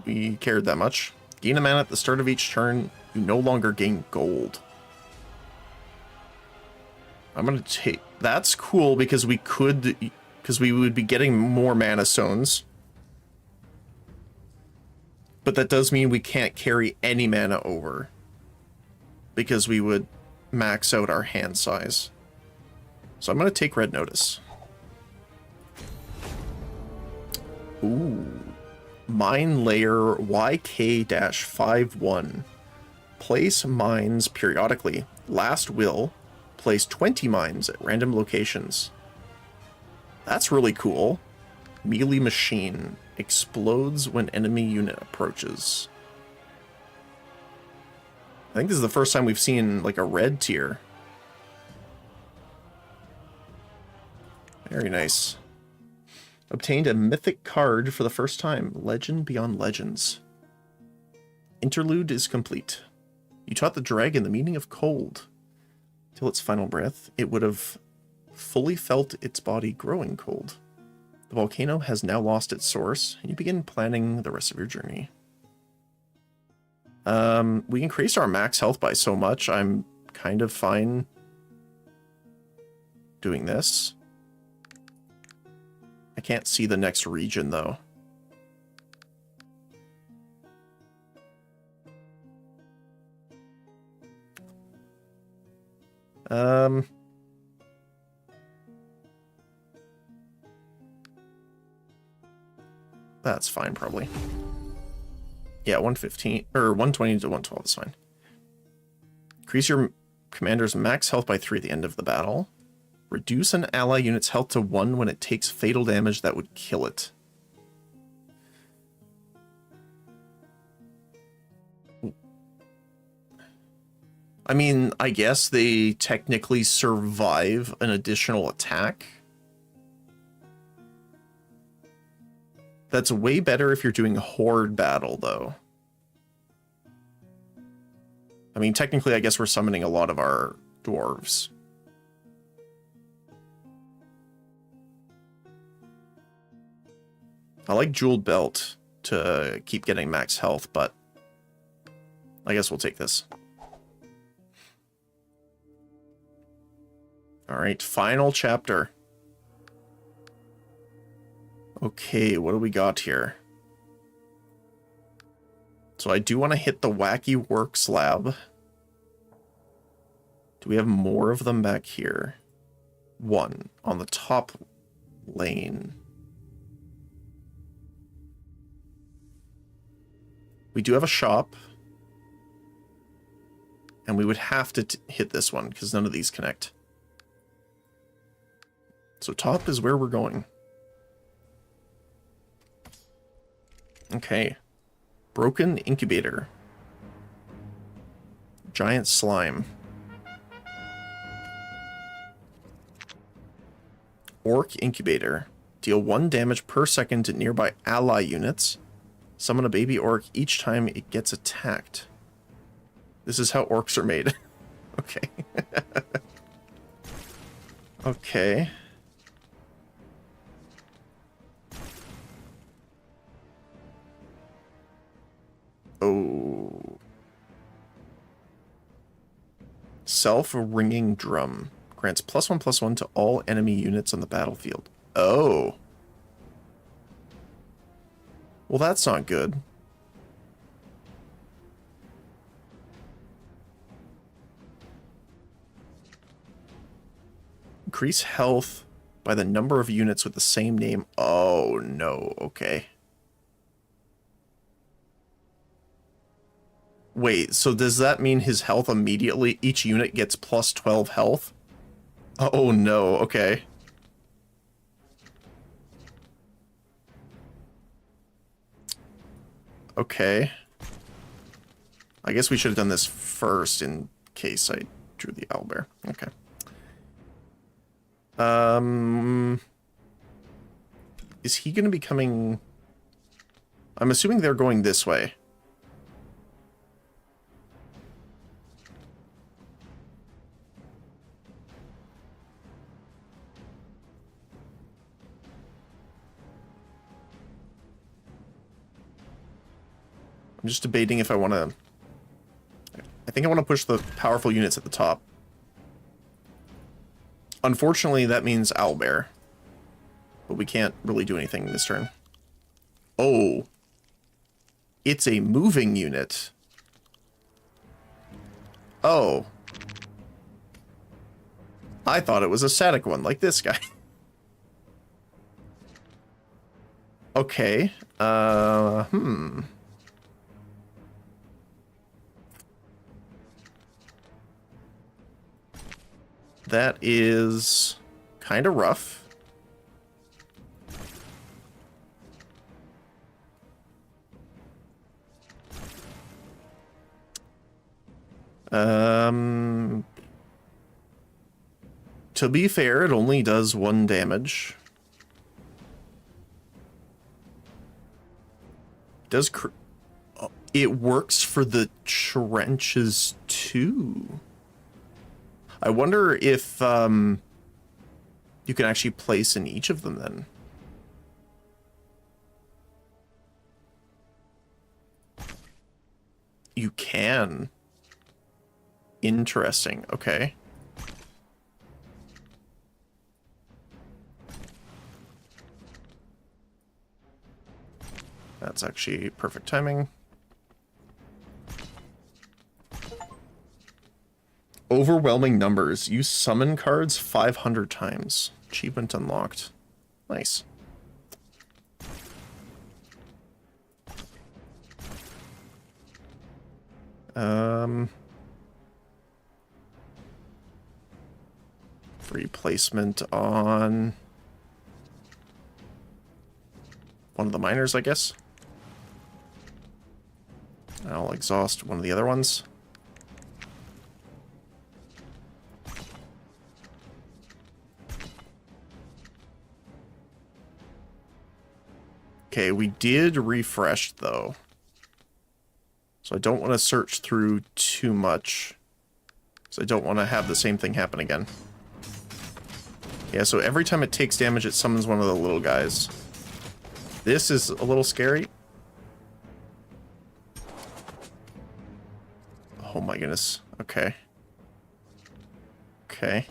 we cared that much. Gain a mana at the start of each turn. You no longer gain gold. I'm gonna take... That's cool because we could... Because we would be getting more mana stones. But that does mean we can't carry any mana over. Because we would max out our hand size. So I'm gonna take red notice. Ooh. Mine layer YK-51. Place mines periodically. Last will. Place 20 mines at random locations. That's really cool. Melee machine. Explodes when enemy unit approaches. I think this is the first time we've seen like a red tier. Very nice. Obtained a mythic card for the first time. Legend beyond legends. Interlude is complete. You taught the dragon the meaning of cold. Till its final breath, it would have fully felt its body growing cold. The volcano has now lost its source, and you begin planning the rest of your journey. We increased our max health by so much, I'm kind of fine doing this. I can't see the next region, though. That's fine, probably. Yeah, 115, or 120 to 112 is fine. Increase your commander's max health by 3 at the end of the battle. Reduce an ally unit's health to 1 when it takes fatal damage that would kill it. I mean, I guess they technically survive an additional attack. That's way better if you're doing horde battle, though. I mean, technically, I guess we're summoning a lot of our dwarves. I like Jeweled Belt to keep getting max health, but I guess we'll take this. Alright, final chapter. Okay, what do we got here? So I do want to hit the Wacky Works lab. Do we have more of them back here? One on the top lane. We do have a shop. And we would have to hit this one because none of these connect. So top is where we're going. Okay. Broken Incubator. Giant Slime. Orc Incubator. Deal 1 damage per second to nearby ally units. Summon a baby orc each time it gets attacked. This is how orcs are made. Okay. Okay. Oh. Self-ringing drum. Grants +1/+1 to all enemy units on the battlefield. Oh. Well, that's not good. Increase health by the number of units with the same name. Oh, no. Okay. Wait, so does that mean his health immediately, each unit gets +12 health? Oh, no. Okay. Okay. I guess we should have done this first in case I drew the owlbear. Okay. Is he going to be coming... I'm assuming they're going this way. I'm just debating if I want to... I think I want to push the powerful units at the top. Unfortunately, that means owlbear. But we can't really do anything this turn. Oh. It's a moving unit. Oh. I thought it was a static one, like this guy. Okay. That is kind of rough. To be fair, it only does 1 damage. It works for the trenches too. I wonder if you can actually place in each of them then. You can. Interesting. Okay. That's actually perfect timing. Overwhelming numbers. Use summon cards 500 times. Achievement unlocked. Nice. Free placement on one of the miners, I guess. I'll exhaust one of the other ones. Okay, we did refresh, though. So I don't want to search through too much. So I don't want to have the same thing happen again. Yeah, so every time it takes damage, it summons one of the little guys. This is a little scary. Oh my goodness. Okay. Okay.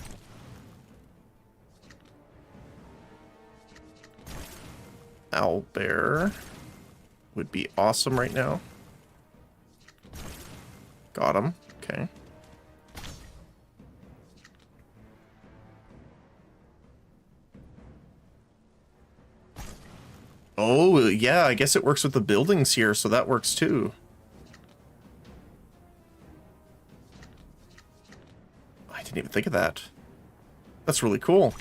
Owlbear would be awesome right now. Got him. Okay. Oh, yeah, I guess it works with the buildings here, so that works too. I didn't even think of that. That's really cool.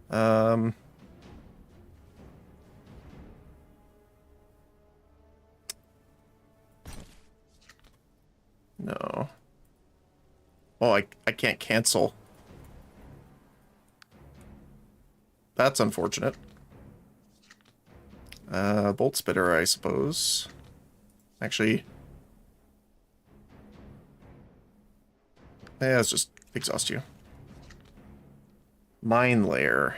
No. Oh, I can't cancel. That's unfortunate. Bolt Spitter, I suppose. Actually... yeah, let's just exhaust you. Mine Lair.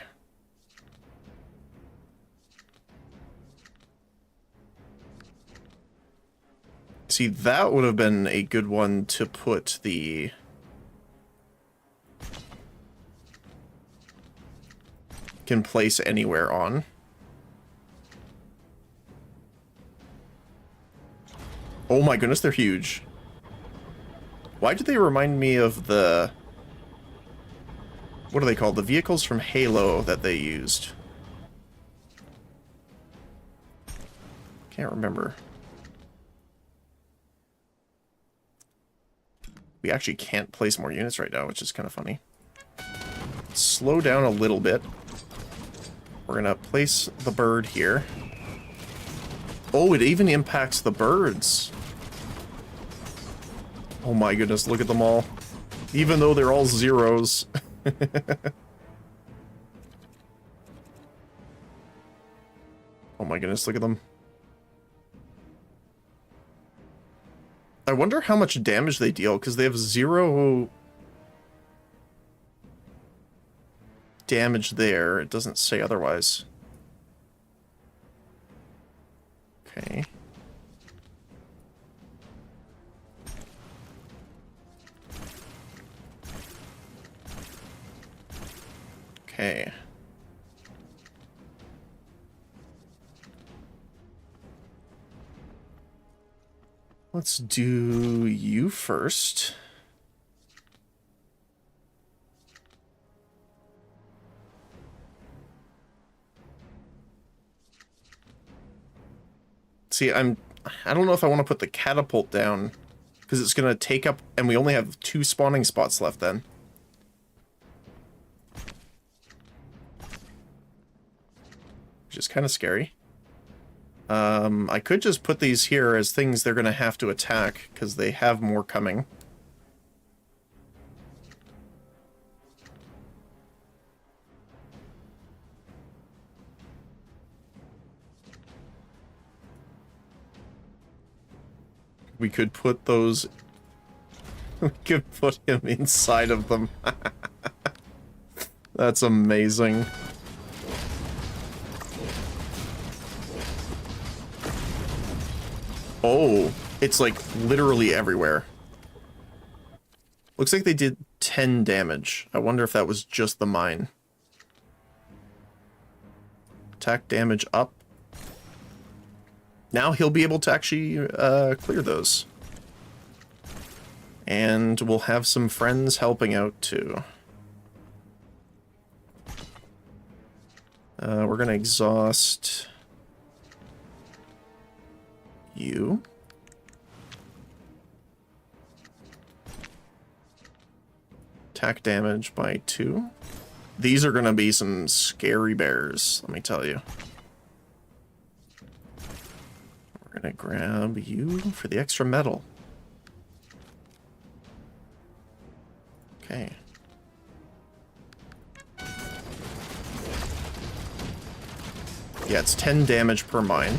See, that would have been a good one to put the... can place anywhere on. Oh my goodness, they're huge. Why did they remind me of the... what are they called? The vehicles from Halo that they used. Can't remember. We actually can't place more units right now, which is kind of funny. Slow down a little bit. We're gonna place the bird here. Oh, it even impacts the birds. Oh my goodness, look at them all. Even though they're all zeros. Oh my goodness, look at them. I wonder how much damage they deal, because they have 0 damage there. It doesn't say otherwise. Okay. Let's do you first. See, I don't know if I want to put the catapult down, because it's going to take up, and we only have 2 spawning spots left then. Which is kind of scary. I could just put these here as things they're going to have to attack, because they have more coming. We could put those... We could put him inside of them. That's amazing. Oh, it's like literally everywhere. Looks like they did 10 damage. I wonder if that was just the mine. Attack damage up. Now he'll be able to actually clear those. And we'll have some friends helping out too. We're gonna exhaust you. Attack damage by 2. These are gonna be some scary bears, let me tell you. We're gonna grab you for the extra metal. Okay. Yeah, it's 10 damage per mine.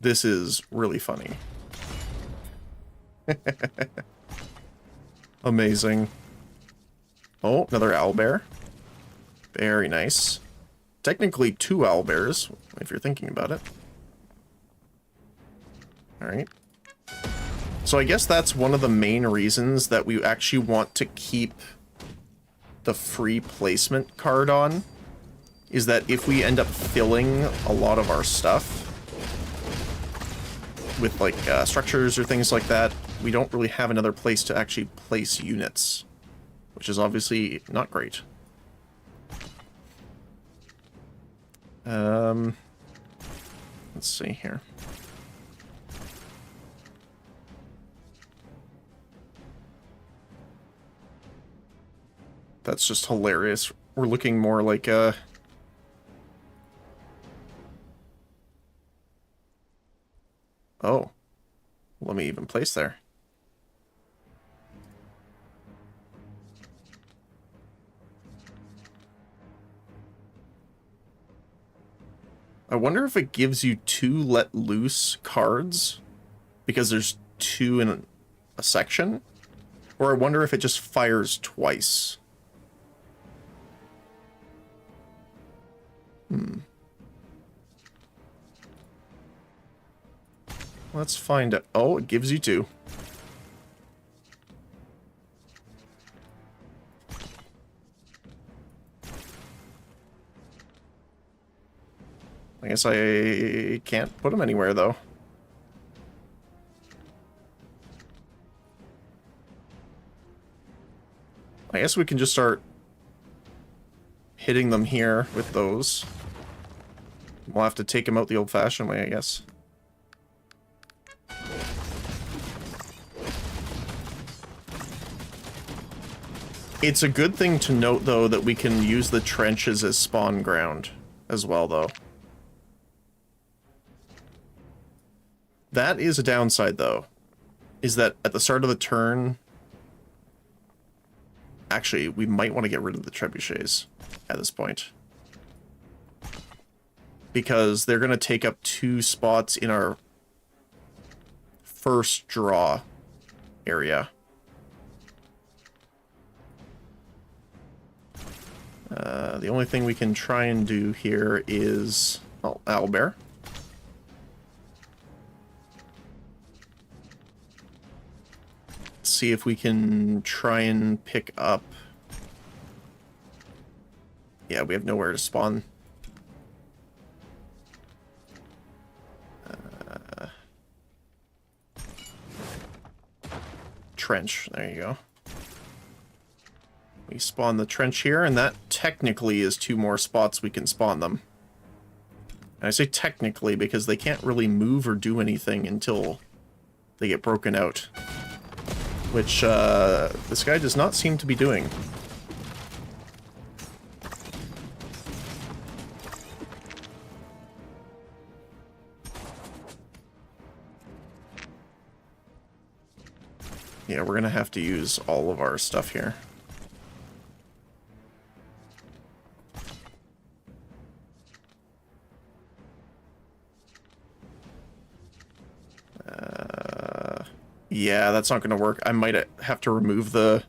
This is really funny. Amazing. Oh, another owlbear. Very nice. Technically 2 owlbears, if you're thinking about it. Alright. So I guess that's one of the main reasons that we actually want to keep the free placement card on, is that if we end up filling a lot of our stuff with like structures or things like that, we don't really have another place to actually place units, which is obviously not great. Let's see here. That's just hilarious. We're looking more like a... Oh. Let me even place there. I wonder if it gives you 2 let loose cards because there's 2 in a section, or I wonder if it just fires twice. Let's find out. Oh, it gives you 2. I guess I can't put them anywhere, though. I guess we can just start hitting them here with those. We'll have to take them out the old-fashioned way, I guess. It's a good thing to note, though, that we can use the trenches as spawn ground as well, though. That is a downside, though, is that at the start of the turn... Actually, we might want to get rid of the trebuchets at this point. Because they're going to take up 2 spots in our first draw area. The only thing we can try and do here is... Oh, owlbear. See if we can try and pick up... Yeah, we have nowhere to spawn. Trench. There you go. We spawn the trench here, and that technically is 2 more spots we can spawn them. And I say technically because they can't really move or do anything until they get broken out. Which, this guy does not seem to be doing. Yeah, we're gonna have to use all of our stuff here. Yeah, that's not gonna work. I might have to remove the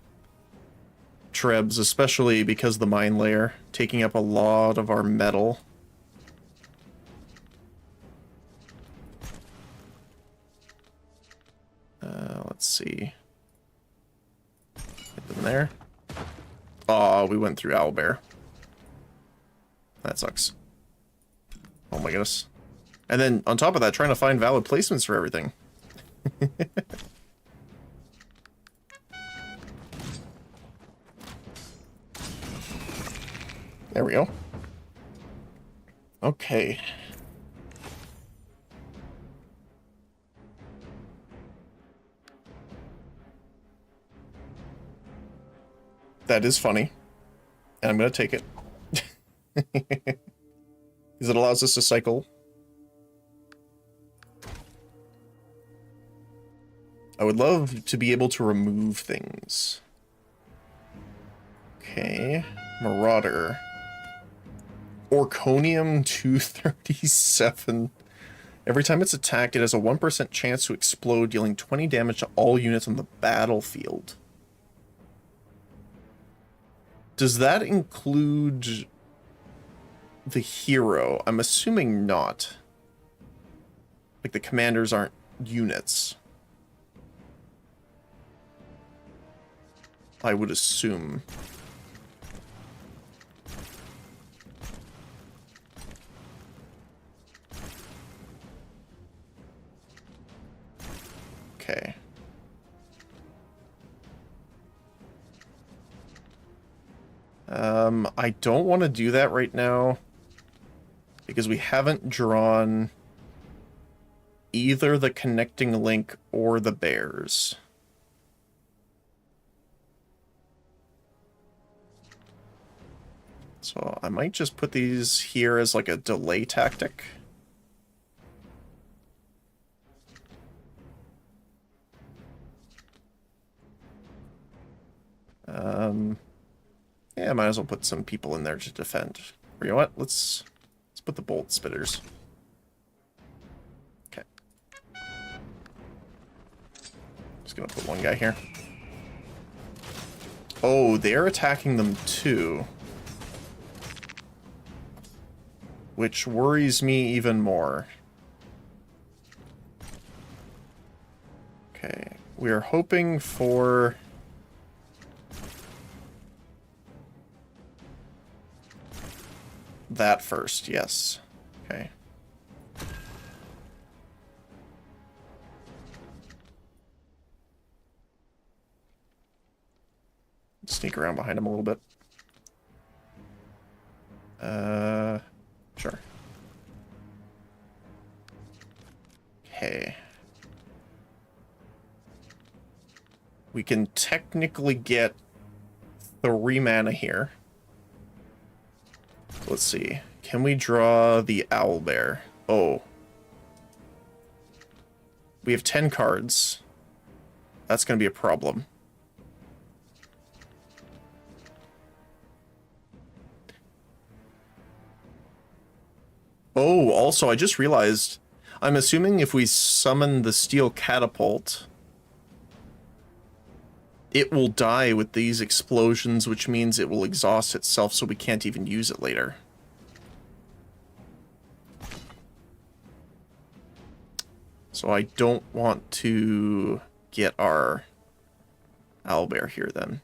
trebs, especially because the mine layer taking up a lot of our metal. Let's see. Get them there. Oh, we went through owlbear. That sucks. Oh my goodness. And then on top of that, trying to find valid placements for everything. There we go. Okay. That is funny. And I'm going to take it. Because it allows us to cycle. I would love to be able to remove things. Okay. Marauder. Orconium 237. Every time it's attacked, it has a 1% chance to explode, dealing 20 damage to all units on the battlefield. Does that include the hero? I'm assuming not. Like, the commanders aren't units. I would assume. Okay. I don't want to do that right now because we haven't drawn either the connecting link or the bears. So I might just put these here as like a delay tactic. Yeah, I might as well put some people in there to defend. Or you know what? Let's put the bolt spitters. Okay. Just gonna put one guy here. Oh, they're attacking them too. Which worries me even more. Okay, we are hoping for... that first, yes. Okay. Sneak around behind him a little bit. Sure. Okay. We can technically get 3 mana here. Let's see. Can we draw the owlbear? Oh. We have 10 cards. That's going to be a problem. Oh, also, I just realized, I'm assuming if we summon the steel catapult, it will die with these explosions, which means it will exhaust itself so we can't even use it later. So I don't want to get our owlbear here then.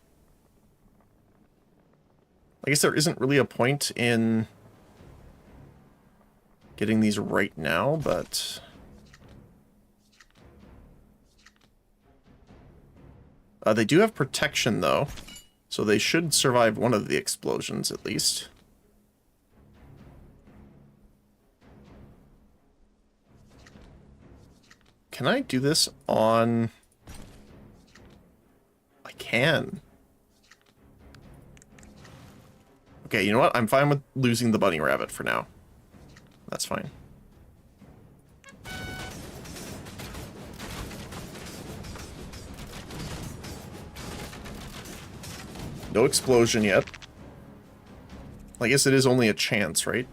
I guess there isn't really a point in getting these right now, but... they do have protection, though, so they should survive one of the explosions, at least. Can I do this on... I can. Okay, you know what? I'm fine with losing the bunny rabbit for now. That's fine. No explosion yet. I guess it is only a chance, right?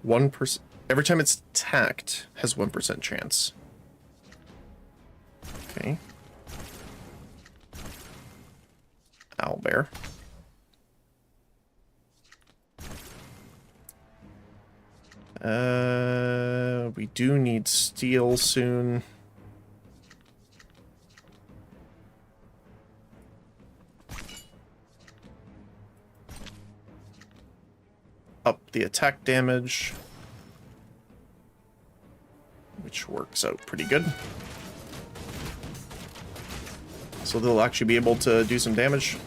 1%. Every time it's attacked, has 1% chance. Okay. Owlbear. We do need steel soon. Up the attack damage, which works out pretty good. So they'll actually be able to do some damage.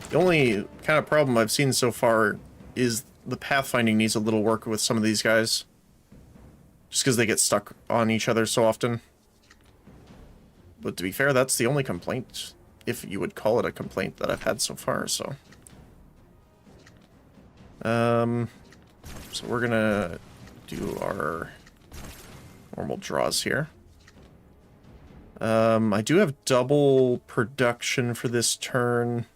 The only kind of problem I've seen so far is the pathfinding needs a little work with some of these guys. Just because they get stuck on each other so often. But to be fair, that's the only complaint, if you would call it a complaint, that I've had so far, so... So we're gonna do our normal draws here. I do have double production for this turn.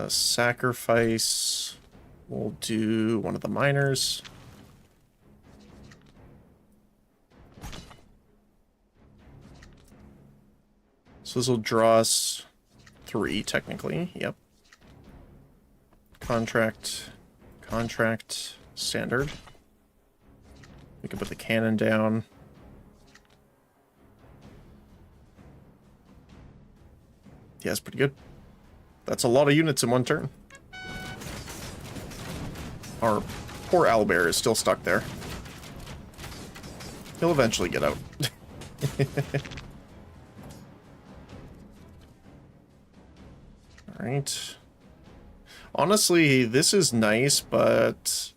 Sacrifice. We'll do one of the miners. So this will draw us 3, technically. Yep. Contract, standard. We can put the cannon down. Yeah, that's pretty good. That's a lot of units in one turn. Our poor owlbear is still stuck there. He'll eventually get out. Alright. Honestly, this is nice, but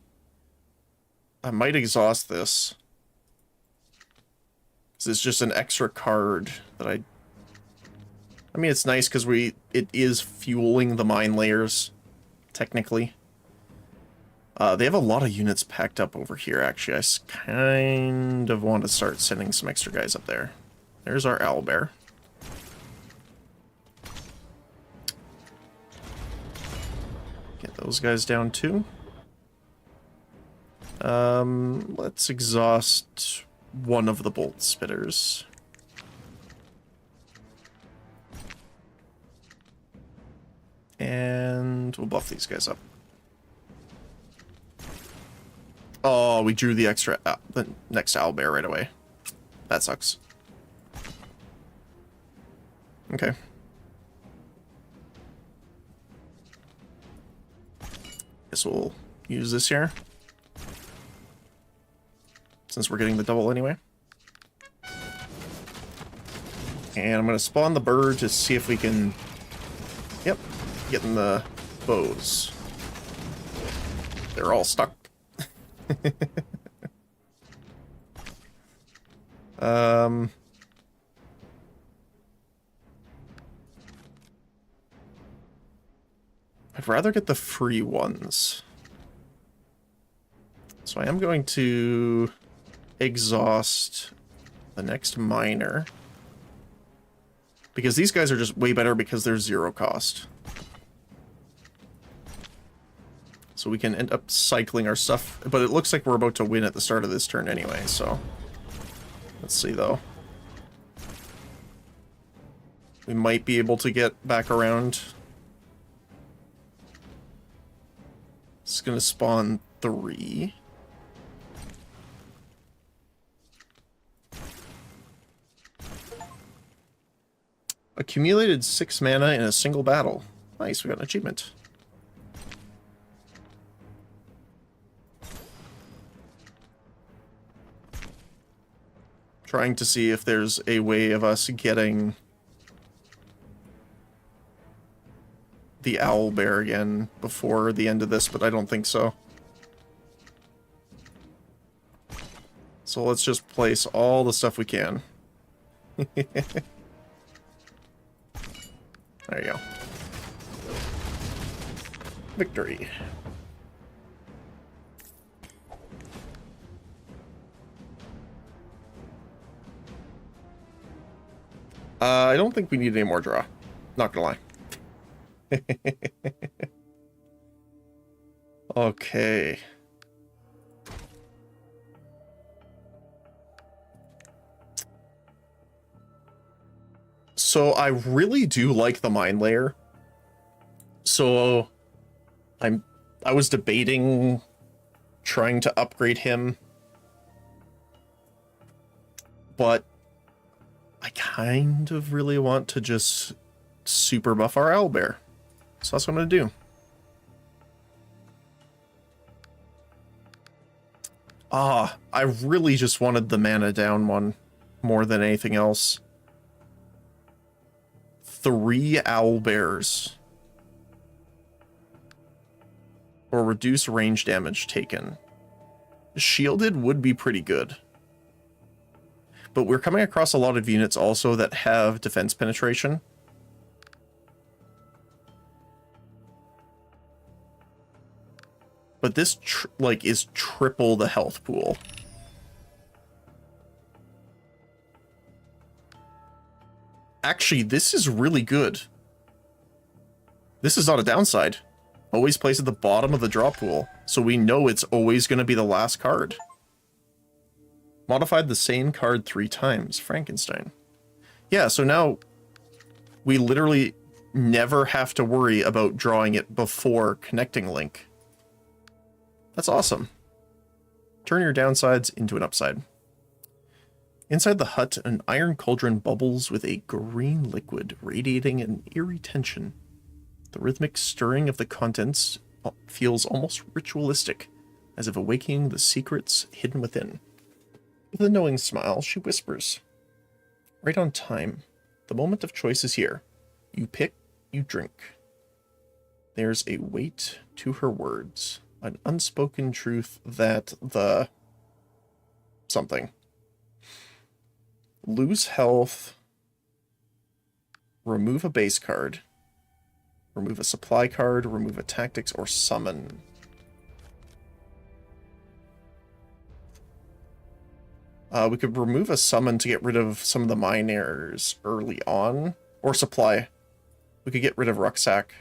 I might exhaust this. This is just an extra card that I mean, it's nice because it is fueling the mine layers, technically. They have a lot of units packed up over here, actually. I kind of want to start sending some extra guys up there. There's our owlbear. Get those guys down too. Let's exhaust one of the bolt spitters. And we'll buff these guys up. Oh, we drew the extra, the next owlbear right away. That sucks. Okay. Guess we'll use this here. Since we're getting the double anyway. And I'm going to spawn the bird to see if we can... Yep. Getting the bows. They're all stuck. I'd rather get the free ones. So I am going to exhaust the next miner. Because these guys are just way better because they're 0 cost. So we can end up cycling our stuff, but it looks like we're about to win at the start of this turn anyway, so... Let's see, though. We might be able to get back around. It's gonna spawn 3. Accumulated 6 mana in a single battle. Nice, we got an achievement. Trying to see if there's a way of us getting the owl bear again before the end of this, but I don't think so. So let's just place all the stuff we can. There you go. Victory. I don't think we need any more draw. Not gonna lie. Okay. So I really do like the mine layer. So I was debating trying to upgrade him, but I kind of really want to just super buff our owlbear. So that's what I'm going to do. I really just wanted the mana down one more than anything else. 3 owlbears. Or reduce range damage taken. Shielded would be pretty good. But we're coming across a lot of units also that have defense penetration. But this is triple the health pool. Actually, this is really good. This is not a downside. Always place at the bottom of the draw pool, so we know it's always going to be the last card. Modified the same card 3 times. Frankenstein. Yeah, so now we literally never have to worry about drawing it before connecting link. That's awesome. Turn your downsides into an upside. Inside the hut, an iron cauldron bubbles with a green liquid radiating an eerie tension. The rhythmic stirring of the contents feels almost ritualistic, as if awakening the secrets hidden within. With a knowing smile, she whispers, "Right on time. The moment of choice is here. You pick, you drink." There's a weight to her words, an unspoken truth that the... something. Lose health, remove a base card, remove a supply card, remove a tactics, or summon. We could remove a summon to get rid of some of the mine errors early on, or supply. We could get rid of Rucksack,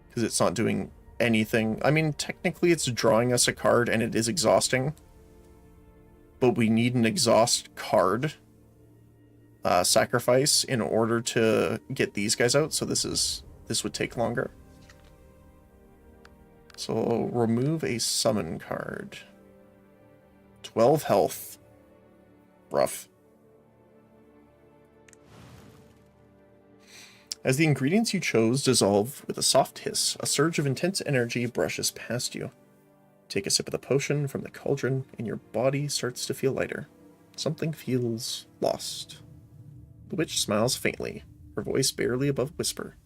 because it's not doing anything. I mean, technically it's drawing us a card and it is exhausting, but we need an exhaust card sacrifice in order to get these guys out, so this would take longer. So remove a summon card. 12 health. Rough. As the ingredients you chose dissolve with a soft hiss, a surge of intense energy brushes past you. Take a sip of the potion from the cauldron, and your body starts to feel lighter. Something feels lost. The witch smiles faintly, her voice barely above whisper.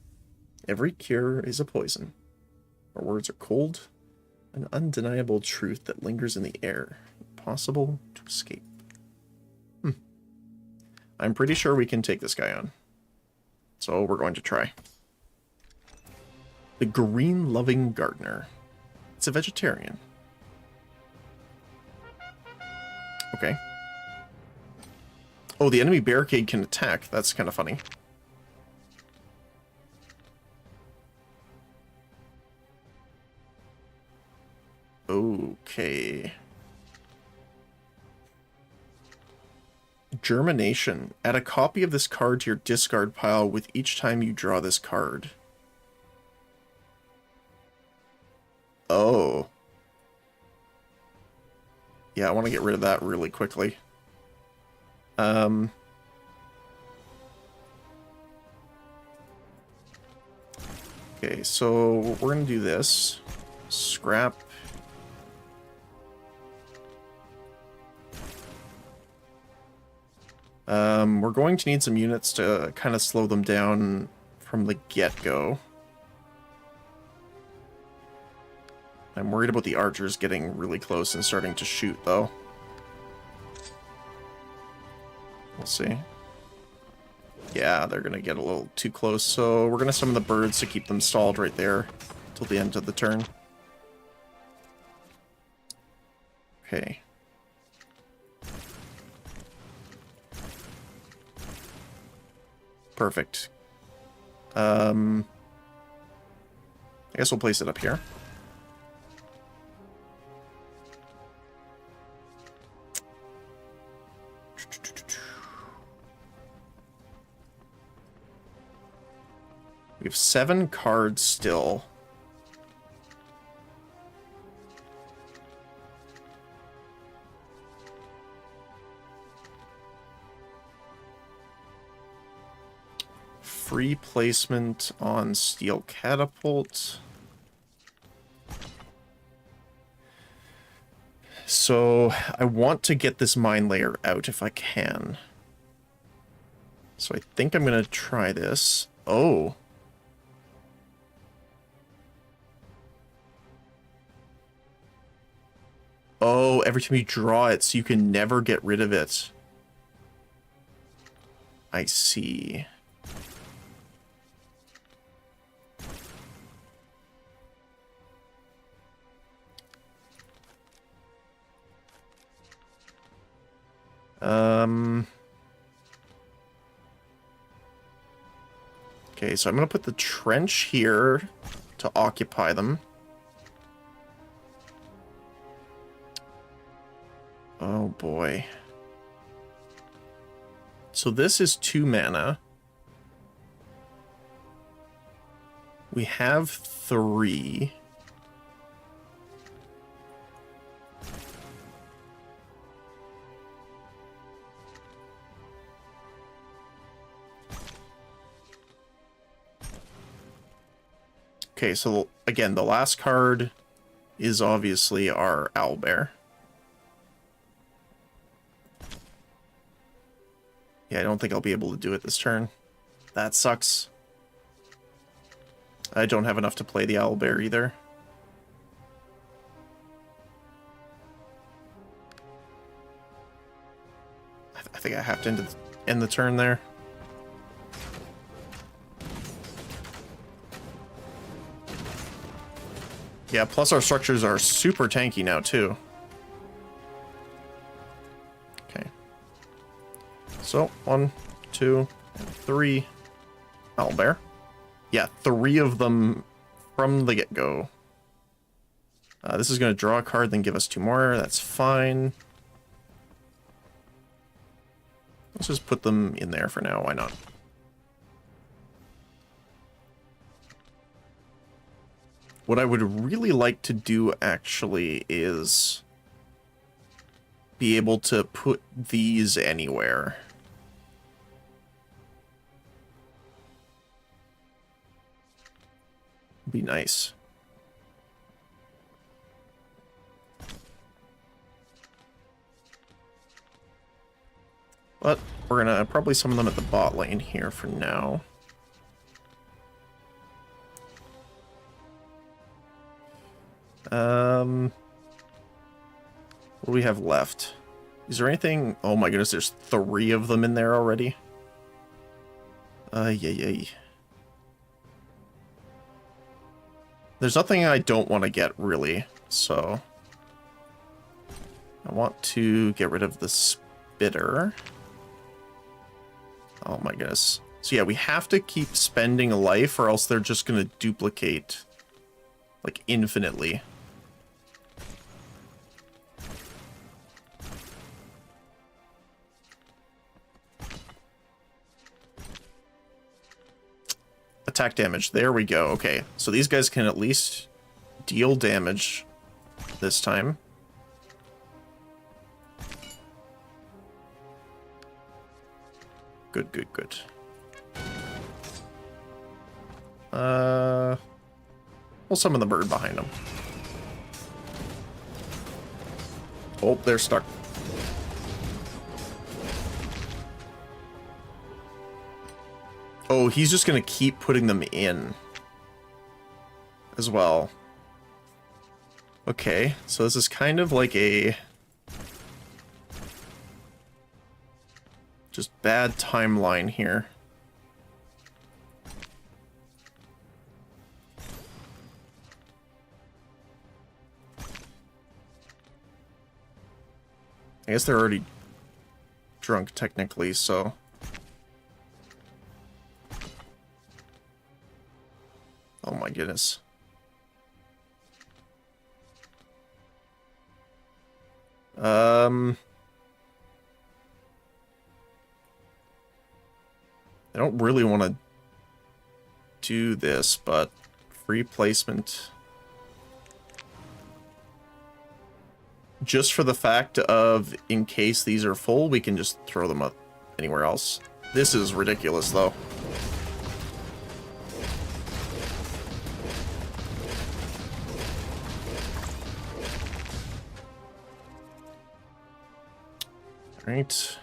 Every cure is a poison. Her words are cold, an undeniable truth that lingers in the air, impossible to escape. I'm pretty sure we can take this guy on. So we're going to try. The green-loving gardener. It's a vegetarian. Okay. Oh, the enemy barricade can attack. That's kind of funny. Okay. Germination. Add a copy of this card to your discard pile with each time you draw this card. Oh. Yeah, I want to get rid of that really quickly. Okay, so we're gonna do this. Scrap. We're going to need some units to kind of slow them down from the get-go. I'm worried about the archers getting really close and starting to shoot, though. We'll see. Yeah, they're gonna get a little too close, so we're gonna summon the birds to keep them stalled right there till the end of the turn. Okay. Perfect. I guess we'll place it up here. We have 7 cards still. Free placement on Steel Catapult. So I want to get this mine layer out if I can. So I think I'm going to try this. Oh. Oh, every time you draw it, so you can never get rid of it. I see. Okay, so I'm going to put the trench here to occupy them. Oh boy. So this is 2 mana. We have 3. Okay, so again, the last card is obviously our owlbear. Yeah, I don't think I'll be able to do it this turn. That sucks. I don't have enough to play the owlbear either. I think I have to end the turn there. Yeah, plus our structures are super tanky now, too. Okay. So, 1, 2, and 3. Owlbear. Yeah, 3 of them from the get-go. This is going to draw a card, then give us 2 more. That's fine. Let's just put them in there for now. Why not? What I would really like to do, actually, is be able to put these anywhere. Be nice. But we're gonna probably summon them at the bot lane here for now. What do we have left? Is there anything? Oh my goodness, there's 3 of them in there already. Yay. There's nothing I don't want to get, really, so I want to get rid of the spitter. Oh my goodness. So yeah, we have to keep spending a life or else they're just going to duplicate, like, infinitely. Attack damage. There we go. Okay, so these guys can at least deal damage this time. Good. We'll summon the bird behind him. Oh, they're stuck. Oh, he's just gonna keep putting them in as well. Okay, so this is kind of like a just bad timeline here. I guess they're already drunk technically, so oh my goodness. I don't really want to do this, but free placement. Just for the fact of, in case these are full, we can just throw them up anywhere else. This is ridiculous, though. Alright.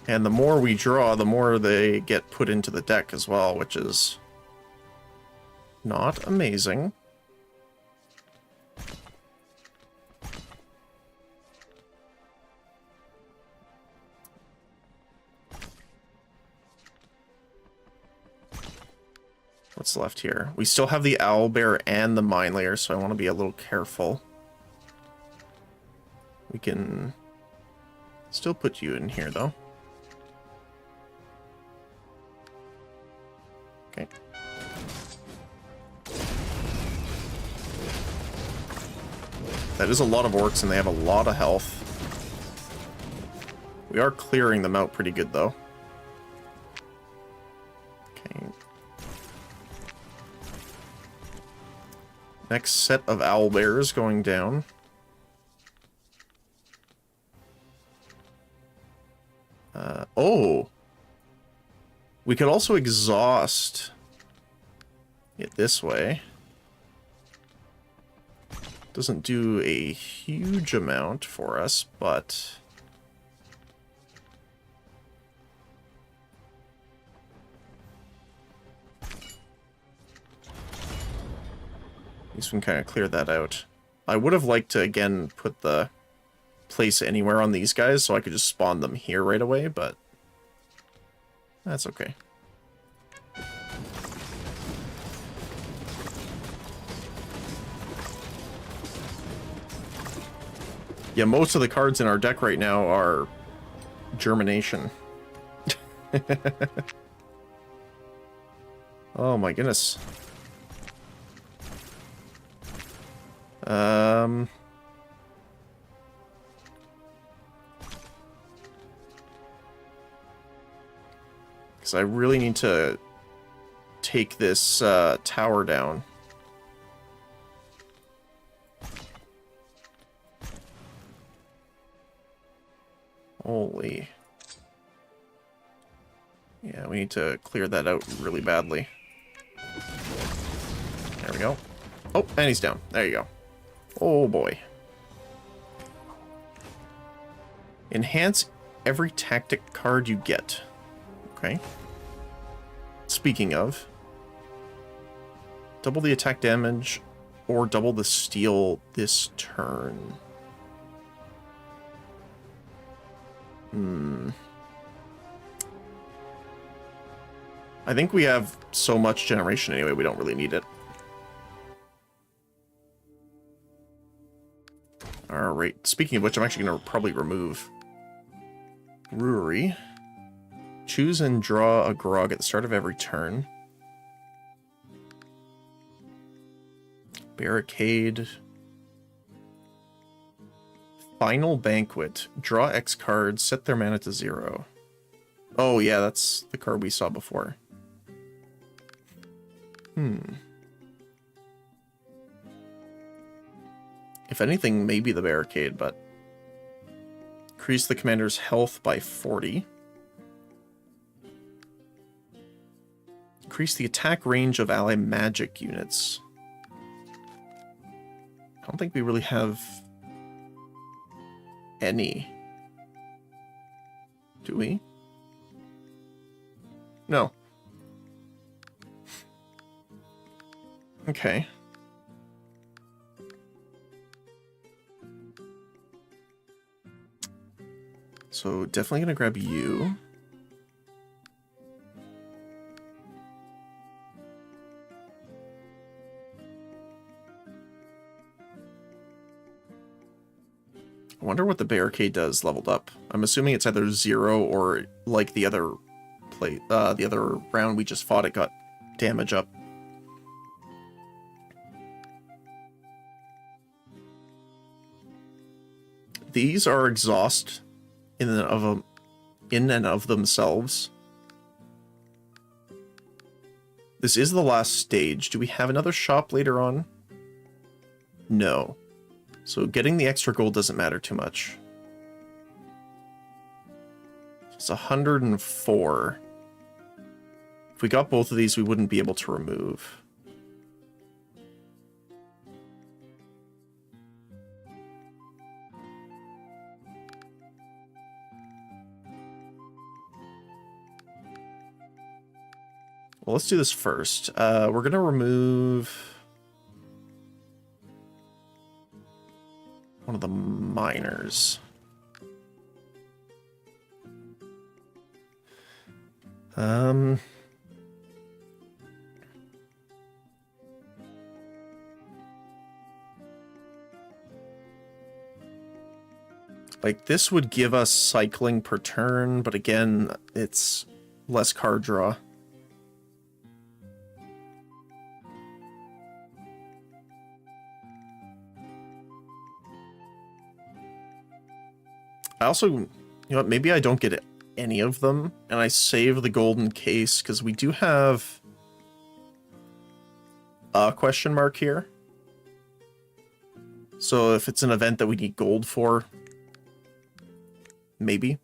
And the more we draw, the more they get put into the deck as well, which is not amazing. What's left here? We still have the owlbear and the mine layer, so I want to be a little careful. We can still put you in here, though. Okay. That is a lot of orcs, and they have a lot of health. We are clearing them out pretty good, though. Okay. Next set of owlbears going down. Oh! We could also exhaust it this way. Doesn't do a huge amount for us, but at least we can kind of clear that out. I would have liked to, again, put the place anywhere on these guys so I could just spawn them here right away, but that's okay. Yeah, most of the cards in our deck right now are germination. Oh my goodness. Because I really need to take this tower down. Holy. Yeah, we need to clear that out really badly. There we go. Oh, and he's down. There you go. Oh boy. Enhance every tactic card you get. Okay. Speaking of, double the attack damage or double the steal this turn. I think we have so much generation anyway, we don't really need it. Alright, speaking of which, I'm actually going to probably remove Brewery. Choose and draw a grog at the start of every turn. Barricade. Final Banquet. Draw X cards, set their mana to 0. Oh yeah, that's the card we saw before. If anything, maybe the Barricade, but increase the commander's health by 40. increase the attack range of ally magic units. I don't think we really have any. Do we? No. Okay. So definitely gonna grab you. I wonder what the barricade does leveled up. I'm assuming it's either 0 or like the other the other round we just fought, it got damage up. These are exhaust in and of themselves. This is the last stage. Do we have another shop later on? No. So getting the extra gold doesn't matter too much. It's 104. If we got both of these, we wouldn't be able to remove. Well, let's do this first. We're going to remove one of the miners. Like, this would give us cycling per turn, but again, it's less card draw. I also, you know what, maybe I don't get any of them, and I save the golden case, because we do have a question mark here. So if it's an event that we need gold for, maybe.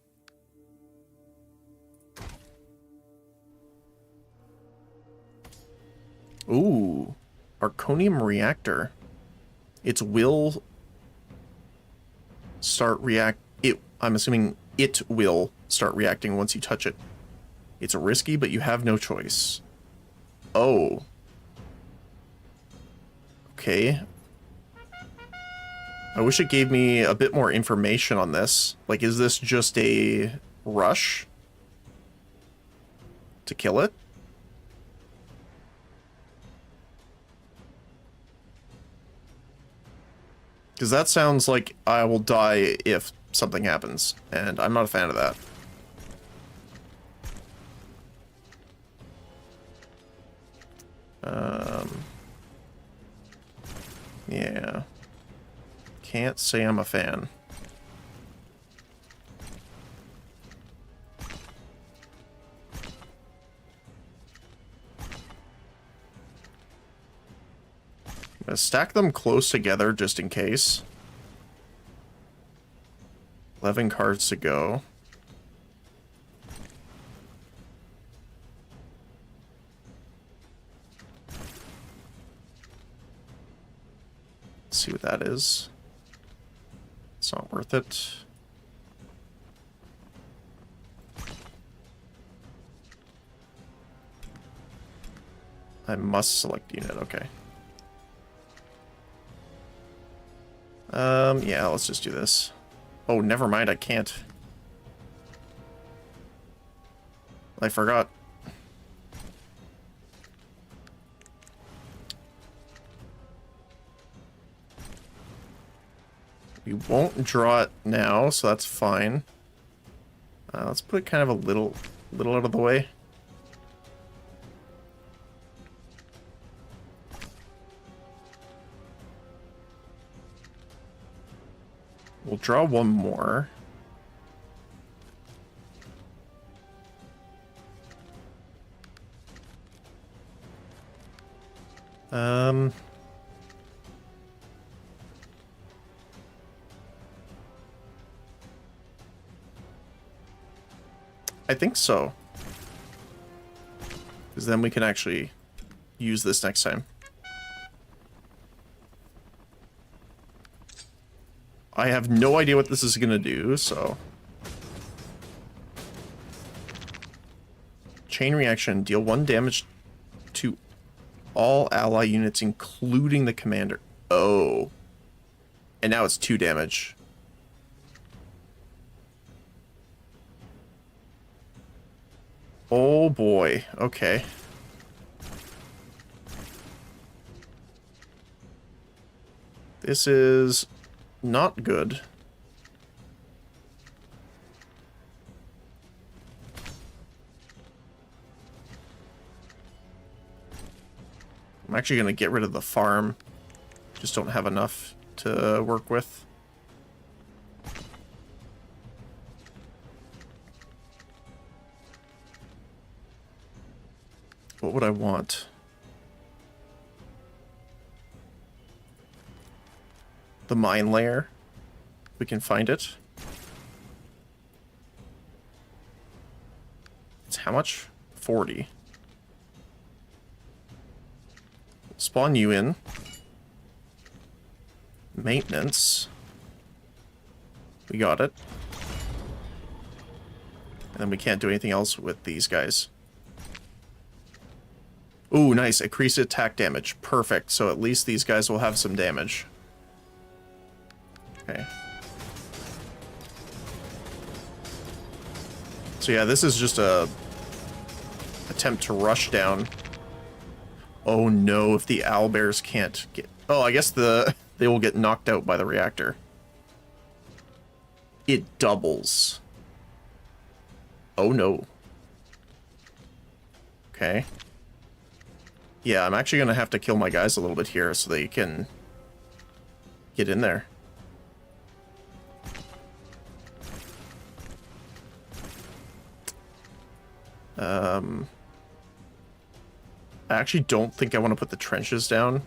Ooh, Arconium Reactor. Its will start I'm assuming it will start reacting once you touch it. It's risky, but you have no choice. Oh. Okay. I wish it gave me a bit more information on this. Like, is this just a rush to kill it? Because that sounds like I will die if something happens, and I'm not a fan of that. Yeah. Can't say I'm a fan. I'm gonna stack them close together just in case. 11 cards to go. Let's see what that is. It's not worth it. I must select unit, okay. Yeah, let's just do this. Oh, never mind, I can't. I forgot. We won't draw it now, so that's fine. Let's put it kind of a little out of the way. We'll draw one more. I think so. Because because then we can actually use this next time. I have no idea what this is going to do, so... Chain reaction. Deal 1 damage to all ally units, including the commander. Oh. And now it's 2 damage. Oh boy. Okay. This is not good. I'm actually going to get rid of the farm. Just don't have enough to work with. What would I want? The mine layer. We can find it. It's how much? 40. Spawn you in. Maintenance. We got it. And then we can't do anything else with these guys. Ooh, nice. Increase attack damage. Perfect. So at least these guys will have some damage. Okay. So yeah, this is just a attempt to rush down. Oh no, if the owlbears can't get... Oh, I guess they will get knocked out by the reactor. It doubles. Oh no. Okay. Yeah, I'm actually going to have to kill my guys a little bit here so they can get in there. I actually don't think I want to put the trenches down.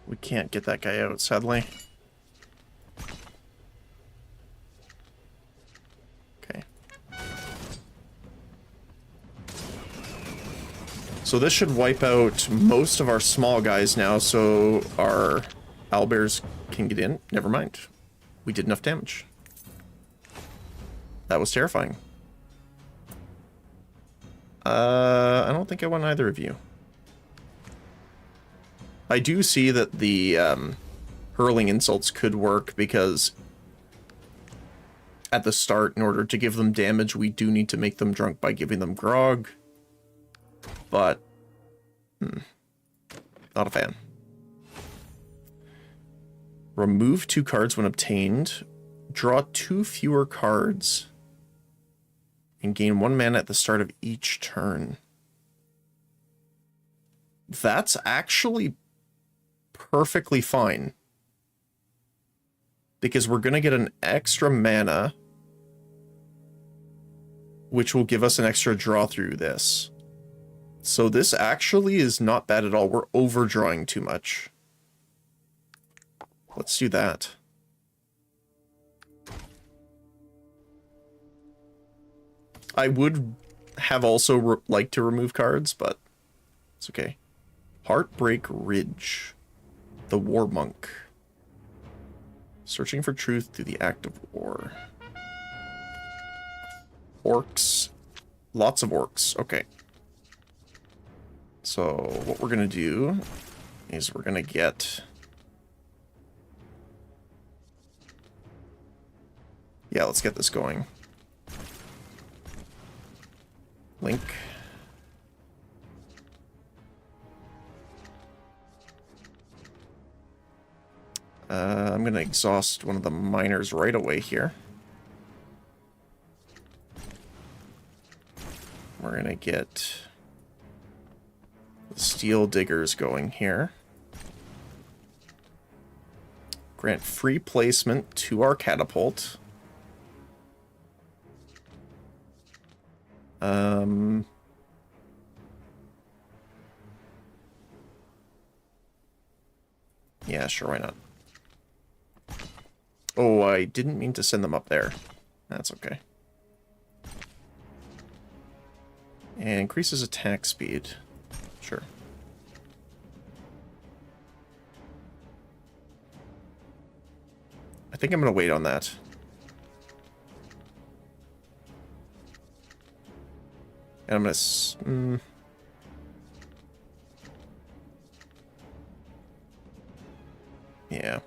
We can't get that guy out, sadly. Okay. So this should wipe out most of our small guys now, so our owlbears can get in. Never mind. We did enough damage. That was terrifying. I don't think I want either of you. I do see that the hurling insults could work because at the start, in order to give them damage, we do need to make them drunk by giving them grog. But, not a fan. Remove 2 cards when obtained. Draw 2 fewer cards. And gain 1 mana at the start of each turn. That's actually perfectly fine. Because we're going to get an extra mana, which will give us an extra draw through this. So this actually is not bad at all. We're overdrawing too much. Let's do that. I would have also liked to remove cards, but it's okay. Heartbreak Ridge. The War Monk. Searching for truth through the act of war. Orcs. Lots of orcs. Okay. So what we're going to do is we're going to get... Yeah, let's get this going. Link. I'm going to exhaust one of the miners right away here. We're going to get the steel diggers going here. Grant free placement to our catapult. Yeah, sure, why not? Oh, I didn't mean to send them up there. That's okay. And increases attack speed. Sure. I think I'm going to wait on that. And I'm going to... yeah.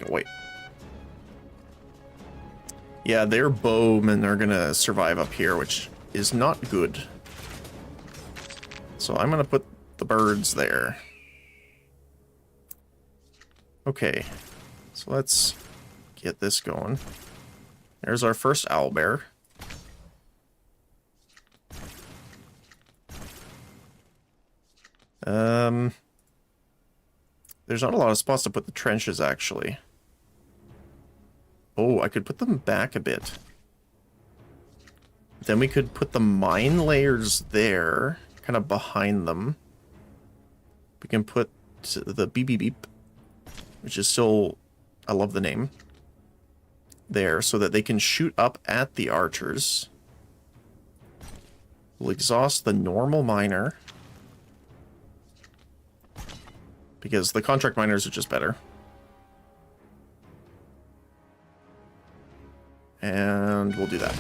Wait. Yeah, their bowmen are going to survive up here, which is not good. So I'm going to put the birds there. Okay. So let's get this going. There's our first owlbear. There's not a lot of spots to put the trenches, actually. Oh, I could put them back a bit. Then we could put the mine layers there, kind of behind them. We can put the beep beep beep, which is still, I love the name, there, so that they can shoot up at the archers. We'll exhaust the normal miner, because the contract miners are just better. And we'll do that.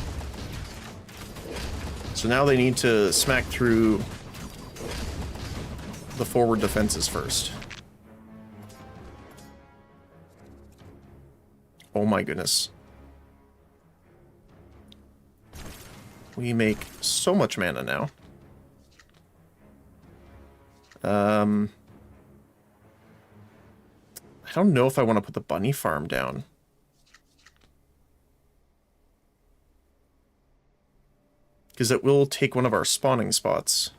So now they need to smack through the forward defenses first. Oh my goodness. We make so much mana now. I don't know if I want to put the bunny farm down. Because it will take one of our spawning spots.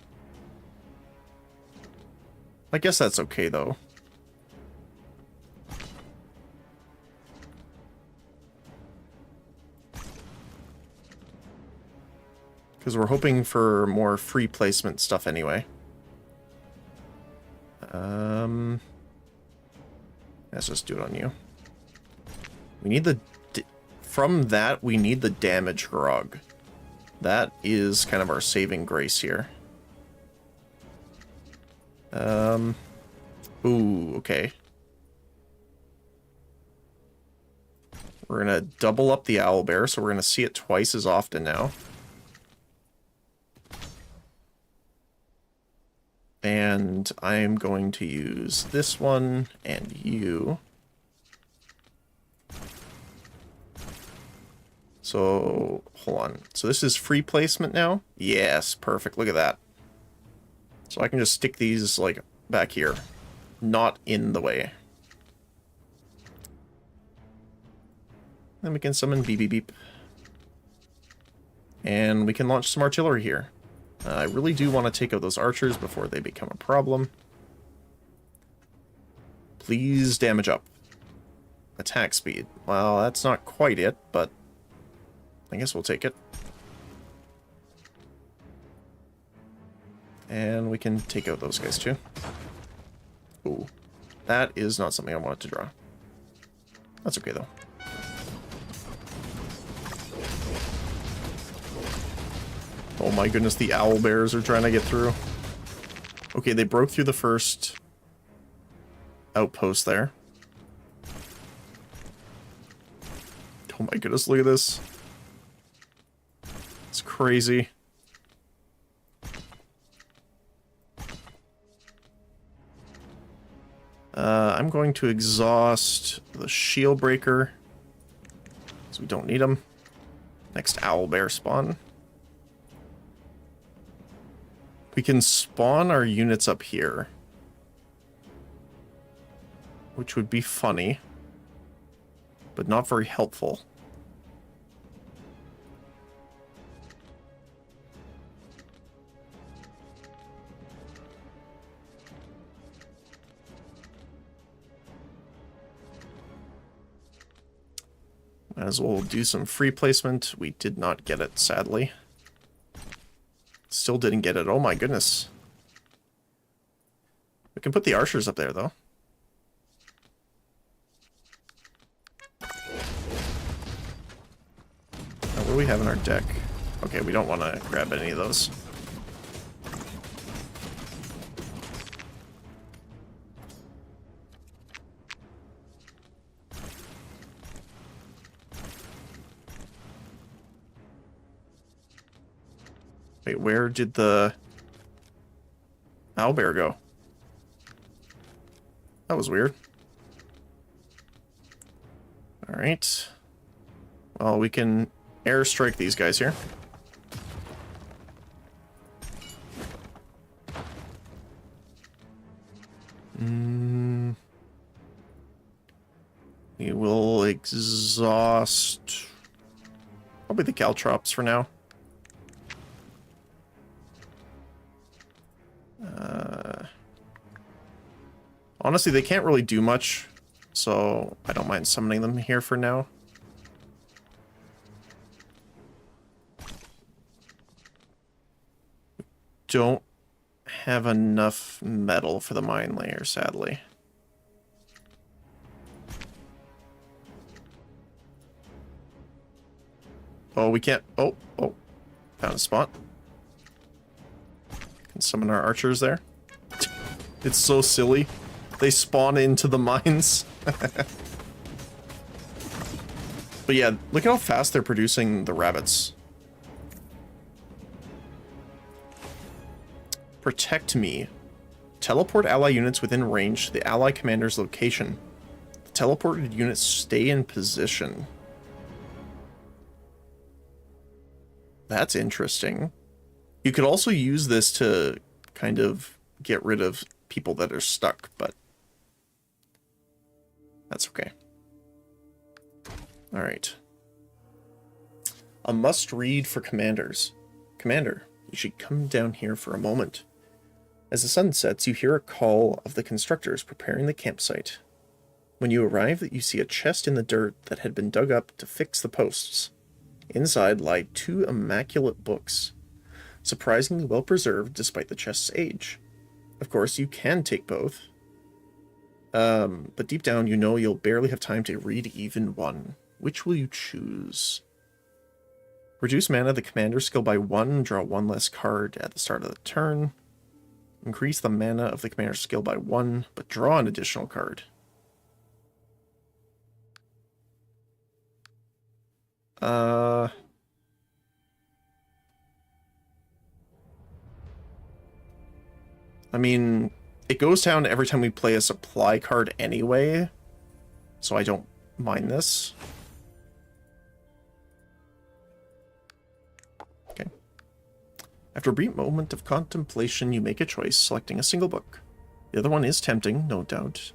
I guess that's okay, though. Because we're hoping for more free placement stuff anyway. Let's just do it on you. We need the... From that, we need the damage grog. That is kind of our saving grace here. Ooh, okay. We're gonna double up the owlbear, so we're gonna see it twice as often now. And I'm going to use this one and you. So, hold on. So this is free placement now? Yes, perfect. Look at that. So I can just stick these, like, back here. Not in the way. Then we can summon beep beep beep. And we can launch some artillery here. I really do want to take out those archers before they become a problem. Please damage up. Attack speed. Well, that's not quite it, but I guess we'll take it. And we can take out those guys too. Ooh. That is not something I wanted to draw. That's okay though. Oh my goodness, the owlbears are trying to get through. Okay, they broke through the first outpost there. Oh my goodness, look at this. It's crazy. I'm going to exhaust the shield breaker, so we don't need them. Next owlbear spawn. We can spawn our units up here, which would be funny, but not very helpful. Might as well do some free placement. We did not get it, sadly. Still didn't get it. Oh my goodness. We can put the archers up there, though. What do we have in our deck? Okay, we don't want to grab any of those. Wait, where did the owlbear go? That was weird. Alright. Well, we can airstrike these guys here. We will exhaust probably the caltrops for now. Honestly, they can't really do much, so I don't mind summoning them here for now. Don't have enough metal for the mine layer, sadly. Oh, we can't. Oh, found a spot. Can summon our archers there. It's so silly. They spawn into the mines. But yeah, look how fast they're producing the rabbits. Protect me. Teleport ally units within range to the ally commander's location. The teleported units stay in position. That's interesting. You could also use this to kind of get rid of people that are stuck, but that's okay. All right. A must-read for commanders. Commander, you should come down here for a moment. As the sun sets, you hear a call of the constructors preparing the campsite. When you arrive, you see a chest in the dirt that had been dug up to fix the posts. Inside lie 2 immaculate books, surprisingly well preserved despite the chest's age. Of course, you can take both. But deep down, you know you'll barely have time to read even one. Which will you choose? Reduce mana of the commander skill by 1, draw 1 less card at the start of the turn. Increase the mana of the commander skill by 1, but draw an additional card. I mean, it goes down every time we play a supply card anyway, so I don't mind this. Okay. After a brief moment of contemplation, you make a choice, selecting a single book. The other one is tempting, no doubt,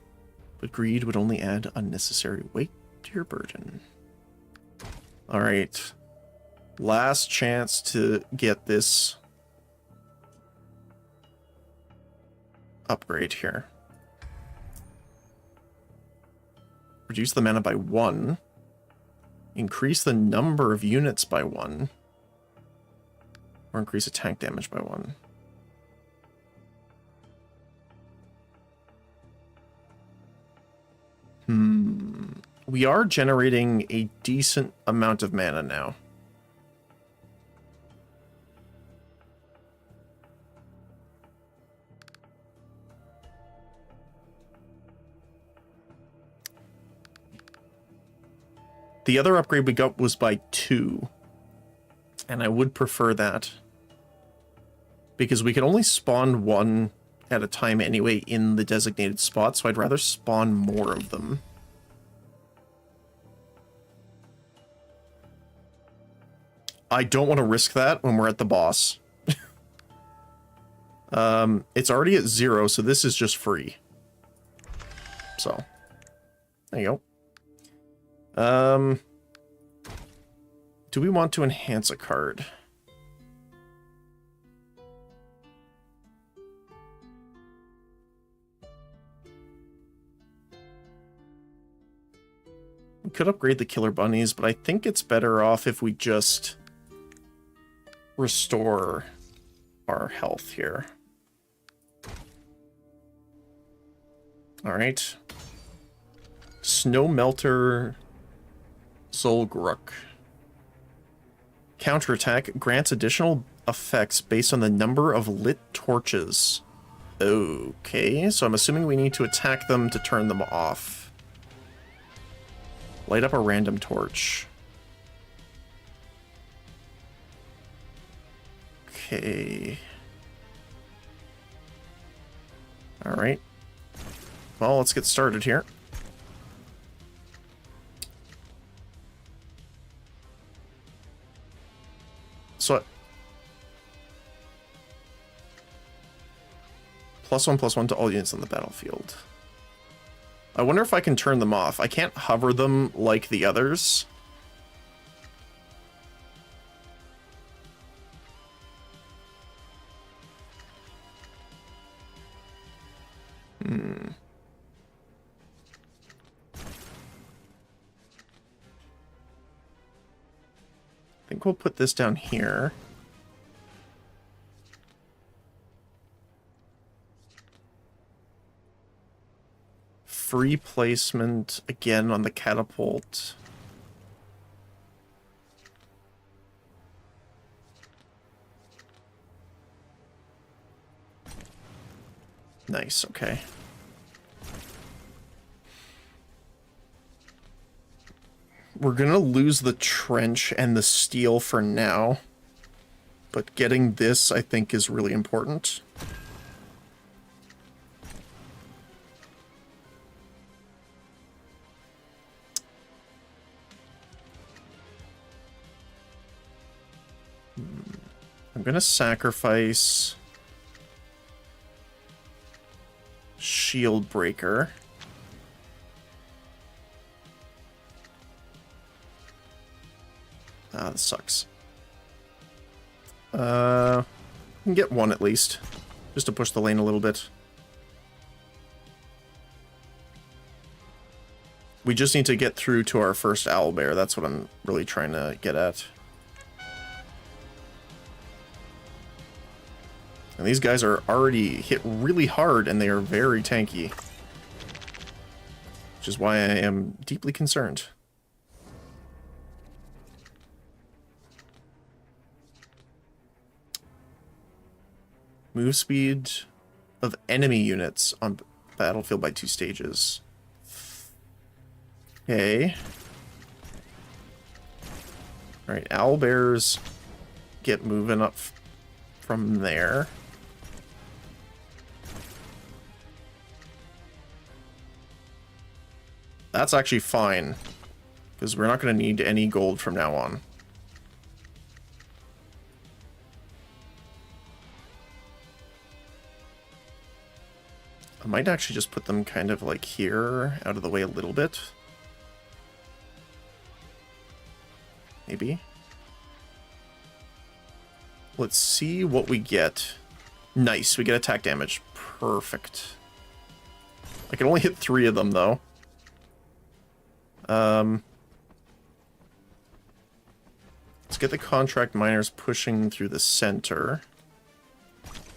but greed would only add unnecessary weight to your burden. Alright. Last chance to get this upgrade here. Reduce the mana by 1. Increase the number of units by 1. Or increase attack damage by 1. We are generating a decent amount of mana now. The other upgrade we got was by 2. And I would prefer that. Because we can only spawn 1 at a time anyway in the designated spot, so I'd rather spawn more of them. I don't want to risk that when we're at the boss. It's already at 0, so this is just free. So, there you go. Do we want to enhance a card? We could upgrade the killer bunnies, but I think it's better off if we just restore our health here. Alright. Snow Melter Zolgruk. Counterattack grants additional effects based on the number of lit torches. Okay, so I'm assuming we need to attack them to turn them off. Light up a random torch. Okay. Alright. Well, let's get started here. So... +1/+1 to all units on the battlefield. I wonder if I can turn them off. I can't hover them like the others. I think we'll put this down here. Free placement again on the catapult. Nice, okay. We're gonna lose the trench and the steel for now, but getting this, I think, is really important. I'm gonna sacrifice Shield Breaker. Ah, this sucks. Can get one at least, just to push the lane a little bit. We just need to get through to our first owlbear. That's what I'm really trying to get at. And these guys are already hit really hard, and they are very tanky. Which is why I am deeply concerned. Move speed of enemy units on battlefield by 2 stages. Okay. Alright, owlbears get moving up from there. That's actually fine, because we're not going to need any gold from now on. I might actually just put them kind of like here, out of the way a little bit. Maybe. Let's see what we get. Nice, we get attack damage. Perfect. I can only hit 3 of them, though. Let's get the contract miners pushing through the center.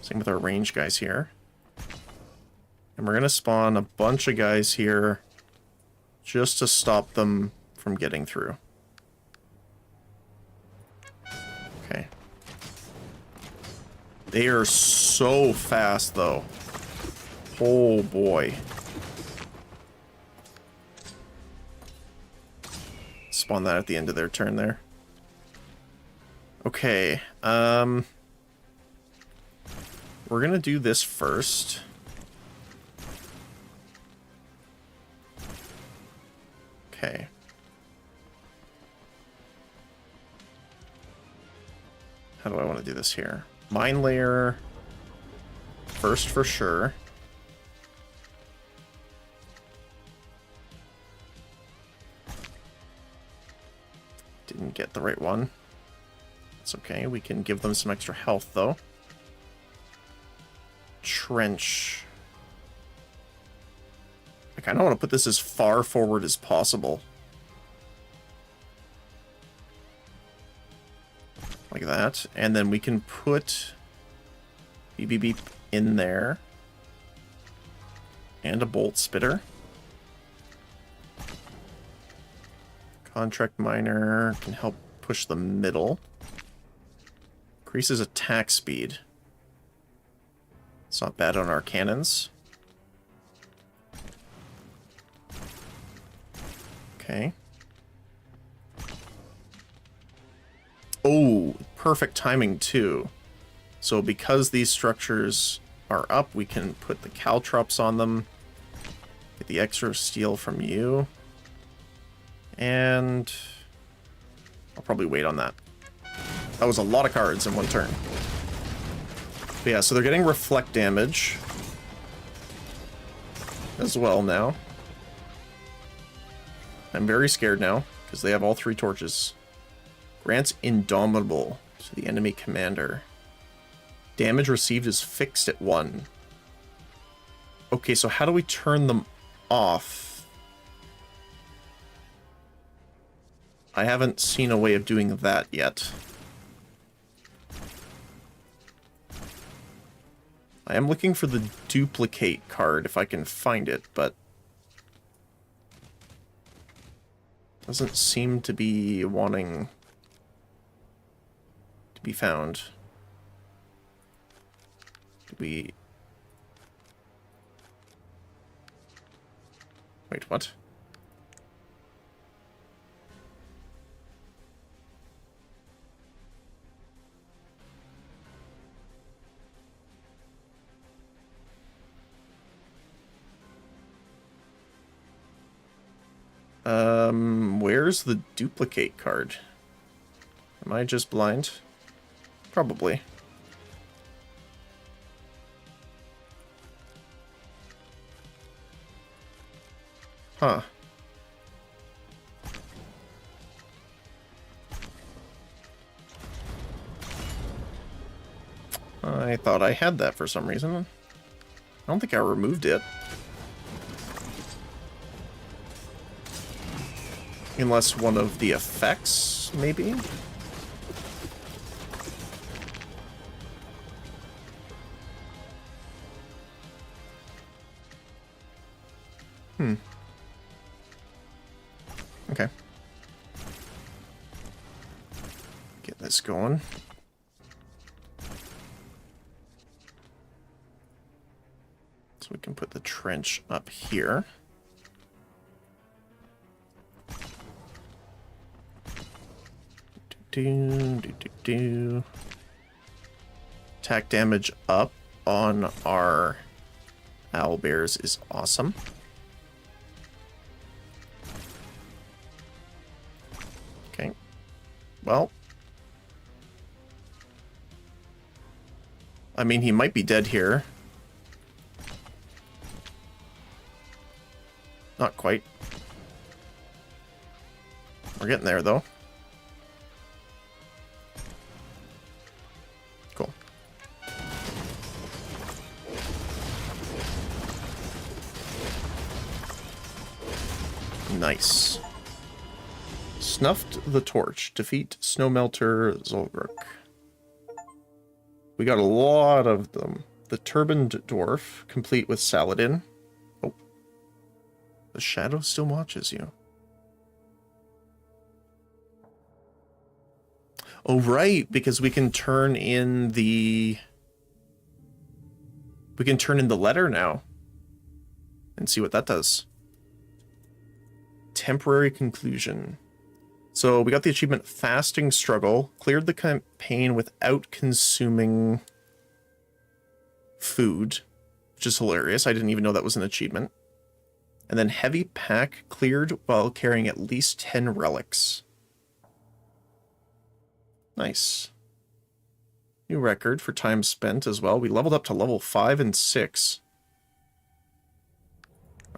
Same with our range guys here. And we're going to spawn a bunch of guys here just to stop them from getting through. Okay. They are so fast, though. Oh, boy. Spawn that at the end of their turn there. Okay. We're going to do this first. Okay. How do I want to do this here? Mine layer first for sure. Didn't get the right one. It's okay. We can give them some extra health, though. Trench. I kind of want to put this as far forward as possible. Like that. And then we can put beep beep beep in there. And a bolt spitter. Contract miner can help push the middle. Increases attack speed. It's not bad on our cannons. Okay. Oh, perfect timing too. So because these structures are up, we can put the caltrops on them. Get the extra steel from you. And I'll probably wait on that. That was a lot of cards in one turn. But yeah, so they're getting reflect damage as well now. I'm very scared now, because they have all 3 torches. Grants Indomitable to the enemy commander. Damage received is fixed at 1. Okay, so how do we turn them off? I haven't seen a way of doing that yet. I am looking for the duplicate card if I can find it, but doesn't seem to be wanting to be found. Do we... Wait, what? Where's the duplicate card? Am I just blind? Probably. Huh. I thought I had that for some reason. I don't think I removed it. Unless one of the effects, maybe? Okay. Get this going. So we can put the trench up here. Attack damage up on our owlbears is awesome. Okay. Well. I mean, he might be dead here. Not quite. We're getting there, though. Cool. Nice. Snuffed the torch. Defeat Snowmelter Zolgruk. We got a lot of them. The Turbaned Dwarf, complete with Saladin. Oh. The shadow still watches you. Oh, right, because we can turn in the... We can turn in the letter now. And see what that does. Temporary conclusion. So we got the achievement Fasting Struggle. Cleared the campaign without consuming food. Which is hilarious. I didn't even know that was an achievement. And then Heavy Pack cleared while carrying at least 10 relics. Nice. New record for time spent as well. We leveled up to level 5 and 6.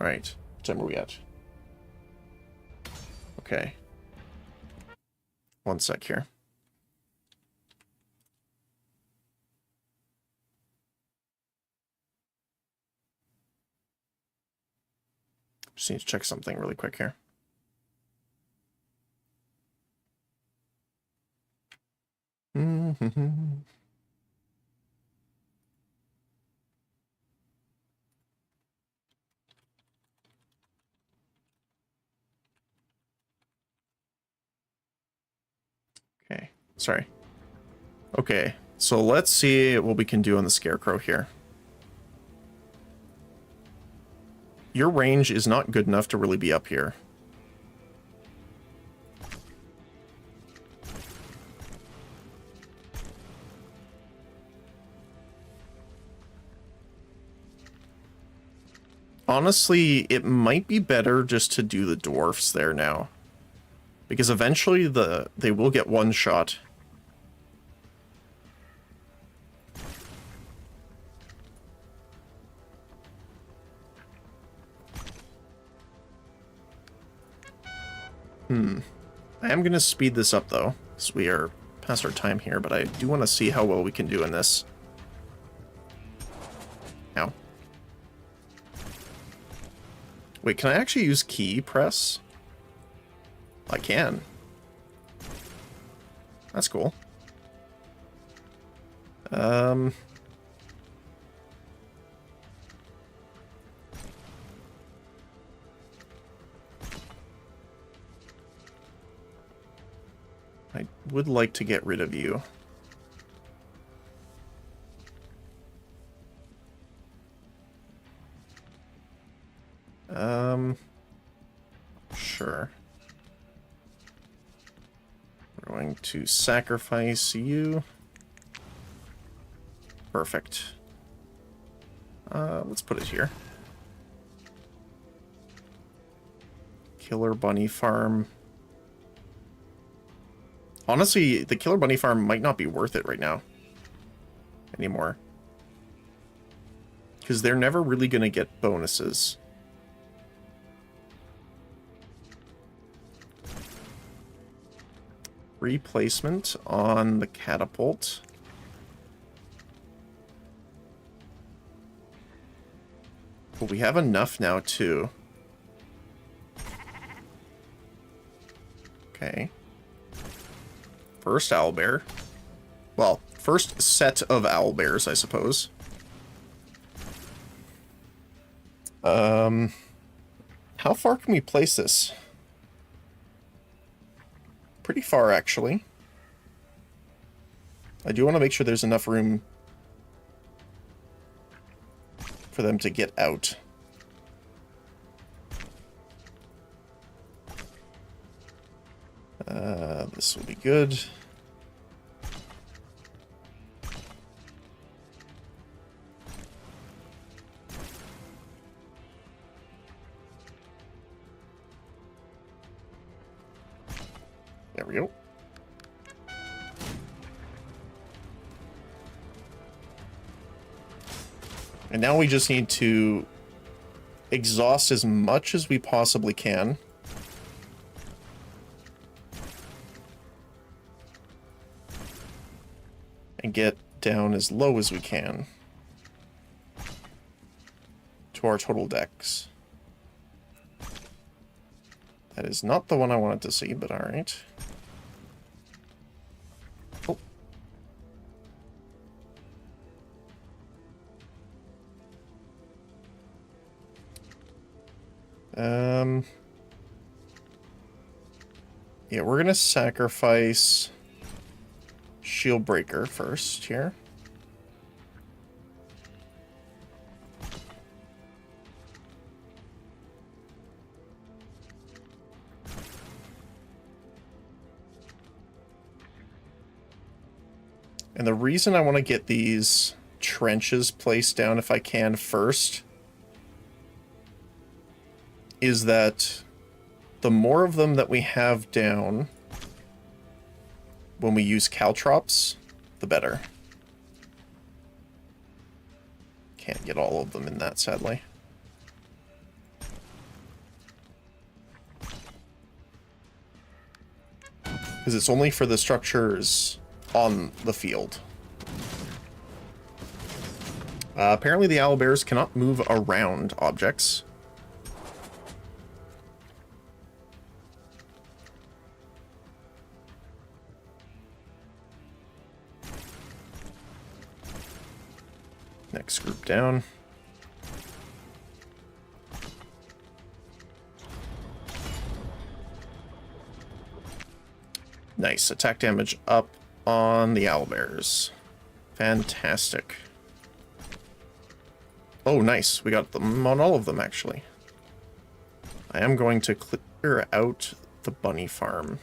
Alright. What time are we at? Okay. One sec here. Just need to check something really quick here. Okay, sorry. Okay, So let's see what we can do on the Scarecrow here. Your range is not good enough to really be up here. Honestly, it might be better just to do the dwarfs there now. Because eventually they will get one shot. I am going to speed this up, though, because we are past our time here, but I do want to see how well we can do in this. Ow. Wait, can I actually use key press? I can. That's cool. I would like to get rid of you. Sure. We're going to sacrifice you. Perfect. Let's put it here. Killer Bunny Farm. Honestly, the Killer Bunny Farm might not be worth it right now. Anymore. Because they're never really going to get bonuses. Replacement on the catapult. But we have enough now, too. Okay. First owlbear. Well, first set of owlbears, I suppose. How far can we place this? Pretty far, actually. I do want to make sure there's enough room for them to get out. This will be good. There we go. And now we just need to exhaust as much as we possibly can. And get down as low as we can to our total decks. That is not the one I wanted to see, but alright. Oh. Yeah, we're gonna sacrifice Shield Breaker first here. And the reason I want to get these trenches placed down if I can first is that the more of them that we have down when we use caltrops, the better. Can't get all of them in that, sadly. Because it's only for the structures on the field. Apparently the owlbears cannot move around objects. Next group down. Nice. Attack damage up on the owlbears. Fantastic. Oh, nice. We got them on all of them, actually. I am going to clear out the bunny farm.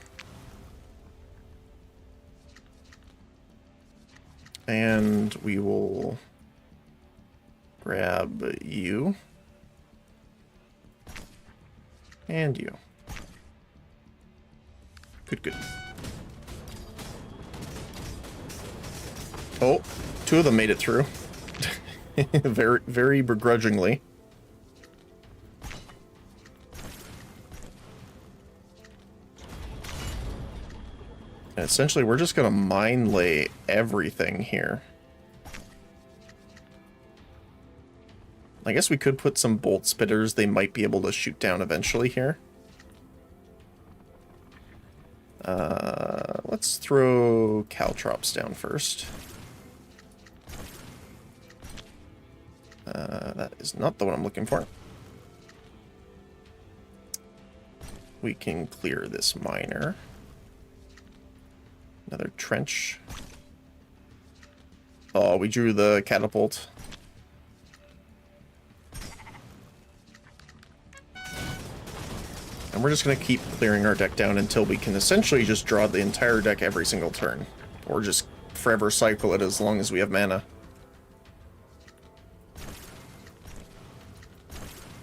And we will grab you. And you. Good, good. Oh, two of them made it through. Very, very begrudgingly. And essentially, we're just gonna mine lay everything here. I guess we could put some bolt spitters they might be able to shoot down eventually here. Let's throw caltrops down first. That is not the one I'm looking for. We can clear this miner. Another trench. Oh, we drew the catapult. And we're just going to keep clearing our deck down until we can essentially just draw the entire deck every single turn. Or just forever cycle it as long as we have mana.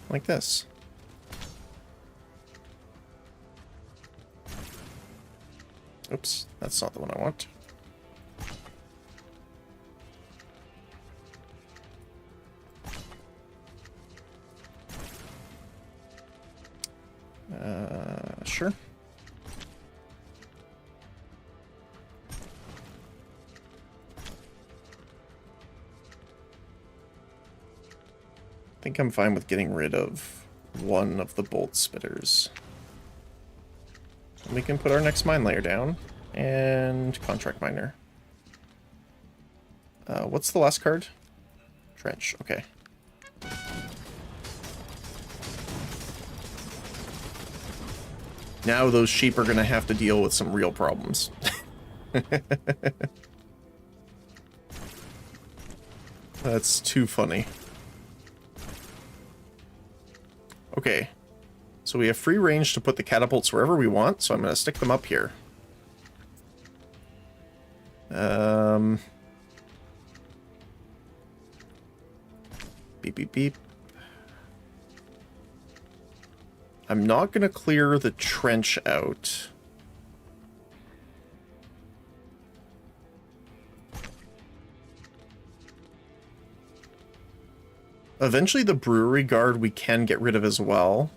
Like this. Oops, that's not the one I want. Sure. I think I'm fine with getting rid of one of the bolt spitters. And we can put our next mine layer down. And contract miner. What's the last card? Trench, okay. Now those sheep are going to have to deal with some real problems. That's too funny. Okay. So we have free range to put the catapults wherever we want, so I'm going to stick them up here. Beep, beep, beep. I'm not going to clear the trench out. Eventually the brewery guard we can get rid of as well.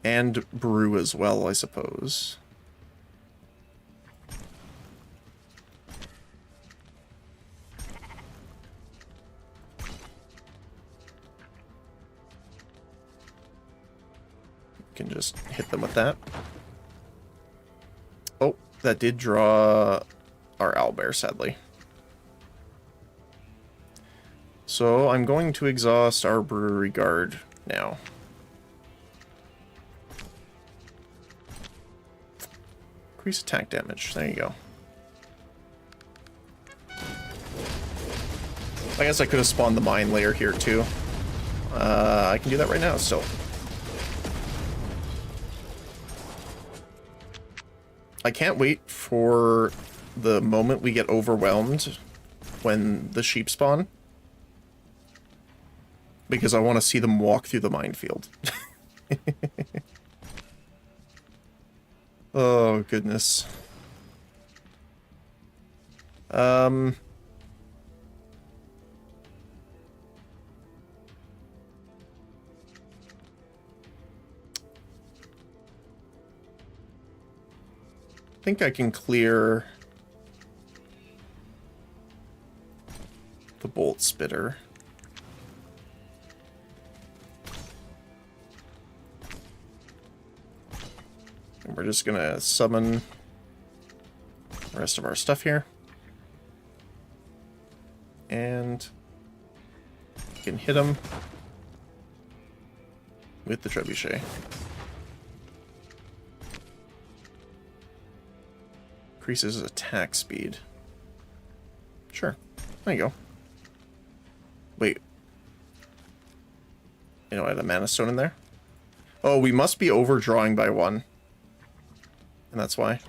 And brew as well, I suppose. Can just hit them with that. Oh, that did draw our owlbear, sadly. So I'm going to exhaust our brewery guard now. Increase attack damage. There you go. I guess I could have spawned the mine layer here too. I can do that right now still. I can't wait for the moment we get overwhelmed when the sheep spawn. Because I want to see them walk through the minefield. Oh, goodness. I think I can clear the bolt spitter. And we're just gonna summon the rest of our stuff here. And you can hit them with the trebuchet. Increases attack speed. Sure. There you go. Wait. You know, I had a mana stone in there? Oh, we must be overdrawing by 1. And that's why.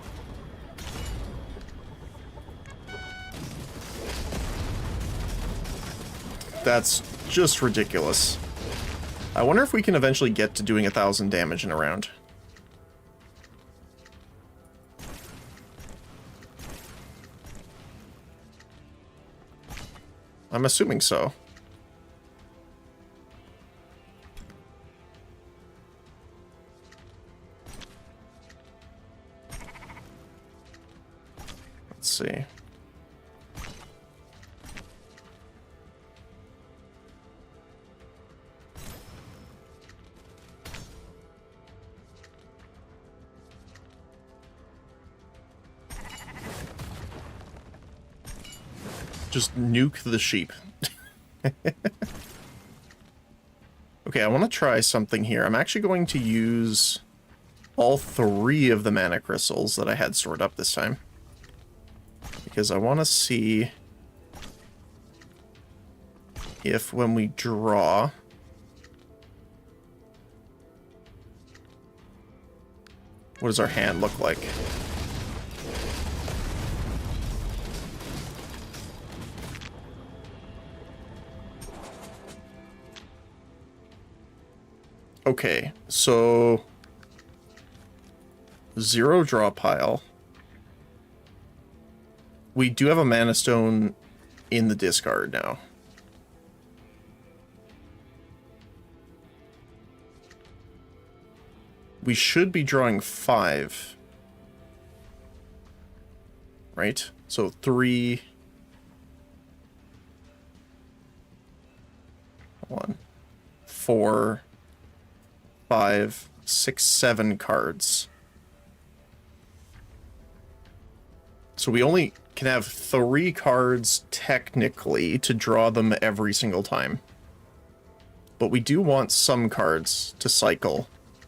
That's just ridiculous. I wonder if we can eventually get to doing 1,000 damage in a round. I'm assuming so. Let's see. Just nuke the sheep. Okay, I want to try something here. I'm actually going to use all 3 of the mana crystals that I had stored up this time. Because I want to see if when we draw... what does our hand look like? Okay, so 0 draw pile. We do have a mana stone in the discard now. We should be drawing 5. Right? So 3... 1, 4... 5, 6, 7 cards. So we only can have 3 cards technically to draw them every single time. But we do want some cards to cycle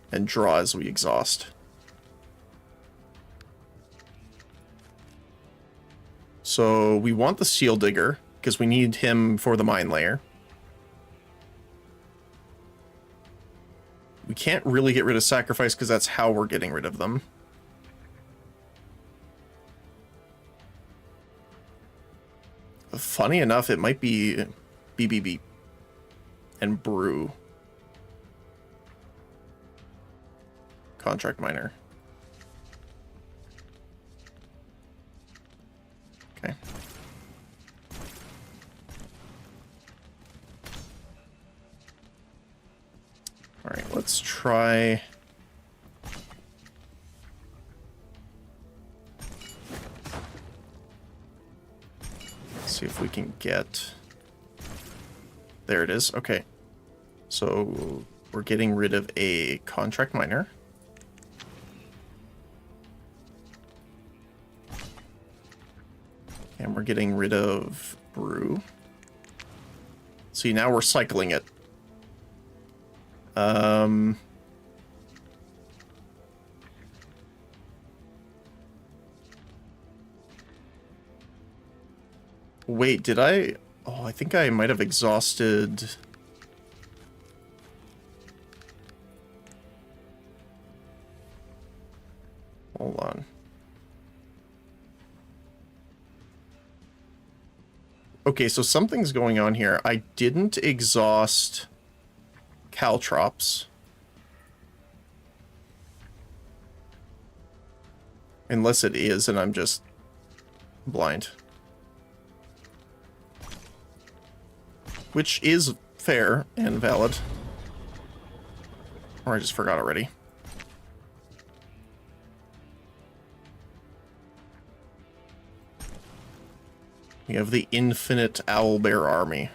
and draw as we exhaust. So we want the Seal Digger, because we need him for the mine layer. We can't really get rid of Sacrifice because that's how we're getting rid of them. Funny enough, it might be BBB and Brew. Contract Miner. Okay. All right, let's try... see if we can get... there it is. Okay. So we're getting rid of a Contract Miner. And we're getting rid of Brew. See, now we're cycling it. Wait, did I... oh, I think I might have exhausted... hold on. Okay, so something's going on here. I didn't exhaust Caltrops. Unless it is, and I'm just blind. Which is fair and valid. Or I just forgot already. We have the infinite owlbear army.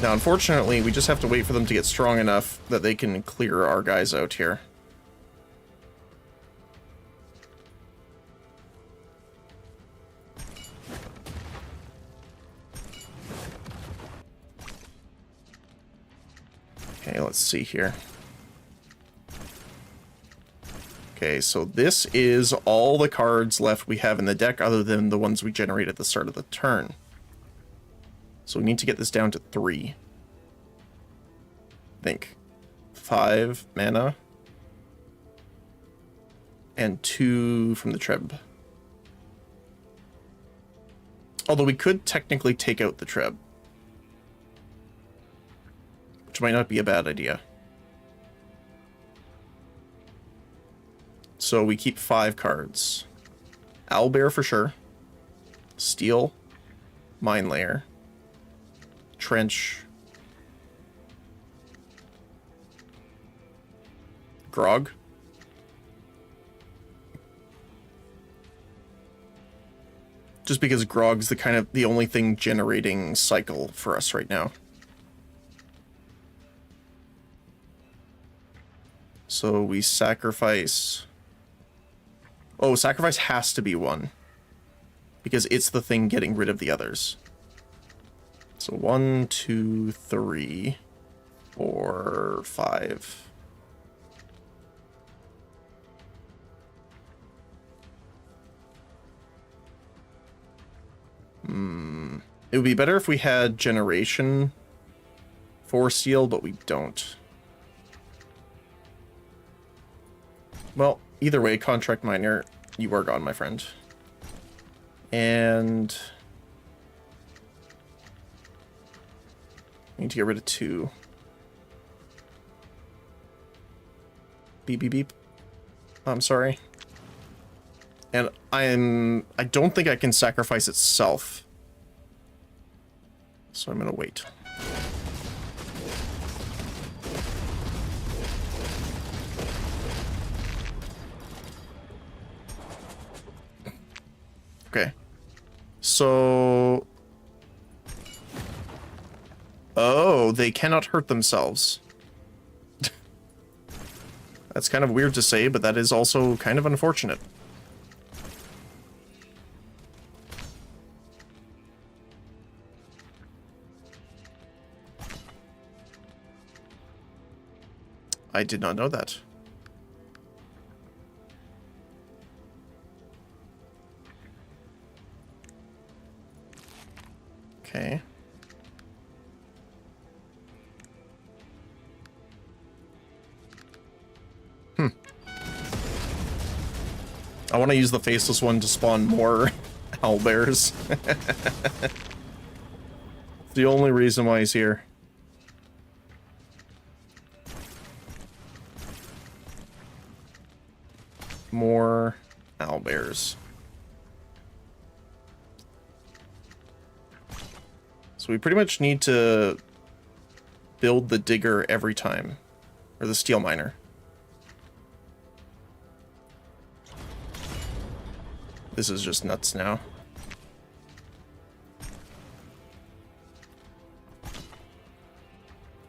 Now, unfortunately, we just have to wait for them to get strong enough that they can clear our guys out here. Okay, let's see here. Okay, so this is all the cards left we have in the deck other than the ones we generate at the start of the turn. So we need to get this down to 3. I think 5 mana and 2 from the Treb. Although we could technically take out the Treb, which might not be a bad idea. So we keep 5 cards. Owlbear for sure. Steel. Mine Layer. Trench. Grog. Just because Grog's the only thing generating cycle for us right now. So we sacrifice... Oh, sacrifice has to be 1. Because it's the thing getting rid of the others. So 1, 2, 3, 4, 5. It would be better if we had generation for steel, but we don't. Well, either way, contract miner, you are gone, my friend. And need to get rid of 2. Beep, beep, beep. I'm sorry. And I don't think I can sacrifice itself. So I'm gonna wait. Okay. So... Oh, they cannot hurt themselves. That's kind of weird to say, but that is also kind of unfortunate. I did not know that. Okay. I want to use the faceless one to spawn more owlbears. The only reason why he's here. More owlbears. So we pretty much need to build the digger every time. Or the steel miner. This is just nuts now.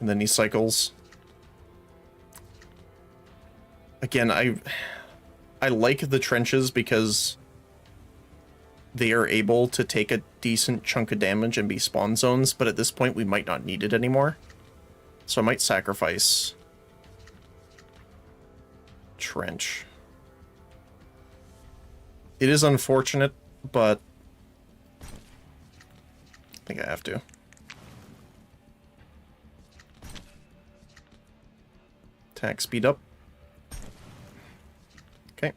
And then he cycles. Again, I like the trenches because they are able to take a decent chunk of damage and be spawn zones, but at this point we might not need it anymore. So I might sacrifice trench. It is unfortunate, but I think I have to. Attack speed up. Okay.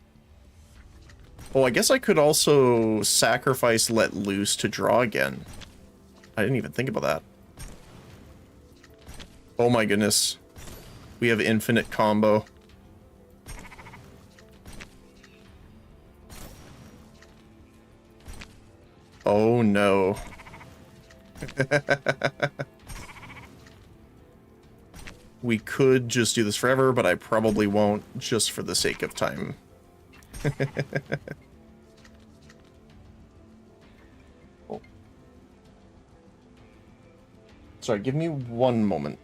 Oh, I guess I could also sacrifice Let Loose to draw again. I didn't even think about that. Oh my goodness. We have infinite combo. Oh no. We could just do this forever, but I probably won't, just for the sake of time. Oh. Sorry, give me one moment.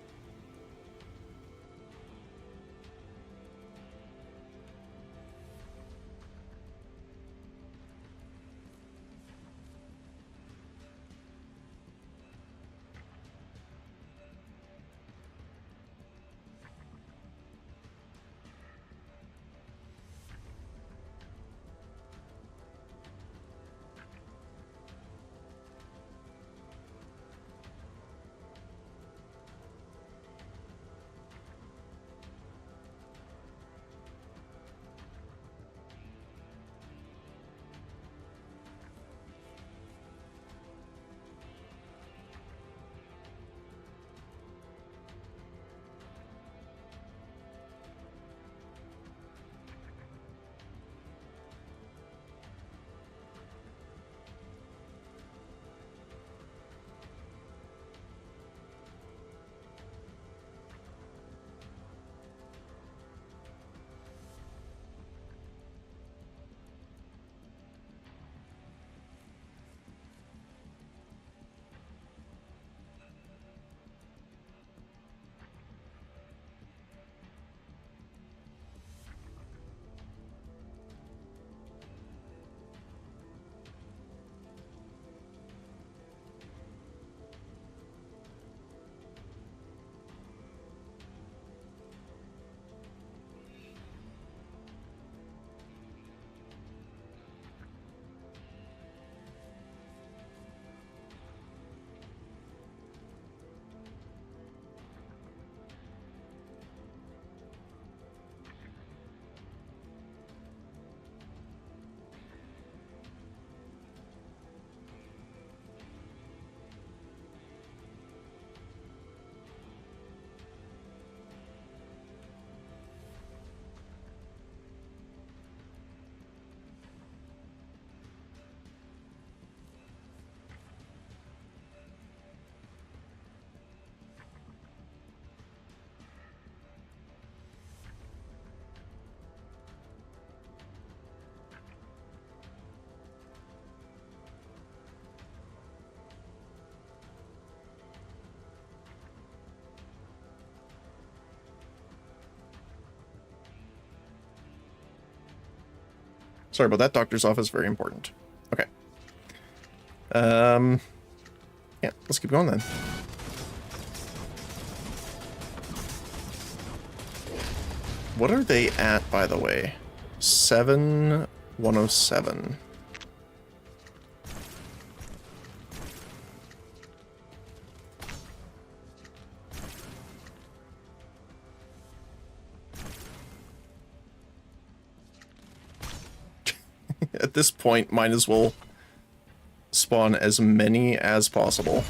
Sorry about that. Doctor's office, very important. Okay. Yeah, let's keep going then. What are they at, by the way? 7,107. At this point, might as well spawn as many as possible.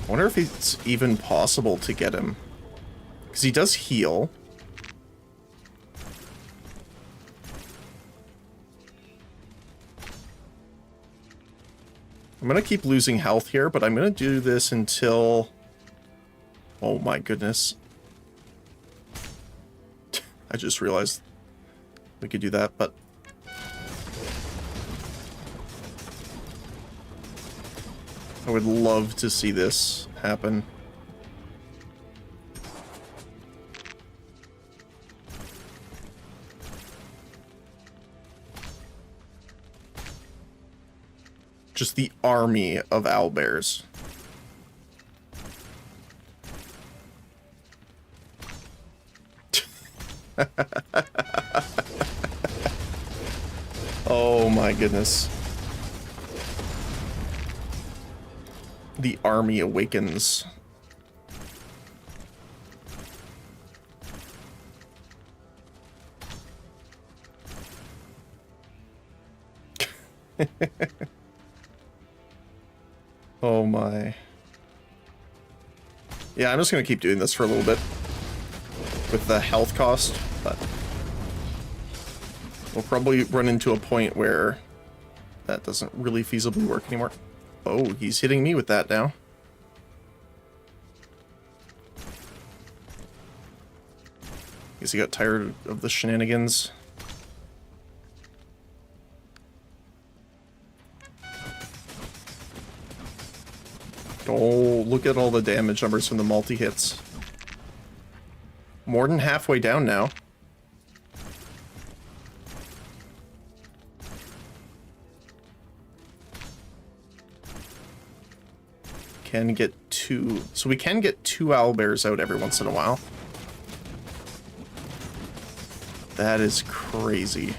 I wonder if it's even possible to get him. Because he does heal. I'm going to keep losing health here, but I'm going to do this until... Oh my goodness. I just realized we could do that, but... I would love to see this happen. Just the army of owlbears. Oh my goodness. The army awakens. Oh my. Yeah, I'm just gonna keep doing this for a little bit with the health cost, but we'll probably run into a point where that doesn't really feasibly work anymore. Oh, he's hitting me with that now. Guess he got tired of the shenanigans. Oh, look at all the damage numbers from the multi-hits. More than halfway down now. Can get two. So we can get two owlbears out every once in a while. That is crazy.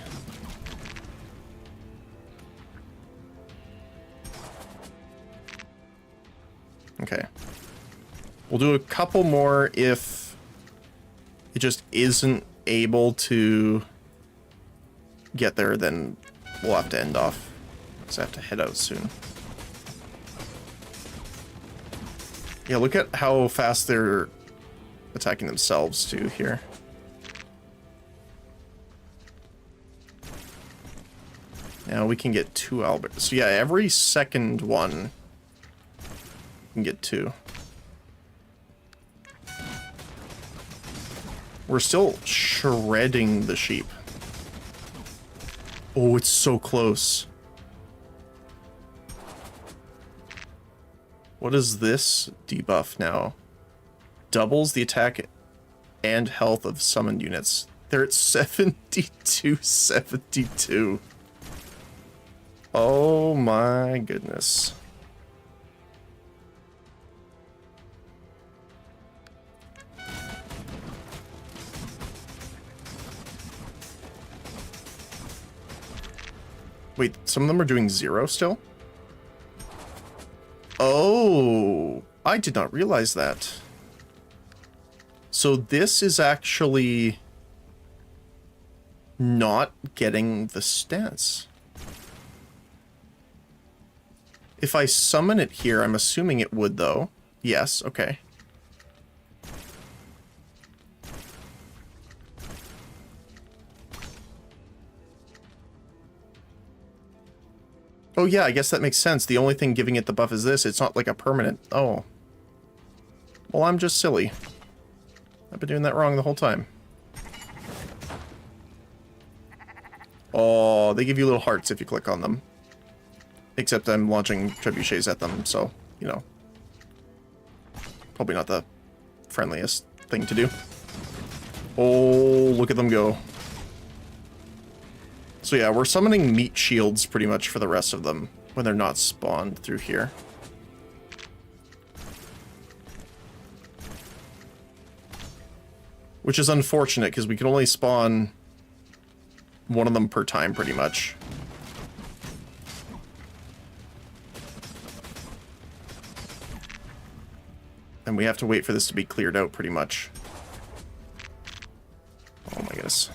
Okay. We'll do a couple more if it just isn't able to get there, then we'll have to end off. Because I have to head out soon. Yeah, look at how fast they're attacking themselves too here. Now we can get two owlbears. So yeah, every second one can get two. We're still shredding the sheep. Oh, it's so close. What is this debuff now? Doubles the attack and health of summoned units. They're at 72. Oh my goodness. Wait, some of them are doing 0 still? Oh, I did not realize that. So this is actually not getting the stance. If I summon it here, I'm assuming it would though. Yes, okay. Oh yeah, I guess that makes sense. The only thing giving it the buff is this. It's not like a permanent... Oh. Well, I'm just silly. I've been doing that wrong the whole time. Oh, they give you little hearts if you click on them. Except I'm launching trebuchets at them, so, you know. Probably not the friendliest thing to do. Oh, look at them go. So yeah, we're summoning meat shields pretty much for the rest of them when they're not spawned through here. Which is unfortunate because we can only spawn one of them per time pretty much. And we have to wait for this to be cleared out pretty much. Oh my goodness.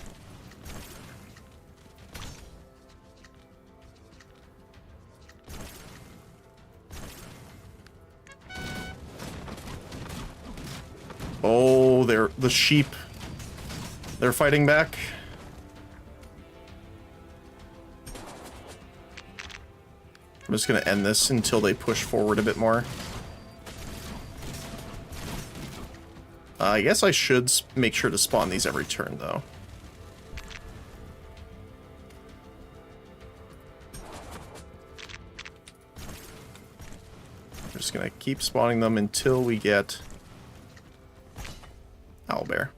Oh, the sheep. They're fighting back. I'm just going to end this until they push forward a bit more. I guess I should make sure to spawn these every turn, though. I'm just going to keep spawning them until we get owlbear.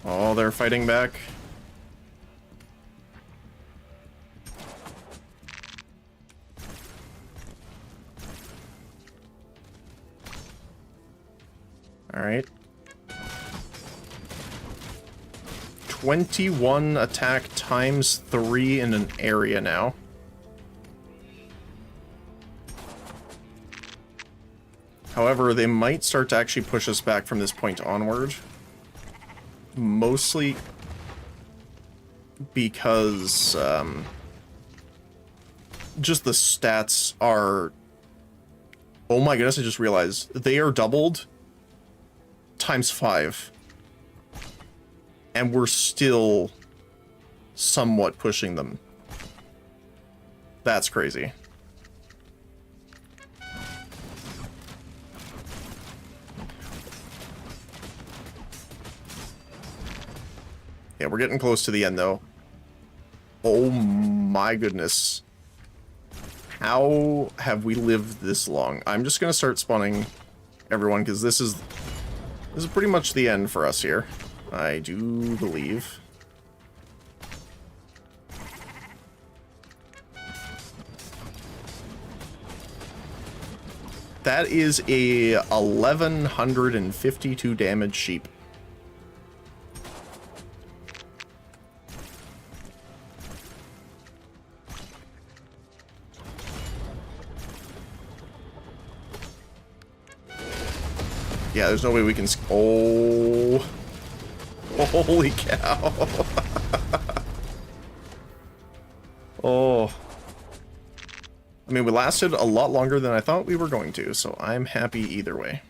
Oh, they're fighting back. All right. 21 attack times 3 in an area now. However, they might start to actually push us back from this point onward. Mostly because just the stats are... Oh my goodness, I just realized. They are doubled times 5. And we're still somewhat pushing them. That's crazy. Yeah, we're getting close to the end, though. Oh my goodness. How have we lived this long? I'm just going to start spawning everyone, because this is pretty much the end for us here. I do believe. That is a 1152 damage sheep. Yeah, there's no way we can... Oh... Holy cow. Oh. I mean, we lasted a lot longer than I thought we were going to, so I'm happy either way.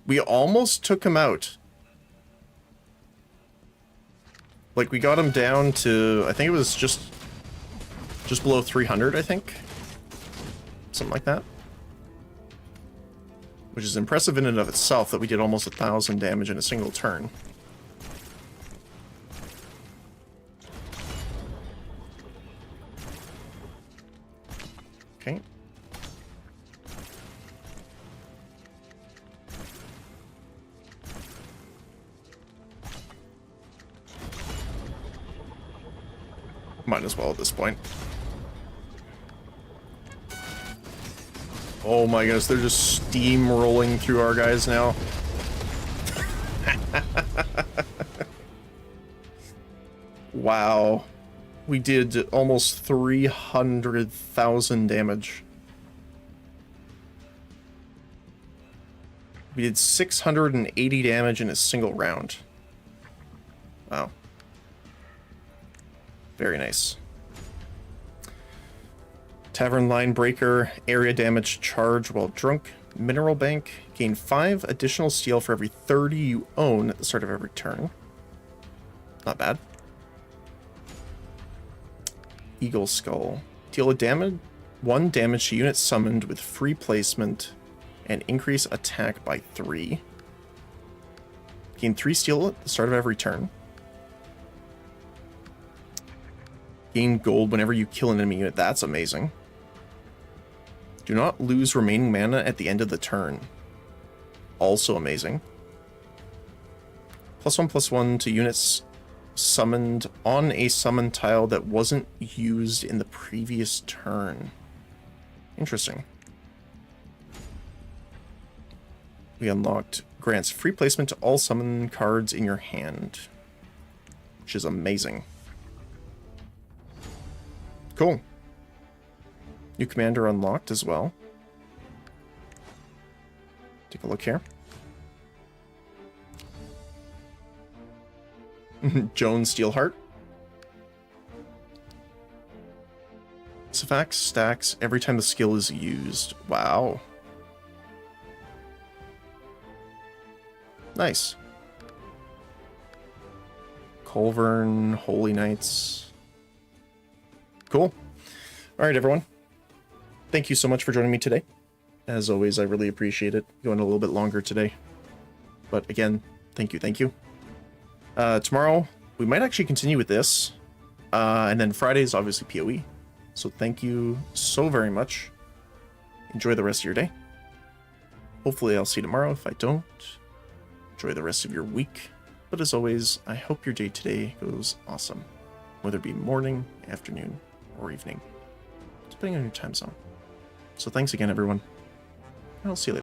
We almost took him out. Like, we got him down to... I think it was just below 300, I think. Something like that. Which is impressive in and of itself that we did almost 1,000 damage in a single turn. Okay. Might as well at this point. Oh my goodness, they're just steamrolling through our guys now. Wow. We did almost 300,000 damage. We did 680 damage in a single round. Wow. Very nice. Tavern Line Breaker, area damage charge while drunk. Mineral Bank, gain 5 additional steel for every 30 you own at the start of every turn. Not bad. Eagle Skull. Deal a 1 damage to units summoned with free placement and increase attack by 3. Gain 3 steel at the start of every turn. Gain gold whenever you kill an enemy unit. That's amazing. Do not lose remaining mana at the end of the turn. Also amazing. +1/+1 to units summoned on a summon tile that wasn't used in the previous turn. Interesting. We unlocked grants free placement to all summon cards in your hand, which is amazing. Cool. New commander unlocked as well. Take a look here. Joan Steelheart. Safax stacks every time the skill is used. Wow. Nice. Colvern, Holy Knights. Cool. All right, everyone. Thank you so much for joining me today. As always, I really appreciate it. Going a little bit longer today. But again, thank you, thank you. Tomorrow, we might actually continue with this. And then Friday is obviously PoE. So thank you so very much. Enjoy the rest of your day. Hopefully I'll see you tomorrow. If I don't, enjoy the rest of your week. But as always, I hope your day today goes awesome. Whether it be morning, afternoon, or evening. Depending on your time zone. So thanks again, everyone. I'll see you later.